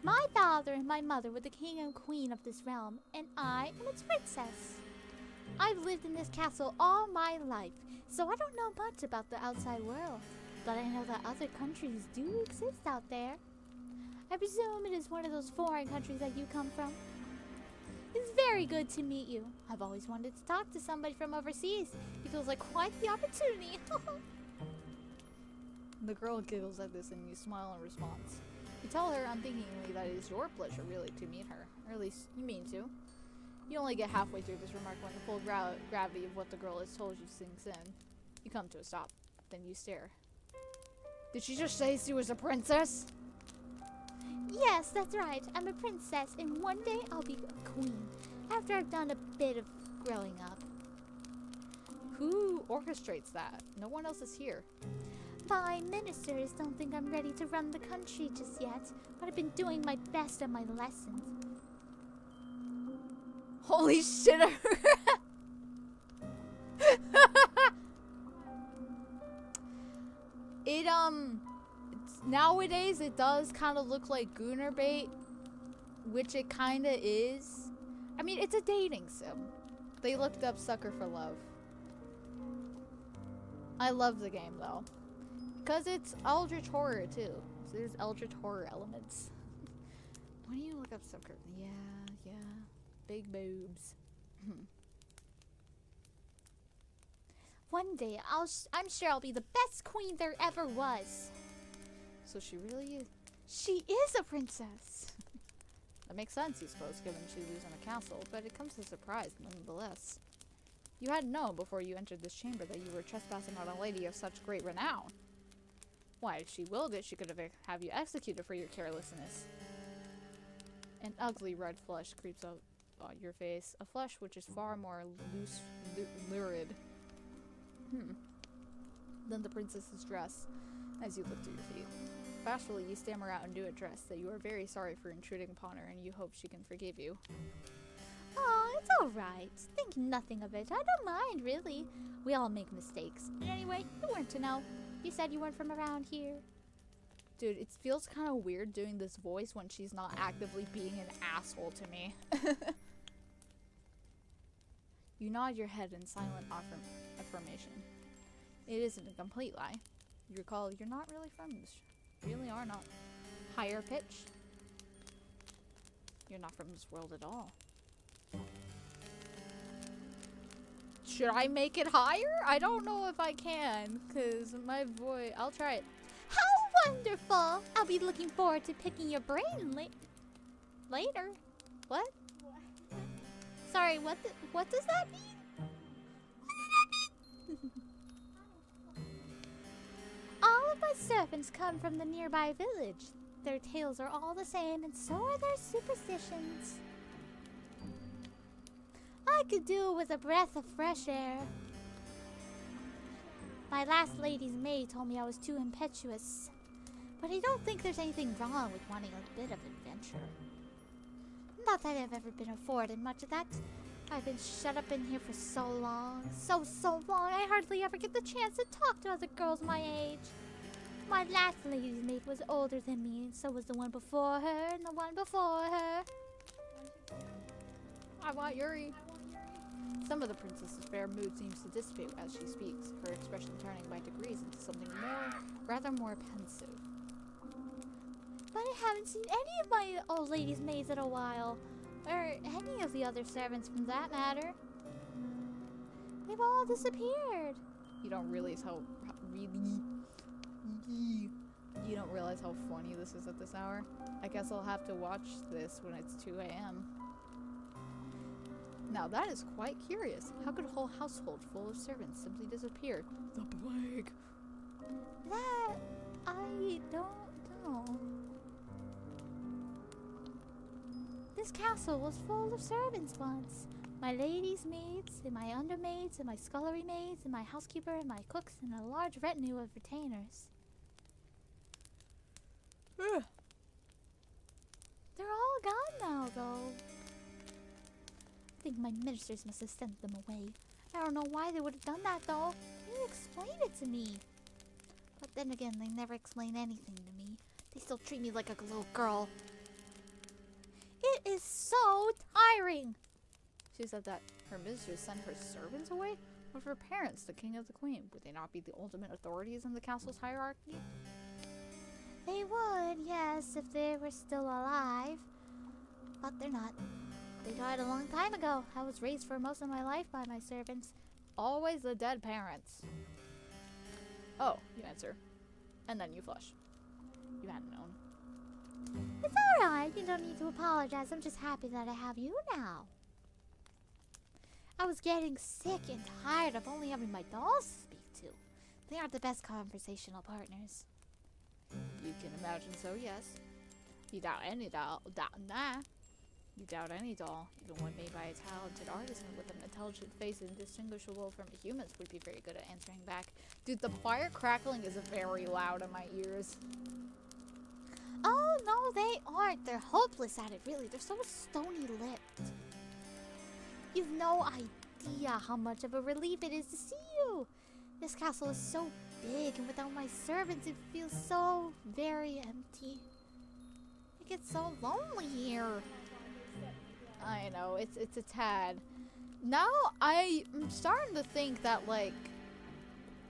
My father and my mother were the king and queen of this realm, and I am its princess. I've lived in this castle all my life, so I don't know much about the outside world, but I know that other countries do exist out there. I presume it is one of those foreign countries that you come from. It's very good to meet you. I've always wanted to talk to somebody from overseas. It feels like quite the opportunity. The girl giggles at this and you smile in response. You tell her unthinkingly that it is your pleasure really to meet her, or at least you mean to. You only get halfway through this remark when the full gravity of what the girl has told you sinks in. You come to a stop, then you stare. Did she just say she was a princess? Yes, that's right. I'm a princess, and one day I'll be a queen, after I've done a bit of growing up. Who orchestrates that? No one else is here. My ministers don't think I'm ready to run the country just yet, but I've been doing my best at my lessons. Holy shit! Nowadays it does kind of look like Gooner bait, which it kind of is. I mean, it's a dating sim. They looked up Sucker for Love. I love the game though, because it's eldritch horror too. So there's eldritch horror elements. Why do you look up Sucker? Yeah. Big boobs. One day, I'm sure I'll be the best queen there ever was. So she really is. She is a princess. That makes sense, you suppose, given she lives in a castle, but it comes as a surprise nonetheless. You hadn't known before you entered this chamber that you were trespassing on a lady of such great renown. Why, if she willed it, she could have you executed for your carelessness. An ugly red flush creeps out on your face, a flush which is far more lurid than the princess's dress as you look to your feet. Bashfully, you stammer out and do address that you are very sorry for intruding upon her and you hope she can forgive you. Oh, it's alright. Think nothing of it. I don't mind, really. We all make mistakes. Anyway, you weren't to know. You said you weren't from around here. Dude, it feels kind of weird doing this voice when she's not actively being an asshole to me. You nod your head in silent affirmation. It isn't a complete lie. You recall you're not really from this. Really are not. Higher pitch. You're not from this world at all. Should I make it higher? I don't know if I can, because my voice... I'll try it. How wonderful! I'll be looking forward to picking your brain later. What? Sorry, what does that mean? All of my servants come from the nearby village. Their tales are all the same, and so are their superstitions. I could do with a breath of fresh air. My last lady's maid told me I was too impetuous, but I don't think there's anything wrong with wanting a bit of adventure. Not that I've ever been afforded much of that. I've been shut up in here for so long, so long, I hardly ever get the chance to talk to other girls my age. My last lady's maid was older than me, and so was the one before her, and the one before her. I want Yuri. Some of the princess's fair mood seems to dissipate as she speaks, her expression turning by degrees into something rather more pensive. But I haven't seen any of my old lady's maids in a while. Or any of the other servants, from that matter. They've all disappeared. You don't realize how You don't realize how funny this is at this hour? I guess I'll have to watch this when it's 2 a.m. Now that is quite curious. How could a whole household full of servants simply disappear? The plague. That I don't know. This castle was full of servants once. My lady's maids, and my undermaids, and my scullery maids, and my housekeeper, and my cooks, and a large retinue of retainers. Ugh. They're all gone now, though. I think my ministers must have sent them away. I don't know why they would have done that, though. They didn't explain it to me. But then again, they never explain anything to me. They still treat me like a little girl. It is so tiring. She said that her ministers sent her servants away? What of her parents, the king of the queen? Would they not be the ultimate authorities in the castle's hierarchy? They would, yes, if they were still alive. But they're not. They died a long time ago. I was raised for most of my life by my servants. Always the dead parents. Oh, you answer. And then you flush. You hadn't known. It's alright. You don't need to apologize. I'm just happy that I have you now. I was getting sick and tired of only having my dolls to speak to. They aren't the best conversational partners. You can imagine so, yes. You doubt any doll, You doubt any doll, even one made by a talented artisan with an intelligent face and indistinguishable from humans, would be very good at answering back. Dude, the fire crackling is very loud in my ears. Oh, no, they aren't. They're hopeless at it, really. They're so stony-lipped. You've no idea how much of a relief it is to see you. This castle is so big, and without my servants, it feels so very empty. It gets so lonely here. I know, it's a tad. Now I'm starting to think that, like,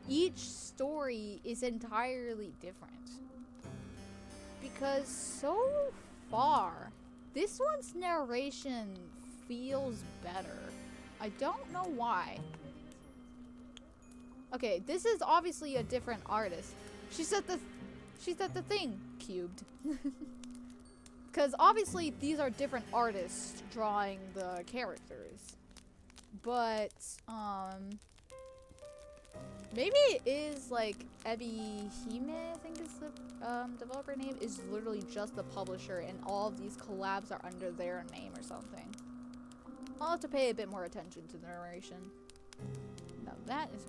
each story is entirely different. Because so far, this one's narration feels better. I don't know why. Okay, this is obviously a different artist. She said the thing cubed. Because obviously these are different artists drawing the characters. But, maybe it is like Ebi Hime, I think is the developer name, is literally just the publisher and all of these collabs are under their name or something. I'll have to pay a bit more attention to the narration. Now that is...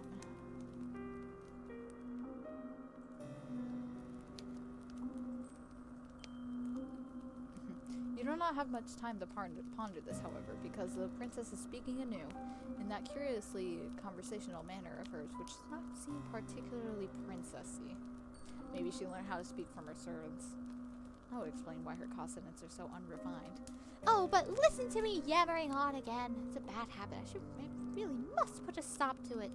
You do not have much time to ponder this, however, because the princess is speaking anew in that curiously conversational manner of hers, which does not seem particularly princessy. Maybe she learned how to speak from her servants. That would explain why her consonants are so unrefined. Oh, but listen to me yammering on again. It's a bad habit. I really must put a stop to it.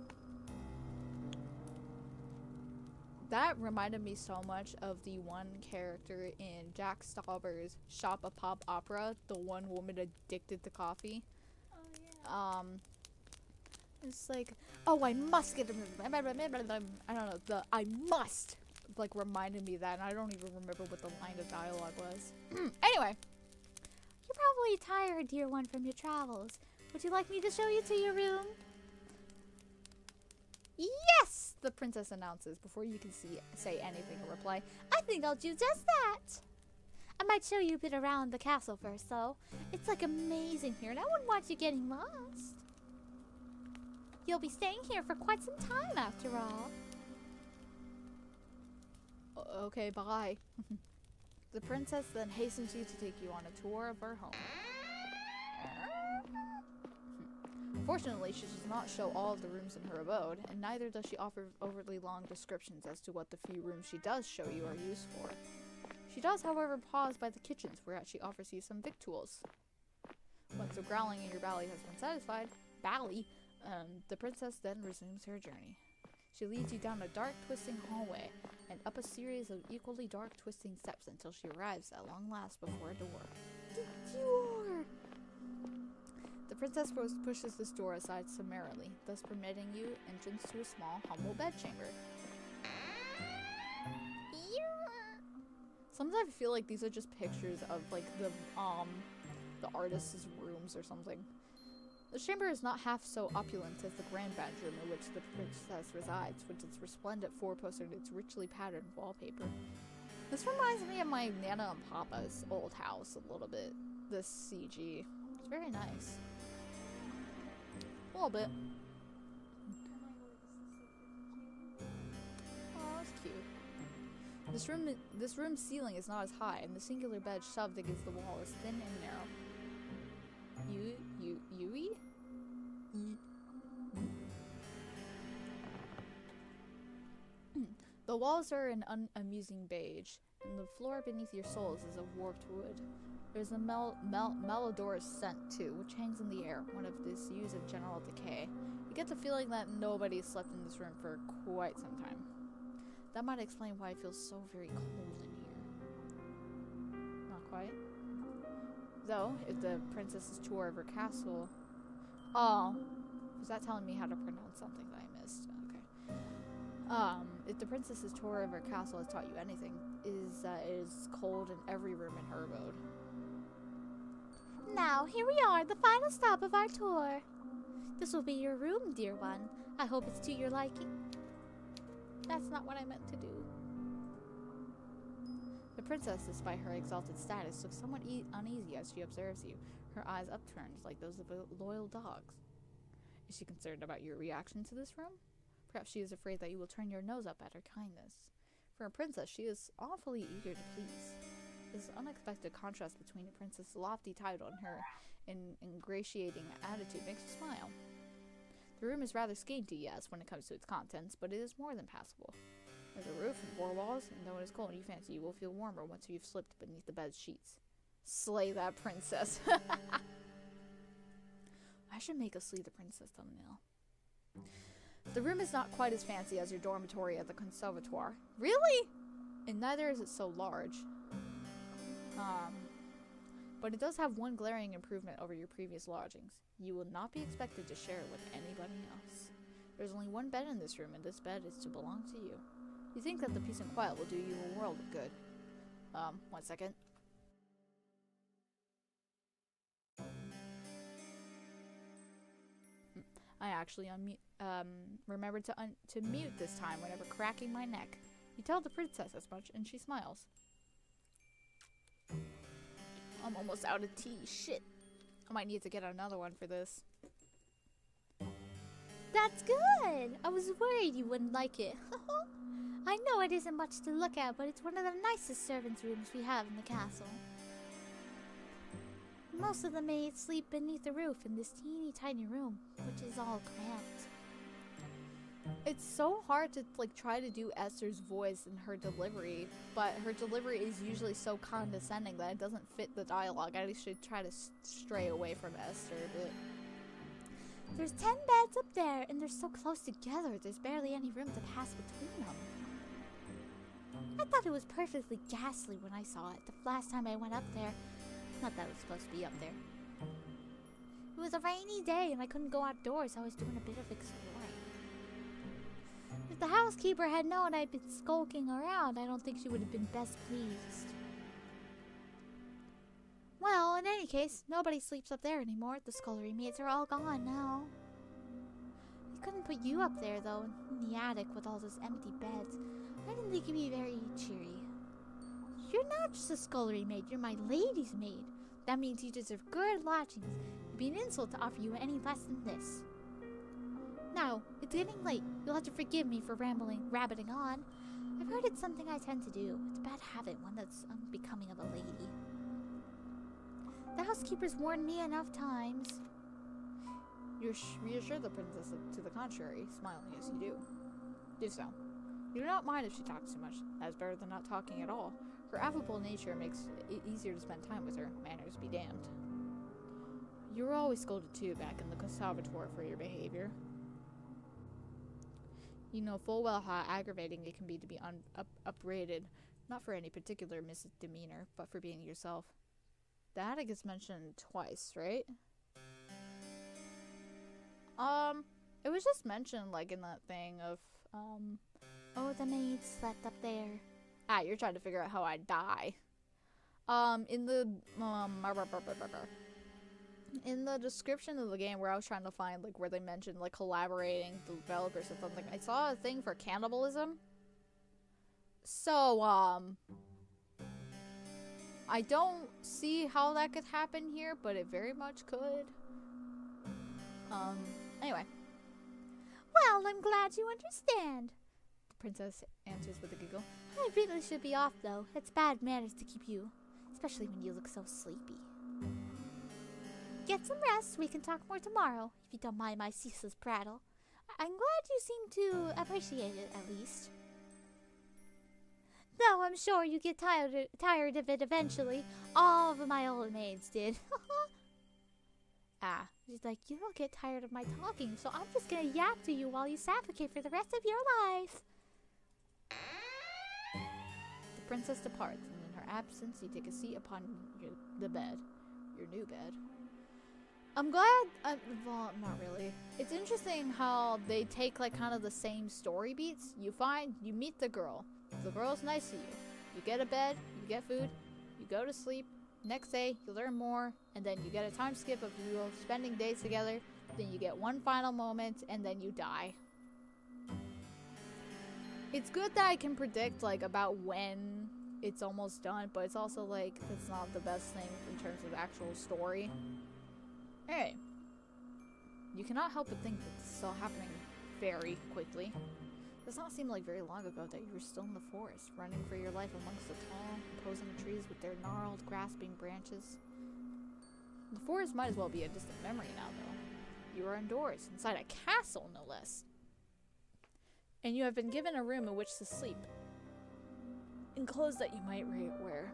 That reminded me so much of the one character in Jack Stauber's Shop a Pop Opera, the one woman addicted to coffee. Oh, yeah. It's like, oh, I must get I don't know, I must, like, reminded me of that, and I don't even remember what the line of dialogue was. Anyway. You're probably tired, dear one, from your travels. Would you like me to show you to your room? Yes! The princess announces before you can say anything in reply. I think I'll do just that. I might show you a bit around the castle first, though. It's like amazing here, and I wouldn't want you getting lost. You'll be staying here for quite some time, after all. Okay, bye. The princess then hastens you to take you on a tour of her home. Fortunately, she does not show all of the rooms in her abode, and neither does she offer overly long descriptions as to what the few rooms she does show you are used for. She does, however, pause by the kitchens, whereat she offers you some victuals. Once the growling in your belly has been satisfied, the princess then resumes her journey. She leads you down a dark, twisting hallway, and up a series of equally dark, twisting steps until she arrives at long last before a door. The door! The princess pushes this door aside summarily, thus permitting you entrance to a small, humble bedchamber. Sometimes I feel like these are just pictures of, like, the artist's rooms or something. The chamber is not half so opulent as the grand bedroom in which the princess resides, with its resplendent four-poster and its richly patterned wallpaper. This reminds me of my Nana and Papa's old house a little bit. This CG. It's very nice. A little bit. Oh, that's cute. This room's ceiling is not as high, and the singular bed shoved against the wall is thin and narrow. Yuri? The walls are an unamusing beige, and the floor beneath your soles is of warped wood. There's a malodorous scent, too, which hangs in the air, one of the hues of general decay. You get the feeling that nobody slept in this room for quite some time. That might explain why it feels so very cold in here. Not quite. Though, if the princess's tour of her castle... Oh, was that telling me how to pronounce something that I missed? Okay. If the princess's tour of her castle has taught you anything, is that it is cold in every room in her abode. Now, here we are, the final stop of our tour. This will be your room, dear one. I hope it's to your liking. That's not what I meant to do. The princess, despite her exalted status, looks somewhat uneasy as she observes you, her eyes upturned like those of loyal dogs. Is she concerned about your reaction to this room? Perhaps she is afraid that you will turn your nose up at her kindness. For a princess, she is awfully eager to please. This unexpected contrast between a princess's lofty title and her ingratiating attitude makes you smile. The room is rather scanty, yes, when it comes to its contents, but it is more than passable. There's a roof and 4 walls, and though it is cold, you fancy you will feel warmer once you've slipped beneath the bed's sheets. Slay that princess. I should make a Slay the Princess thumbnail. The room is not quite as fancy as your dormitory at the conservatoire. Really? And neither is it so large. But it does have one glaring improvement over your previous lodgings. You will not be expected to share it with anybody else. There's only one bed in this room, and this bed is to belong to you. You think that the peace and quiet will do you a world of good. 1 second. I actually remembered to mute this time whenever cracking my neck. You tell the princess as much, and she smiles. I'm almost out of tea. Shit. I might need to get another one for this. That's good! I was worried you wouldn't like it. I know it isn't much to look at, but it's one of the nicest servants' rooms we have in the castle. Most of the maids sleep beneath the roof in this teeny tiny room, which is all cramped. It's so hard to like try to do Esther's voice and her delivery, but her delivery is usually so condescending that it doesn't fit the dialogue. I should try to stray away from Esther a bit. There's 10 beds up there, and they're so close together, there's barely any room to pass between them. I thought it was perfectly ghastly when I saw it the last time I went up there. Not that it was supposed to be up there. It was a rainy day, and I couldn't go outdoors, so I was doing a bit of exploring. If the housekeeper had known I'd been skulking around, I don't think she would have been best pleased. Well, in any case, nobody sleeps up there anymore. The scullery maids are all gone now. I couldn't put you up there, though, in the attic with all those empty beds. I didn't think you'd be very cheery. You're not just a scullery maid, you're my lady's maid. That means you deserve good lodgings. It'd be an insult to offer you any less than this. Now, it's getting late. You'll have to forgive me for rabbiting on. I've heard it's something I tend to do. It's a bad habit, one that's unbecoming of a lady. The housekeeper's warned me enough times. You reassure the princess to the contrary, smiling as you do. Do so. You do not mind if she talks too much. That's better than not talking at all. Her affable nature makes it easier to spend time with her. Manners be damned. You were always scolded too back in the conservatoire for your behavior. You know full well how aggravating it can be to be upbraided, not for any particular misdemeanor, but for being yourself. The attic is mentioned twice, right? It was just mentioned, like, in that thing of, Oh, the maid slept up there. Ah, you're trying to figure out how I die. In the description of the game where I was trying to find, like, where they mentioned, like, collaborating developers or something, I saw a thing for cannibalism. So, I don't see how that could happen here, but it very much could. Anyway. Well, I'm glad you understand. The princess answers with a giggle. I really should be off, though. It's bad manners to keep you, especially when you look so sleepy. Get some rest. We can talk more tomorrow, if you don't mind my ceaseless prattle. I'm glad you seem to appreciate it, at least. Though I'm sure you get tired of it eventually. All of my old maids did. Ah. She's like, you don't get tired of my talking, so I'm just gonna yap to you while you suffocate for the rest of your life. The princess departs, and in her absence, you take a seat upon the bed. Your new bed. I'm glad, well, not really. It's interesting how they take, like, kind of the same story beats. You meet the girl. The girl's nice to you. You get a bed, you get food, you go to sleep. Next day, you learn more, and then you get a time skip of you spending days together. Then you get one final moment, and then you die. It's good that I can predict, like, about when it's almost done, but it's also, like, it's not the best thing in terms of actual story. Anyway, you cannot help but think that this is all happening very quickly. It does not seem like very long ago that you were still in the forest, running for your life amongst the tall, imposing trees with their gnarled, grasping branches. The forest might as well be a distant memory now, though. You are indoors, inside a castle, no less. And you have been given a room in which to sleep, in clothes that you might wear.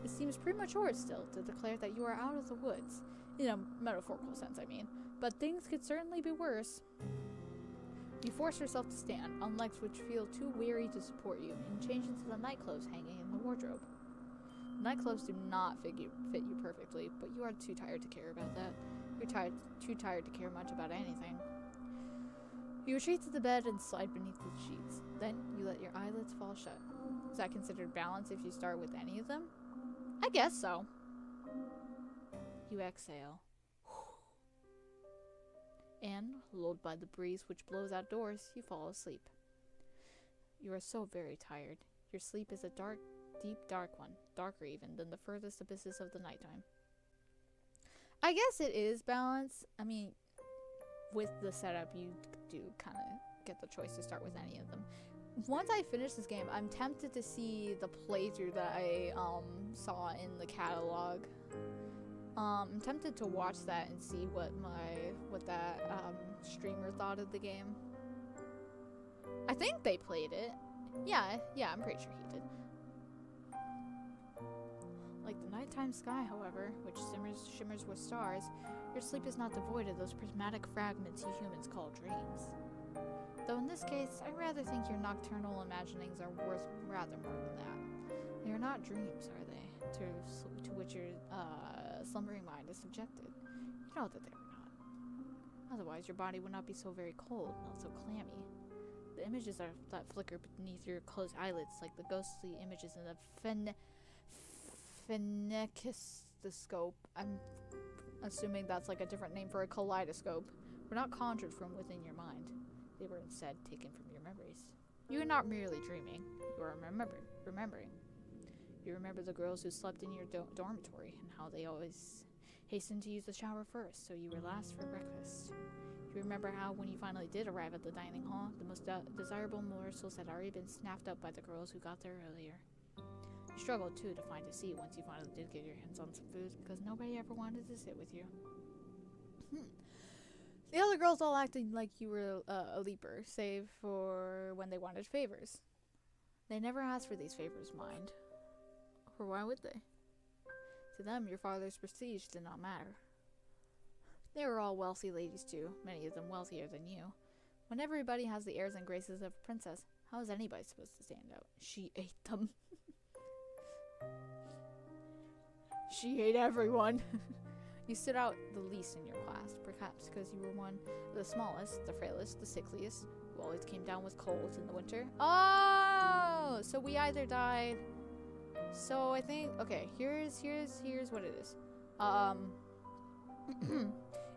It seems premature still to declare that you are out of the woods, in a metaphorical sense, I mean, but things could certainly be worse. You force yourself to stand, on legs which feel too weary to support you, and change into the nightclothes hanging in the wardrobe. Nightclothes do not fit you perfectly, but you are too tired to care about that. You're too tired to care much about anything. You retreat to the bed and slide beneath the sheets. Then you let your eyelids fall shut. Is that considered balance if you start with any of them? I guess so. You exhale. And, lulled by the breeze which blows outdoors, you fall asleep. You are so very tired. Your sleep is a dark, deep, dark one, darker even than the furthest abysses of the nighttime. I guess it is balance. I mean, with the setup, you do kind of get the choice to start with any of them. once I finish this game, I'm tempted to see the playthrough that I saw in the catalog. I'm tempted to watch that and see what that streamer thought of the game. I think they played it. Yeah, I'm pretty sure he did. Like the nighttime sky, however, which shimmers with stars, your sleep is not devoid of those prismatic fragments you humans call dreams. Though in this case, I rather think your nocturnal imaginings are worth rather more than that. They are not dreams, are they? To which your slumbering mind is subjected. You know that they are not. Otherwise, your body would not be so very cold, not so clammy. The images that flicker beneath your closed eyelids, like the ghostly images in the phenakistoscope. I'm assuming that's like a different name for a kaleidoscope. Were not conjured from within your mind. They were instead taken from your memories. You are not merely dreaming. You are remembering. You remember the girls who slept in your dormitory and how they always hastened to use the shower first, so you were last for breakfast. You remember how, when you finally did arrive at the dining hall, the most desirable morsels had already been snapped up by the girls who got there earlier. You struggled, too, to find a seat once you finally did get your hands on some food, because nobody ever wanted to sit with you. The other girls all acted like you were a leaper, save for when they wanted favors. They never asked for these favors, mind. Or why would they? To them, your father's prestige did not matter. They were all wealthy ladies, too, many of them wealthier than you. When everybody has the airs and graces of a princess, how is anybody supposed to stand out? She ate them. She ate everyone. You stood out the least in your class, perhaps because you were one of the smallest, the frailest, the sickliest, who always came down with colds in the winter. Oh! So we either died... So I think... Okay, here's what it is.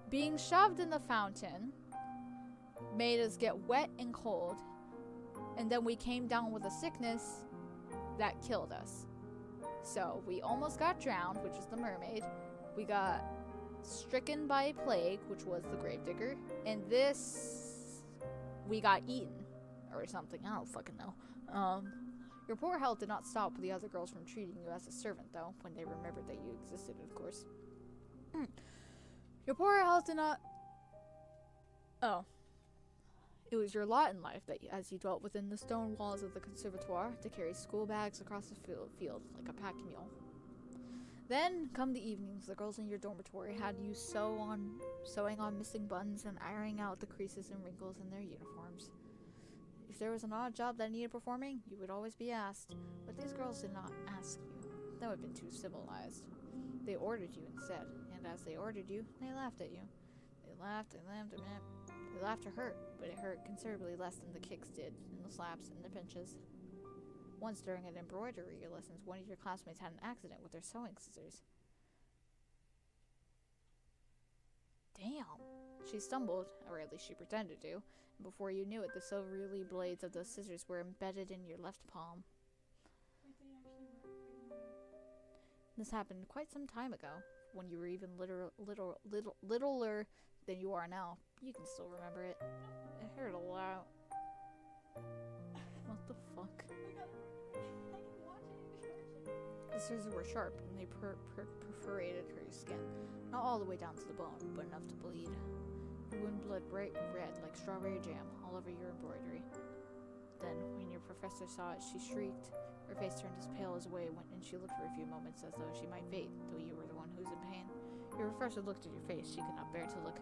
Being shoved in the fountain made us get wet and cold, and then we came down with a sickness that killed us. So we almost got drowned, which is the mermaid. We got stricken by a plague, which was the gravedigger, and this we got eaten or something. I don't fucking know. Your poor health did not stop the other girls from treating you as a servant, though, when they remembered that you existed, of course. Your poor health did not... Oh. It was your lot in life that, as you dwelt within the stone walls of the conservatoire, to carry school bags across the field like a pack mule. Then, come the evenings, the girls in your dormitory had you sewing on missing buttons and ironing out the creases and wrinkles in their uniforms. If there was an odd job that needed performing, you would always be asked. But these girls did not ask you. That would have been too civilized. They ordered you instead, and as they ordered you, they laughed at you. They laughed to hurt, but it hurt considerably less than the kicks did, and the slaps and the pinches. Once during an embroidery lessons, one of your classmates had an accident with their sewing scissors. Damn! She stumbled, or at least she pretended to, and before you knew it, the silvery blades of the scissors were embedded in your left palm. This happened quite some time ago, when you were even littler than you are now. You can still remember it. It hurt a lot. What the fuck? The scissors were sharp, and they perforated her skin. Not all the way down to the bone, but enough to bleed. Your wound bled bright red like strawberry jam all over your embroidery. Then, when your professor saw it, she shrieked. Her face turned as pale as away, and she looked for a few moments as though she might faint, though you were the one who was in pain. Your professor looked at your face. She could not bear to look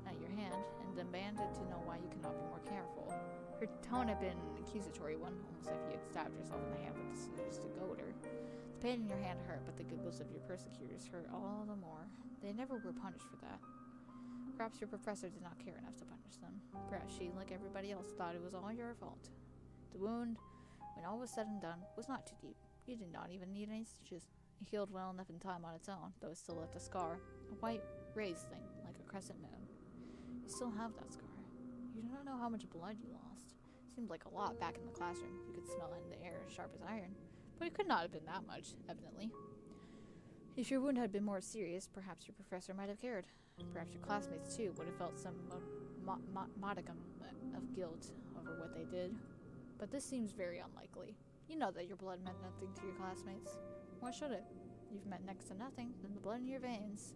at your hand, and demanded to know why you could not be more careful. Her tone had been an accusatory one, almost as if you had stabbed yourself in the hand with the scissors to goad her. The pain in your hand hurt, but the giggles of your persecutors hurt all the more. They never were punished for that. Perhaps your professor did not care enough to punish them. Perhaps she, like everybody else, thought it was all your fault. The wound, when all was said and done, was not too deep. You did not even need any stitches. It healed well enough in time on its own, though it still left a scar. A white, raised thing, like a crescent moon. You still have that scar. You do not know how much blood you lost. It seemed like a lot back in the classroom. You could smell it in the air as sharp as iron. But it could not have been that much, evidently. If your wound had been more serious, perhaps your professor might have cared. Perhaps your classmates, too, would have felt some modicum of guilt over what they did, but this seems very unlikely. You know that your blood meant nothing to your classmates. Why should it? You've meant next to nothing, then the blood in your veins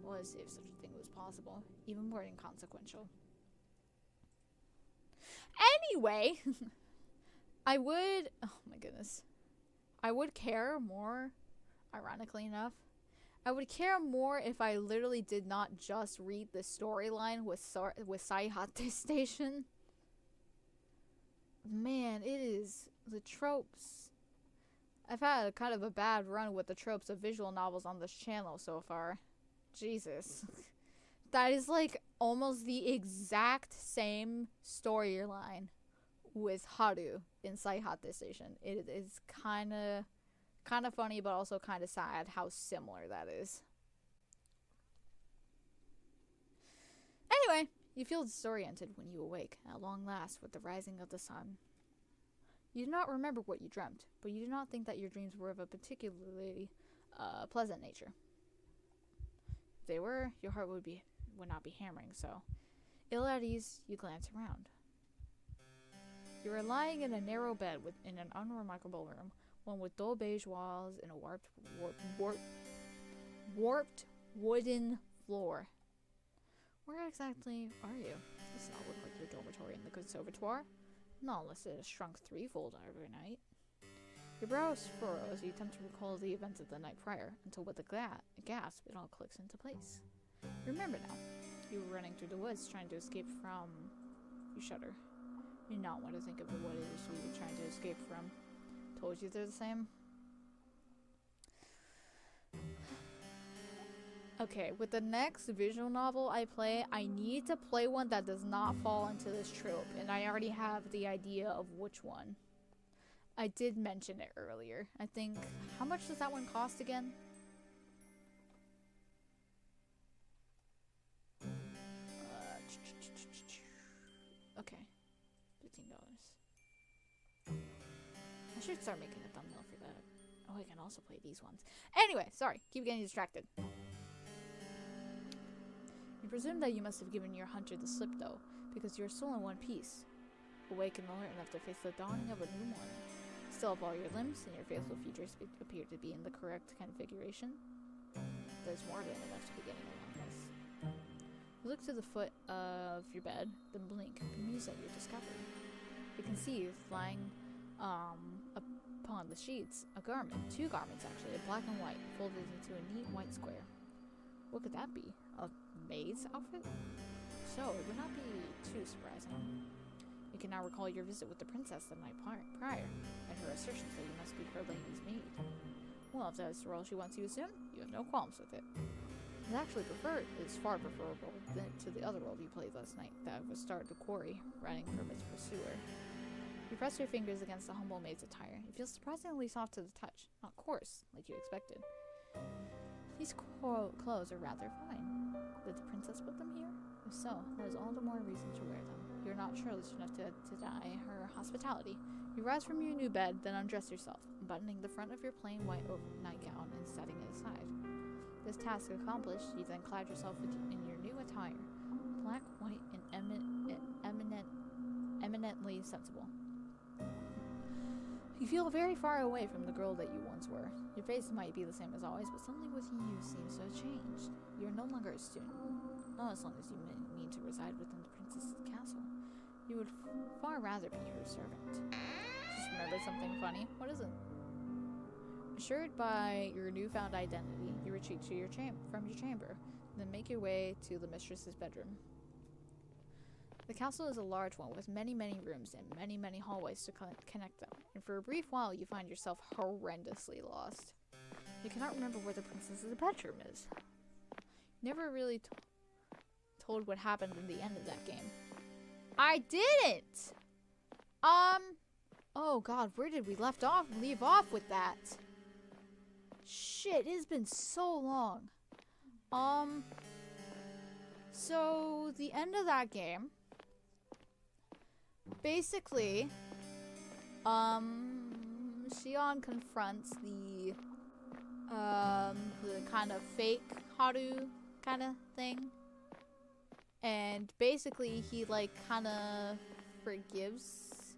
was, if such a thing was possible, even more inconsequential. Anyway, I would, oh my goodness, I would care more, ironically enough, I would care more if I literally did not just read the storyline with Saihate Station. Man, it is the tropes. I've had a kind of a bad run with the tropes of visual novels on this channel so far. Jesus. That is like almost the exact same storyline with Haru in Saihate Station. It is kind of funny, but also kind of sad how similar that is. Anyway, you feel disoriented when you awake at long last with the rising of the sun. You do not remember what you dreamt, but you do not think that your dreams were of a particularly pleasant nature. If they were, your heart would not be hammering, so ill at ease, you glance around. You are lying in a narrow bed in an unremarkable room, one with dull beige walls and a warped wooden floor. Where exactly are you? This does not look like your dormitory in the conservatoire. Not unless it has shrunk threefold overnight. Your brows furrow as you attempt to recall the events of the night prior, until with a gasp, it all clicks into place. You remember now. You were running through the woods trying to escape from... You shudder. You do not want to think of what it is you were trying to escape from. Told you they're the same. Okay, with the next visual novel I play, I need to play one that does not fall into this trope, and I already have the idea of which one. I did mention it earlier. I think, how much does that one cost again? Okay, $15. I should start making a thumbnail for that. Oh, I can also play these ones. Anyway, sorry, keep getting distracted. You presume that you must have given your hunter the slip, though, because you are still in one piece, awake and alert enough to face the dawning of a new morning. Still have all your limbs, and your faithful features appear to be in the correct configuration. There's more than enough to be getting along with. You look to the foot of your bed, then blink, bemused at your discovery. You can see lying upon the sheets a garment, two garments actually, black and white, folded into a neat white square. What could that be? A maid's outfit? So, it would not be too surprising. You can now recall your visit with the princess the night prior, and her assertions that you must be her lady's maid. Well, if that is the role she wants you to assume, you have no qualms with it. It's actually far preferable to the other role you played last night, that of a starred quarry, running from its pursuer. You press your fingers against the humble maid's attire. It feels surprisingly soft to the touch, not coarse, like you expected. These clothes are rather fine. Did the princess put them here? If so, that is all the more reason to wear them. You're not churlish enough to deny her hospitality. You rise from your new bed, then undress yourself, buttoning the front of your plain white nightgown and setting it aside. This task accomplished, you then clad yourself in your new attire, black, white, and eminently sensible. You feel very far away from the girl that you once were. Your face might be the same as always, but something within you seems to have changed. You are no longer a student, not as long as you mean to reside within the princess's castle. You would far rather be her servant. Just remembered something funny. What is it? Assured by your newfound identity, you retreat to from your chamber, then make your way to the mistress's bedroom. The castle is a large one with many, many rooms and many, many hallways to connect them, and for a brief while you find yourself horrendously lost. You cannot remember where the princess's bedroom is. Never really told what happened in the end of that game. I didn't! Oh god, where did we leave off with that? Shit, it has been so long. So the end of that game, basically, Shion confronts the kind of fake Haru kind of thing. And basically he like kind of forgives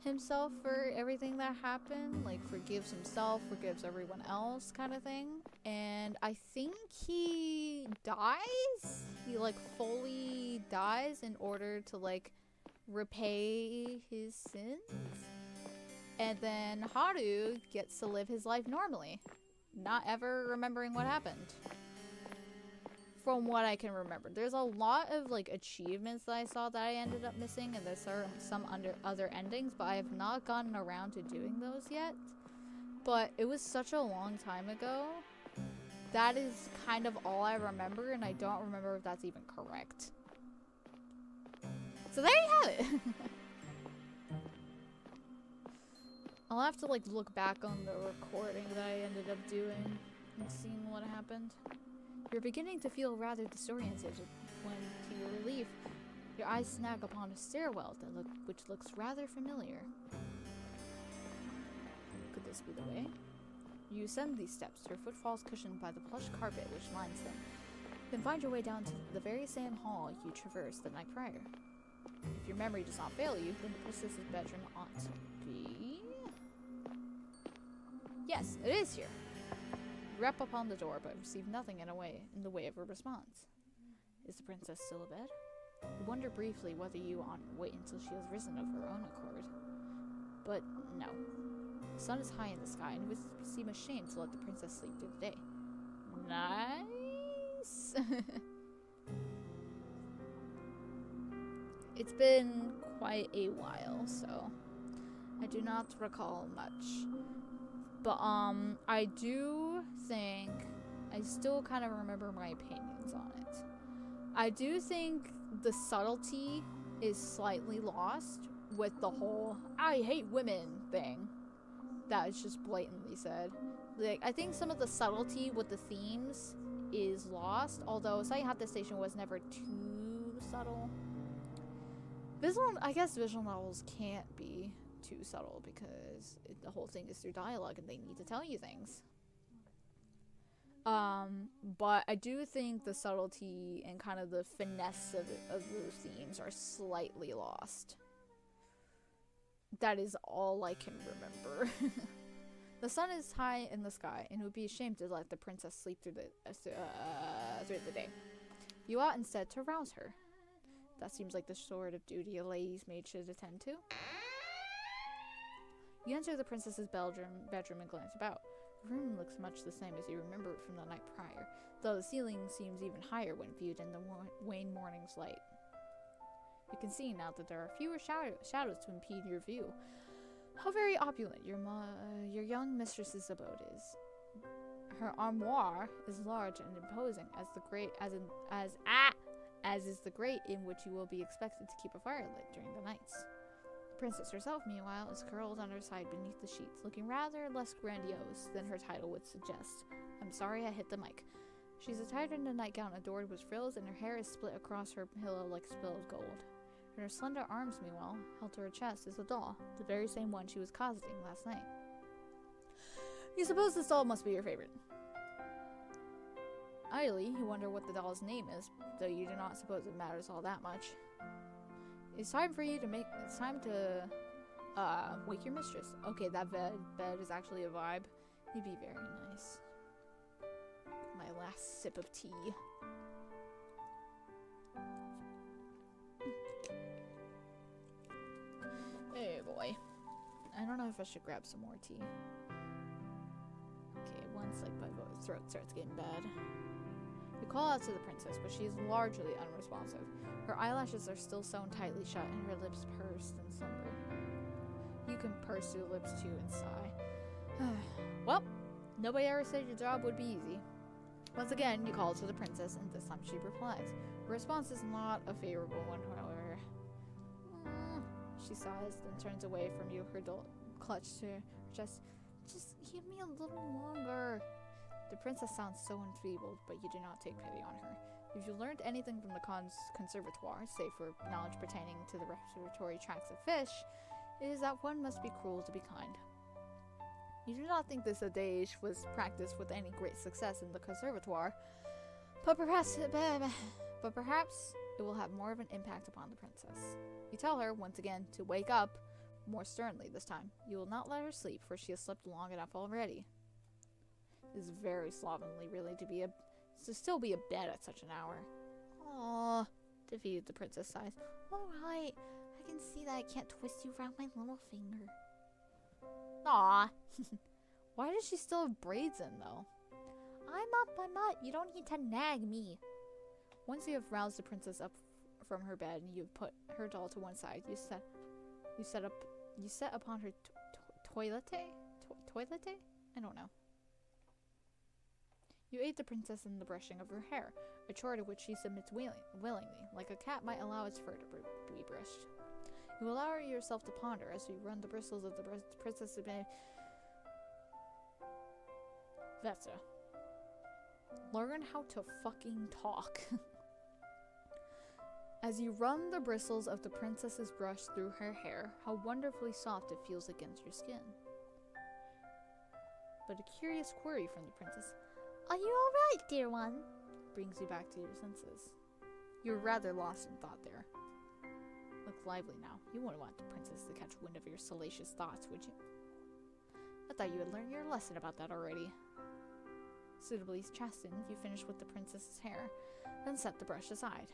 himself for everything that happened, like forgives himself, forgives everyone else kind of thing. And I think he dies, he like fully dies in order to like repay his sins. And then Haru gets to live his life normally, not ever remembering what happened. From what I can remember, there's a lot of like achievements that I saw that I ended up missing, and there's some other endings, but I have not gotten around to doing those yet. But it was such a long time ago. That is kind of all I remember, and I don't remember if that's even correct. So there you have it. I'll have to like look back on the recording that I ended up doing and seeing what happened. You're beginning to feel rather disoriented when, to your relief, your eyes snag upon a stairwell which looks rather familiar. Could this be the way? You ascend these steps, your footfalls cushioned by the plush carpet which lines them, then find your way down to the very same hall you traversed the night prior. If your memory does not fail you, then the princess's bedroom ought to be... Yes, it is here. You rap upon the door, but receive nothing in the way of a response. Is the princess still abed? You wonder briefly whether you ought wait until she has risen of her own accord. But no. The sun is high in the sky, and it would seem a shame to let the princess sleep through the day. Nice! It's been quite a while, so I do not recall much. But I do think I still kind of remember my opinions on it. I do think the subtlety is slightly lost with the whole "I hate women" thing that is just blatantly said. Like, I think some of the subtlety with the themes is lost, although Saihata Station was never too subtle. I guess visual novels can't be too subtle because the whole thing is through dialogue and they need to tell you things. But I do think the subtlety and kind of the finesse of those themes are slightly lost. That is all I can remember. The sun is high in the sky, and it would be a shame to let the princess sleep through the day. You ought instead to rouse her. That seems like the sort of duty a lady's maid should attend to. You enter the princess's bedroom and glance about. The room looks much the same as you remember it from the night prior, though the ceiling seems even higher when viewed in the wan morning's light. You can see now that there are fewer shadows to impede your view. How very opulent your young mistress's abode is. Her armoire is large and imposing as is the grate in which you will be expected to keep a fire lit during the nights. The princess herself, meanwhile, is curled on her side beneath the sheets, looking rather less grandiose than her title would suggest. I'm sorry I hit the mic. She's attired in a nightgown adorned with frills, and her hair is split across her pillow like spilled gold. In her slender arms, meanwhile, held to her chest, is a doll, the very same one she was cosseting last night. You suppose this doll must be your favorite. Idly, you wonder what the doll's name is, though you do not suppose it matters all that much. It's time to wake your mistress. Okay, that bed is actually a vibe. It'd be very nice. My last sip of tea. Hey boy. I don't know if I should grab some more tea. Okay, once like my throat starts getting bad. You call out to the princess, but she is largely unresponsive. Her eyelashes are still sewn tightly shut, and her lips pursed and slumber. You can purse your lips too and sigh. Well, nobody ever said your job would be easy. Once again, you call to the princess, and this time she replies. Her response is not a favorable one, however. She sighs, then turns away from you, her doll clutched to her chest. Just give me a little longer. The princess sounds so enfeebled, but you do not take pity on her. If you learned anything from the conservatoire, save for knowledge pertaining to the respiratory tracts of fish, it is that one must be cruel to be kind. You do not think this adage was practiced with any great success in the conservatoire, but perhaps it will have more of an impact upon the princess. You tell her, once again, to wake up, more sternly this time. You will not let her sleep, for she has slept long enough already. It is very slovenly, really, to still be abed at such an hour. Aww, defeated the princess sighs. Alright, I can see that I can't twist you around my little finger. Aww. Why does she still have braids in, though? I'm up. You don't need to nag me. Once you have roused the princess up from her bed and you've put her doll to one side, you set upon her toilette? Toilette? I don't know. You aid the princess in the brushing of her hair, a chore to which she submits willingly, like a cat might allow its fur to be brushed. You allow yourself to ponder as you run the bristles of the princess Vesta. Learn how to fucking talk. As you run the bristles of the princess's brush through her hair, how wonderfully soft it feels against your skin. But a curious query from the princess, Are you alright, dear one? brings you back to your senses. You're rather lost in thought there. Look lively now. You wouldn't want the princess to catch wind of your salacious thoughts, would you? I thought you had learned your lesson about that already. Suitably chastened, you finish with the princess's hair, then set the brush aside.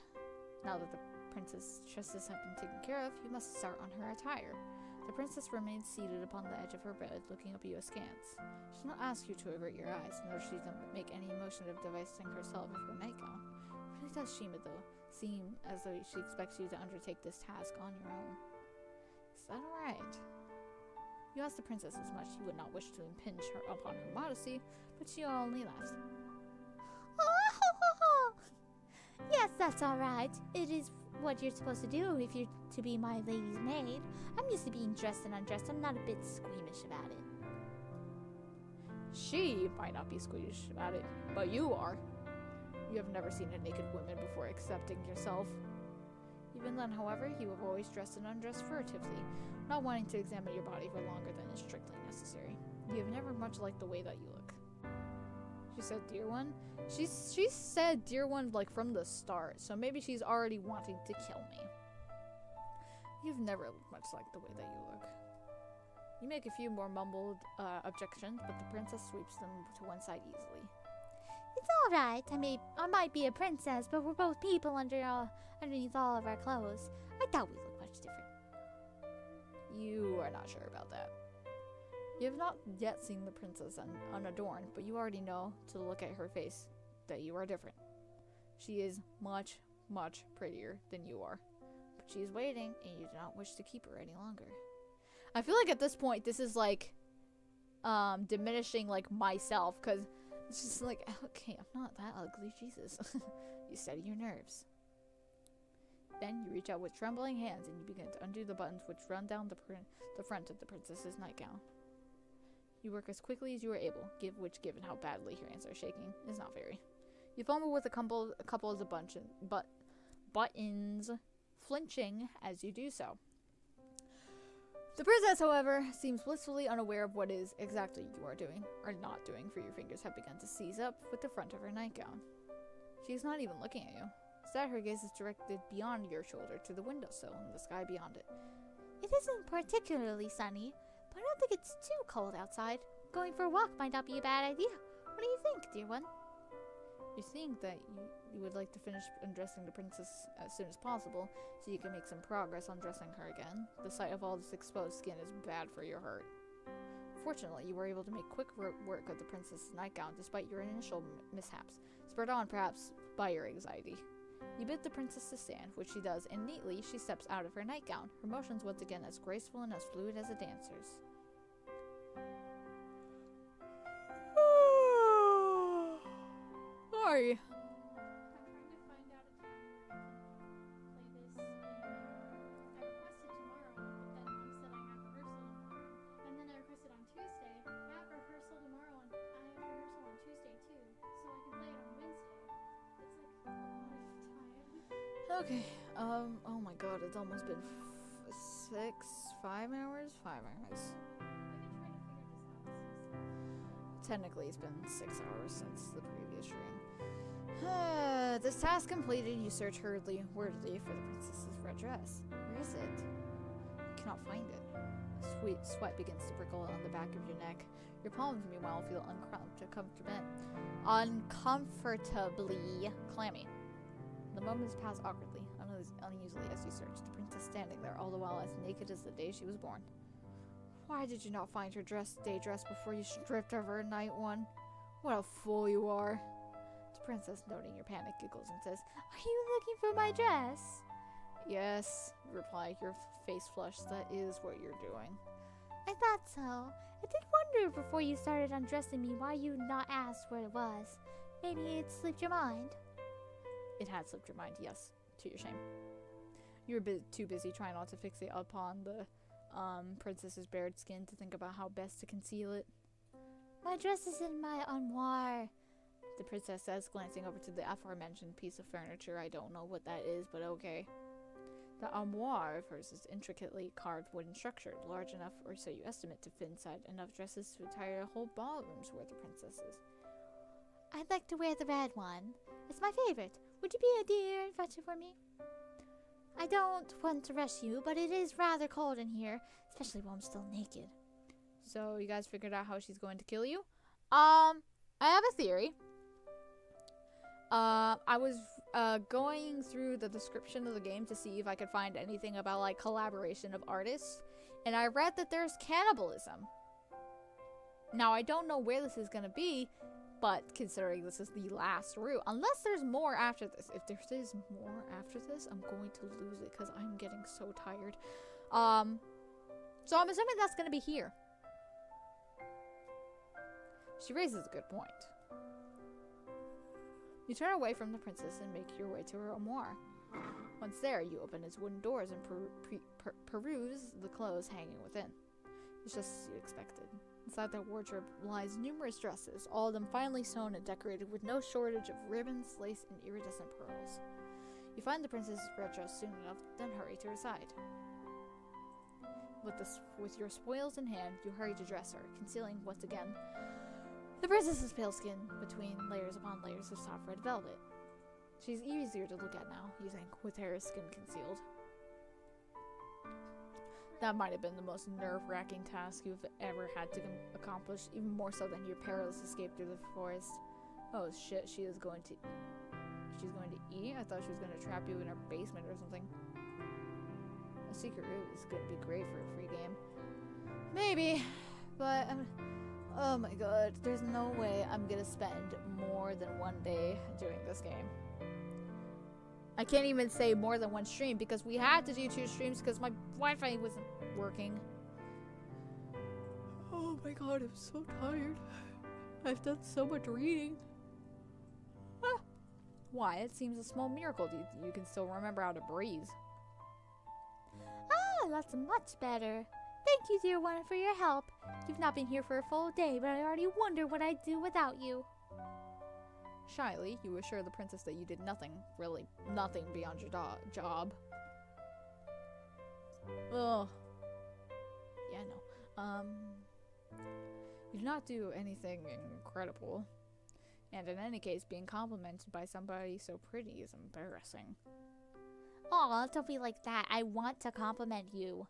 Now that the princess's tresses have been taken care of, you must start on her attire. The princess remains seated upon the edge of her bed, looking up at you askance. She does not ask you to avert your eyes, nor does she make any motion of divesting herself of her nightgown. It really does seem as though she expects you to undertake this task on your own. Is that alright? You ask the princess as much you would not wish to impinge upon her modesty, but she only laughs. Yes, that's alright. It is what you're supposed to do if you're to be my lady's maid. I'm used to being dressed and undressed. I'm not a bit squeamish about it. She might not be squeamish about it, but you are. You have never seen a naked woman before accepting yourself. Even then, however, you have always dressed and undressed furtively, not wanting to examine your body for longer than is strictly necessary. You have never much liked the way that you look. She said, dear one? She said dear one like from the start, so maybe she's already wanting to kill me. You've never much liked the way that you look. You make a few more mumbled objections, but the princess sweeps them to one side easily. It's alright. I might be a princess, but we're both people underneath all of our clothes. I thought we looked much different. You are not sure about that. You have not yet seen the princess unadorned, but you already know to look at her face that you are different. She is much, much prettier than you are. But she is waiting, and you do not wish to keep her any longer. I feel like at this point, this is like diminishing like myself, because it's just like, okay, I'm not that ugly, Jesus. You steady your nerves. Then you reach out with trembling hands and you begin to undo the buttons which run down the front of the princess's nightgown. You work as quickly as you are able, given how badly your hands are shaking, is not very. You fumble with a couple of the buttons, flinching as you do so. The princess, however, seems blissfully unaware of what is exactly you are doing, or not doing, for your fingers have begun to seize up with the front of her nightgown. She is not even looking at you. Instead, her gaze is directed beyond your shoulder to the windowsill and the sky beyond it. It isn't particularly sunny, but I don't think it's too cold outside. Going for a walk might not be a bad idea. What do you think, dear one? You think that you would like to finish undressing the princess as soon as possible, so you can make some progress on dressing her again. The sight of all this exposed skin is bad for your heart. Fortunately, you were able to make quick work of the princess's nightgown despite your initial mishaps, spurred on perhaps by your anxiety. You bid the princess to stand, which she does, and neatly she steps out of her nightgown, her motions once again as graceful and as fluid as a dancer's. Sorry. Okay, oh my god, it's almost been 5 hours? 5 hours. Technically, it's been 6 hours since the previous stream. This task completed, you search hurriedly, wordily for the princess's red dress. Where is it? You cannot find it. A sweet sweat begins to prickle on the back of your neck. Your palms, meanwhile, feel uncomfortably clammy. The moments pass awkwardly, uneasily as you search, the princess standing there, all the while as naked as the day she was born. Why did you not find her day dress before you stripped of her night one? What a fool you are. The princess, noting your panic, giggles and says, Are you looking for my dress? Yes, you reply, your face flushed. That is what you're doing. I thought so. I did wonder before you started undressing me why you not asked where it was. Maybe it slipped your mind. It had slipped your mind, yes, to your shame. You were too busy trying not to fixate upon the princess's bared skin to think about how best to conceal it. My dress is in my armoire, the princess says, glancing over to the aforementioned piece of furniture. I don't know what that is, but okay. The armoire of hers is intricately carved wooden structure, large enough, or so you estimate, to fit inside enough dresses to attire a whole ballroom's worth of princesses. I'd like to wear the red one. It's my favorite. Would you be a dear and fetch it for me? I don't want to rush you, but it is rather cold in here, especially while I'm still naked. So you guys figured out how she's going to kill you? I have a theory. I was going through the description of the game to see if I could find anything about like collaboration of artists, and I read that there's cannibalism. Now I don't know where this is gonna be, but considering this is the last route, unless there's more after this. If there is more after this, I'm going to lose it because I'm getting so tired. So I'm assuming that's gonna be here. She raises a good point. You turn away from the princess and make your way to her armoire. Once there, you open its wooden doors and peruse the clothes hanging within. It's just as you expected. Inside that wardrobe lies numerous dresses, all of them finely sewn and decorated with no shortage of ribbons, lace, and iridescent pearls. You find the princess's red dress soon enough, then hurry to her side. With your spoils in hand, you hurry to dress her, concealing, once again, the princess's pale skin between layers upon layers of soft red velvet. She's easier to look at now, you think, with her skin concealed. That might have been the most nerve-wracking task you've ever had to accomplish, even more so than your perilous escape through the forest. Oh shit, she's going to eat? I thought she was going to trap you in her basement or something. A secret route is going to be great for a free game. Maybe, but oh my god, there's no way I'm gonna spend more than one day doing this game. I can't even say more than one stream because we had to do 2 streams because my Wi-Fi wasn't working. Oh my god, I'm so tired. I've done so much reading. Ah. Why? It seems a small miracle you can still remember how to breathe. Ah, that's much better. Thank you, dear one, for your help. You've not been here for a full day, but I already wonder what I'd do without you. Shyly, you assure the princess that you did nothing, really nothing beyond your job. Ugh. Yeah, no. You did not do anything incredible. And in any case, being complimented by somebody so pretty is embarrassing. Aw, don't be like that. I want to compliment you.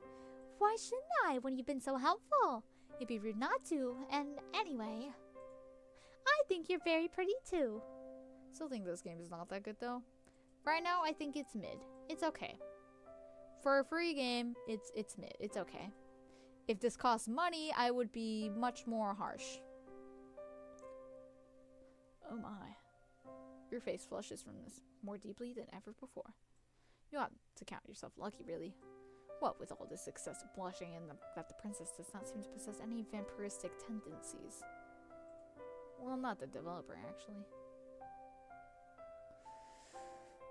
Why shouldn't I when you've been so helpful? It'd be rude not to, and anyway, I think you're very pretty too. Still think this game is not that good though. Right now, I think it's mid. It's okay. For a free game, it's mid. It's okay. If this costs money, I would be much more harsh. Oh my. Your face flushes from this more deeply than ever before. You ought to count yourself lucky, really. What with all this excessive blushing and that the princess does not seem to possess any vampiristic tendencies. Well, not the developer, actually.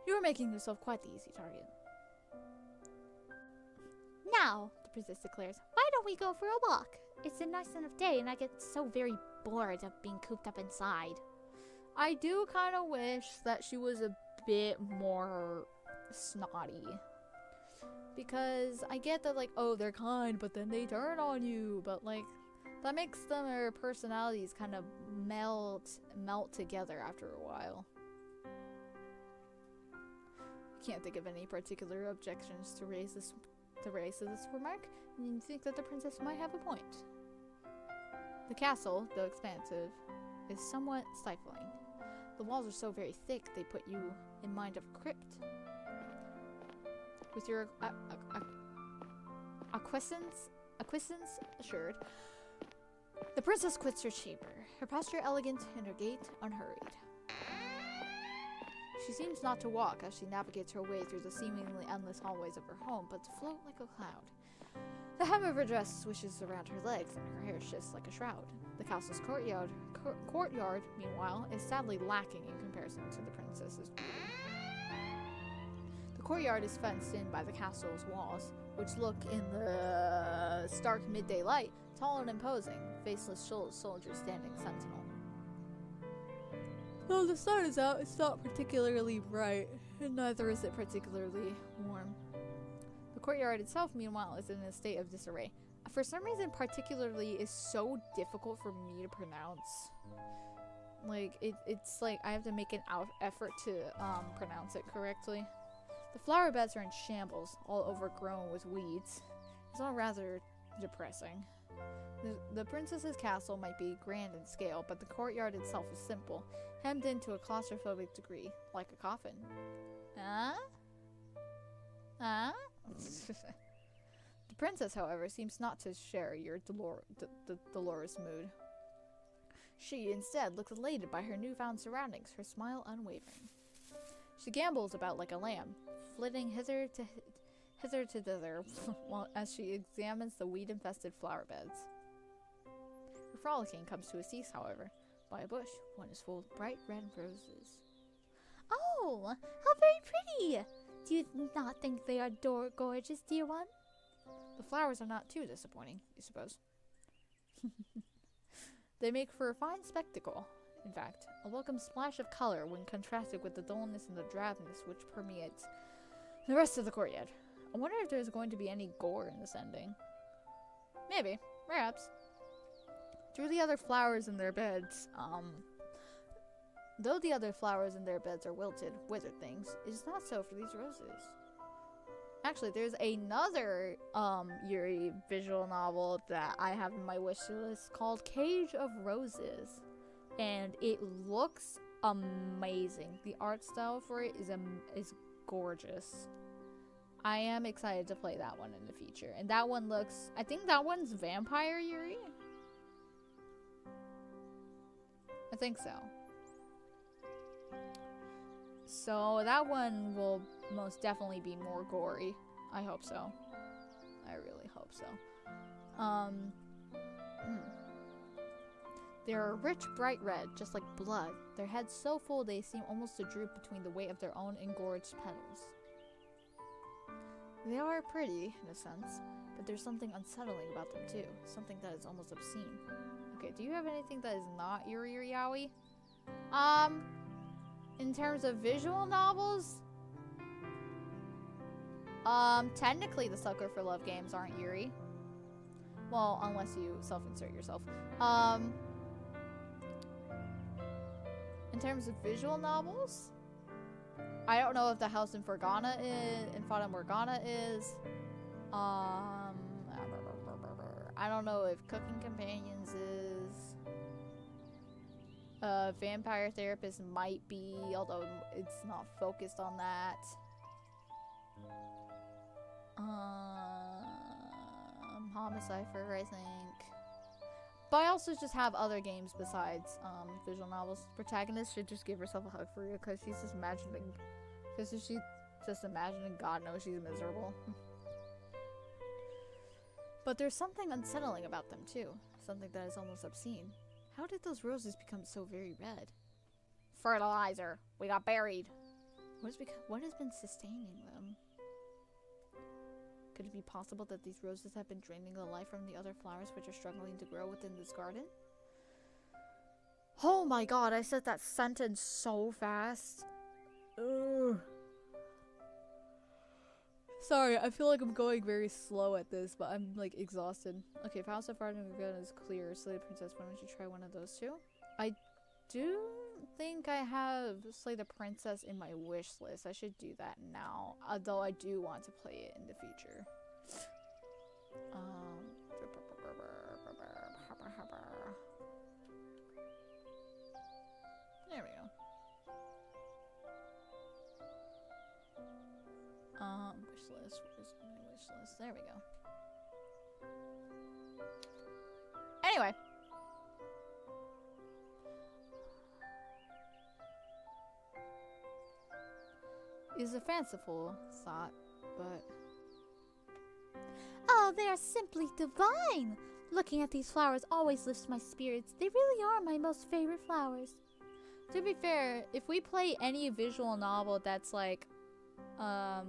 You are making yourself quite the easy target. Now, the princess declares, why don't we go for a walk? It's a nice enough day and I get so very bored of being cooped up inside. I do kind of wish that she was a bit more snotty. Because I get that, like, oh, they're kind, but then they turn on you. But, like, that makes their personalities kind of melt together after a while. can't think of any particular objections to raise this remark, and you think that the princess might have a point. The castle, though expansive, is somewhat stifling. The walls are so very thick they put you in mind of a crypt. With your acquiescence assured, the princess quits her chamber, her posture elegant and her gait unhurried. She seems not to walk as she navigates her way through the seemingly endless hallways of her home, but to float like a cloud. The hem of her dress swishes around her legs, and her hair shifts like a shroud. The castle's courtyard, meanwhile, is sadly lacking in comparison to the princess's. The courtyard is fenced in by the castle's walls, which look, in the stark midday light, tall and imposing, faceless soldiers standing sentinel. Though the sun is out, it's not particularly bright, and neither is it particularly warm. The courtyard itself, meanwhile, is in a state of disarray. For some reason, particularly is so difficult for me to pronounce. Like, it's like I have to make an effort to pronounce it correctly. The flower beds are in shambles, all overgrown with weeds. It's all rather depressing. The princess's castle might be grand in scale, but the courtyard itself is simple, hemmed in to a claustrophobic degree, like a coffin. The princess, however, seems not to share your dolorous mood. She, instead, looks elated by her newfound surroundings, her smile unwavering. She gambols about like a lamb, flitting hither to thither, while as she examines the weed-infested flower beds. Her frolicking comes to a cease, however, by a bush. One is full of bright red roses. Oh, how very pretty! Do you not think they are gorgeous, dear one? The flowers are not too disappointing, you suppose. They make for a fine spectacle. In fact, a welcome splash of color when contrasted with the dullness and the drabness which permeates the rest of the courtyard. I wonder if there's going to be any gore in this ending. Maybe. Perhaps. Though the other flowers in their beds are wilted, withered things, it is not so for these roses. Actually, there's another Yuri visual novel that I have in my wish list called Cage of Roses. And it looks amazing. The art style for it is gorgeous. I am excited to play that one in the future. And that one looks... I think that one's Vampire Yuri? I think so. So that one will most definitely be more gory. I hope so. I really hope so. They are rich, bright red, just like blood. Their heads so full they seem almost to droop between the weight of their own engorged petals. They are pretty, in a sense, but there's something unsettling about them too. Something that is almost obscene. Okay, do you have anything that is not Yuri or Yaoi? In terms of visual novels, technically the Sucker for Love games aren't Yuri. Well, unless you self-insert yourself. In terms of visual novels, I don't know if the House in Fata Morgana is. I don't know if Cooking Companions is. Vampire Therapist might be, although it's not focused on that. Homicipher, I think. But I also just have other games besides visual novels. Protagonist should just give herself a hug for you because she's just imagining. Because she's just imagining, God knows she's miserable. But there's something unsettling about them too. Something that is almost obscene. How did those roses become so very red? Fertilizer. We got buried. What has been sustaining them? Could it be possible that these roses have been draining the life from the other flowers which are struggling to grow within this garden? Oh my god, I said that sentence so fast. Ugh. Sorry, I feel like I'm going very slow at this, but I'm like exhausted. Okay, if House of Fata Morgana is clear, Slay the Princess, why don't you try one of those too? I do think I have Slay the Princess in my wish list. I should do that now, although I do want to play it in the future. There we go. Wish list. Where's my wish list? There we go. Anyway. Is a fanciful thought, but... Oh, they are simply divine! Looking at these flowers always lifts my spirits. They really are my most favorite flowers. To be fair, if we play any visual novel that's like a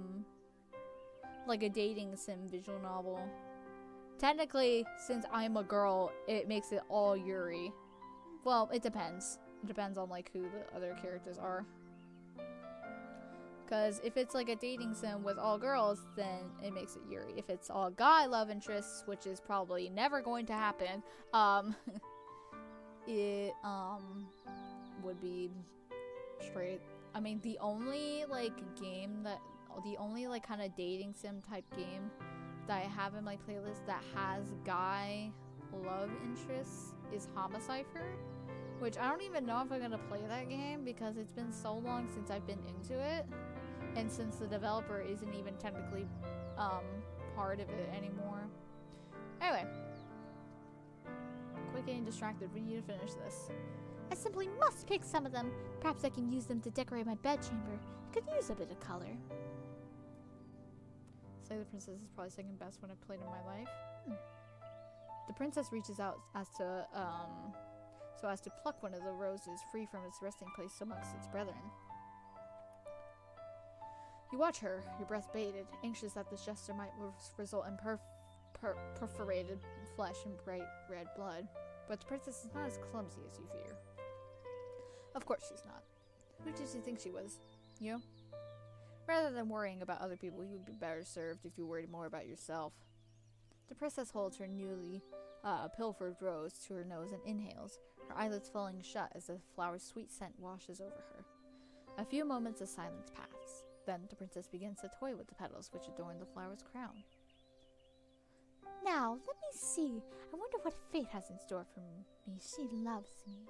dating sim visual novel, technically, since I'm a girl, it makes it all yuri. Well, it depends. It depends on like who the other characters are. Because if it's like a dating sim with all girls, then it makes it yuri. If it's all guy love interests, which is probably never going to happen, it would be straight. I mean, the only like kind of dating sim type game that I have in my playlist that has guy love interests is Homicipher, which I don't even know if I'm gonna play that game because it's been so long since I've been into it, and since the developer isn't even technically part of it anymore. Anyway, quit getting distracted. We need to finish this. I simply must pick some of them. Perhaps I can use them to decorate my bedchamber. Could use a bit of color. Slay the Princess is probably second best one I've played in my life. The princess reaches out so as to pluck one of the roses free from its resting place amongst its brethren. You watch her, your breath bated, anxious that this gesture might result in perforated flesh and bright red blood. But the princess is not as clumsy as you fear. Of course she's not. Who did you think she was? You? Rather than worrying about other people, you would be better served if you worried more about yourself. The princess holds her newly pilfered rose to her nose and inhales, her eyelids falling shut as the flower's sweet scent washes over her. A few moments of silence pass. Then the princess begins to toy with the petals which adorn the flower's crown. Now, let me see. I wonder what fate has in store for me. She loves me.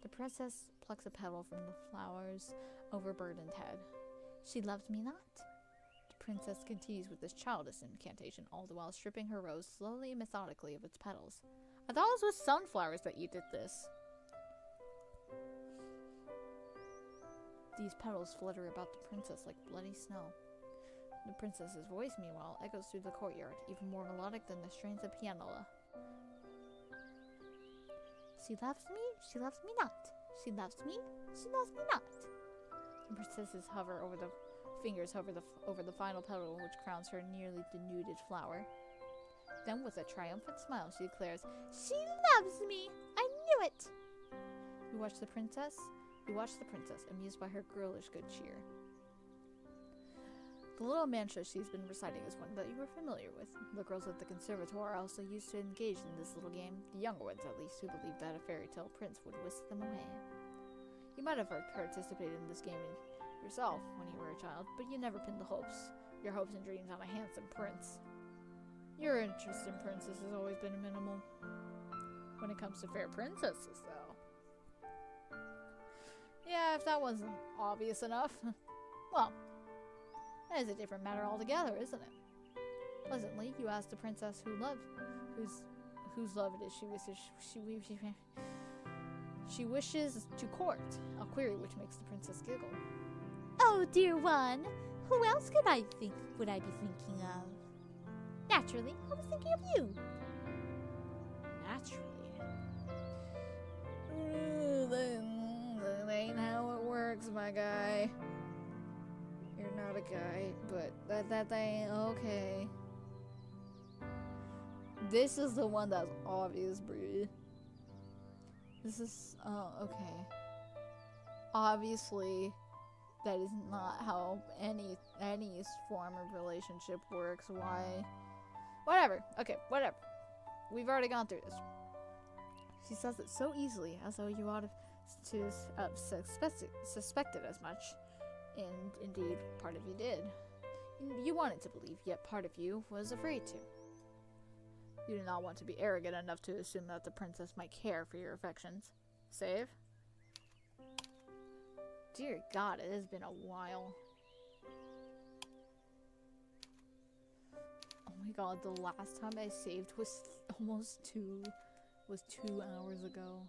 The princess plucks a petal from the flower's overburdened head. She loves me not. The princess continues with this childish incantation, all the while stripping her rose slowly and methodically of its petals. I thought it was with sunflowers that you did this. These petals flutter about the princess like bloody snow. The princess's voice, meanwhile, echoes through the courtyard, even more melodic than the strains of pianola. She loves me not. She loves me not. The princess's fingers hover over the final petal which crowns her nearly denuded flower. Then, with a triumphant smile, she declares, She loves me! I knew it! You watch the princess, amused by her girlish good cheer. The little mantra she's been reciting is one that you are familiar with. The girls at the conservatoire are also used to engage in this little game, the younger ones at least, who believed that a fairy tale prince would whisk them away. You might have participated in this game yourself when you were a child, but you never pinned your hopes and dreams on a handsome prince. Your interest in princes has always been minimal. When it comes to fair princesses, though. Yeah, if that wasn't obvious enough. Well, that is a different matter altogether, isn't it? Pleasantly, you ask the princess whose love it is she wishes to court, a query which makes the princess giggle. Oh, dear one, who else would I be thinking of? Naturally, I was thinking of you. Naturally? That ain't how it works, my guy. You're not a guy, but that ain't okay. This is the one that's obvious, bruh. This is, okay. Obviously, that is not how any form of relationship works. Why? Whatever. Okay, whatever. We've already gone through this. She says it so easily, as though you ought to have suspected as much. And indeed, part of you did. You wanted to believe, yet part of you was afraid to. You did not want to be arrogant enough to assume that the princess might care for your affections. Save? Dear God, it has been a while. Oh my God, the last time I saved was almost 2 hours ago.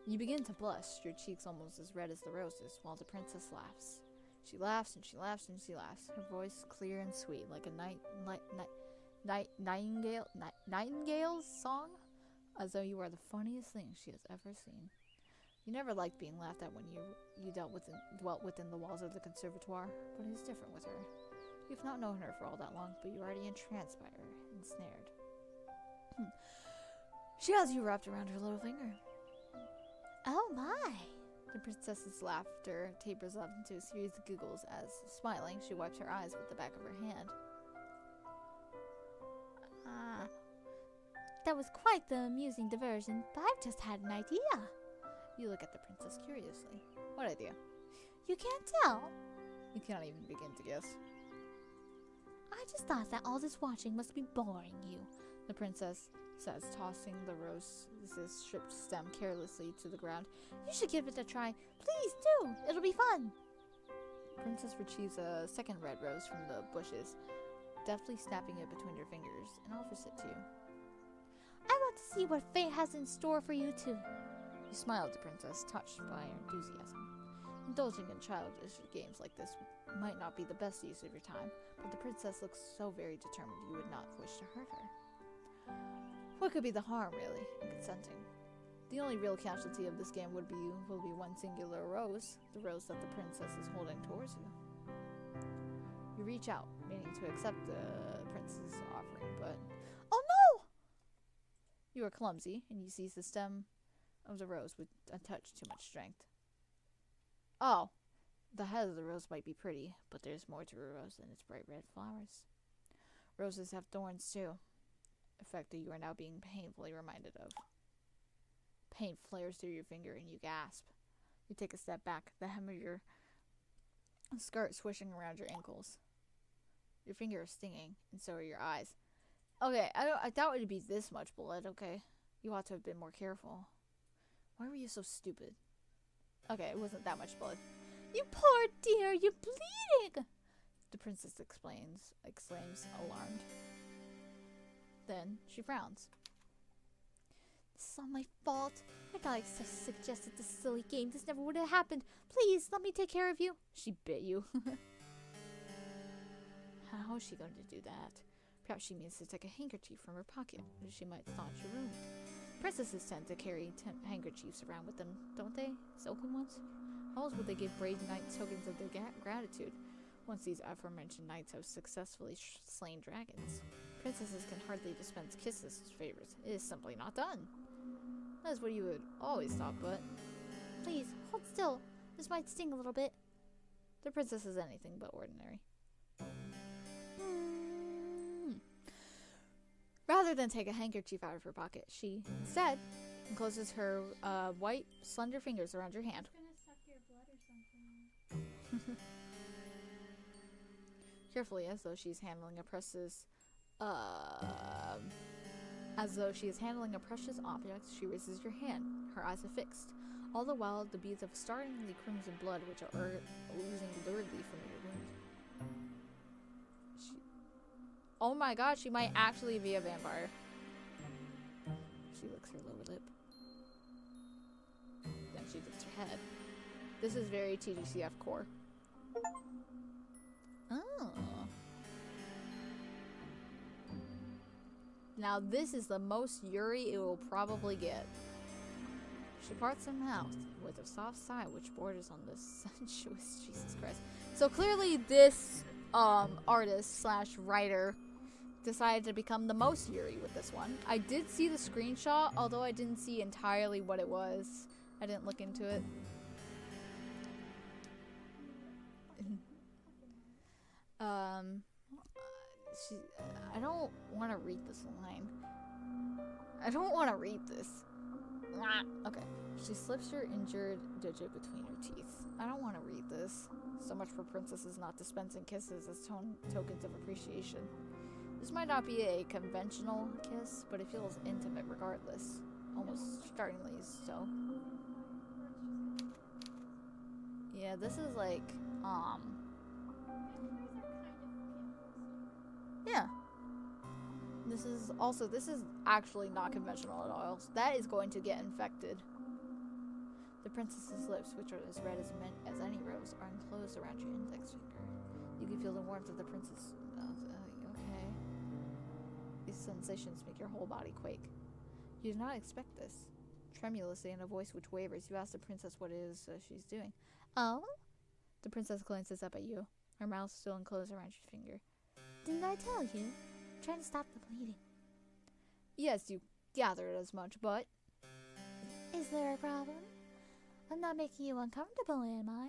You begin to blush, your cheeks almost as red as the roses, while the princess laughs. She laughs and she laughs and she laughs, her voice clear and sweet, like a nightingale's song, as though you are the funniest thing she has ever seen. You never liked being laughed at when you dwelt within the walls of the conservatoire, but it is different with her. You've not known her for all that long, but you're already entranced by her, ensnared. She has you wrapped around her little finger. Oh my! The princess's laughter tapers off into a series of giggles as, smiling, she wipes her eyes with the back of her hand. That was quite the amusing diversion, but I've just had an idea. You look at the princess curiously. What idea? You can't tell? You cannot even begin to guess. I just thought that all this watching must be boring you. The princess says, tossing the rose's stripped stem carelessly to the ground. You should give it a try. Please do. It'll be fun. The princess retrieves a second red rose from the bushes, deftly snapping it between her fingers, and offers it to you. I want to see what fate has in store for you too. You smile at the princess, touched by her enthusiasm. Indulging in childish games like this might not be the best use of your time, but the princess looks so very determined you would not wish to hurt her. What could be the harm, really, in consenting? The only real casualty of this game will be one singular rose, the rose that the princess is holding towards you. You reach out, meaning to accept the princess's offering, but... Oh no! You are clumsy, and you seize the stem of the rose with a touch too much strength. Oh, the head of the rose might be pretty, but there's more to a rose than its bright red flowers. Roses have thorns too, a fact that you are now being painfully reminded of. Pain flares through your finger and you gasp. You take a step back, the hem of your skirt swishing around your ankles. Your finger is stinging, and so are your eyes. Okay, I thought it would be this much blood, okay? You ought to have been more careful. Why were you so stupid? Okay, it wasn't that much blood. You poor dear, you're bleeding! The princess exclaims, alarmed. Then she frowns. This is all my fault. I thought I suggested this silly game. This never would have happened. Please, let me take care of you. She bit you. How is she going to do that? Perhaps she means to take a handkerchief from her pocket, or she might staunch a wound. Princesses tend to carry handkerchiefs around with them, don't they? Silken ones? How else would they give brave knights tokens of their gratitude, once these aforementioned knights have successfully slain dragons? Princesses can hardly dispense kisses as favors. It is simply not done. That is what you would always thought, but... Please, hold still. This might sting a little bit. The princess is anything but ordinary. Rather than take a handkerchief out of her pocket, she, instead, encloses her white, slender fingers around your hand. I'm gonna suck your blood or something. Carefully, as though she is handling a precious object, she raises your hand, her eyes are fixed. All the while, the beads of startlingly crimson blood which are oozing luridly from your wound. Oh my god, she might actually be a vampire. She licks her lower lip. Then she lifts her head. This is very TGCF core. Oh. Now this is the most Yuri it will probably get. She parts her mouth with a soft sigh which borders on the sensuous Jesus Christ. So clearly this artist slash writer decided to become the most Yuri with this one. I did see the screenshot, although I didn't see entirely what it was. I didn't look into it. I don't want to read this line. I don't want to read this. Okay. She slips her injured digit between her teeth. I don't want to read this. So much for princesses not dispensing kisses as tokens of appreciation. This might not be a conventional kiss, but it feels intimate regardless. Almost startlingly so. Yeah, this is like, yeah. This is actually not conventional at all. That is going to get infected. The princess's lips, which are as red as any rose, are enclosed around your index finger. You can feel the warmth of the princess' mouth. Okay. These sensations make your whole body quake. You do not expect this. Tremulously, in a voice which wavers, you ask the princess what it is she's doing. Oh? The princess glances up at you, her mouth still enclosed around your finger. Didn't I tell you? I'm trying to stop the bleeding. Yes, you gathered as much, but... Is there a problem? I'm not making you uncomfortable, am I?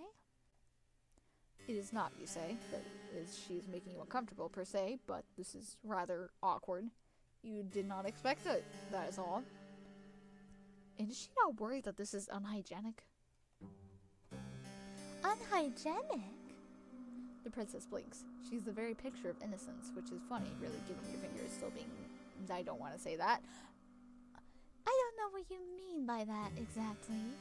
It is not, you say, that she's making you uncomfortable per se, but this is rather awkward. You did not expect it, that is all. And is she not worried that this is unhygienic? Unhygienic? The princess blinks. She's the very picture of innocence, which is funny, really, given your finger is still being... I don't want to say that. I don't know what you mean by that, exactly.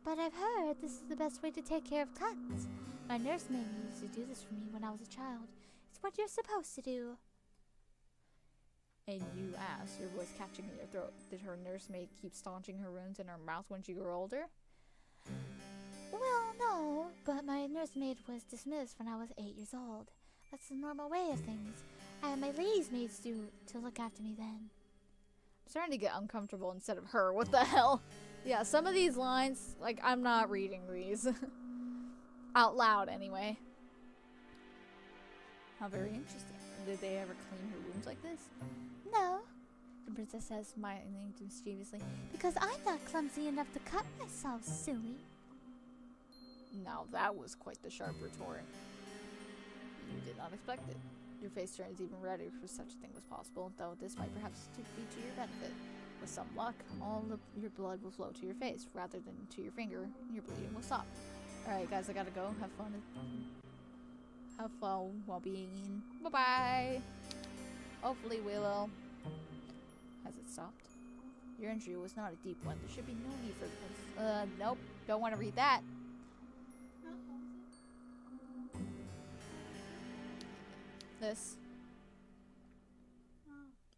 But I've heard this is the best way to take care of cuts. My nursemaid used to do this for me when I was a child. It's what you're supposed to do. And you asked, your voice catching in your throat, did her nursemaid keep staunching her wounds in her mouth when she grew older? Well, no, but my nursemaid was dismissed when I was 8 years old. That's the normal way of things. I had my lady's maids to look after me then. I'm starting to get uncomfortable instead of her. What the hell? Yeah, some of these lines, like, I'm not reading these. Out loud, anyway. How very interesting. Did they ever clean her wounds like this? No, The princess says, smiling mischievously. because I'm not clumsy enough to cut myself, silly. Now that was quite the sharp retort. You did not expect it. Your face turns even redder if such a thing was possible, though this might perhaps be to your benefit. With some luck, all of your blood will flow to your face, rather than to your finger, and your bleeding will stop. Alright guys, I gotta go. Have fun. Have fun while being... Bye-bye! Hopefully we will... Has it stopped? Your injury was not a deep one. There should be no need for this. Nope. Don't want to read that. This.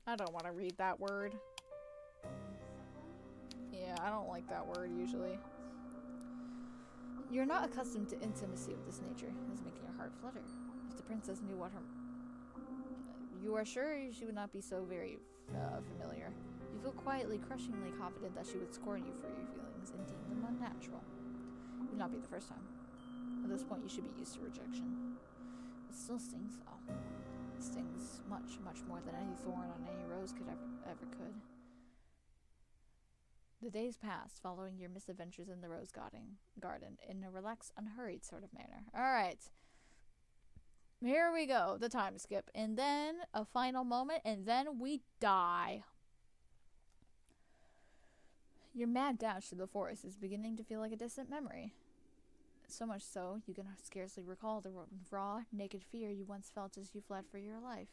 I don't want to read that word. Yeah, I don't like that word usually. You're not accustomed to intimacy of this nature. It's making your heart flutter. If the princess knew what her... You are sure she would not be so very familiar. You feel quietly, crushingly confident that she would scorn you for your feelings and deem them unnatural. It would not be the first time. At this point, you should be used to rejection. It still stings, though. It stings much, much more than any thorn on any rose could ever could. The days passed, following your misadventures in the rose garden in a relaxed, unhurried sort of manner. Alright. Here we go. The time skip. And then a final moment, and then we die. Your mad dash through the forest is beginning to feel like a distant memory. So much so, you can scarcely recall the raw, naked fear you once felt as you fled for your life.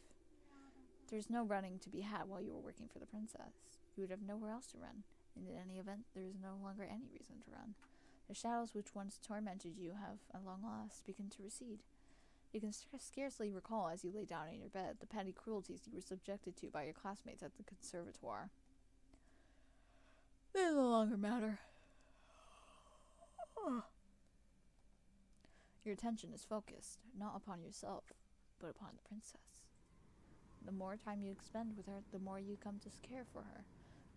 There's no running to be had while you were working for the princess. You would have nowhere else to run. And in any event, there is no longer any reason to run. The shadows which once tormented you have, at long last, begun to recede. You can scarcely recall, as you lay down in your bed, the petty cruelties you were subjected to by your classmates at the conservatoire. They no longer matter. Your attention is focused, not upon yourself, but upon the princess. The more time you expend with her, the more you come to care for her.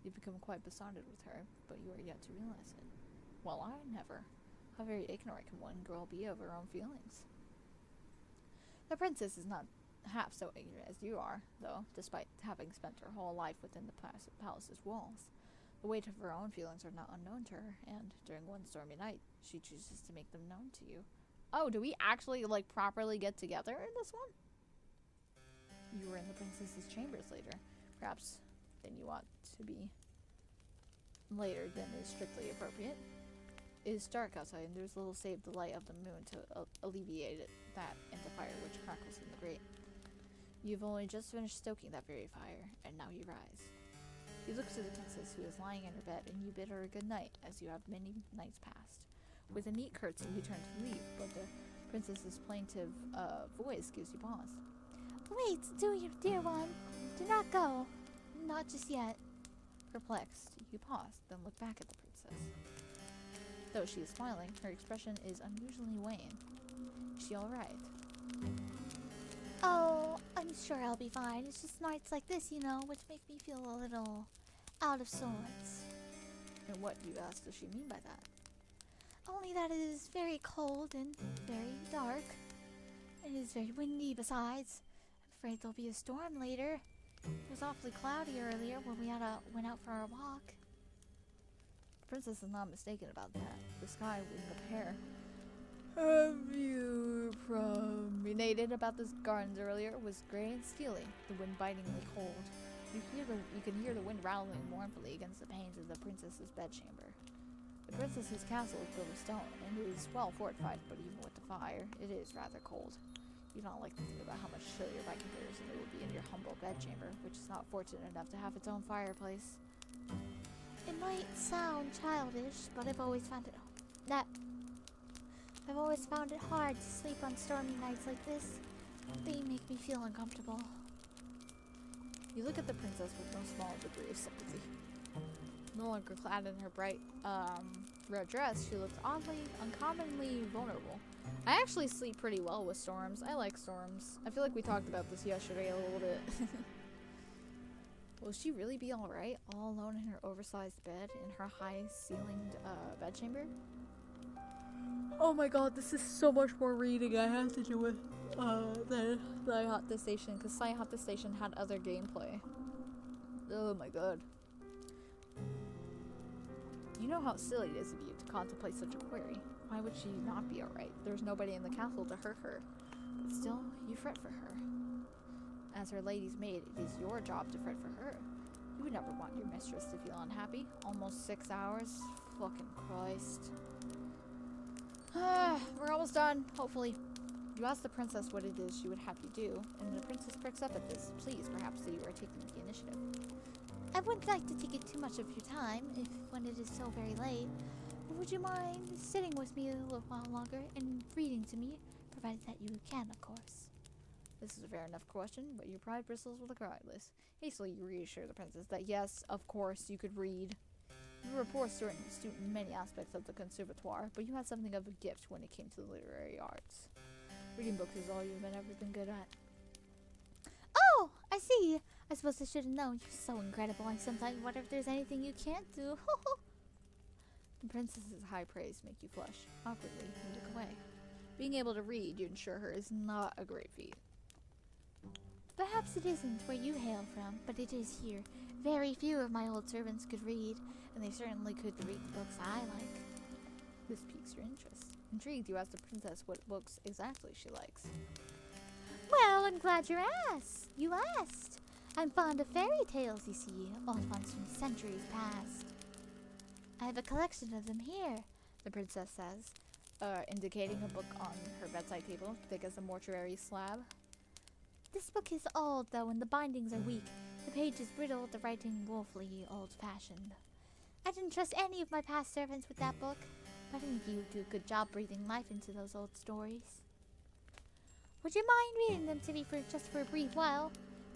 You become quite besotted with her, but you are yet to realize it. Well, I never. How very ignorant can one girl be of her own feelings? The princess is not half so ignorant as you are, though, despite having spent her whole life within the palace's walls. The weight of her own feelings are not unknown to her, and during one stormy night, she chooses to make them known to you. Oh, do we actually, properly get together in this one? You were in the princess's chambers later. perhaps than you ought to be later than is strictly appropriate. It is dark outside, and there's little save the light of the moon to alleviate that and the fire which crackles in the grate. You've only just finished stoking that very fire, and now you rise. You look to the princess, who is lying in her bed, and you bid her a good night, as you have many nights past. With a neat curtsy, you turn to leave, but the princess's plaintive voice gives you pause. Wait, dear one. Do not go. Not just yet. Perplexed, you pause, then look back at the princess. Though she is smiling, her expression is unusually wan. Is she all right? Oh, I'm sure I'll be fine. It's just nights like this, you know, which make me feel a little out of sorts. And what, you ask, does she mean by that? Only that it is very cold and very dark. It is very windy besides. I'm afraid there'll be a storm later. It was awfully cloudy earlier when we went out for our walk. The princess is not mistaken about that. The sky wouldn't appear. Have you promenaded about the gardens earlier? Was gray and steely, the wind bitingly cold. You can hear the wind rattling mournfully against the panes of the princess's bedchamber. The princess's castle is built of stone, and it is well fortified, but even with the fire, it is rather cold. You don't like to think about how much chillier by comparison it would be in your humble bedchamber, which is not fortunate enough to have its own fireplace. It might sound childish, but I've always found it hard to sleep on stormy nights like this. They make me feel uncomfortable. You look at the princess with no small degree of sympathy. No longer clad in her bright red dress, she looks uncommonly vulnerable. I actually sleep pretty well with storms. I like storms. I feel like we talked about this yesterday a little bit. Will she really be alright, all alone in her oversized bed in her high-ceilinged bedchamber? Oh my god, this is so much more reading I have to do with than Hot This Station, because Hot This Station had other gameplay. Oh my god. You know how silly it is of you to contemplate such a query. Why would she not be alright? There's nobody in the castle to hurt her. But still, you fret for her. As her lady's maid, it is your job to fret for her. You would never want your mistress to feel unhappy. Almost 6 hours? Fucking Christ. We're almost done, hopefully. You ask the princess what it is she would have you do, and the princess pricks up at this, pleased perhaps that you are taking the initiative. I wouldn't like to take it too much of your time, when it is so very late. Would you mind sitting with me a little while longer and reading to me, provided that you can, of course? This is a fair enough question, but your pride bristles with regardless. Hastily you reassure the princess that yes, of course, you could read. You were a poor student in many aspects of the conservatoire, but you had something of a gift when it came to the literary arts. Reading books is all you've ever been good at. Oh, I see. I suppose I should have known. You're so incredible. I sometimes wonder if there's anything you can't do. The princess's high praise make you flush. Awkwardly, you look away. Being able to read, you assure her, is not a great feat. Perhaps it isn't where you hail from, but it is here. Very few of my old servants could read, and they certainly could read the books I like. This piques your interest. Intrigued, you ask the princess what books exactly she likes. Well, I'm glad you asked. I'm fond of fairy tales, you see, old ones from centuries past. I have a collection of them here, the princess says, indicating a book on her bedside table, thick as a mortuary slab. This book is old, though, and the bindings are weak. The page is brittle, the writing woefully old-fashioned. I didn't trust any of my past servants with that book, but I think you do a good job breathing life into those old stories. Would you mind reading them to me just for a brief while?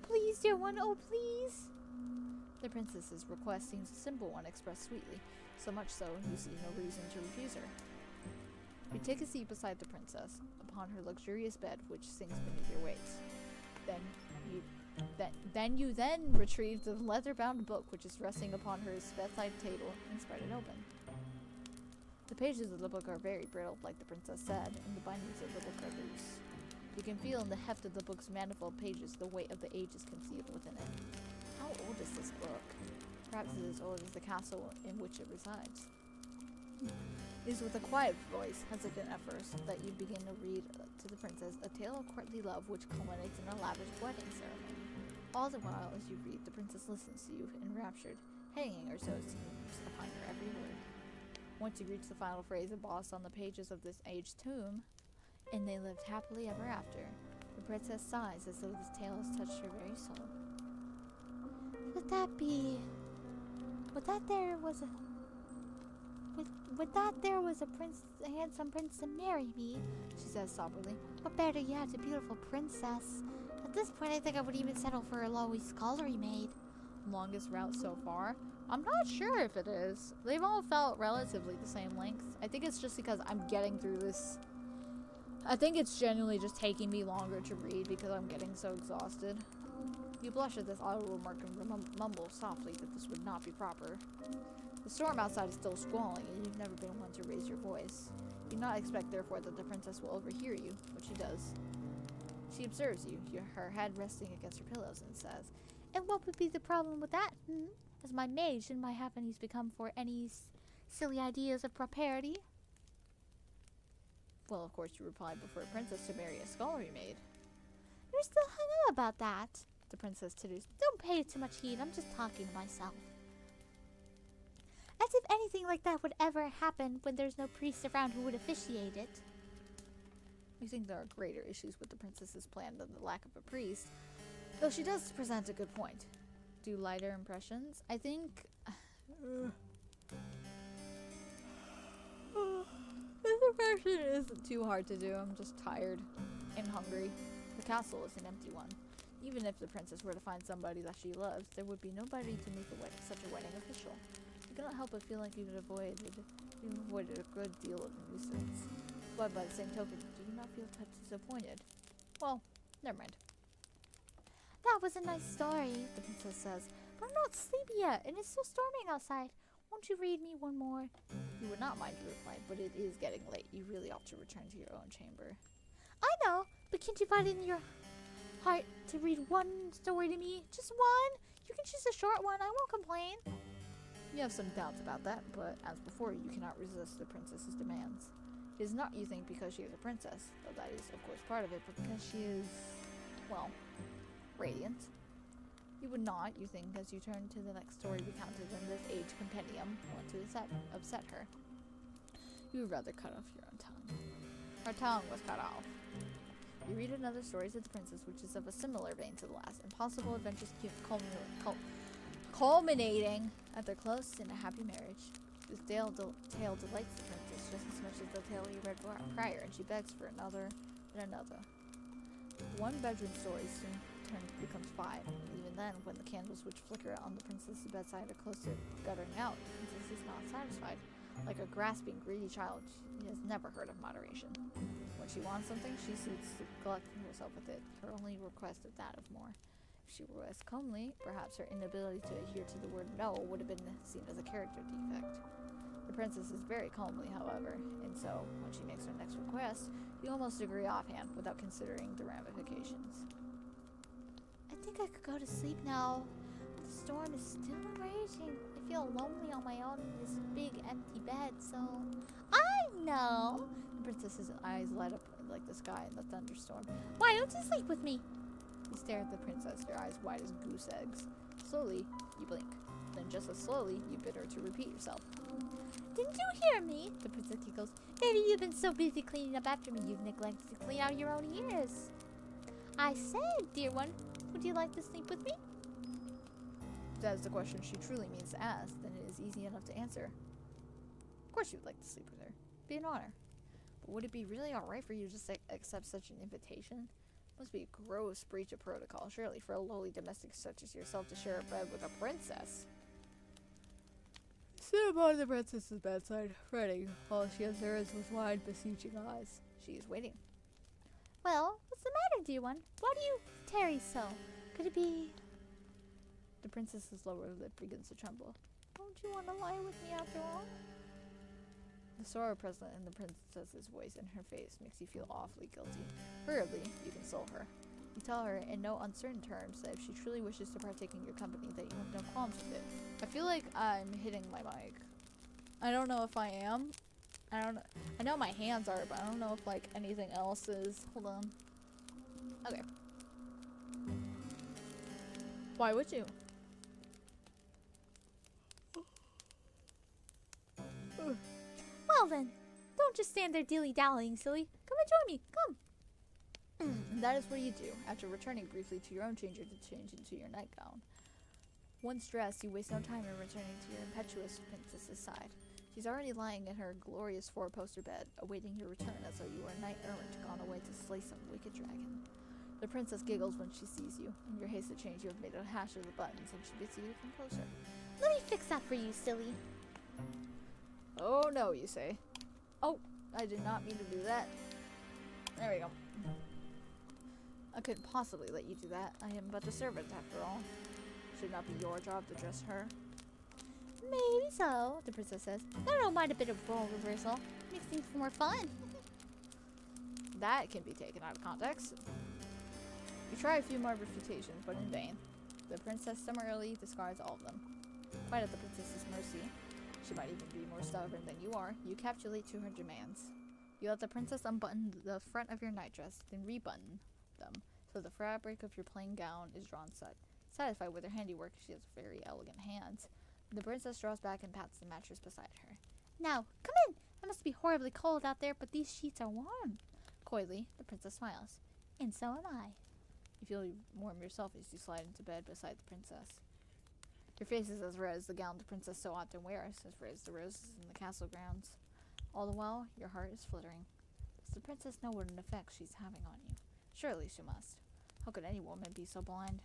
Please, dear one, oh please! The princess's request seems a simple one expressed sweetly, so much so you see no reason to refuse her. You take a seat beside the princess, upon her luxurious bed, which sinks beneath your weight. Then you retrieve the leather-bound book which is resting upon her bedside table and spread it open. The pages of the book are very brittle, like the princess said, and the bindings of the book are loose. You can feel in the heft of the book's manifold pages the weight of the ages concealed within it. How old is this book? Perhaps it is as old as the castle in which it resides. It is with a quiet voice, hesitant at first, that you begin to read to the princess a tale of courtly love which culminates in a lavish wedding ceremony. All the while, as you read, the princess listens to you, enraptured, hanging or so it seems upon your every word. Once you reach the final phrase embossed on the pages of this aged tomb, and they lived happily ever after, the princess sighs as though this tale has touched her very soul. Would that be... Would that there was a handsome prince to marry me, she says soberly. What better yet, a beautiful princess. At this point, I think I would even settle for a lowly scullery maid. Longest route so far? I'm not sure if it is. They've all felt relatively the same length. I think it's just because I'm getting through this. I think it's genuinely just taking me longer to read because I'm getting so exhausted. You blush at this audible remark and mumble softly that this would not be proper. The storm outside is still squalling, and you've never been one to raise your voice. You do not expect, therefore, that the princess will overhear you, but she does. She observes you, her head resting against her pillows, and says, "And what would be the problem with that, As my maid, shouldn't my happenings become for any silly ideas of propriety?" Well, of course, you replied before a princess to marry a scullery maid. You're still hung up about that, the princess titters. Don't pay it too much heed, I'm just talking to myself. As if anything like that would ever happen when there's no priest around who would officiate it. You think there are greater issues with the princess's plan than the lack of a priest, though she does present a good point. Do lighter impressions? I think... This impression isn't too hard to do. I'm just tired and hungry. The castle is an empty one. Even if the princess were to find somebody that she loves, there would be nobody to make such a wedding official. You cannot help but feel like you've avoided a good deal of nuisance. But by the same token, do you not feel disappointed? Well, never mind. That was a nice story, the princess says, but I'm not sleepy yet, and it's still storming outside. Won't you read me one more? You would not mind, you replied, but it is getting late. You really ought to return to your own chamber. I know, but can't you find it in your heart to read one story to me? Just one? You can choose a short one, I won't complain. You have some doubts about that, but as before, you cannot resist the princess's demands. It is not, you think, because she is a princess, though that is, of course, part of it, but because she is, well, radiant. You would not, you think, as you turn to the next story recounted in this age compendium, want to upset her. You would rather cut off your own tongue. Her tongue was cut off. You read another story to the princess, which is of a similar vein to the last. Impossible adventures culminating at their close in a happy marriage. This tale delights the princess just as much as the tale you read prior, and she begs for another and another. One bedroom story soon becomes 5. Even then, when the candles which flicker on the princess's bedside are close to guttering out, the princess is not satisfied. Like a grasping, greedy child, she has never heard of moderation. When she wants something, she seeks to collect herself with it. Her only request is that of more. If she were less comely, perhaps her inability to adhere to the word no would have been seen as a character defect. The princess is very comely, however, and so, when she makes her next request, you almost agree offhand without considering the ramifications. I think I could go to sleep now. The storm is still raging. I feel lonely on my own in this big empty bed, so... I know! The princess's eyes light up like the sky in the thunderstorm. Why don't you sleep with me? You stare at the princess, your eyes wide as goose eggs. Slowly, you blink. Then just as slowly, you bid her to repeat yourself. Didn't you hear me? The princess giggles. Maybe you've been so busy cleaning up after me, you've neglected to clean out your own ears. I said, dear one, would you like to sleep with me? If that is the question she truly means to ask, then it is easy enough to answer. Of course you would like to sleep with her. Be an honor. But would it be really alright for you to just accept such an invitation? Must be a gross breach of protocol, surely, for a lowly domestic such as yourself to share a bed with a princess. Sit upon the princess's bedside, fretting, while she answers with wide, beseeching eyes. She is waiting. Well, what's the matter, dear one? Why do you tarry so? Could it be... The princess's lower lip begins to tremble. Don't you want to lie with me after all? The sorrow present in the princess's voice and her face makes you feel awfully guilty. Hurriedly, you console her. You tell her in no uncertain terms that if she truly wishes to partake in your company, that you have no qualms with it. I feel like I'm hitting my mic. I don't know if I am. I know my hands are, but I don't know if like anything else is. Hold on. Okay. Why would you? Well then, don't just stand there dilly-dallying, silly. Come and join me, come. And that is what you do, after returning briefly to your own changer to change into your nightgown. Once dressed, you waste no time in returning to your impetuous princess's side. She's already lying in her glorious four-poster bed, awaiting your return as though you were a knight errant gone away to slay some wicked dragon. The princess giggles when she sees you. In your haste to change, you have made a hash of the buttons, and she bids you to come closer. Let me fix that for you, silly. Oh no, you say. Oh, I did not mean to do that. There we go. I couldn't possibly let you do that. I am but a servant, after all. Should not be your job to dress her. Maybe so, the princess says. I don't mind a bit of role reversal. Makes things more fun. That can be taken out of context. You try a few more refutations, but in vain. The princess summarily discards all of them. Quite at the princess's mercy, she might even be more stubborn than you are, you capitulate to her demands. You let the princess unbutton the front of your nightdress, then rebutton them, so the fabric of your plain gown is drawn shut. Satisfied with her handiwork, she has very elegant hands. The princess draws back and pats the mattress beside her. Now, come in! It must be horribly cold out there, but these sheets are warm. Coyly, the princess smiles. And so am I. You feel warm yourself as you slide into bed beside the princess. Your face is as red as the gown the princess so often wears, as red as the roses in the castle grounds. All the while, your heart is fluttering. Does the princess know what an effect she's having on you? Surely she must. How could any woman be so blind?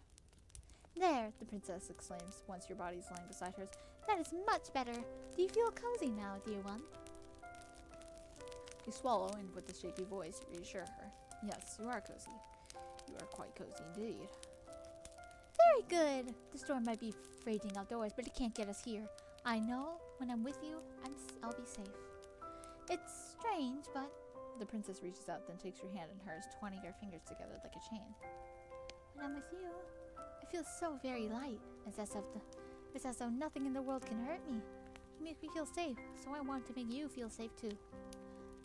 There, the princess exclaims, once your body is lying beside hers. That is much better. Do you feel cozy now, dear one? You swallow and with a shaky voice reassure her. Yes, you are cozy. You are quite cozy indeed. Very good. The storm might be raging outdoors, but it can't get us here. I know when I'm with you, I'll be safe. It's strange, but... The princess reaches out, then takes your hand in hers, twining your fingers together like a chain. When I'm with you, I feel so very light, it's as though nothing in the world can hurt me. You make me feel safe, so I want to make you feel safe too.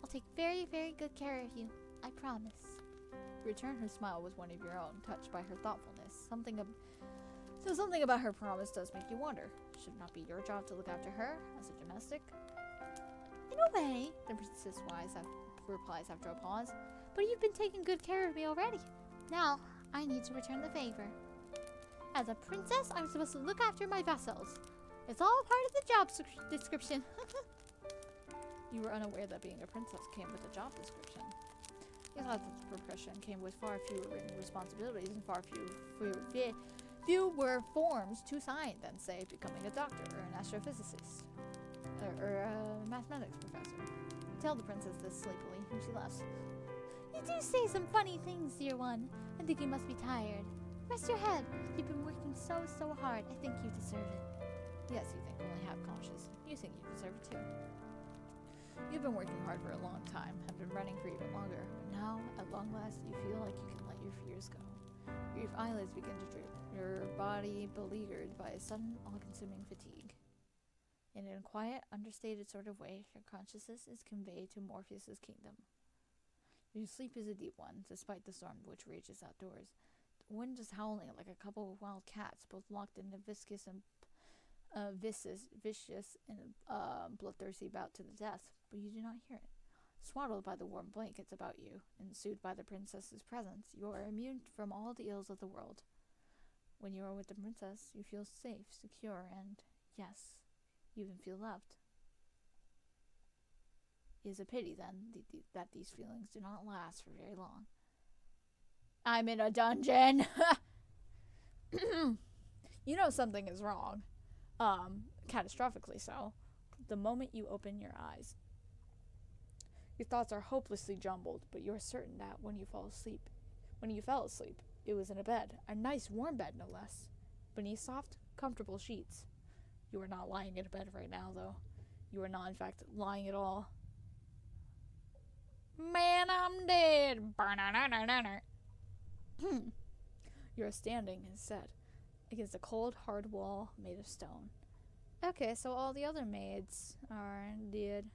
I'll take very, very good care of you. I promise. You return her smile with one of your own, touched by her thoughtfulness. Something about her promise does make you wonder. Should it not be your job to look after her, as a domestic? In a way, The princess replies after a pause. but you've been taking good care of me already. Now, I need to return the favor. As a princess, I'm supposed to look after my vassals. It's all part of the job description. You were unaware that being a princess came with a job description. You thought that the profession came with far fewer written responsibilities and far fewer forms to sign than, say, becoming a doctor or an astrophysicist or a mathematics professor. Tell the princess this sleepily, and she laughs. You do say some funny things, dear one. I think you must be tired. Rest your head. You've been working so hard. I think you deserve it. Yes, you think only half conscious. You think you deserve it too. You've been working hard for a long time, have been running for even longer, but now, at long last, you feel like you can let your fears go. Your eyelids begin to droop, your body beleaguered by a sudden, all-consuming fatigue. In a quiet, understated sort of way, your consciousness is conveyed to Morpheus's kingdom. Your sleep is a deep one, despite the storm which rages outdoors. The wind is howling like a couple of wild cats, both locked in a vicious and bloodthirsty bout to the death, but you do not hear it. Swaddled by the warm blankets about you, and soothed by the princess's presence, you are immune from all the ills of the world. When you are with the princess, you feel safe, secure, and, yes, you even feel loved. It is a pity, then, that these feelings do not last for very long. I'm in a dungeon! You know something is wrong. Catastrophically so, the moment you open your eyes. Your thoughts are hopelessly jumbled, but you are certain that when you fell asleep, it was in a bed, a nice warm bed no less, beneath soft, comfortable sheets. You are not lying in a bed right now, though. You are not, in fact, lying at all. Man, I'm dead! You are standing, instead, against a cold, hard wall made of stone. Okay, so all the other maids are dead.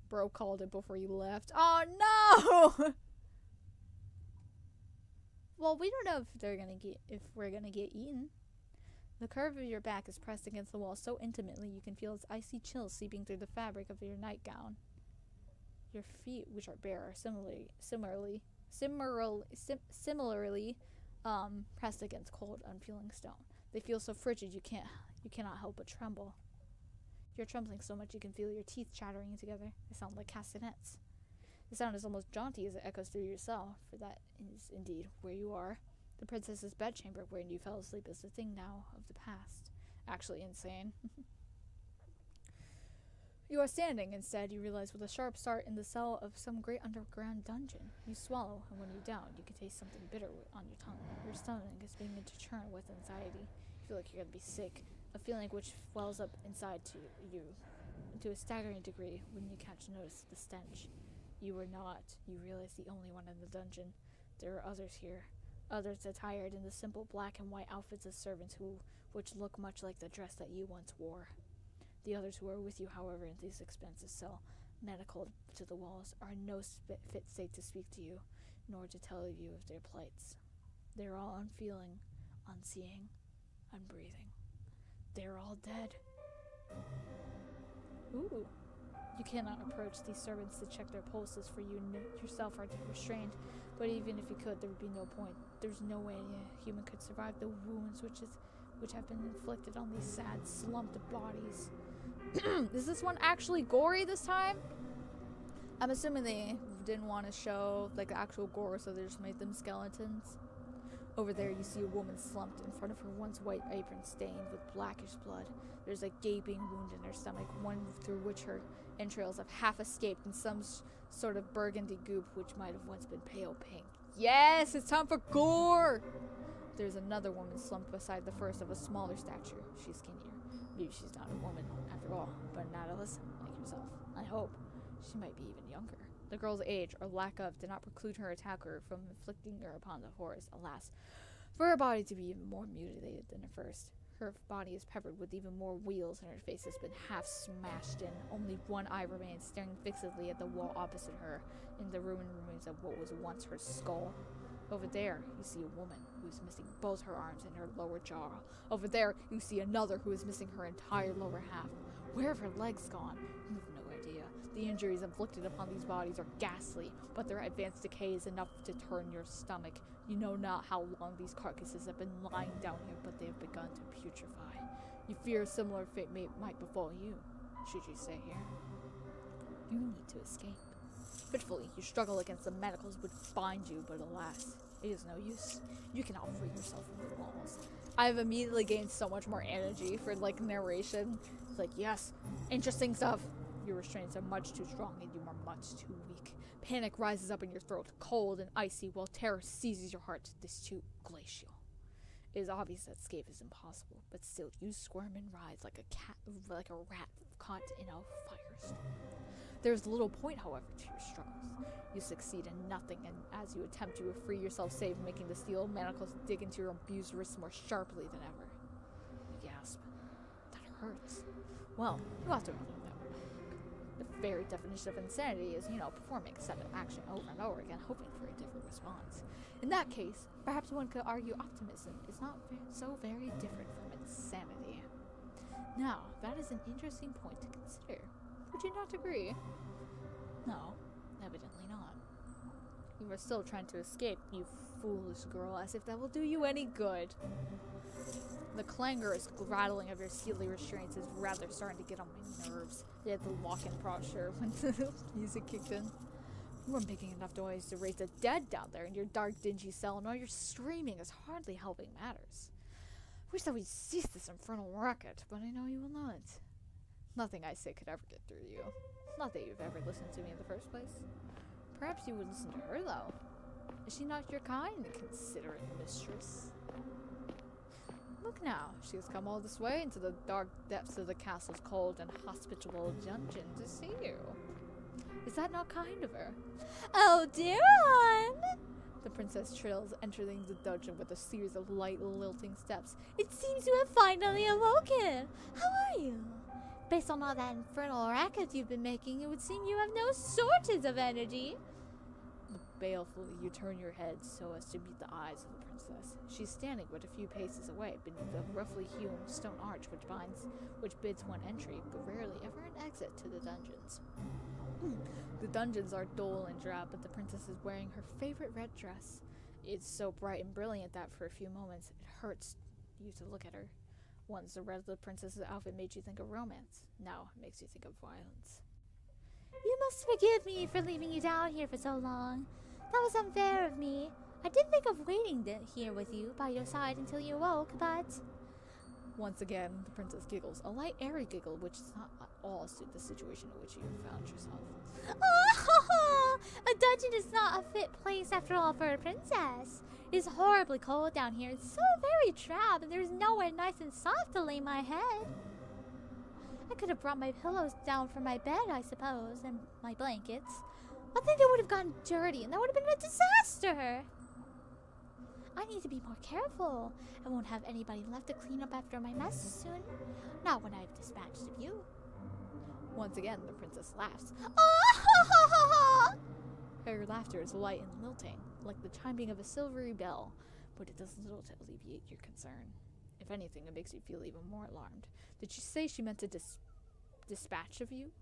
Bro called it before you left. Oh no! Well, we don't know if we're gonna get eaten. The curve of your back is pressed against the wall so intimately you can feel its icy chill seeping through the fabric of your nightgown. Your feet, which are bare, are similarly pressed against cold, unfeeling stone. They feel so frigid you cannot help but tremble. You're trembling so much you can feel your teeth chattering together. They sound like castanets. The sound is almost jaunty as it echoes through your cell, for that is indeed where you are. The princess's bedchamber wherein you fell asleep is a thing now of the past. Actually insane. You are standing, instead, you realize, with a sharp start in the cell of some great underground dungeon. You swallow, and when you down, you can taste something bitter on your tongue. Your stomach is beginning to churn with anxiety. You feel like you're going to be sick, a feeling which wells up inside to you to a staggering degree when you catch notice of the stench. You were not, you realize, the only one in the dungeon. There are others here, others attired in the simple black and white outfits of servants which look much like the dress that you once wore. The others who are with you, however, in this expensive cell, manacled to the walls, are in no fit state to speak to you, nor to tell you of their plights. They are all unfeeling, unseeing, unbreathing. They are all dead. Ooh. You cannot approach these servants to check their pulses, for you yourself are restrained. But even if you could, there would be no point. There's no way a human could survive the wounds which have been inflicted on these sad, slumped bodies. Is this one actually gory this time? I'm assuming they didn't want to show like the actual gore, so they just made them skeletons. Over there, you see a woman slumped in front of her once white apron stained with blackish blood. There's a gaping wound in her stomach, one through which her entrails have half escaped in some sort of burgundy goop which might have once been pale pink. Yes, it's time for gore! There's another woman slumped beside the first of a smaller stature. She's skinnier. Maybe she's not a woman after all, but an adolescent like yourself. I hope. She might be even younger. The girl's age, or lack of, did not preclude her attacker from inflicting her upon the horse, alas, for her body to be even more mutilated than at first. Her body is peppered with even more wheals, and her face has been half smashed in. Only one eye remains, staring fixedly at the wall opposite her, in the ruined remains of what was once her skull. Over there, you see a woman who is missing both her arms and her lower jaw. Over there, you see another who is missing her entire lower half. Where have her legs gone? You have no idea. The injuries inflicted upon these bodies are ghastly, but their advanced decay is enough to turn your stomach. You know not how long these carcasses have been lying down here, but they have begun to putrefy. You fear a similar fate might befall you, should you stay here. You need to escape. Fitfully, you struggle against the manacles which bind you, but alas, it is no use. You cannot free yourself from the walls. I've immediately gained so much more energy for, like, narration. It's like, yes, interesting stuff. Your restraints are much too strong and you are much too weak. Panic rises up in your throat, cold and icy, while terror seizes your heart. This too glacial. It is obvious that escape is impossible, but still you squirm and writhe like a rat caught in a firestorm. There is little point, however, to your struggles. You succeed in nothing, and as you attempt to free yourself, save making the steel manacles dig into your abused wrists more sharply than ever. You gasp. That hurts. Well, you have to know that would not work. The very definition of insanity is, performing a set of action over and over again, hoping for a different response. In that case, perhaps one could argue optimism is not so very different from insanity. Now, that is an interesting point to consider. Would you not agree? No, evidently not. You are still trying to escape, you foolish girl, as if that will do you any good. The clangorous rattling of your steely restraints is rather starting to get on my nerves. They had the lock-in posture when the music kicked in. You were making enough noise to raise the dead down there in your dark, dingy cell, and all your screaming is hardly helping matters. Wish that we'd cease this infernal racket, but I know you will not. Nothing I say could ever get through to you. Not that you've ever listened to me in the first place. Perhaps you would listen to her, though. Is she not your kind, considerate mistress? Look now, she has come all this way into the dark depths of the castle's cold and hospitable dungeon to see you. Is that not kind of her? Oh, dear one! The princess trills, entering the dungeon with a series of light, lilting steps. It seems you have finally awoken. How are you? Based on all that infernal racket you've been making, it would seem you have no shortage of energy. The Balefully, you turn your head so as to meet the eyes of the princess. She's standing but a few paces away beneath a roughly hewn stone arch which bids one entry, but rarely ever an exit to the dungeons. The dungeons are dull and drab, but the princess is wearing her favorite red dress. It's so bright and brilliant that for a few moments it hurts you to look at her. Once the red of the princess's outfit made you think of romance. Now it makes you think of violence. You must forgive me for leaving you down here for so long. That was unfair of me. I did think of waiting here with you by your side until you awoke, but... Once again, the princess giggles, a light, airy giggle, which does not at all suit the situation in which you found yourself. Oh, a dungeon is not a fit place after all for a princess. It is horribly cold down here. It's so very drab, and there's nowhere nice and soft to lay my head. I could have brought my pillows down from my bed, I suppose, and my blankets. I think they would have gotten dirty, and that would have been a disaster. I need to be more careful. I won't have anybody left to clean up after my mess soon. Not when I've dispatched of you. Once again, the princess laughs. Oh! Her laughter is light and lilting, like the chiming of a silvery bell, but it does little to alleviate your concern. If anything, it makes you feel even more alarmed. Did she say she meant to dispatch of you?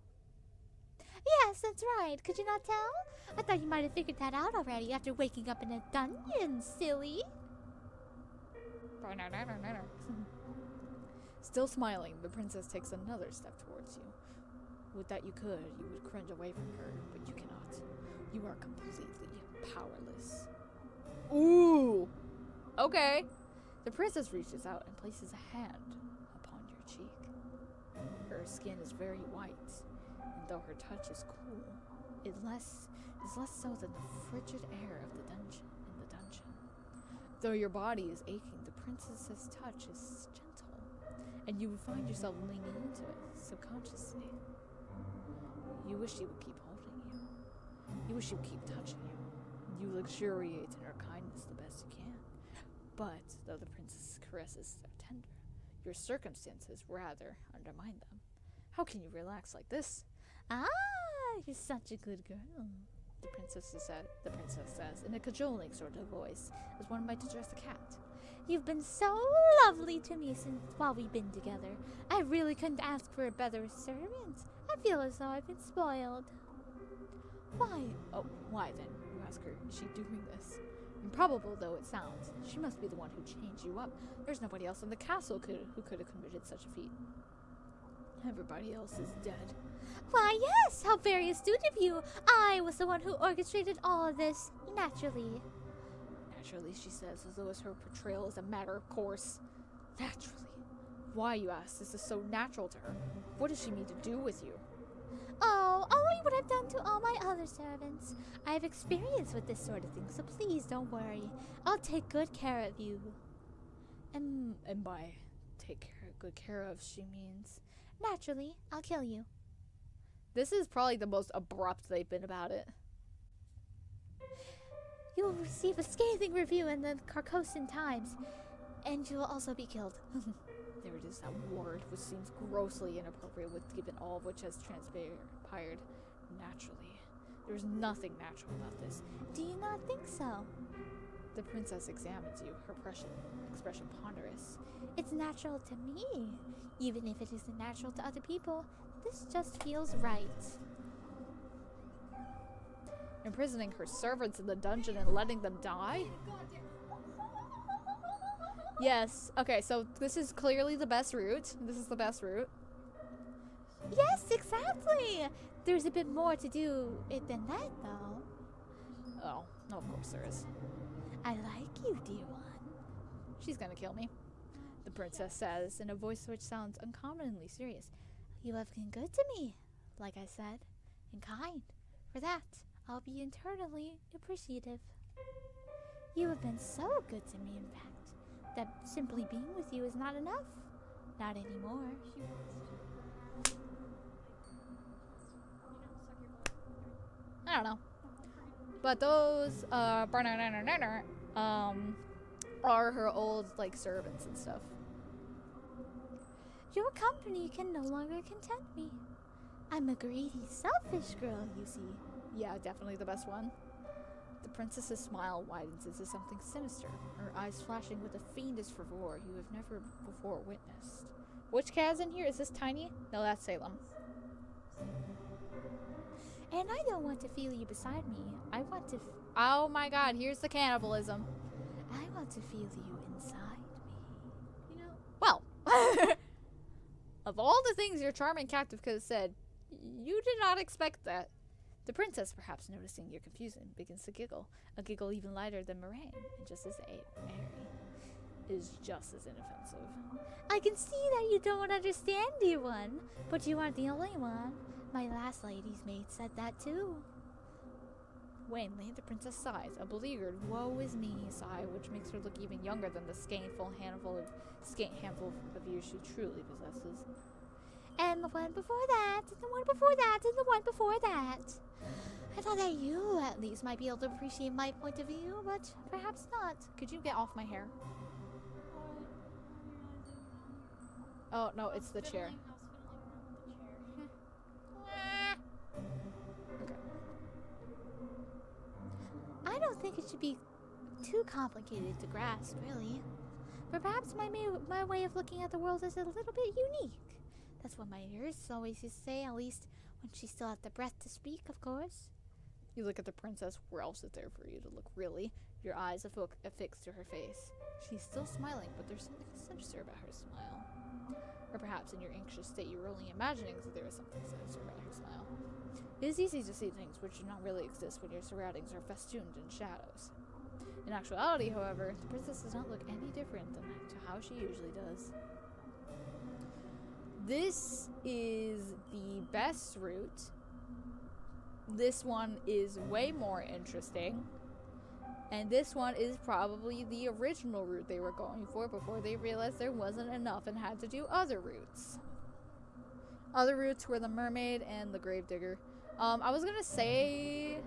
Yes, that's right. Could you not tell? I thought you might have figured that out already after waking up in a dungeon, silly. Still smiling, the princess takes another step towards you. Would that you could, you would cringe away from her, but you cannot. You are completely powerless. Ooh! Okay. The princess reaches out and places a hand upon your cheek. Her skin is very white, and though her touch is cool, it is less so than the frigid air of the dungeon. Though your body is aching, the princess's touch is gentle, and you would find yourself leaning into it subconsciously. You wish she would keep holding you. You wish she would keep touching you. You luxuriate in her kindness the best you can. But though the princess's caresses are tender, your circumstances rather undermine them. How can you relax like this? Ah, you're such a good girl. The princess says in a cajoling sort of voice, as one might address a cat. You've been so lovely to me while we've been together. I really couldn't ask for a better servant. I feel as though I've been spoiled. Why? Oh, why then, you ask her, is she doing this? Improbable though it sounds, she must be the one who changed you up. There's nobody else in the castle who could have committed such a feat. Everybody else is dead. Why, yes! How very astute of you! I was the one who orchestrated all of this, naturally. Naturally, she says, as though her portrayal is a matter of course. Naturally. Why, you ask? This is so natural to her. What does she mean to do with you? Oh, only what I've done to all my other servants. I have experience with this sort of thing, so please don't worry. I'll take good care of you. And by good care of, she means... Naturally, I'll kill you. This is probably the most abrupt they've been about it. You'll receive a scathing review in the Carcosan Times, and you'll also be killed. There it is, that word, which seems grossly inappropriate given all of which has transpired naturally. There's nothing natural about this. Do you not think so? The princess examines you, her expression ponderous. It's natural to me, even if it isn't natural to other people. This just feels right. Imprisoning her servants in the dungeon and letting them die? Yes. Okay, so this is clearly the best route. This is the best route. Yes, exactly. There's a bit more to do it than that, though. Oh, no, of course there is. I like you, dear one. She's gonna kill me, the princess says in a voice which sounds uncommonly serious. You have been good to me, like I said, and kind. For that, I'll be eternally appreciative. You have been so good to me, in fact, that simply being with you is not enough. Not anymore. I don't know. But those, are her old, servants and stuff. Your company can no longer content me. I'm a greedy, selfish girl, you see. Yeah, definitely the best one. The princess's smile widens into something sinister, her eyes flashing with a fiendish fervor you have never before witnessed. Which cat is in here? Is this Tiny? No, that's Salem. And I don't want to feel you beside me. I want to. Oh my god, here's the cannibalism. I want to feel you inside me. You know, well, of all the things your charming captive could have said, you did not expect that. The princess, perhaps noticing your confusion, begins to giggle, a giggle even lighter than meringue, and just as Mary is just as inoffensive. I can see that you don't understand, dear one, but you aren't the only one. My last lady's maid said that too. Wanly, the princess sighs, a beleaguered woe is me sigh, which makes her look even younger than the scant handful of years she truly possesses. And the one before that, and the one before that, and the one before that. I thought that you, at least, might be able to appreciate my point of view, but perhaps not. Could you get off my hair? Oh, no, it's the chair. Okay. I don't think it should be too complicated to grasp, really. But perhaps my way of looking at the world is a little bit unique. That's what my nurse always used to say, at least when she still had the breath to speak, of course. You look at the princess. Where else is there for you to look, really? Your eyes affixed to her face. She's still smiling, but there's something sinister about her smile. Or perhaps in your anxious state, you were only imagining that there was something sinister about her smile. It is easy to see things which do not really exist when your surroundings are festooned in shadows. In actuality, however, the princess does not look any different than to how she usually does. This is the best route. This one is way more interesting. And this one is probably the original route they were going for before they realized there wasn't enough and had to do other routes. Other routes were the mermaid and the gravedigger. I was gonna say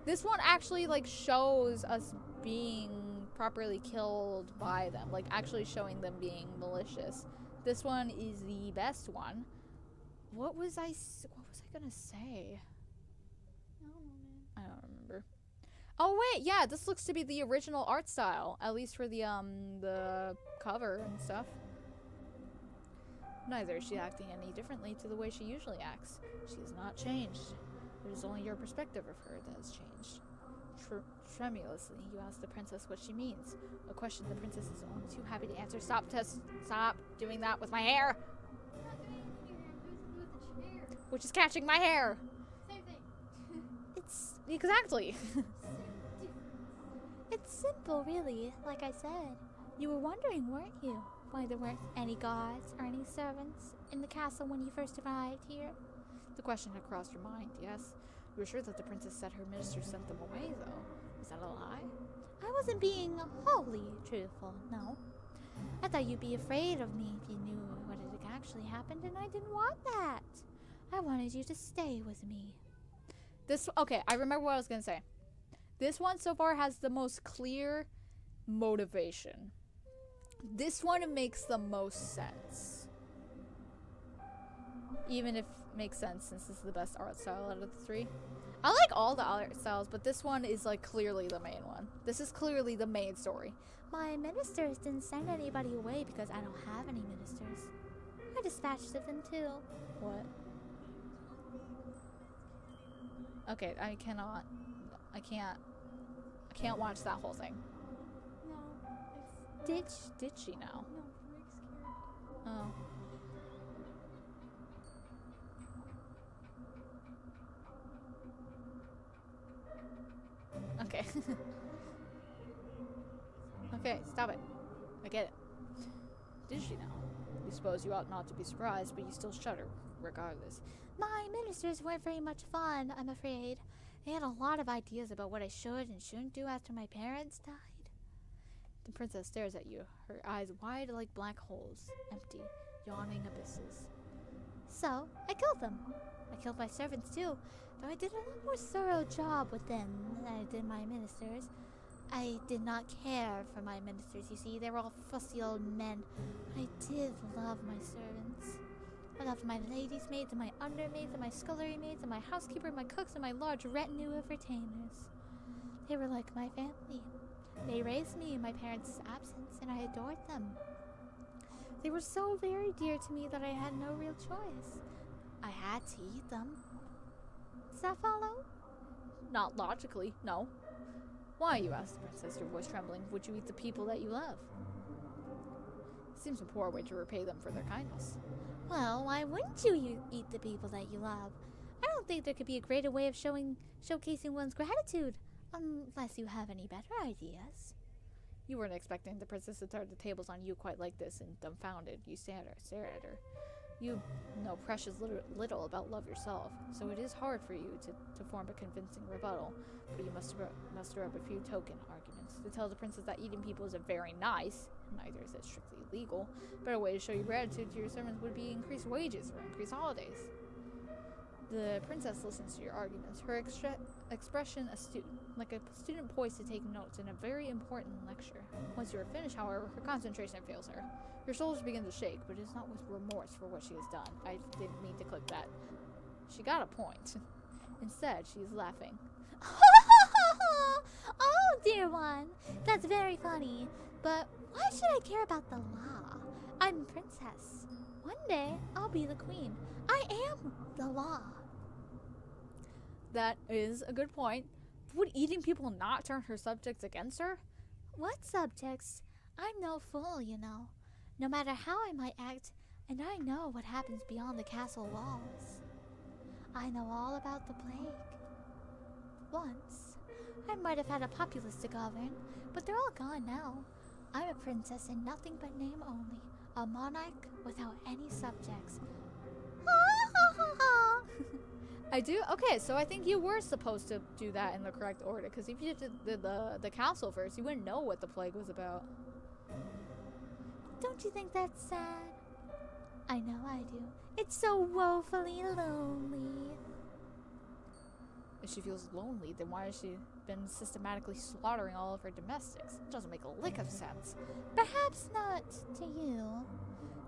this one actually like shows us being properly killed by them, like actually showing them being malicious. This one is the best one. What was I gonna say? I don't remember. Oh wait, yeah, this looks to be the original art style, at least for the cover and stuff. Neither is she acting any differently to the way she usually acts. She has not changed. It is only your perspective of her that has changed. Tremulously, you ask the princess what she means. A question the princess is only too happy to answer. Stop doing that with my hair! I'm not doing anything here. I'm doing something with the chair. Which is catching my hair! Same thing. It's exactly. It's simple, really. Like I said, you were wondering, weren't you, why there weren't any guards or any servants in the castle when you first arrived here? The question had crossed your mind, yes. You were sure that the princess said her minister sent them away, though. Is that a lie? I wasn't being wholly truthful, no. I thought you'd be afraid of me if you knew what had actually happened, and I didn't want that. I wanted you to stay with me. Okay, I remember what I was gonna say. This one so far has the most clear motivation. This one makes the most sense. Even if it makes sense since this is the best art style out of the three. I like all the art styles, but this one is like clearly the main one. This is clearly the main story. My ministers didn't send anybody away because I don't have any ministers. I dispatched of them too. What? Okay, I can't watch that whole thing. No. Did she now? No, Rick's character. Oh. Okay. Okay, stop it. I get it. Did she now? You suppose you ought not to be surprised, but you still shudder, regardless. My ministers weren't very much fun, I'm afraid. They had a lot of ideas about what I should and shouldn't do after my parents died. The princess stares at you, her eyes wide like black holes, empty, yawning abysses. So, I killed them. I killed my servants too, though I did a lot more thorough job with them than I did my ministers. I did not care for my ministers, you see. They were all fussy old men. I did love my servants. I loved my ladies' maids and my undermaids and my scullery maids and my housekeeper and my cooks and my large retinue of retainers. They were like my family. They raised me in my parents' absence, and I adored them. They were so very dear to me that I had no real choice. I had to eat them. Does that follow? Not logically, no. Why, you asked the princess, your voice trembling. Would you eat the people that you love? Seems a poor way to repay them for their kindness. Well, why wouldn't you eat the people that you love? I don't think there could be a greater way of showcasing one's gratitude, unless you have any better ideas. You weren't expecting the princess to turn the tables on you quite like this, and dumbfounded, you stare at her. You know precious little about love yourself, so it is hard for you to form a convincing rebuttal, but you must muster up a few token arguments. To tell the princess that eating people is a very nice, neither is it strictly legal, better way to show your gratitude to your servants would be increase wages or increase holidays. The princess listens to your arguments, her expression astute, like a student poised to take notes in a very important lecture. Once you are finished, however, her concentration fails her. Her shoulders begin to shake, but it is not with remorse for what she has done. I didn't mean to click that. She got a point. Instead, she is laughing. Oh, dear one, that's very funny. But why should I care about the law? I'm a princess. One day, I'll be the queen. I am the law. That is a good point. Would eating people not turn her subjects against her? What subjects? I'm no fool, you know. No matter how I might act, and I know what happens beyond the castle walls. I know all about the plague. Once, I might have had a populace to govern, but they're all gone now. I'm a princess in nothing but name only, a monarch without any subjects. I do? Okay, so I think you were supposed to do that in the correct order, because if you did the castle first, you wouldn't know what the plague was about. Don't you think that's sad? I know I do. It's so woefully lonely. If she feels lonely, then why has she been systematically slaughtering all of her domestics? It doesn't make a lick of sense. Perhaps not to you.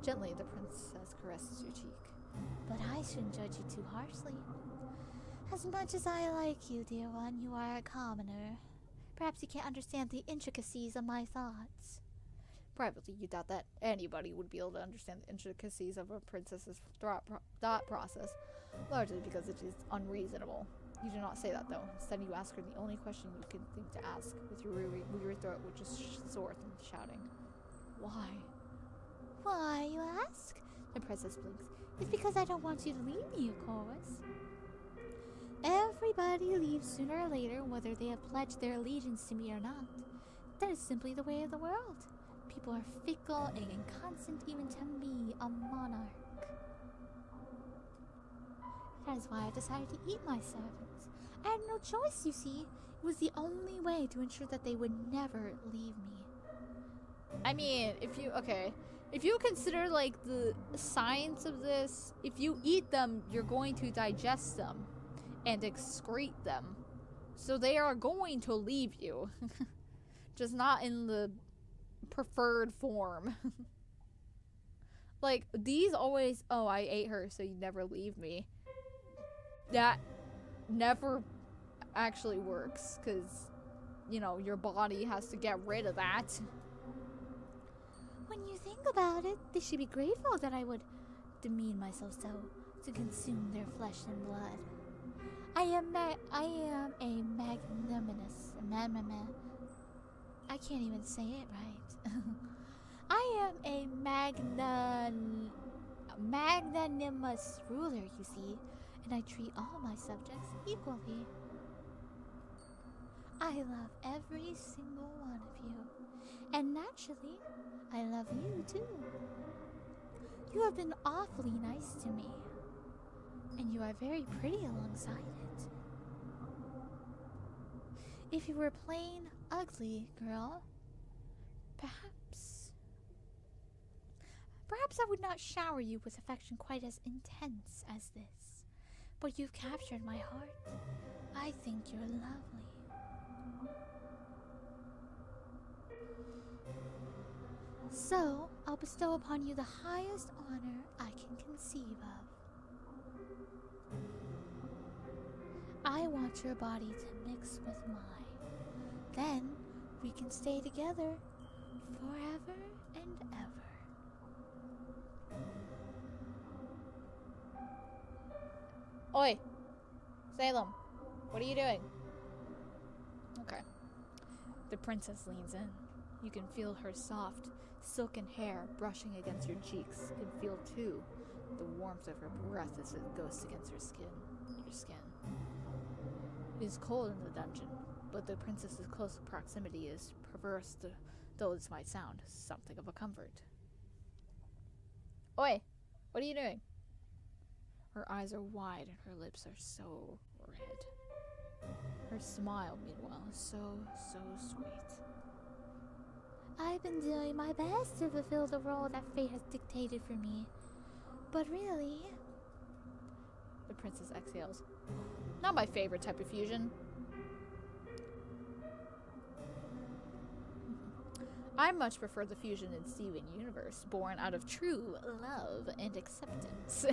Gently, the princess caresses your cheek. But I shouldn't judge you too harshly. As much as I like you, dear one, you are a commoner. Perhaps you can't understand the intricacies of my thoughts. Privately, you doubt that anybody would be able to understand the intricacies of a princess's thought process, largely because it is unreasonable. You do not say that, though. Instead, you ask her the only question you can think to ask, with your weary throat, which is sore from shouting. Why? Why, you ask? The princess blinks. It's because I don't want you to leave me, of course. Everybody leaves sooner or later, whether they have pledged their allegiance to me or not. That is simply the way of the world. People are fickle and inconstant even to me, a monarch. That is why I decided to eat my servants. I had no choice, you see. It was the only way to ensure that they would never leave me. I mean, if you consider, like, the science of this, if you eat them, you're going to digest them and excrete them. So they are going to leave you. Just not in the preferred form. Like, these always, oh, I ate her, so you never leave me. That never actually works, because, you know, your body has to get rid of that. When you think about it, they should be grateful that I would demean myself so to consume their flesh and blood. I am a magnanimous I can't even say it right. I am a magnanimous ruler, you see, and I treat all my subjects equally. I love every single one of you, and naturally, I love you too. You have been awfully nice to me, and you are very pretty alongside it. If you were plain ugly, girl, perhaps I would not shower you with affection quite as intense as this. But you've captured my heart. I think you're lovely. So, I'll bestow upon you the highest honor I can conceive of. I want your body to mix with mine, Then we can stay together forever and ever. Oi! Salem, what are you doing? Okay. The princess leans in. You can feel her soft, silken hair brushing against your cheeks. You can feel, too, the warmth of her breath as it goes against her skin. Your skin. It is cold in the dungeon, but the princess's close proximity is, perverse though this might sound, something of a comfort. Oi! What are you doing? Her eyes are wide and her lips are so red. Her smile, meanwhile, is so sweet. I've been doing my best to fulfill the role that fate has dictated for me. But really... The princess exhales. Not my favorite type of fusion. I much prefer the fusion in Steven Universe, born out of true love and acceptance.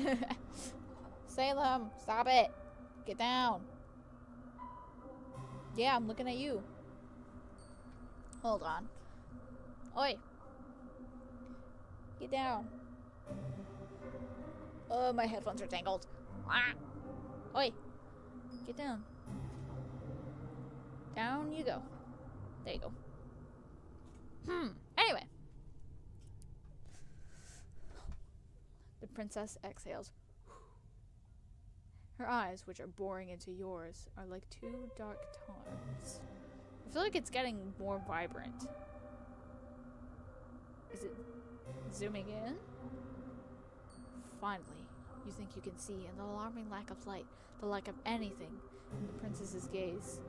Salem, stop it! Get down! Yeah, I'm looking at you. Hold on. Oi! Get down. Oh, my headphones are tangled. Ah! Oi! Get down. Down you go. There you go. Anyway. The princess exhales. Her eyes, which are boring into yours, are like two dark tarns. I feel like it's getting more vibrant. Is it zooming in? Finally, you think you can see, in the alarming lack of light, the lack of anything in the princess's gaze,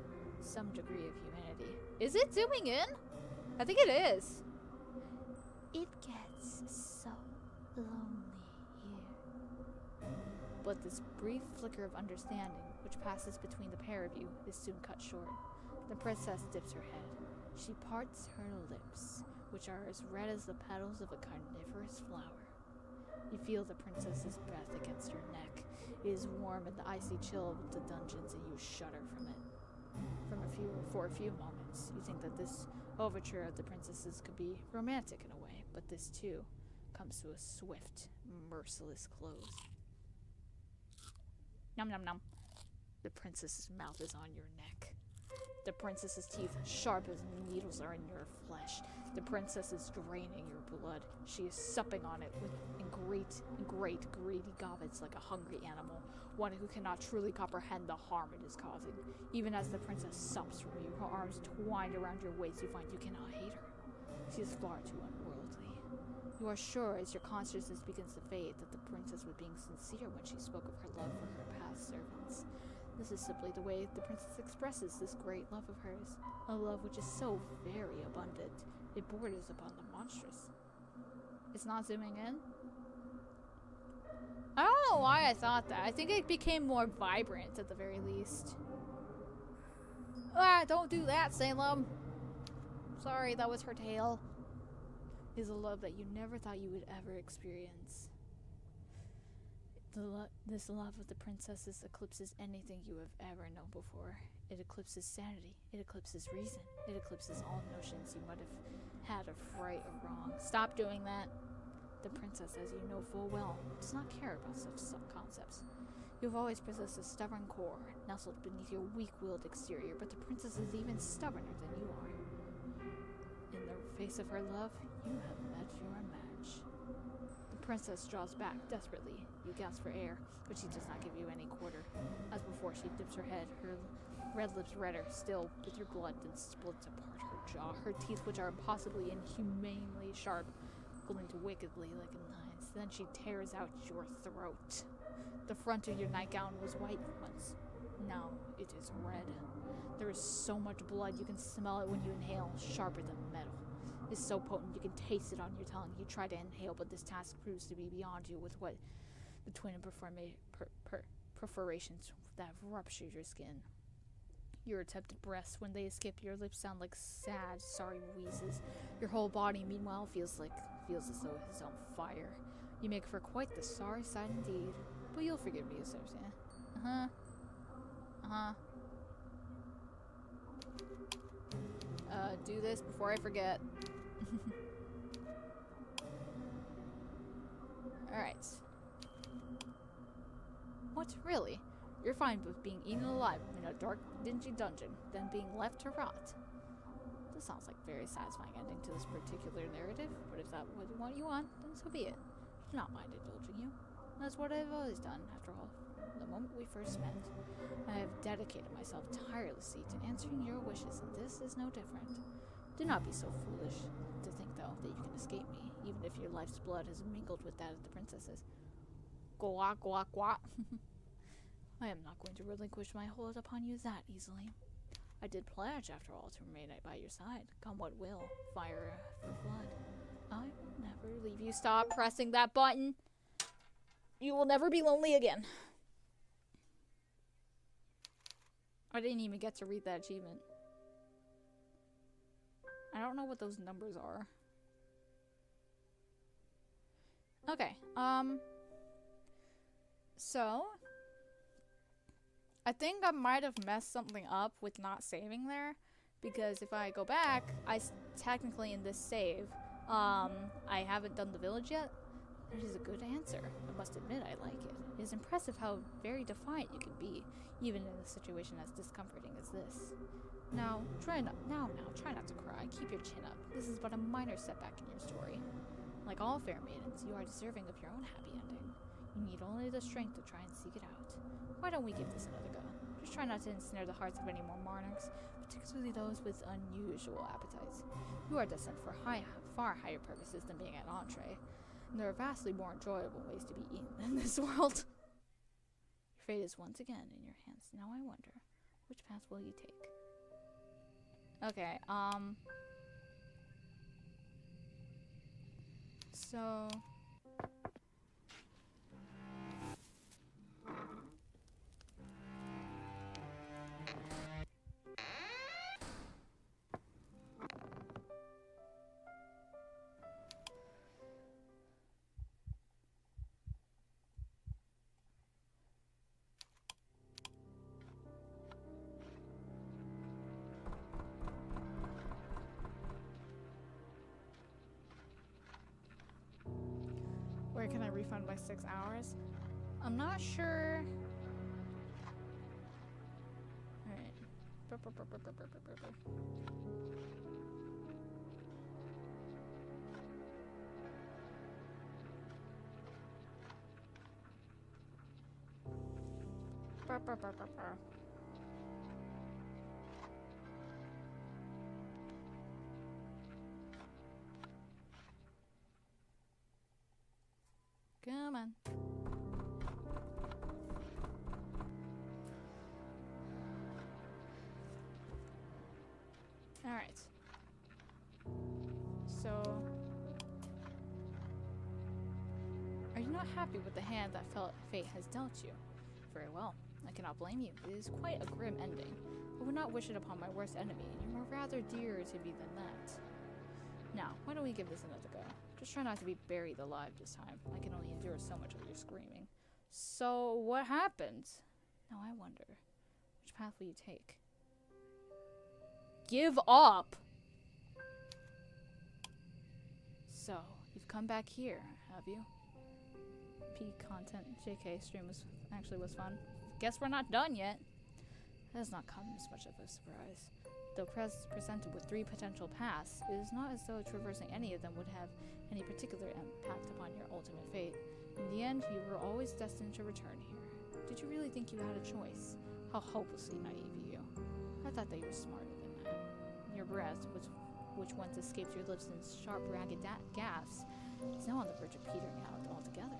some degree of humanity. Is it zooming in? I think it is. It gets so lonely here. But this brief flicker of understanding, which passes between the pair of you, is soon cut short. The princess dips her head. She parts her lips, which are as red as the petals of a carnivorous flower. You feel the princess's breath against your neck. It is warm in the icy chill of the dungeons, and you shudder from it. For a few moments, you think that this overture of the princess's could be romantic in a way, but this too comes to a swift, merciless close. Nom nom nom. The princess's mouth is on your neck. The princess's teeth, sharp as needles, are in your flesh. The princess is draining your blood. She is supping on it in great, greedy gobbets like a hungry animal, one who cannot truly comprehend the harm it is causing. Even as the princess sups from you, her arms twined around your waist, you find you cannot hate her. She is far too unworldly. You are sure, as your consciousness begins to fade, that the princess was being sincere when she spoke of her love for her past servants. This is simply the way the princess expresses this great love of hers, a love which is so very abundant, it borders upon the monstrous. It's not zooming in? I don't know why I thought that. I think it became more vibrant at the very least. Ah, don't do that, Salem. Sorry, that was her tale. Is a love that you never thought you would ever experience. This love of the princesses eclipses anything you have ever known before. It eclipses sanity. It eclipses reason. It eclipses all notions you might have had of right or wrong. Stop doing that. The princess, as you know full well, does not care about such concepts. You have always possessed a stubborn core, nestled beneath your weak-willed exterior, but the princess is even stubborner than you are. In the face of her love, you have met your match. The princess draws back desperately. You gasp for air, but she does not give you any quarter. As before, she dips her head, her red lips redder still with your blood, then splits apart her jaw, her teeth, which are impossibly inhumanely sharp, glinted wickedly like a knife. Then she tears out your throat. The front of your nightgown was white once. Now it is red. There is so much blood you can smell it when you inhale, sharper than metal. It's so potent you can taste it on your tongue. You try to inhale, but this task proves to be beyond you with what the twin perforations that have ruptured your skin. Your attempted breaths, when they escape your lips, sound like sad, sorry wheezes. Your whole body, meanwhile, feels as though it is on fire. You make for quite the sorry sight indeed. But you'll forgive me, Cersei. do this before I forget. Alright. What? Really? You're fine with being eaten alive in a dark, dingy dungeon, than being left to rot. This sounds like a very satisfying ending to this particular narrative, but if that's what you want, then so be it. I do not mind indulging you. That's what I've always done, after all. From the moment we first met, I have dedicated myself tirelessly to answering your wishes, and this is no different. Do not be so foolish to think, though, that you can escape me, even if your life's blood has mingled with that of the princess's. Gwah, gwah, gwah. I am not going to relinquish my hold upon you that easily. I did pledge, after all, to remain by your side, come what will, fire for flood. I will never leave you. Stop pressing that button. You will never be lonely again. I didn't even get to read that achievement. I don't know what those numbers are. Okay, so I think I might have messed something up with not saving there, because if I go back, technically in this save, I haven't done the village yet. It is a good answer. I must admit I like it. It is impressive how very defiant you can be, even in a situation as discomforting as this. Now, try not to cry. Keep your chin up. This is but a minor setback in your story. Like all fair maidens, you are deserving of your own happy ending. You need only the strength to try and seek it out. Why don't we give this another go? Just try not to ensnare the hearts of any more monarchs, particularly those with unusual appetites. You are destined for far higher purposes than being an entree, and there are vastly more enjoyable ways to be eaten in this world. Your fate is once again in your hands. Now I wonder, which path will you take? Okay, so where can I refund my 6 hours? I'm not sure. Alright. Come on. Alright. So, are you not happy with the hand that fate has dealt you? Very well. I cannot blame you. It is quite a grim ending. I would not wish it upon my worst enemy, and you are rather dearer to me than that. Now, why don't we give this another go? Just try not to be buried alive this time. I can only endure so much of your screaming. So, what happened? Now I wonder, which path will you take? Give up! So, you've come back here, have you? P content, JK stream was fun. Guess we're not done yet. That has not come as much of a surprise. Though presented with 3 potential paths, it is not as though traversing any of them would have any particular impact upon your ultimate fate. In the end, you were always destined to return here. Did you really think you had a choice? How hopelessly naive you. I thought that you were smarter than that. Your breath, which once escaped your lips in sharp, ragged gasps, is now on the verge of petering out altogether.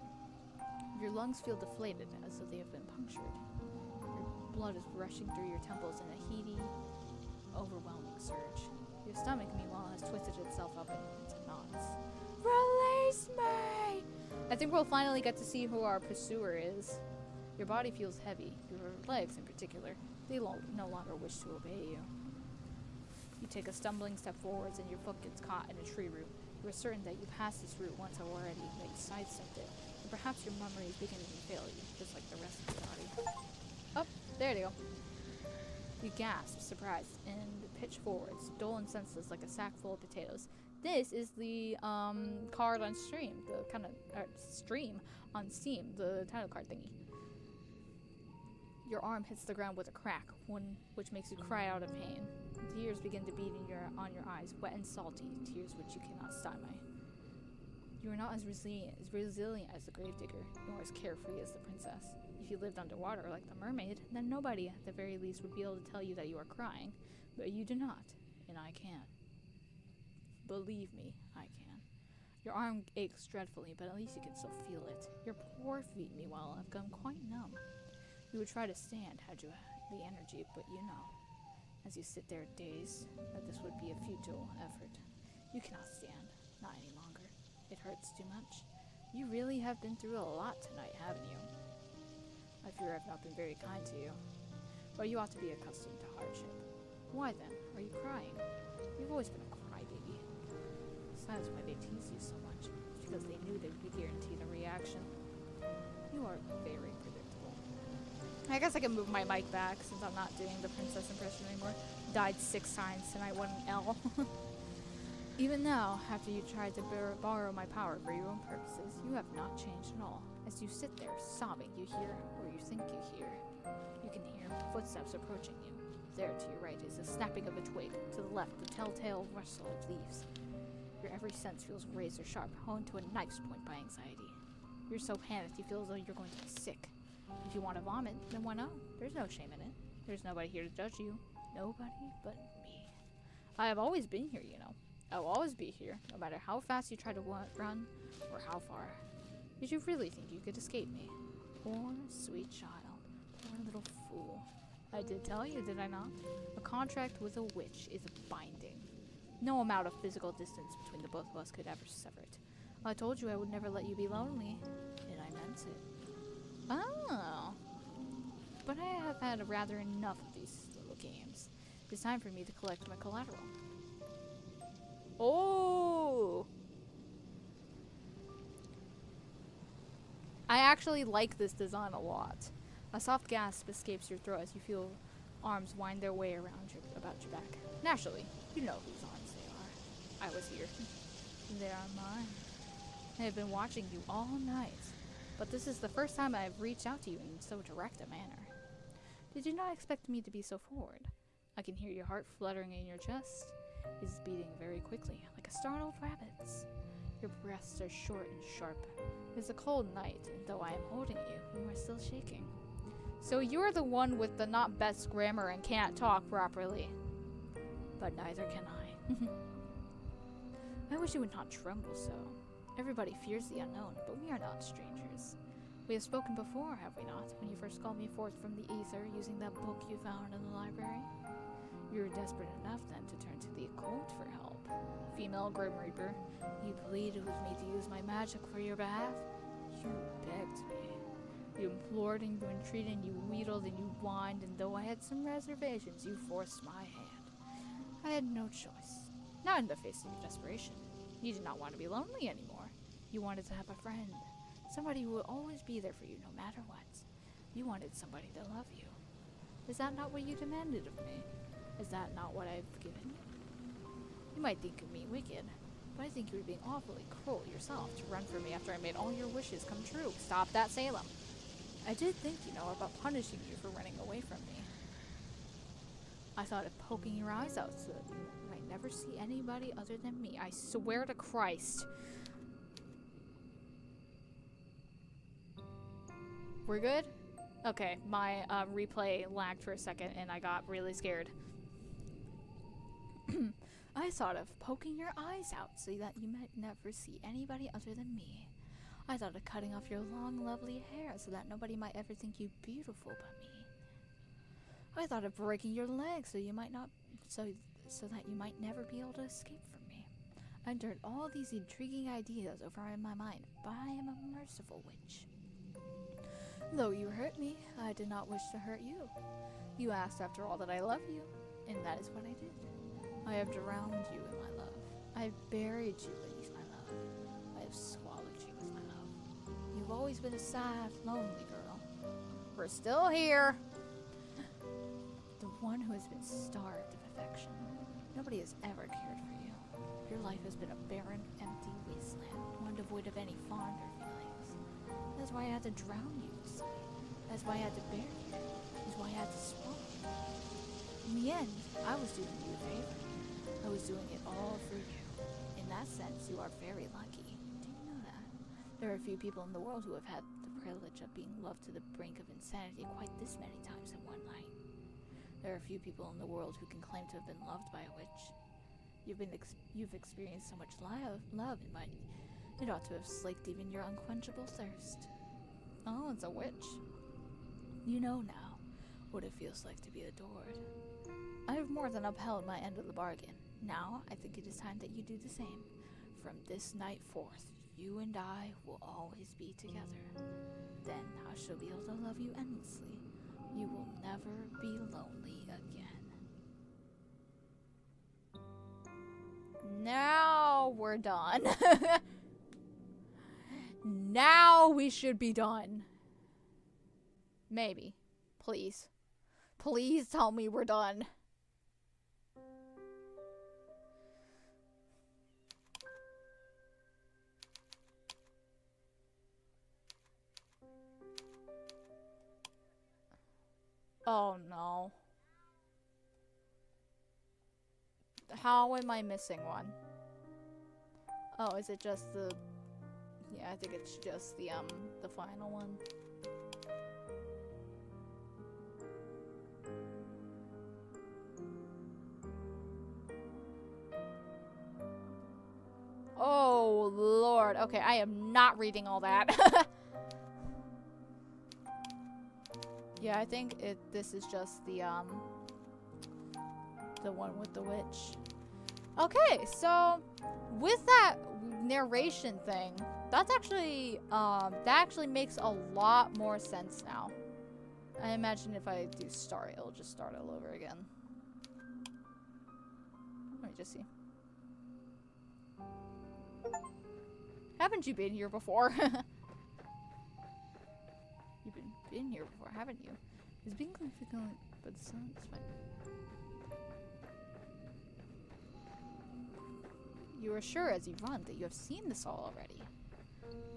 Your lungs feel deflated, as though they have been punctured. Your blood is rushing through your temples in a heady, overwhelming surge. Your stomach, meanwhile, has twisted itself up into knots. Release me! I think we'll finally get to see who our pursuer is. Your body feels heavy. Your legs, in particular, they no longer wish to obey you. You take a stumbling step forwards and your foot gets caught in a tree root. You are certain that you passed this route once already, that you sidestepped it. And perhaps your memory is beginning to fail you, just like the rest of your body. Oh, there you go. You gasp, surprised, and pitch forwards, dull and senseless like a sack full of potatoes. This is the card on stream, the kind of stream on Steam, the title card thingy. Your arm hits the ground with a crack, which makes you cry out in pain. Tears begin to bead on your eyes, wet and salty, tears which you cannot stymie. You are not as resilient as the gravedigger, nor as carefree as the princess. If you lived underwater like the mermaid, then nobody, at the very least, would be able to tell you that you are crying. But you do not, and I can. Believe me, I can. Your arm aches dreadfully, but at least you can still feel it. Your poor feet, meanwhile, have gone quite numb. You would try to stand had you the energy, but you know, as you sit there dazed, that this would be a futile effort. You cannot stand, not any longer. It hurts too much. You really have been through a lot tonight, haven't you? I fear I've not been very kind to you, but you ought to be accustomed to hardship. Why then, are you crying? You've always been a crybaby. That's why they tease you so much. It's because they knew they would be guaranteed a reaction. You are very predictable. I guess I can move my mic back since I'm not doing the princess impression anymore. Died 6 times tonight, 1 L. Even now, after you tried to borrow my power for your own purposes, you have not changed at all. As you sit there, sobbing, you hear, or you think you hear. You can hear footsteps approaching you. There to your right is the snapping of a twig. To the left, the telltale rustle of leaves. Your every sense feels razor sharp, honed to a knife's point by anxiety. You're so panicked you feel as though you're going to be sick. If you want to vomit, then why not? There's no shame in it. There's nobody here to judge you. Nobody but me. I have always been here, you know. I will always be here, no matter how fast you try to run, or how far. Did you really think you could escape me? Poor, sweet child. Poor little fool. I did tell you, did I not? A contract with a witch is binding. No amount of physical distance between the both of us could ever sever it. I told you I would never let you be lonely, and I meant it. Oh. But I have had rather enough of these little games. It's time for me to collect my collateral. Oh! I actually like this design a lot. A soft gasp escapes your throat as you feel arms wind their way around about your back. Naturally, you know whose arms they are. I was here. They are mine. I have been watching you all night, but this is the first time I have reached out to you in so direct a manner. Did you not expect me to be so forward? I can hear your heart fluttering in your chest. It is beating very quickly, like a startled rabbit's. Your breaths are short and sharp. It is a cold night, and though I am holding you, you are still shaking. So you're the one with the not best grammar and can't talk properly. But neither can I. I wish you would not tremble so. Everybody fears the unknown, but we are not strangers. We have spoken before, have we not, when you first called me forth from the ether using that book you found in the library? You were desperate enough then to turn to the occult for help. Female Grim Reaper, you pleaded with me to use my magic for your behalf. You begged me. You implored and you entreated and you wheedled and you whined, and though I had some reservations, you forced my hand. I had no choice. Not in the face of your desperation. You did not want to be lonely anymore. You wanted to have a friend. Somebody who would always be there for you no matter what. You wanted somebody to love you. Is that not what you demanded of me? Is that not what I've given you? You might think me wicked, but I think you were being awfully cruel yourself to run from me after I made all your wishes come true. Stop that, Salem. I did think, you know, about punishing you for running away from me. I thought of poking your eyes out so that you might never see anybody other than me. I swear to Christ. We're good? Okay, my replay lagged for a second and I got really scared. I thought of poking your eyes out so that you might never see anybody other than me. I thought of cutting off your long, lovely hair so that nobody might ever think you beautiful but me. I thought of breaking your legs so you might not, so that you might never be able to escape from me. I endured all these intriguing ideas over in my mind, but I am a merciful witch. Though you hurt me, I did not wish to hurt you. You asked after all that I love you, and that is what I did. I have drowned you in my love. I have buried you beneath my love. I have swallowed you with my love. You've always been a sad, lonely girl. We're still here. The one who has been starved of affection. Nobody has ever cared for you. Your life has been a barren, empty wasteland, one devoid of any fonder feelings. That's why I had to drown you, you see. That's why I had to bury you. That's why I had to swallow you. In the end, I was doing you a favor. I was doing it all for you. In that sense, you are very lucky. Do you know that? There are few people in the world who have had the privilege of being loved to the brink of insanity quite this many times in one night. There are few people in the world who can claim to have been loved by a witch. You've experienced so much love, it ought to have slaked even your unquenchable thirst. Oh, it's a witch. You know now what it feels like to be adored. I have more than upheld my end of the bargain. Now I think it is time that you do the same. From this night forth, you and I will always be together. Then I shall be able to love you endlessly. You will never be lonely again. Now we're done. Now we should be done. Maybe. Please. Please tell me we're done. Oh no. How am I missing one? Oh, is it just the... Yeah, I think it's just the final one. Oh, Lord. Okay, I am not reading all that. Yeah, I think this is just the one with the witch. Okay, so with that narration thing, that's actually that actually makes a lot more sense now. I imagine if I do start, it'll just start all over again. Let me just see. Haven't you been here before? You've been here before, haven't you? It's been going, but the sun's fine. You are sure as you run that you have seen this all already.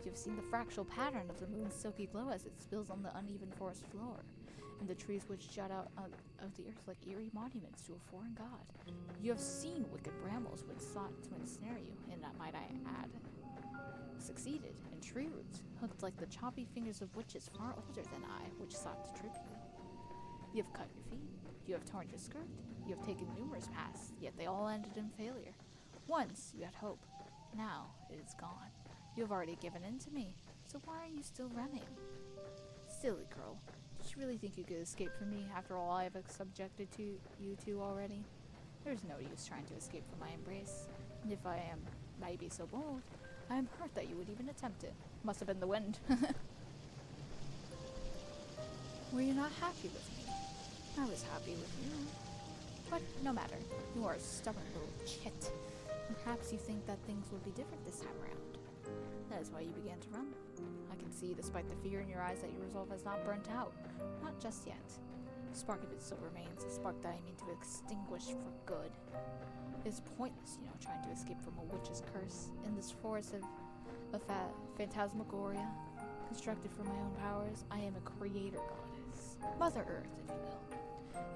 You have seen the fractal pattern of the moon's silky glow as it spills on the uneven forest floor, and the trees which jut out of the earth like eerie monuments to a foreign god. You have seen wicked brambles which sought to ensnare you, and might I add, succeeded, and tree roots, hooked like the choppy fingers of witches far older than I, which sought to trip you. You have cut your feet, you have torn your skirt, you have taken numerous paths, yet they all ended in failure. Once you had hope, now it is gone. You have already given in to me, so why are you still running? Silly girl, did you really think you could escape from me after all I have subjected you to already? There's no use trying to escape from my embrace, and if I might be so bold, I am hurt that you would even attempt it. Must have been the wind. Were you not happy with me? I was happy with you. But no matter, you are a stubborn little chit. Perhaps you think that things would be different this time around. That is why you began to run. I can see, despite the fear in your eyes, that your resolve has not burnt out. Not just yet. A spark of it still remains, a spark that I mean to extinguish for good. It's pointless, trying to escape from a witch's curse in this forest of phantasmagoria. Constructed from my own powers, I am a creator goddess. Mother Earth, if you will.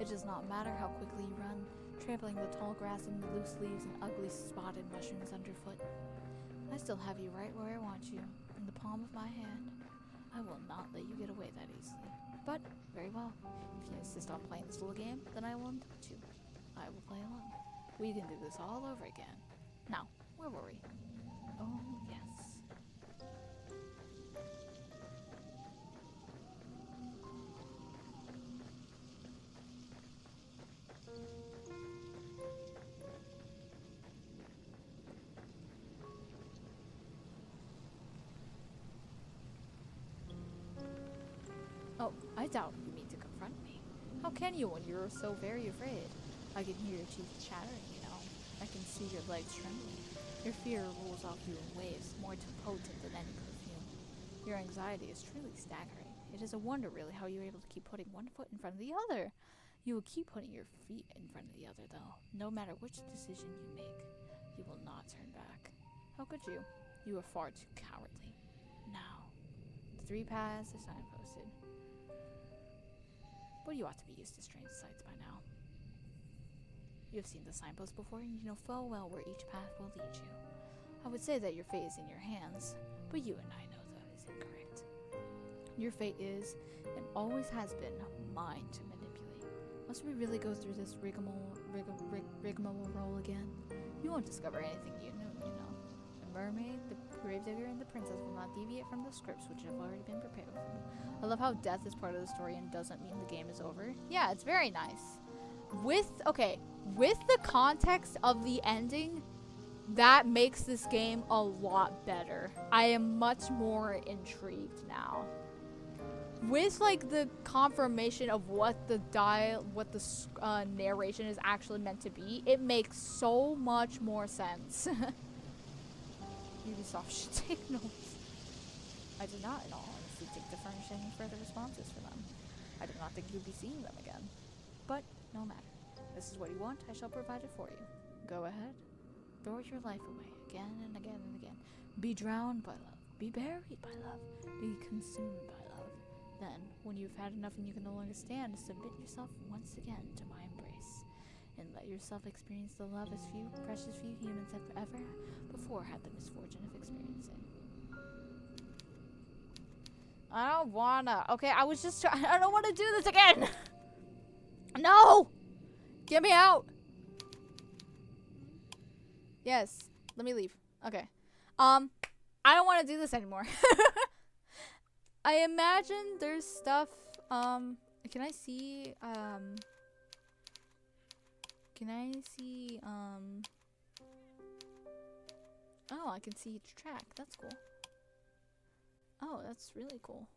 It does not matter how quickly you run, trampling the tall grass and the loose leaves and ugly spotted mushrooms underfoot. I still have you right where I want you, in the palm of my hand. I will not let you get away that easily. But, very well. If you insist on playing this little game, then I will indulge you. I will play along. We can do this all over again. Now, where were we? Oh, yes. Oh, I doubt you mean to confront me. How can you when you're so very afraid? I can hear your teeth chattering, I can see your legs trembling. Your fear rolls off you in waves, more potent than any perfume. Your anxiety is truly staggering. It is a wonder, really, how you're able to keep putting one foot in front of the other. You will keep putting your feet in front of the other, though. No matter which decision you make, you will not turn back. How could you? You are far too cowardly. Now, the 3 paths are signposted. But you ought to be used to strange sights by now. You have seen the signposts before, and you know full well where each path will lead you. I would say that your fate is in your hands, but you and I know that is incorrect. Your fate is, and always has been, mine to manipulate. Must we really go through this rigmarole again? You won't discover anything you know. The mermaid, the gravedigger, and the princess will not deviate from the scripts which have already been prepared for them. I love how death is part of the story and doesn't mean the game is over. Yeah, it's very nice. With the context of the ending, that makes this game a lot better. I am much more intrigued now. With like the confirmation of what the narration is actually meant to be, it makes so much more sense. Ubisoft should take notes. I did not, in all honesty, think to furnish any further responses for them. I did not think you'd be seeing them again. But no matter. This is what you want. I shall provide it for you. Go ahead. Throw your life away again and again and again. Be drowned by love. Be buried by love. Be consumed by love. Then, when you've had enough and you can no longer stand, submit yourself once again to my embrace. And let yourself experience the love as precious few humans have ever before had the misfortune of experiencing. I don't wanna. Okay, I was just trying. I don't want to do this again. No! Get me out! Yes. Let me leave. Okay. I don't want to do this anymore. I imagine there's stuff, can I see, oh, I can see each track. That's cool. Oh, that's really cool.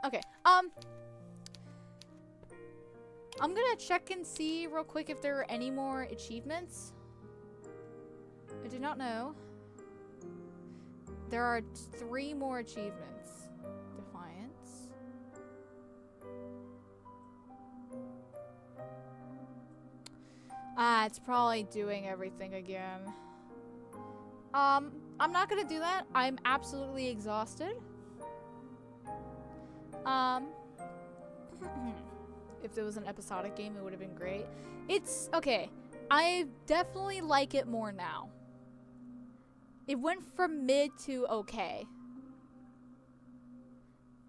Okay, I'm gonna check and see real quick if there are any more achievements. I do not know. There are 3 more achievements. Defiance. It's probably doing everything again. I'm not gonna do that. I'm absolutely exhausted. If there was an episodic game, it would have been great. It's okay. I definitely like it more now. It went from mid to okay.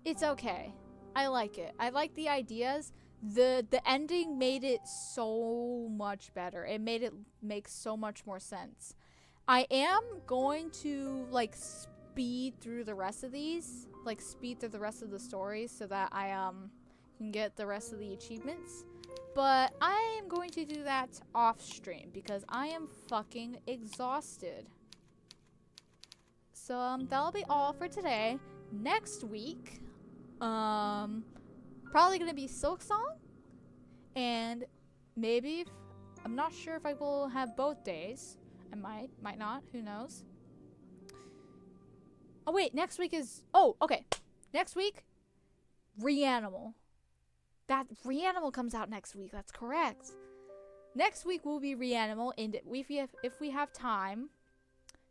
It's okay. I like it. I like the ideas. The ending made it so much better. It made it make so much more sense. I am going to like speed through the rest of these, like speed through the rest of the stories so that I can get the rest of the achievements. But I am going to do that off stream because I am fucking exhausted. So that'll be all for today. Next week, probably gonna be Silksong, and maybe I'm not sure if I will have both days. I might not. Who knows? Oh wait, next week is okay. Next week, Reanimal. That Reanimal comes out next week. That's correct. Next week will be Reanimal, and if we have time,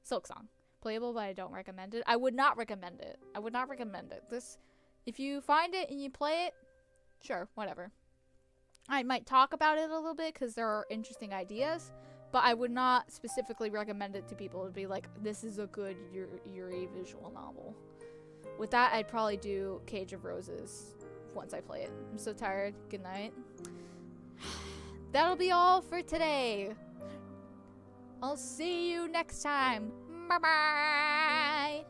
Silksong. Playable, but I don't recommend it. I would not recommend it. I would not recommend it. If you find it and you play it, sure, whatever. I might talk about it a little bit because there are interesting ideas, but I would not specifically recommend it to people to be like, this is a good Yuri visual novel. With that, I'd probably do Cage of Roses once I play it. I'm so tired. Good night. That'll be all for today. I'll see you next time. Bye-bye.